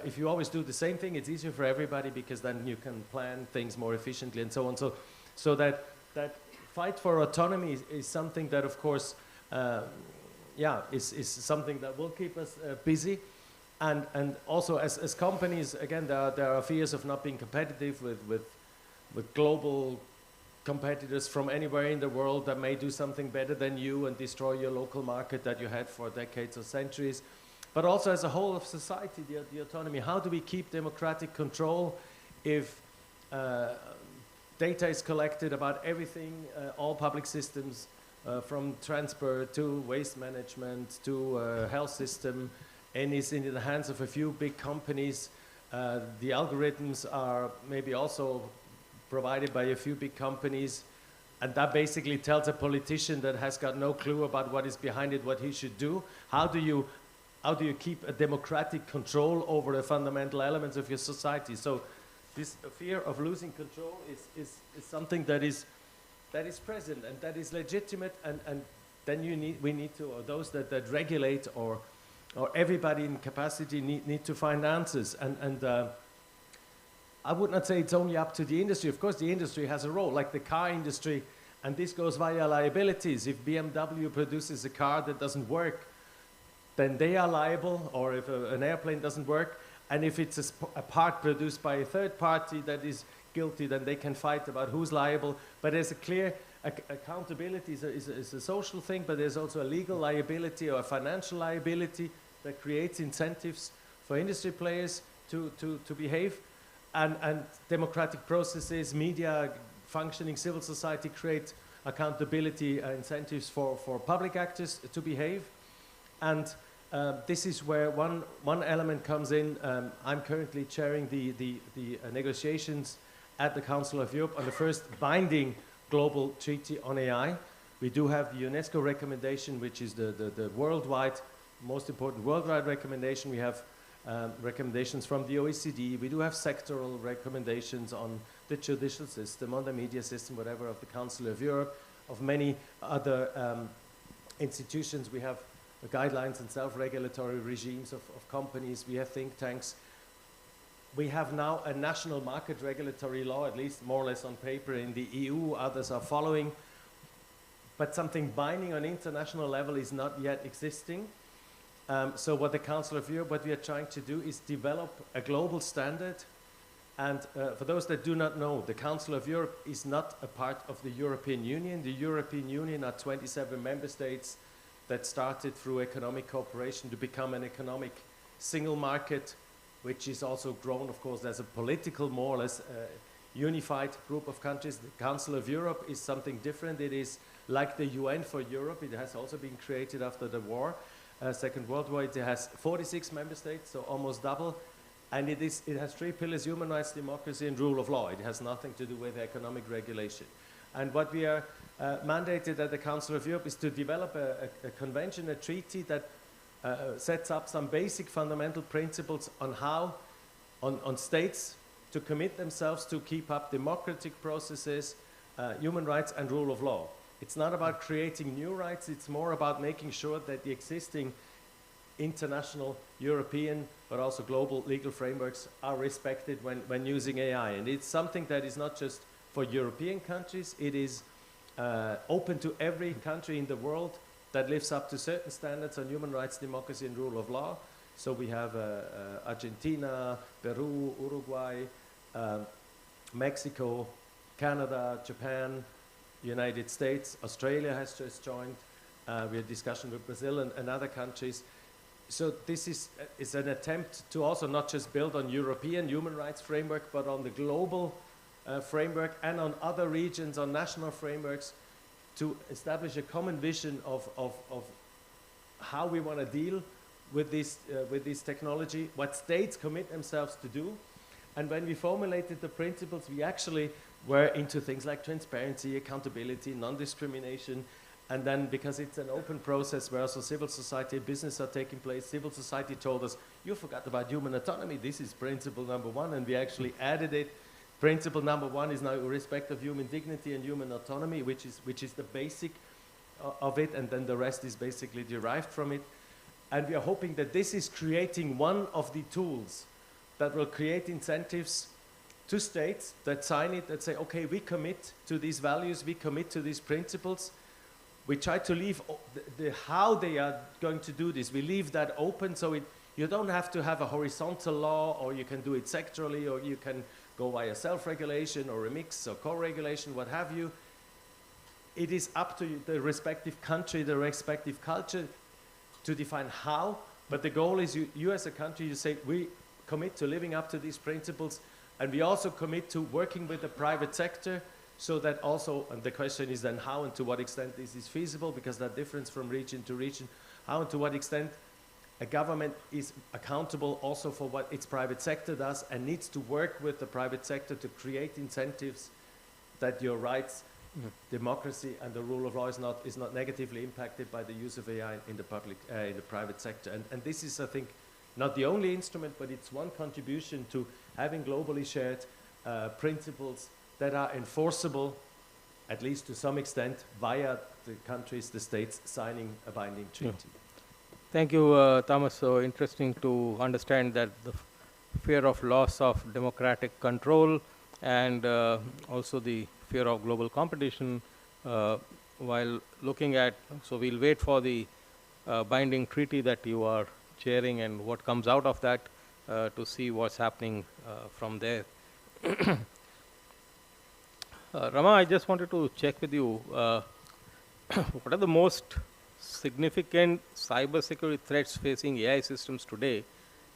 S3: if you always do the same thing, it's easier for everybody because then you can plan things more efficiently and so on. So that fight for autonomy is something that, of course, is something that will keep us busy. And also as companies, again, there are fears of not being competitive with global competitors from anywhere in the world that may do something better than you and destroy your local market that you had for decades or centuries. But also as a whole of society, the autonomy. How do we keep democratic control if data is collected about everything, all public systems, from transport to waste management to health system, and is in the hands of a few big companies? The algorithms are maybe also provided by a few big companies, and that basically tells a politician that has got no clue about what is behind it, what he should do. How do you keep a democratic control over the fundamental elements of your society? So this fear of losing control is something that is present and that is legitimate, and then we need to, or those that regulate or everybody in capacity need to find answers. And I would not say it's only up to the industry. Of course, the industry has a role, like the car industry, and this goes via liabilities. If BMW produces a car that doesn't work, then they are liable, or if an airplane doesn't work. And if it's a part produced by a third party that is guilty, then they can fight about who's liable. But there's a clear accountability is a social thing, but there's also a legal liability or a financial liability that creates incentives for industry players to behave. And democratic processes, media, functioning civil society create accountability incentives for public actors to behave. And this is where one element comes in. I'm currently chairing the negotiations at the Council of Europe on the first binding global treaty on AI. We do have the UNESCO recommendation, which is the worldwide, most important worldwide recommendation. We have recommendations from the OECD. We do have sectoral recommendations on the judicial system, on the media system, whatever, of the Council of Europe, of many other institutions. We have guidelines and self-regulatory regimes of companies. We have think tanks. We have now a national market regulatory law, at least more or less on paper in the EU. Others are following. But something binding on international level is not yet existing. So what the Council of Europe, what we are trying to do is develop a global standard. And for those that do not know, the Council of Europe is not a part of the European Union. The European Union are 27 member states that started through economic cooperation to become an economic single market, which is also grown, of course, as a political, more or less unified group of countries. The Council of Europe is something different. It is like the UN for Europe. It has also been created after the war, Second World War. It has 46 member states, so almost double. And it has three pillars: human rights, democracy, and rule of law. It has nothing to do with economic regulation. And what we are mandated at the Council of Europe is to develop a convention, a treaty that sets up some basic fundamental principles on how, on states to commit themselves to keep up democratic processes, human rights, and rule of law. It's not about creating new rights, it's more about making sure that the existing international, European, but also global legal frameworks are respected when using AI. And it's something that is not just for European countries, it is open to every country in the world that lives up to certain standards on human rights, democracy, and rule of law. So we have Argentina, Peru, Uruguay, Mexico, Canada, Japan, United States, Australia has just joined. We had discussion with Brazil and other countries. So this is an attempt to also not just build on European human rights framework, but on the global framework and on other regions, on national frameworks, to establish a common vision of how we want to deal with this technology, what states commit themselves to do. And when we formulated the principles, we actually were into things like transparency, accountability, non-discrimination. And then, because it's an open process where also civil society and business are taking place, civil society told us, you forgot about human autonomy. This is principle number one. And we actually added it. Principle number one is now respect of human dignity and human autonomy, which is the basic of it. And then the rest is basically derived from it. And we are hoping that this is creating one of the tools that will create incentives to states that sign it, that say, okay, we commit to these values, we commit to these principles. We try to leave how they are going to do this. We leave that open so you don't have to have a horizontal law, or you can do it sectorally, or you can go via self-regulation or a mix or co-regulation, what have you. It is up to the respective country, the respective culture to define how, but the goal is you as a country, you say, we commit to living up to these principles, and we also commit to working with the private sector, so that also, and the question is then how and to what extent this is feasible, because that difference from region to region, how and to what extent a government is accountable also for what its private sector does and needs to work with the private sector to create incentives that your rights, democracy, and the rule of law is not negatively impacted by the use of AI in the private sector. And this is, I think, not the only instrument, but it's one contribution to having globally shared principles that are enforceable, at least to some extent, via the countries, the states signing a binding treaty.
S5: Yeah. Thank you, Thomas. So interesting to understand that the fear of loss of democratic control and also the fear of global competition while looking at, so we'll wait for the binding treaty that you are chairing and what comes out of that to see what's happening from there. Rama, I just wanted to check with you, what are the most significant cybersecurity threats facing AI systems today,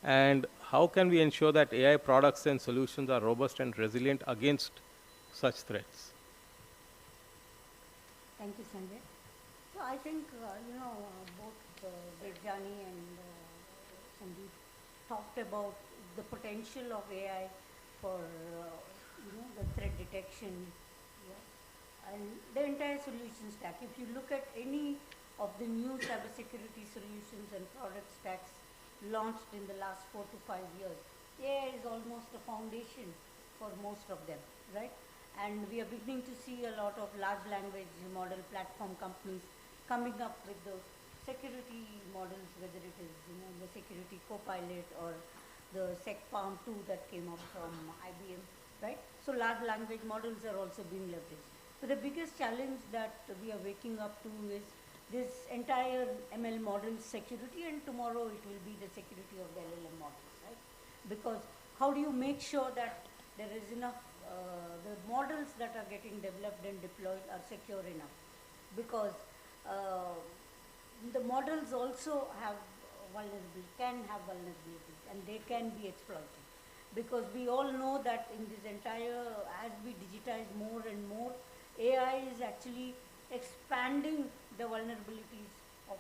S5: and how can we ensure that AI products and solutions are robust and resilient against such threats?
S7: Thank you, Sanjay. So I think, both Debjani and Sandeep talked about the potential of AI for, the threat detection, and the entire solution stack. If you look at any of the new cybersecurity solutions and product stacks launched in the last 4 to 5 years, AI is almost a foundation for most of them, right? And we are beginning to see a lot of large language model platform companies coming up with those security models, whether it is the security copilot or the SecPalm 2 that came up from IBM, right? So large language models are also being leveraged. But the biggest challenge that we are waking up to is this entire ML model security, and tomorrow it will be the security of the LLM models, right? Because how do you make sure that there is enough, the models that are getting developed and deployed are secure enough? Because the models also have can have vulnerabilities, and they can be exploited. Because we all know that in this entire, as we digitize more and more, AI is actually expanding the vulnerabilities of,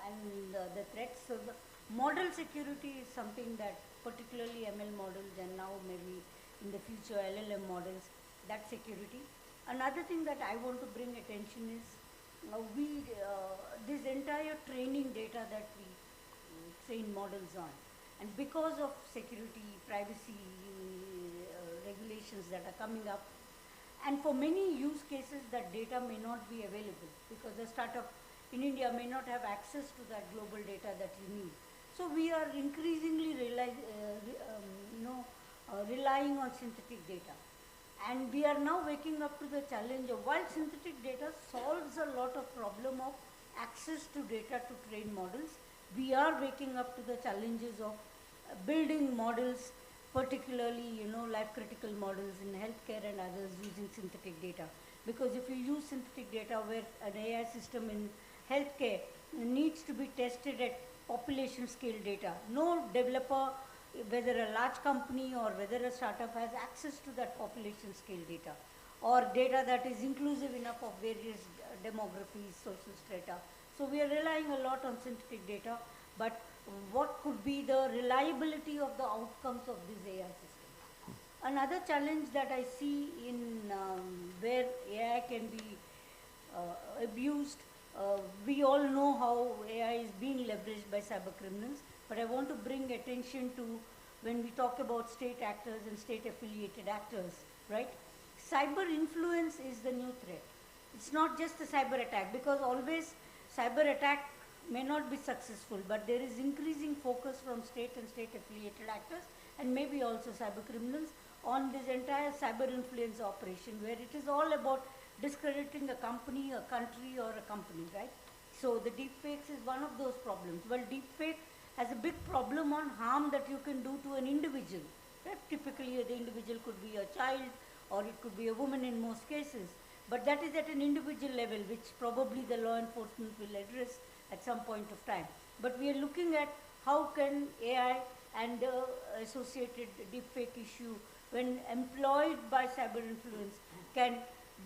S7: and the threats. So the Model security is something that particularly ML models and now maybe in the future LLM models, that security. Another thing that I want to bring attention is this entire training data that we train models on, and because of security, privacy regulations that are coming up, and for many use cases that data may not be available because a startup in India may not have access to that global data that you need. So we are increasingly relying on synthetic data. And we are now waking up to the challenge of, while synthetic data solves a lot of problem of access to data to train models, we are waking up to the challenges of building models, particularly, life critical models in healthcare and others using synthetic data. Because if you use synthetic data where an AI system in healthcare needs to be tested at population scale data, no developer, whether a large company or whether a startup, has access to that population scale data or data that is inclusive enough of various demographies, social strata. So we are relying a lot on synthetic data, but what could be the reliability of the outcomes of this AI system? Another challenge that I see in where AI can be abused, we all know how AI is being leveraged by cyber criminals, but I want to bring attention to when we talk about state actors and state affiliated actors, right? Cyber influence is the new threat. It's not just a cyber attack, because always cyber attack may not be successful, but there is increasing focus from state and state affiliated actors and maybe also cyber criminals on this entire cyber influence operation, where it is all about discrediting a company, a country, or a company, right? So the deepfakes is one of those problems. Well, deepfake has a big problem on harm that you can do to an individual, right? Typically, the individual could be a child or it could be a woman in most cases, but that is at an individual level, which probably the law enforcement will address at some point of time. But we are looking at how can AI and the associated deepfake issue, when employed by cyber influence, can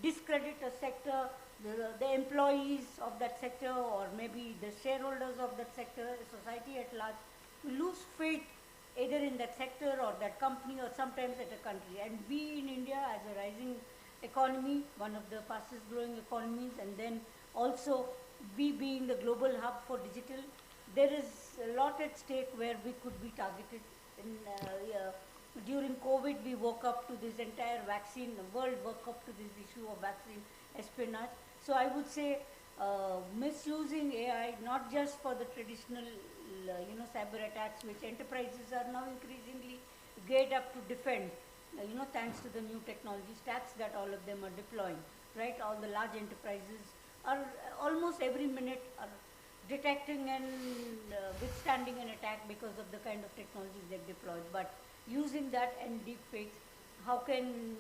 S7: discredit a sector, the employees of that sector, or maybe the shareholders of that sector, society at large, lose faith either in that sector or that company or sometimes at a country. And we in India, as a rising economy, one of the fastest growing economies, and then also we being the global hub for digital, there is a lot at stake where we could be targeted. During COVID, we woke up to this entire vaccine, the world woke up to this issue of vaccine espionage. So I would say misusing AI, not just for the traditional cyber attacks, which enterprises are now increasingly geared up to defend, thanks to the new technology stacks that all of them are deploying, right? All the large enterprises are almost every minute are detecting and withstanding an attack because of the kind of technologies they've deployed. But using that and deepfakes, how can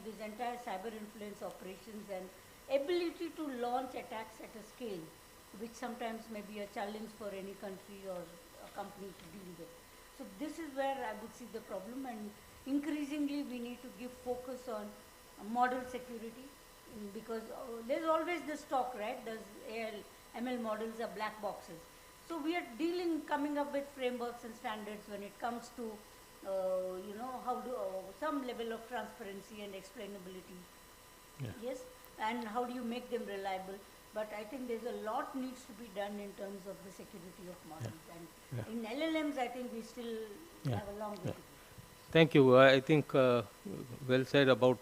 S7: this entire cyber influence operations and ability to launch attacks at a scale, which sometimes may be a challenge for any country or a company to deal with. So this is where I would see the problem, and increasingly we need to give focus on model security, because there's always this talk, right? There's ML models are black boxes. So we are coming up with frameworks and standards when it comes to how do some level of transparency and explainability. Yeah. Yes, and how do you make them reliable? But I think there's a lot needs to be done in terms of the security of models. Yeah. And in LLMs, I think we still have a long way to go.
S5: Thank you. I think well said about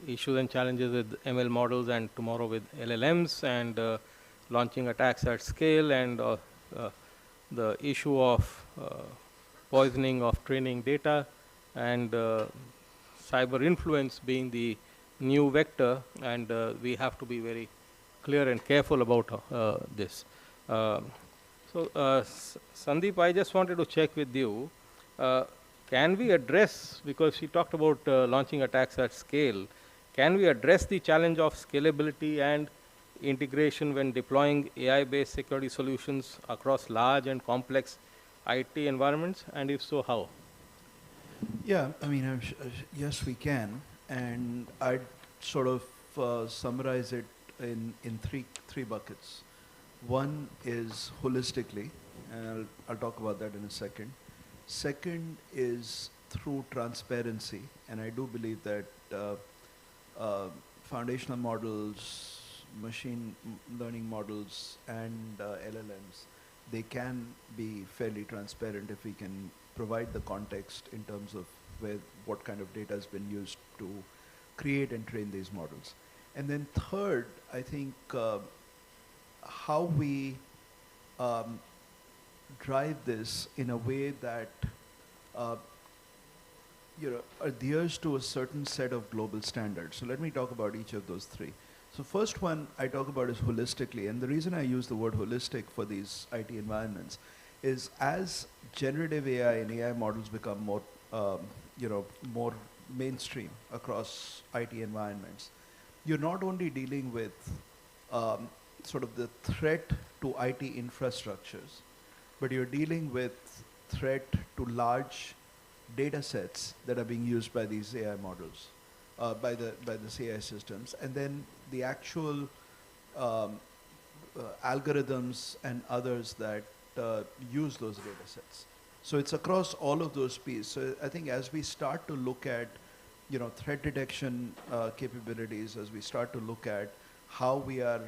S5: issues and challenges with ML models, and tomorrow with LLMs, and launching attacks at scale, and the issue of poisoning of training data, and cyber influence being the new vector, and we have to be very clear and careful about this. Sandeep, I just wanted to check with you, can we address, because she talked about launching attacks at scale, can we address the challenge of scalability and integration when deploying AI-based security solutions across large and complex IT environments, and if so, how?
S6: Yeah, I mean, yes, we can, and I'd sort of summarize it in three buckets. One is holistically, and I'll talk about that in a second. Second is through transparency, and I do believe that foundational models, machine learning models, and LLMs, they can be fairly transparent if we can provide the context in terms of what kind of data has been used to create and train these models. And then third, I think how we drive this in a way that adheres to a certain set of global standards. So let me talk about each of those three. So first one I talk about is holistically, and the reason I use the word holistic for these IT environments is as generative AI and AI models become more, more mainstream across IT environments, you're not only dealing with sort of the threat to IT infrastructures, but you're dealing with threat to large data sets that are being used by these AI models, by the AI systems, and then the actual algorithms and others that use those data sets. So it's across all of those pieces. So I think as we start to look at threat detection capabilities, as we start to look at how we are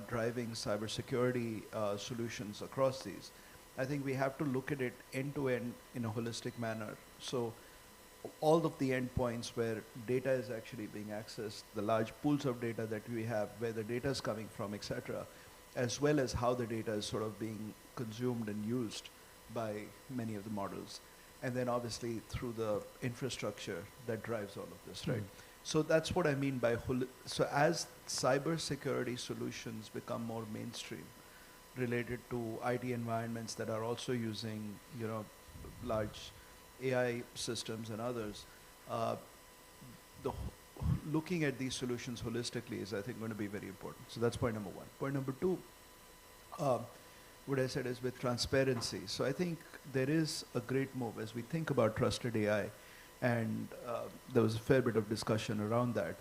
S6: driving cybersecurity solutions across these, I think we have to look at it end-to-end in a holistic manner. So all of the endpoints where data is actually being accessed, the large pools of data that we have, where the data is coming from, etc., as well as how the data is sort of being consumed and used by many of the models. And then obviously through the infrastructure that drives all of this, right? So that's what I mean by so as cybersecurity solutions become more mainstream, related to IT environments that are also using, large AI systems and others, looking at these solutions holistically is, I think, going to be very important. So that's point number one. Point number two, what I said is with transparency. So I think there is a great move as we think about trusted AI, and there was a fair bit of discussion around that.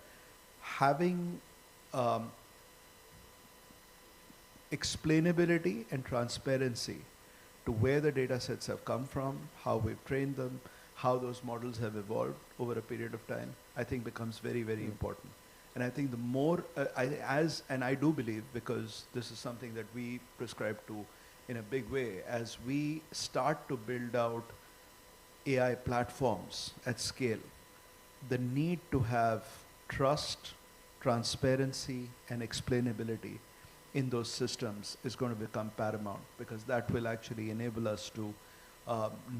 S6: Having explainability and transparency to where the data sets have come from, how we've trained them, how those models have evolved over a period of time, I think becomes very, very important. And I think the more, and I do believe, because this is something that we prescribe to in a big way, as we start to build out AI platforms at scale, the need to have trust, transparency, and explainability in those systems is going to become paramount, because that will actually enable us to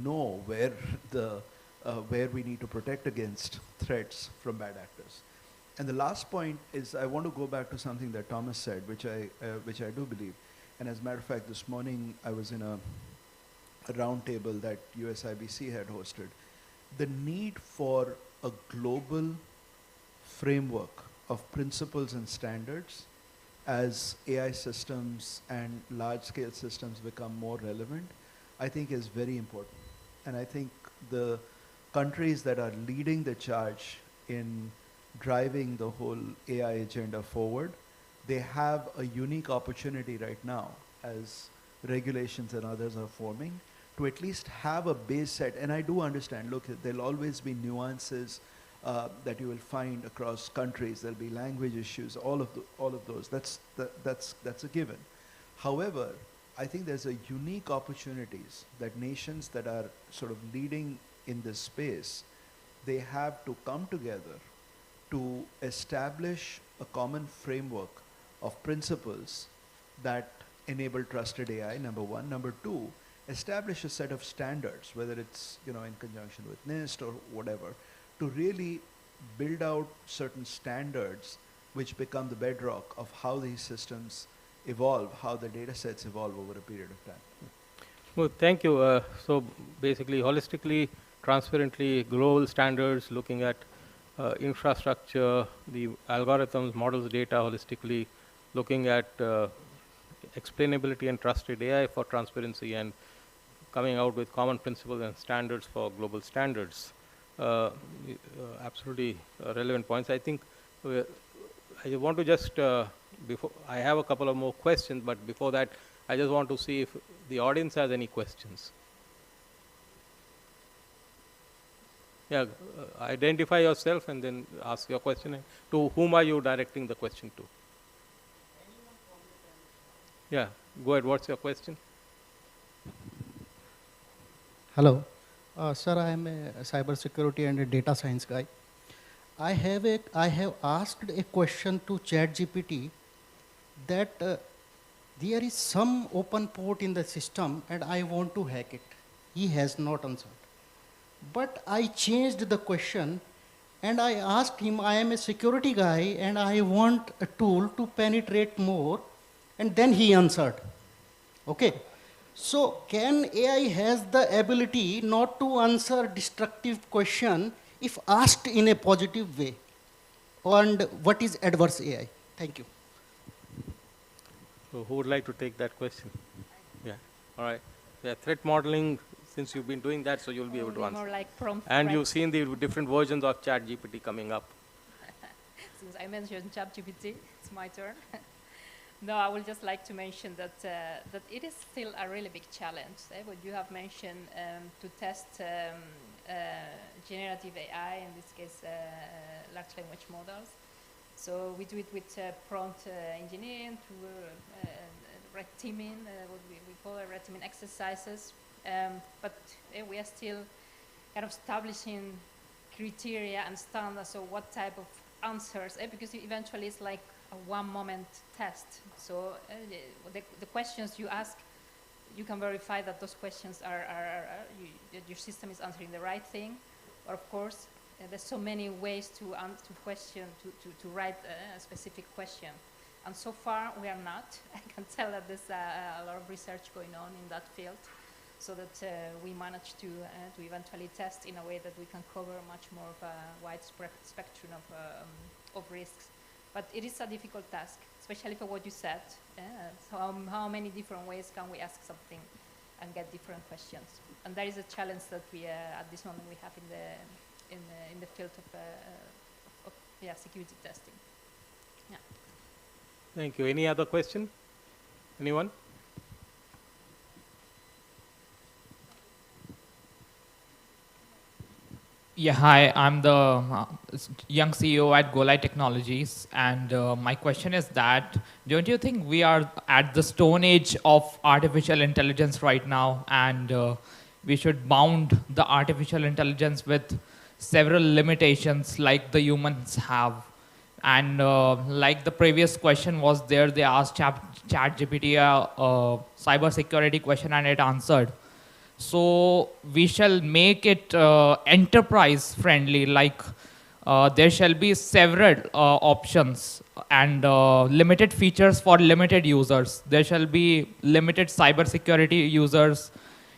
S6: know where we need to protect against threats from bad actors. And the last point is, I want to go back to something that Thomas said, which I do believe. And as a matter of fact, this morning I was in a roundtable that USIBC had hosted. The need for a global framework of principles and standards as AI systems and large-scale systems become more relevant, I think is very important. And I think the countries that are leading the charge in driving the whole AI agenda forward, they have a unique opportunity right now as regulations and others are forming to at least have a base set. And I do understand, look, there'll always be nuances that you will find across countries. There'll be language issues, all of those. That's a given. However, I think there's a unique opportunities that nations that are sort of leading in this space, they have to come together to establish a common framework of principles that enable trusted AI, number one. Number two, establish a set of standards, whether it's in conjunction with NIST or whatever, to really build out certain standards which become the bedrock of how these systems evolve, how the data sets evolve over a period of time.
S5: Well, thank you. So basically, holistically, transparently, global standards, looking at infrastructure, the algorithms, models, data holistically, looking at explainability and trusted AI for transparency, and coming out with common principles and standards for global standards. Absolutely relevant points. I think I want to just, before I have a couple of more questions, but before that, I just want to see if the audience has any questions. Yeah, identify yourself and then ask your question. To whom are you directing the question to? Yeah, go ahead. What's your question?
S4: Hello. Sir, I am a cybersecurity and a data science guy. I have asked a question to ChatGPT that there is some open port in the system and I want to hack it. He has not answered. But I changed the question and I asked him, I am a security guy and I want a tool to penetrate more, and then he answered. Okay. So can AI has the ability not to answer destructive question if asked in a positive way? And what is adverse AI? Thank you.
S5: So who would like to take that question? Yeah. All right. Yeah, threat modeling, since you've been doing that, so you'll be able to answer.
S8: More like prompt
S5: and
S8: threats.
S5: you've seen the different versions of ChatGPT coming up.
S8: Since I mentioned ChatGPT, it's my turn. No, I would just like to mention that that it is still a really big challenge. What you have mentioned to test generative AI, in this case large language models. So we do it with prompt engineering through red teaming, what we call red teaming exercises. But we are still kind of establishing criteria and standards of what type of answers, because eventually it's like a one-moment test. So the questions you ask, you can verify that those questions that your system is answering the right thing. Or of course, there's so many ways to write a specific question. And so far, we are not. I can tell that there's a lot of research going on in that field, so that we managed to eventually test in a way that we can cover much more of a wide spectrum of risks. But it is a difficult task, especially for what you said. So how many different ways can we ask something and get different questions? And that is a challenge that we, at this moment, we have in the field of security testing. Yeah.
S5: Thank you. Any other question? Anyone?
S14: Yeah, hi, I'm the young CEO at Golai Technologies, and my question is that, don't you think we are at the stone age of artificial intelligence right now, and we should bound the artificial intelligence with several limitations like the humans have? And like the previous question was there, they asked ChatGPT a cybersecurity question and it answered. So we shall make it enterprise friendly, like there shall be several options and limited features for limited users. There shall be limited cybersecurity users,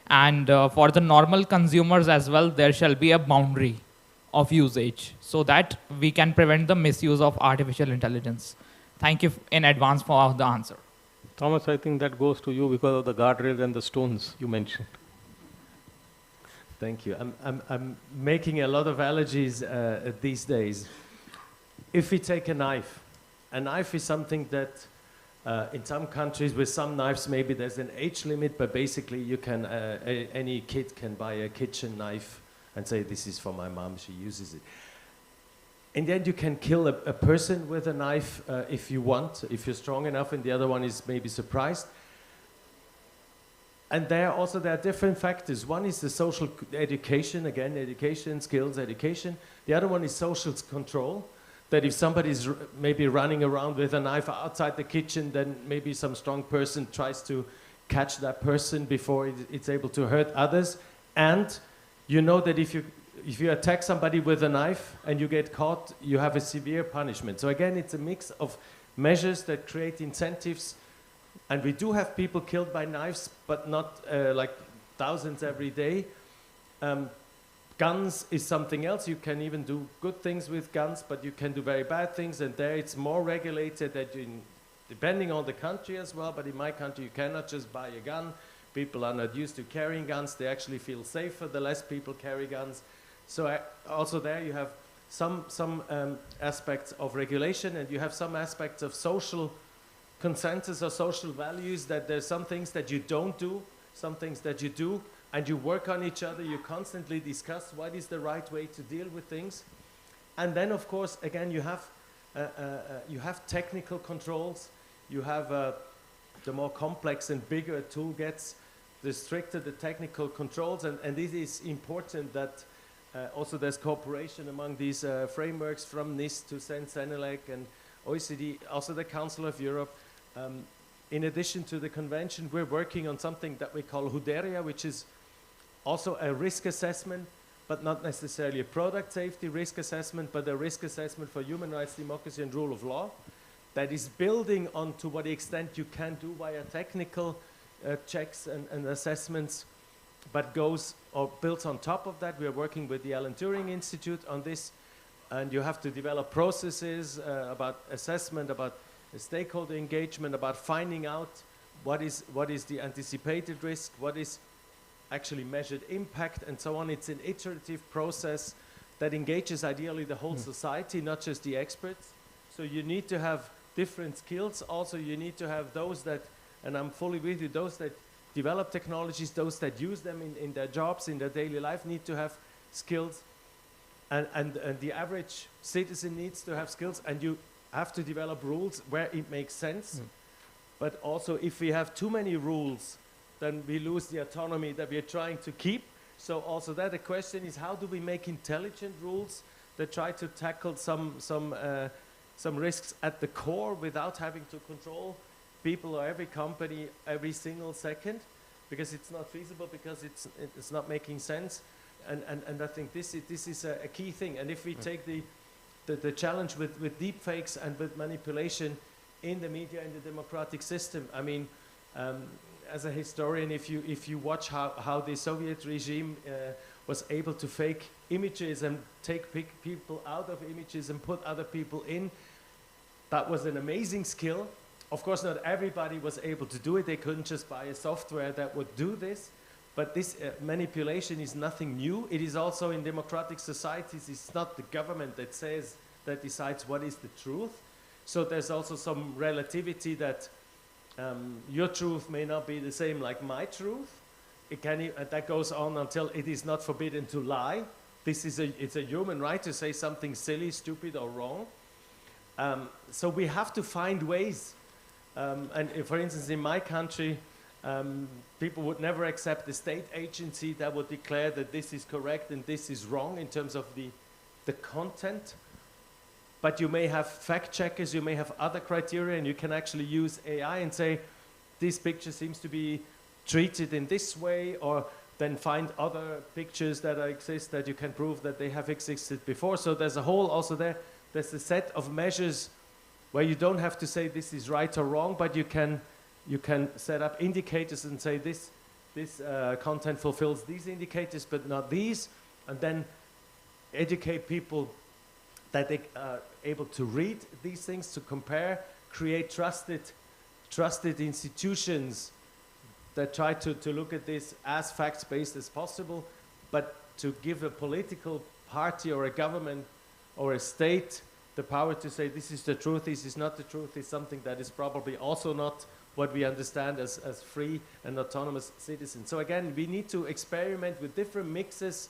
S14: and for the normal consumers as well, there shall be a boundary of usage so that we can prevent the misuse of artificial intelligence. Thank you in advance for the answer.
S5: Thomas, I think that goes to you because of the guardrails and the stones you mentioned.
S3: Thank you. I'm making a lot of allergies these days. If we take a knife is something that in some countries with some knives maybe there's an age limit, but basically you can any kid can buy a kitchen knife and say this is for my mom, she uses it. In the end you can kill a person with a knife if you want, if you're strong enough, and the other one is maybe surprised. And there are different factors. One is the social education, again, education, skills, education. The other one is social control, that if somebody's maybe running around with a knife outside the kitchen, then maybe some strong person tries to catch that person before it's able to hurt others. And you know that if you attack somebody with a knife and you get caught, you have a severe punishment. So again, it's a mix of measures that create incentives. And we do have people killed by knives, but not like thousands every day. Guns is something else. You can even do good things with guns, but you can do very bad things. And there it's more regulated, that depending on the country as well. But in my country, you cannot just buy a gun. People are not used to carrying guns. They actually feel safer the less people carry guns. So also there you have some aspects of regulation, and you have some aspects of social consensus or social values, that there's some things that you don't do, some things that you do, and you work on each other, you constantly discuss what is the right way to deal with things. And then, of course, again, you have technical controls, you have the more complex and bigger a tool gets, the stricter the technical controls, and it is important that also there's cooperation among these frameworks from NIST to CENELEC and OECD, also the Council of Europe. In addition to the convention, we're working on something that we call HUDERIA, which is also a risk assessment, but not necessarily a product safety risk assessment, but a risk assessment for human rights, democracy, and rule of law that is building on to what extent you can do via technical checks and assessments, but goes or builds on top of that. We are working with the Alan Turing Institute on this, and you have to develop processes about assessment, about stakeholder engagement, about finding out what is the anticipated risk, what is actually measured impact, and so on. It's an iterative process that engages ideally the whole society, not just the experts. So you need to have different skills. Also, you need to have those that, and I'm fully with you, those that develop technologies, those that use them in their jobs, in their daily life, need to have skills. And the average citizen needs to have skills, and you have to develop rules where it makes sense. But also, if we have too many rules, then we lose the autonomy that we are trying to keep. So also that the question is, how do we make intelligent rules that try to tackle some risks at the core without having to control people or every company every single second, because it's not feasible, because it's not making sense. And I think this is a key thing. And if we take the challenge with deepfakes and with manipulation in the media, in the democratic system, I mean, as a historian, if you watch how the Soviet regime was able to fake images and take people out of images and put other people in, that was an amazing skill. Of course, not everybody was able to do it. They couldn't just buy a software that would do this. But this manipulation is nothing new. It is also in democratic societies. It's not the government that decides what is the truth. So there's also some relativity that your truth may not be the same like my truth. That goes on until it is not forbidden to lie. It's a human right to say something silly, stupid, or wrong. So we have to find ways. And if, for instance, in my country, people would never accept a state agency that would declare that this is correct and this is wrong in terms of the content. But you may have fact checkers, you may have other criteria, and you can actually use AI and say, this picture seems to be treated in this way, or then find other pictures that exist that you can prove that they have existed before. So there's a whole also there's a set of measures where you don't have to say this is right or wrong, but you can set up indicators and say this content fulfills these indicators but not these, and then educate people that they are able to read these things, to compare, create trusted institutions that try to look at this as facts-based as possible, but to give a political party or a government or a state the power to say this is the truth, this is not the truth, is something that is probably also not what we understand as free and autonomous citizens. So again, we need to experiment with different mixes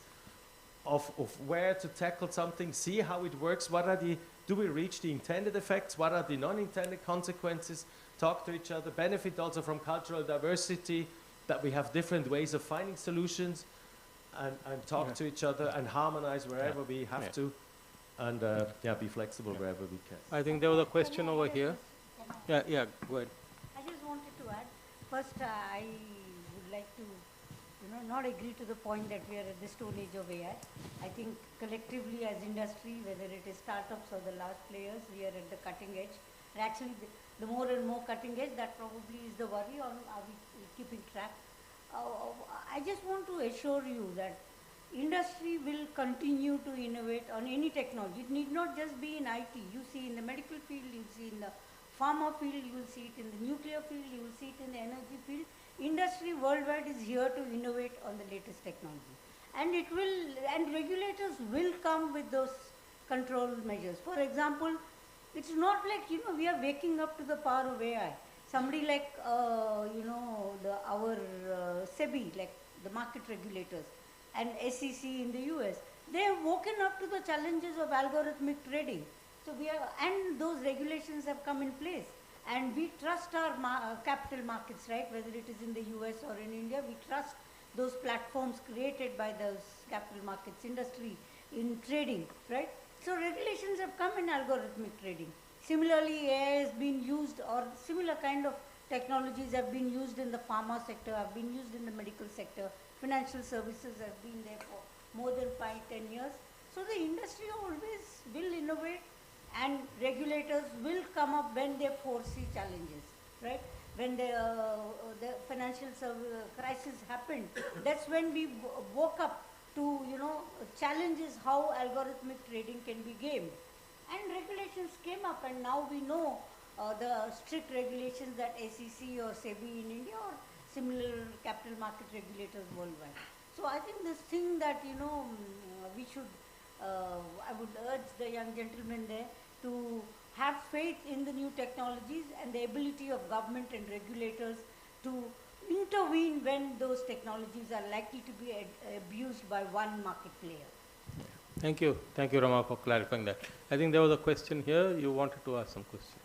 S3: of where to tackle something, see how it works, do we reach the intended effects, what are the non-intended consequences, talk to each other, benefit also from cultural diversity, that we have different ways of finding solutions, and talk to each other and harmonize wherever we have to, and be flexible wherever we can.
S5: I think there was a question over here. Yeah, go ahead.
S7: I just wanted to add, first I would like to not agree to the point that we are at the stone age of AI. I think collectively as industry, whether it is startups or the large players, we are at the cutting edge. And actually the more and more cutting edge, that probably is the worry on are we keeping track. I just want to assure you that industry will continue to innovate on any technology. It need not just be in IT. You see in the medical field, you see in the pharma field, you will see it in the nuclear field, you will see it in the energy field. Industry worldwide is here to innovate on the latest technology. And regulators will come with those control measures. For example, It's not like, we are waking up to the power of AI. Somebody like, our SEBI, like the market regulators, and SEC in the US, they have woken up to the challenges of algorithmic trading. So and those regulations have come in place. And we trust our capital markets, right? Whether it is in the US or in India, we trust those platforms created by those capital markets industry in trading, right? So regulations have come in algorithmic trading. Similarly, AI has been used, or similar kind of technologies have been used in the pharma sector, have been used in the medical sector, financial services have been there for more than 5-10 years. So the industry always will innovate, and regulators will come up when they foresee challenges, right? When the financial crisis happened, that's when we woke up to, challenges how algorithmic trading can be gamed. And regulations came up, and now we know the strict regulations that SEC or SEBI in India or similar capital market regulators worldwide. So I think this thing that, we should, I would urge the young gentlemen there to have faith in the new technologies and the ability of government and regulators to intervene when those technologies are likely to be abused by one market player.
S5: Thank you, Rama, for clarifying that. I think there was a question here. You wanted to ask some question.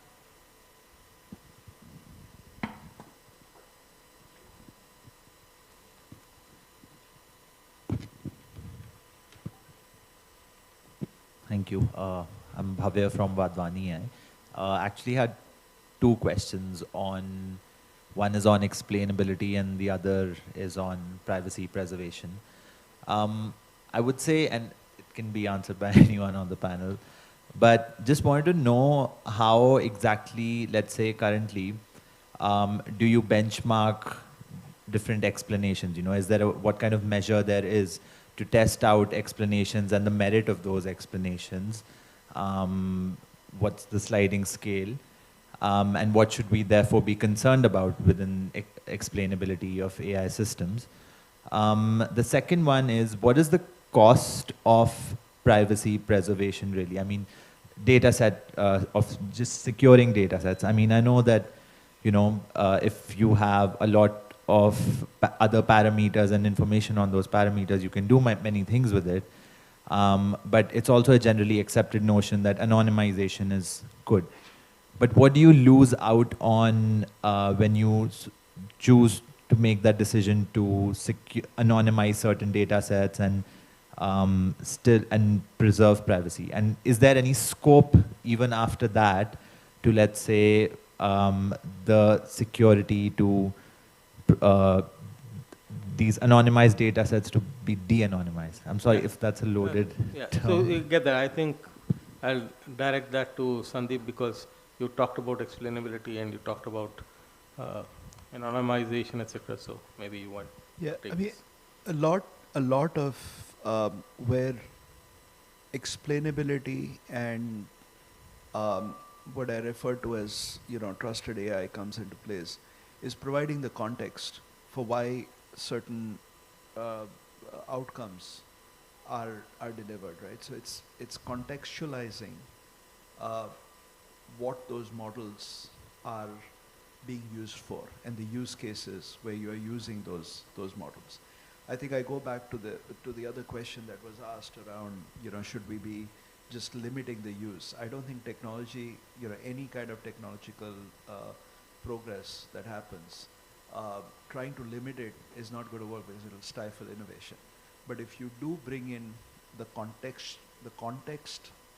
S1: Thank you. I'm Bhavya from Vadvani. I actually had two questions on, one is on explainability and the other is on privacy preservation. I would say, and it can be answered by anyone on the panel, but just wanted to know how exactly, let's say currently, do you benchmark different explanations? Is there what kind of measure there is to test out explanations and the merit of those explanations? What's the sliding scale? And what should we therefore be concerned about within explainability of AI systems? The second one is, what is the cost of privacy preservation really? I mean, data set of just securing data sets. I mean, I know that, if you have a lot of other parameters and information on those parameters, you can do many things with it. But it's also a generally accepted notion that anonymization is good. But what do you lose out on when you choose to make that decision to anonymize certain data sets and preserve privacy? And is there any scope even after that to, let's say, the security to these anonymized data sets to be de-anonymized? I'm sorry if that's a loaded term.
S5: So you get that. I think I'll direct that to Sandeep, because you talked about explainability and you talked about anonymization, etc. So maybe you want to take this.
S6: A lot of where explainability and what I refer to as trusted AI comes into place is providing the context for why certain outcomes are delivered, right? So it's contextualizing what those models are being used for and the use cases where you are using those models. I think I go back to the other question that was asked around, should we be just limiting the use? I don't think technology, any kind of technological progress that happens, trying to limit it is not going to work because it will stifle innovation. But if you do bring in the context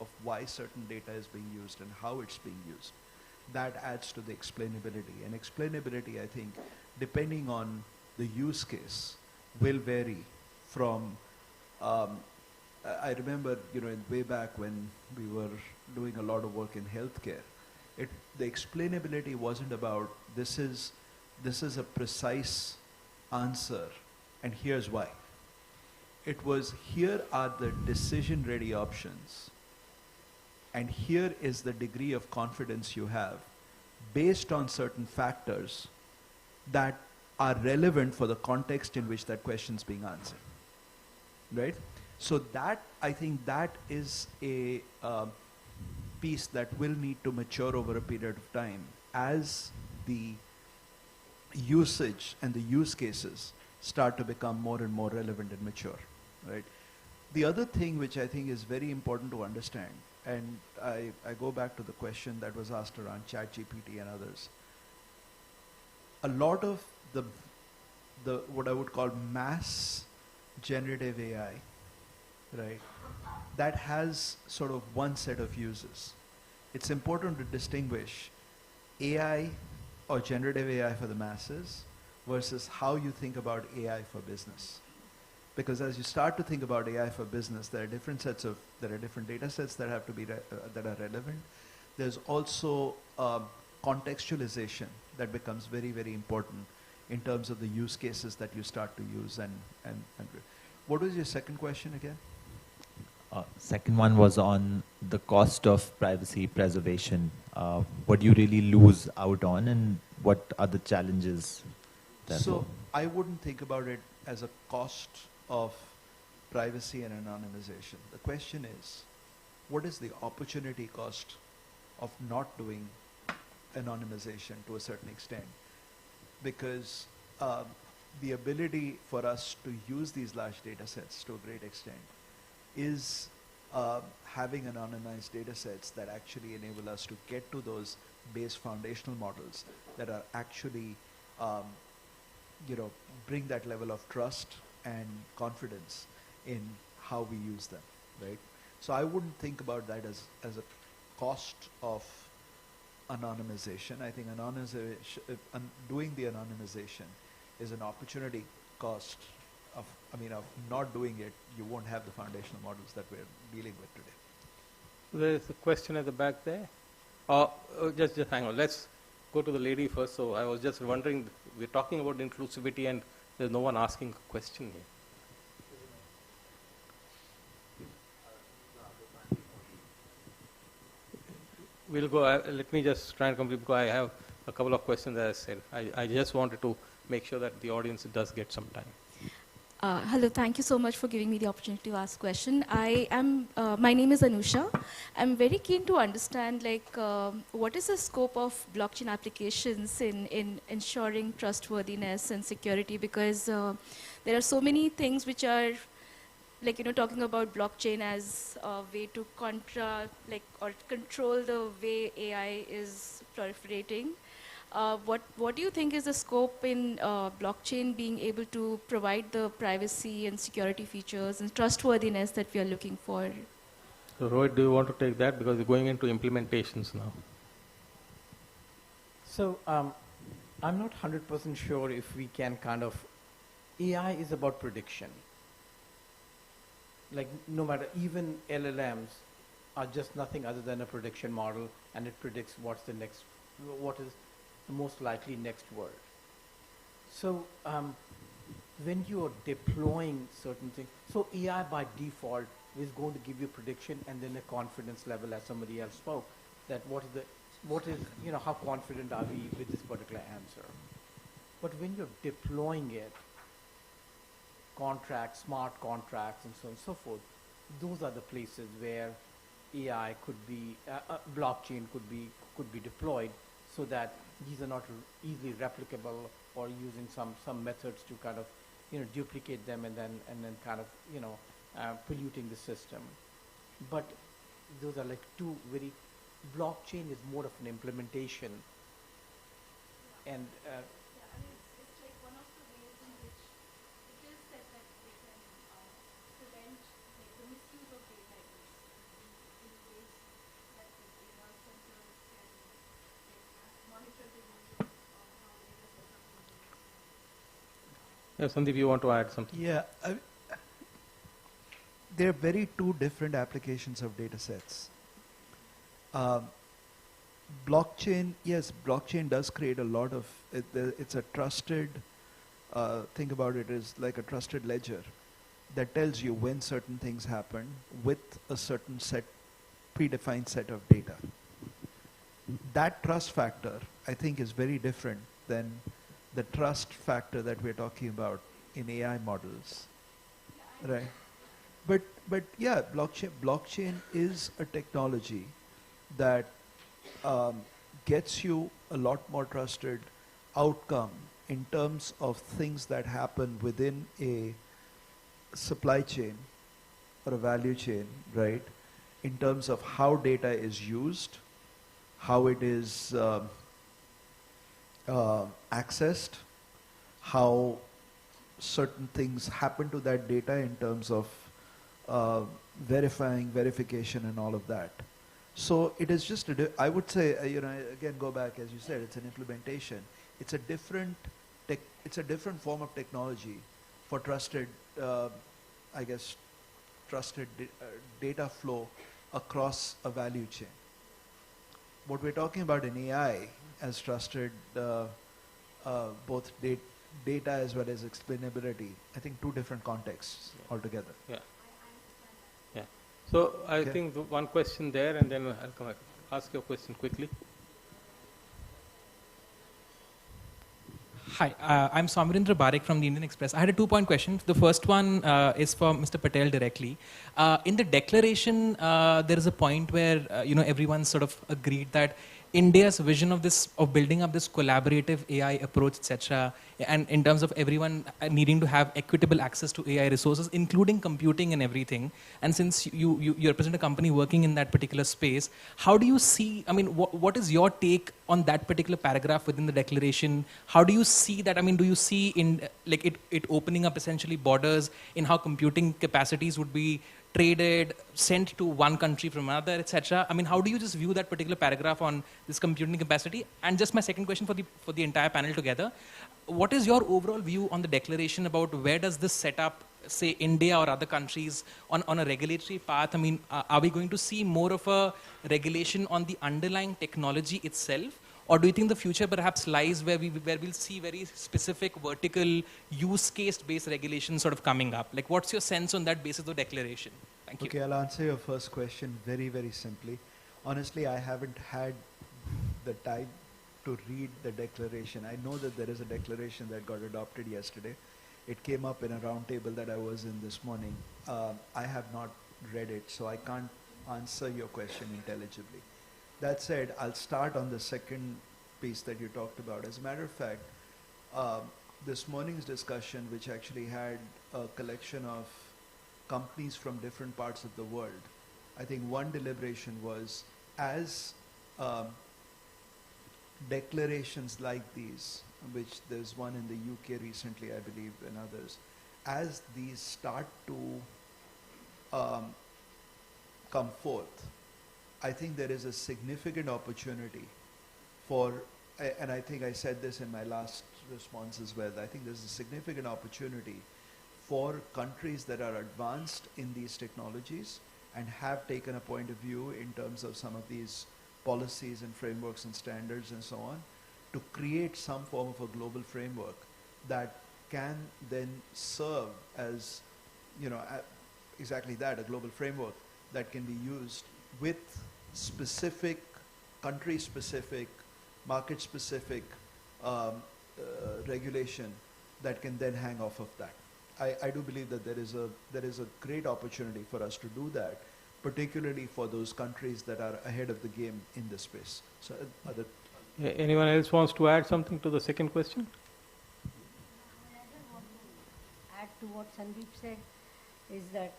S6: of why certain data is being used and how it's being used, that adds to the explainability. And explainability, I think, depending on the use case, will vary from, I remember, way back when we were doing a lot of work in healthcare, the explainability wasn't about this is a precise answer and here's why. It was, here are the decision-ready options and here is the degree of confidence you have based on certain factors that are relevant for the context in which that question is being answered, right? So that, I think that is piece that will need to mature over a period of time as the usage and the use cases start to become more and more relevant and mature, right? The other thing which I think is very important to understand, and I go back to the question that was asked around ChatGPT and others, a lot of the what I would call mass generative AI, right, that has sort of one set of uses. It's important to distinguish AI or generative AI for the masses versus how you think about AI for business. Because as you start to think about AI for business, there are different data sets that have to be that are relevant. There's also contextualization that becomes very, very important in terms of the use cases that you start to use. And what was your second question again?
S1: Second one was on the cost of privacy preservation. What do you really lose out on, and what are the challenges?
S6: So I wouldn't think about it as a cost of privacy and anonymization. The question is, what is the opportunity cost of not doing anonymization to a certain extent? Because the ability for us to use these large data sets to a great extent is having anonymized data sets that actually enable us to get to those base foundational models that are actually bring that level of trust and confidence in how we use them, right? So I wouldn't think about that as a cost of anonymization. I think doing the anonymization is an opportunity cost of not doing it. You won't have the foundational models that we're dealing with today.
S5: There's a question at the back there. Just hang on. Let's go to the lady first. So I was just wondering, we're talking about inclusivity and there's no one asking a question here. We'll go, let me just try and complete, because I have a couple of questions, as I said. I just wanted to make sure that the audience does get some time.
S16: Hello, thank you so much for giving me the opportunity to ask a question. My name is Anusha. I'm very keen to understand, what is the scope of blockchain applications in ensuring trustworthiness and security? Because there are so many things which are, talking about blockchain as a way to or control the way AI is proliferating. What do you think is the scope in blockchain being able to provide the privacy and security features and trustworthiness that we are looking for?
S5: So Rohit, do you want to take that? Because we're going into implementations now.
S22: So I'm not 100% sure if we can AI is about prediction. No matter, even LLMs are just nothing other than a prediction model, and it predicts what is the most likely next word. So when you are deploying certain things, so AI by default is going to give you prediction and then a confidence level, as somebody else spoke, that how confident are we with this particular answer. But when you're deploying it, contracts, smart contracts, and so on and so forth, those are the places where AI could be, blockchain could be deployed, so that these are not easily replicable, or using some methods to duplicate them and then polluting the system. But those are two very, blockchain is more of an implementation, and
S16: it's like one of the ways in which it is said that they can prevent the misuse of data in ways that the data centers can monitor the use of how data sets are being used.
S5: Yeah, Sandeep, you want to add something?
S6: Yeah, there are two different applications of data sets. Blockchain, yes, blockchain does create a lot of, it's a trusted, think about it as like a trusted ledger that tells you when certain things happen with a certain predefined set of data. That trust factor, I think, is very different than the trust factor that we're talking about in AI models, right? But yeah, blockchain is a technology that gets you a lot more trusted outcome in terms of things that happen within a supply chain or a value chain, right? In terms of how data is used, how it is accessed, how certain things happen to that data in terms of verification and all of that. So it is just, I would say, again, go back, as you said, it's an implementation. It's a different form of technology for trusted, trusted data flow across a value chain. What we're talking about in AI as trusted, both data as well as explainability, I think two different contexts altogether.
S5: Yeah. Yeah. So I think one question there, and then I'll come back. Ask your question quickly.
S17: Hi, I'm Somirendra Barik from the Indian Express. I had a two-point question. The first one is for Mr. Patel directly. In the declaration, there is a point where everyone sort of agreed that India's vision of building up this collaborative AI approach, etc., and in terms of everyone needing to have equitable access to AI resources, including computing and everything. And since you represent a company working in that particular space, how do you see? I mean, what is your take on that particular paragraph within the declaration? How do you see that? I mean, do you see it opening up essentially borders in how computing capacities would be traded, sent to one country from another, etc.? I mean, how do you just view that particular paragraph on this computing capacity? And just my second question for the entire panel together, what is your overall view on the declaration about where does this set up, say, India or other countries on a regulatory path? I mean, are we going to see more of a regulation on the underlying technology itself? Or do you think the future perhaps lies where we'll see very specific vertical use case based regulations sort of coming up? Like, what's your sense on that basis of the declaration? Thank you.
S6: Okay, I'll answer your first question very, very simply. Honestly, I haven't had the time to read the declaration. I know that there is a declaration that got adopted yesterday. It came up in a roundtable that I was in this morning. I have not read it, so I can't answer your question intelligibly. That said, I'll start on the second piece that you talked about. As a matter of fact, this morning's discussion, which actually had a collection of companies from different parts of the world, I think one deliberation was, as declarations like these, which there's one in the UK recently, I believe, and others, as these start to come forth, I think there is a significant opportunity for, and I think I said this in my last response as well, I think there's a significant opportunity for countries that are advanced in these technologies and have taken a point of view in terms of some of these policies and frameworks and standards and so on, to create some form of a global framework that can then serve as, exactly that, a global framework that can be used with specific, country-specific, market-specific regulation that can then hang off of that. I do believe that there is a great opportunity for us to do that, particularly for those countries that are ahead of the game in this space. So,
S5: anyone else wants to add something to the second question?
S7: I just want to add to what Sandeep said, is that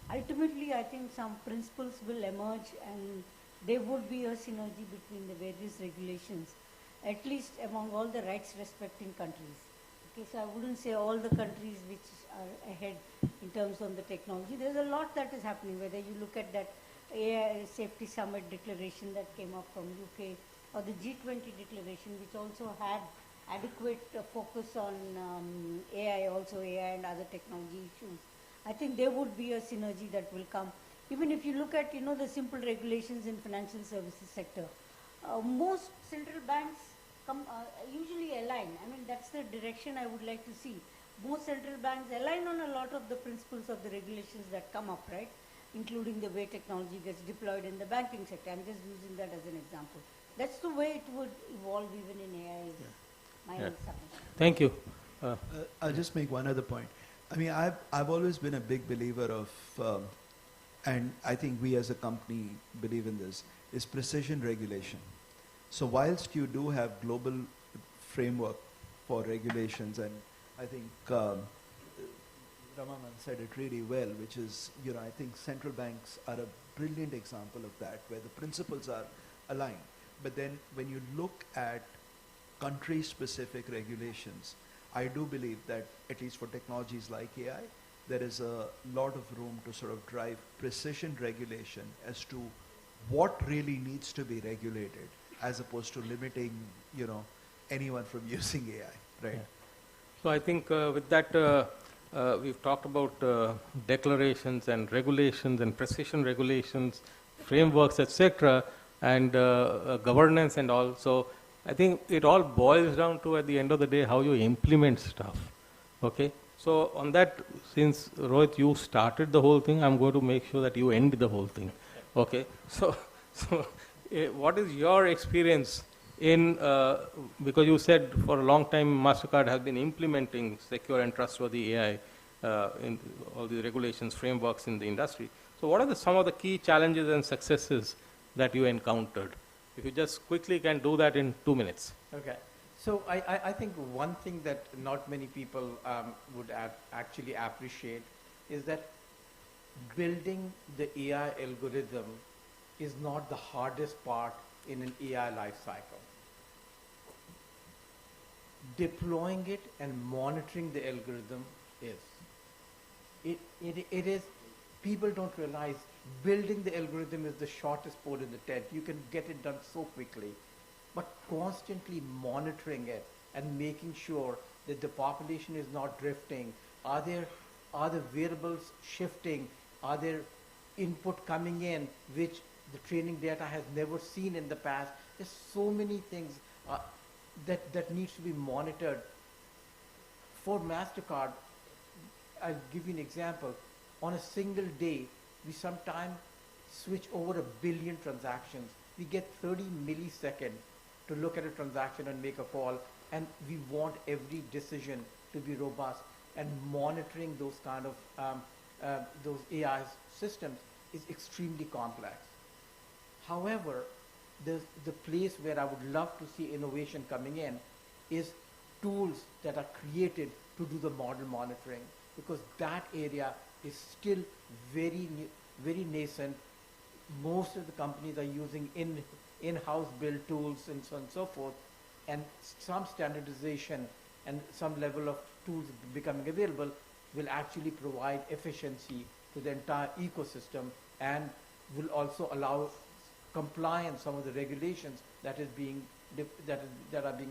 S7: ultimately I think some principles will emerge and there would be a synergy between the various regulations, at least among all the rights respecting countries. Okay, so I wouldn't say all the countries which are ahead in terms of the technology. There's a lot that is happening, whether you look at that AI Safety Summit declaration that came up from UK, or the G20 declaration, which also had adequate focus on AI, also AI and other technology issues. I think there would be a synergy that will come. Even if you look at, the simple regulations in financial services sector, most central banks usually align. I mean, that's the direction I would like to see. Most central banks align on a lot of the principles of the regulations that come up, right? Including the way technology gets deployed in the banking sector. I'm just using that as an example. That's the way it would evolve even in AI. My submission.
S5: Thank you.
S6: I'll just make one other point. I mean, I've always been a big believer of and I think we as a company believe in this, is precision regulation. So whilst you do have global framework for regulations, and I think Ramanan said it really well, which is, I think central banks are a brilliant example of that, where the principles are aligned. But then when you look at country-specific regulations, I do believe that, at least for technologies like AI, there is a lot of room to sort of drive precision regulation as to what really needs to be regulated, as opposed to limiting, anyone from using AI, right?
S5: Yeah. So I think with that, we've talked about declarations and regulations and precision regulations, frameworks, etc., and governance and all. So I think it all boils down to, at the end of the day, how you implement stuff. Okay. So on that, since Rohit, you started the whole thing, I'm going to make sure that you end the whole thing. Okay. So what is your experience in, because you said for a long time MasterCard has been implementing secure and trustworthy AI in all the regulations, frameworks in the industry. So what are some of the key challenges and successes that you encountered? If you just quickly can do that in 2 minutes.
S22: Okay. So I think one thing that not many people would actually appreciate is that building the AI algorithm is not the hardest part in an AI life cycle. Deploying it and monitoring the algorithm is. It is, people don't realize building the algorithm is the shortest pole in the tent. You can get it done so quickly. But constantly monitoring it and making sure that the population is not drifting. Are the variables shifting? Are there input coming in which the training data has never seen in the past? There's so many things that needs to be monitored. For MasterCard, I'll give you an example. On a single day, we sometimes switch over 1 billion transactions. We get 30 milliseconds to look at a transaction and make a call, and we want every decision to be robust, and monitoring those kind of those AI systems is extremely complex. However, the place where I would love to see innovation coming in is tools that are created to do the model monitoring, because that area is still very nascent. Most of the companies are using in-house built tools and so on and so forth, and some standardization and some level of tools becoming available will actually provide efficiency to the entire ecosystem, and will also allow compliance, some of the regulations that are being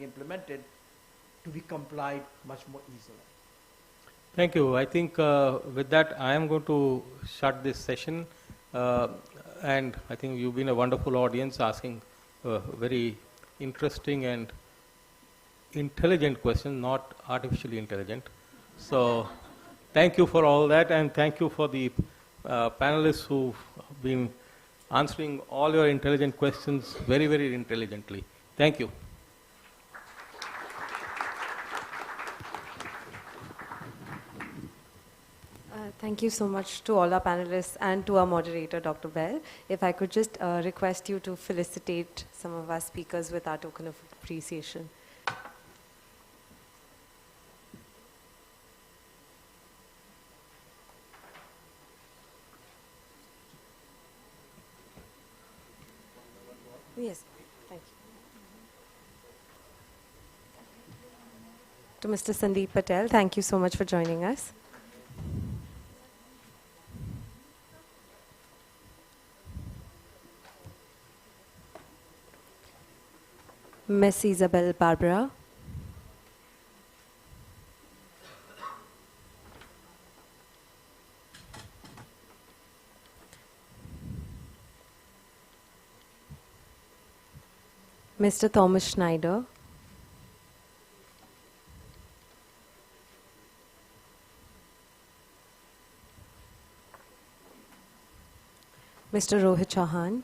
S22: implemented, to be complied much more easily.
S5: Thank you. I think with that, I am going to shut this session. And I think you've been a wonderful audience, asking very interesting and intelligent questions, not artificially intelligent. So thank you for all that, and thank you for the panelists who've been answering all your intelligent questions very, very intelligently. Thank you.
S12: Thank you so much to all our panelists and to our moderator, Dr. Bell. If I could just request you to felicitate some of our speakers with our token of appreciation. Yes, thank you. To Mr. Sandeep Patel, thank you so much for joining us. Miss Isabel Barbara. Mr. Thomas Schneider. Mr. Rohit Chauhan.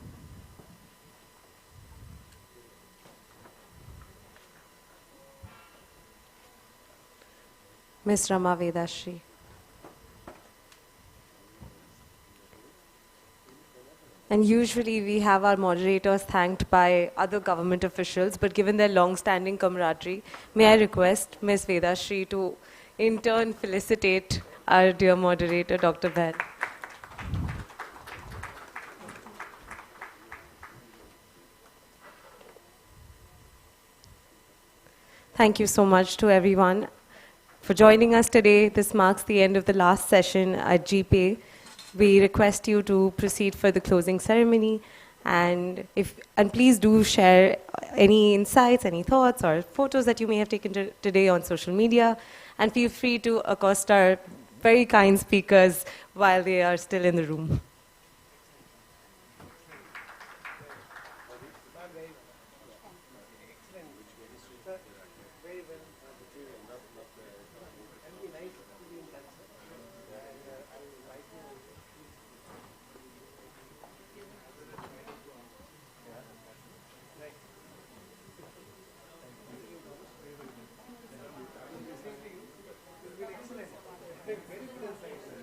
S12: Ms. Rama Vedashri. And usually we have our moderators thanked by other government officials, but given their long-standing camaraderie, may I request Ms. Vedashri to in turn felicitate our dear moderator, Dr. Ben. Thank you so much to everyone for joining us today. This marks the end of the last session at GPAI. We request you to proceed for the closing ceremony, and please do share any insights, any thoughts, or photos that you may have taken today on social media, and feel free to accost our very kind speakers while they are still in the room.
S10: Very good insight.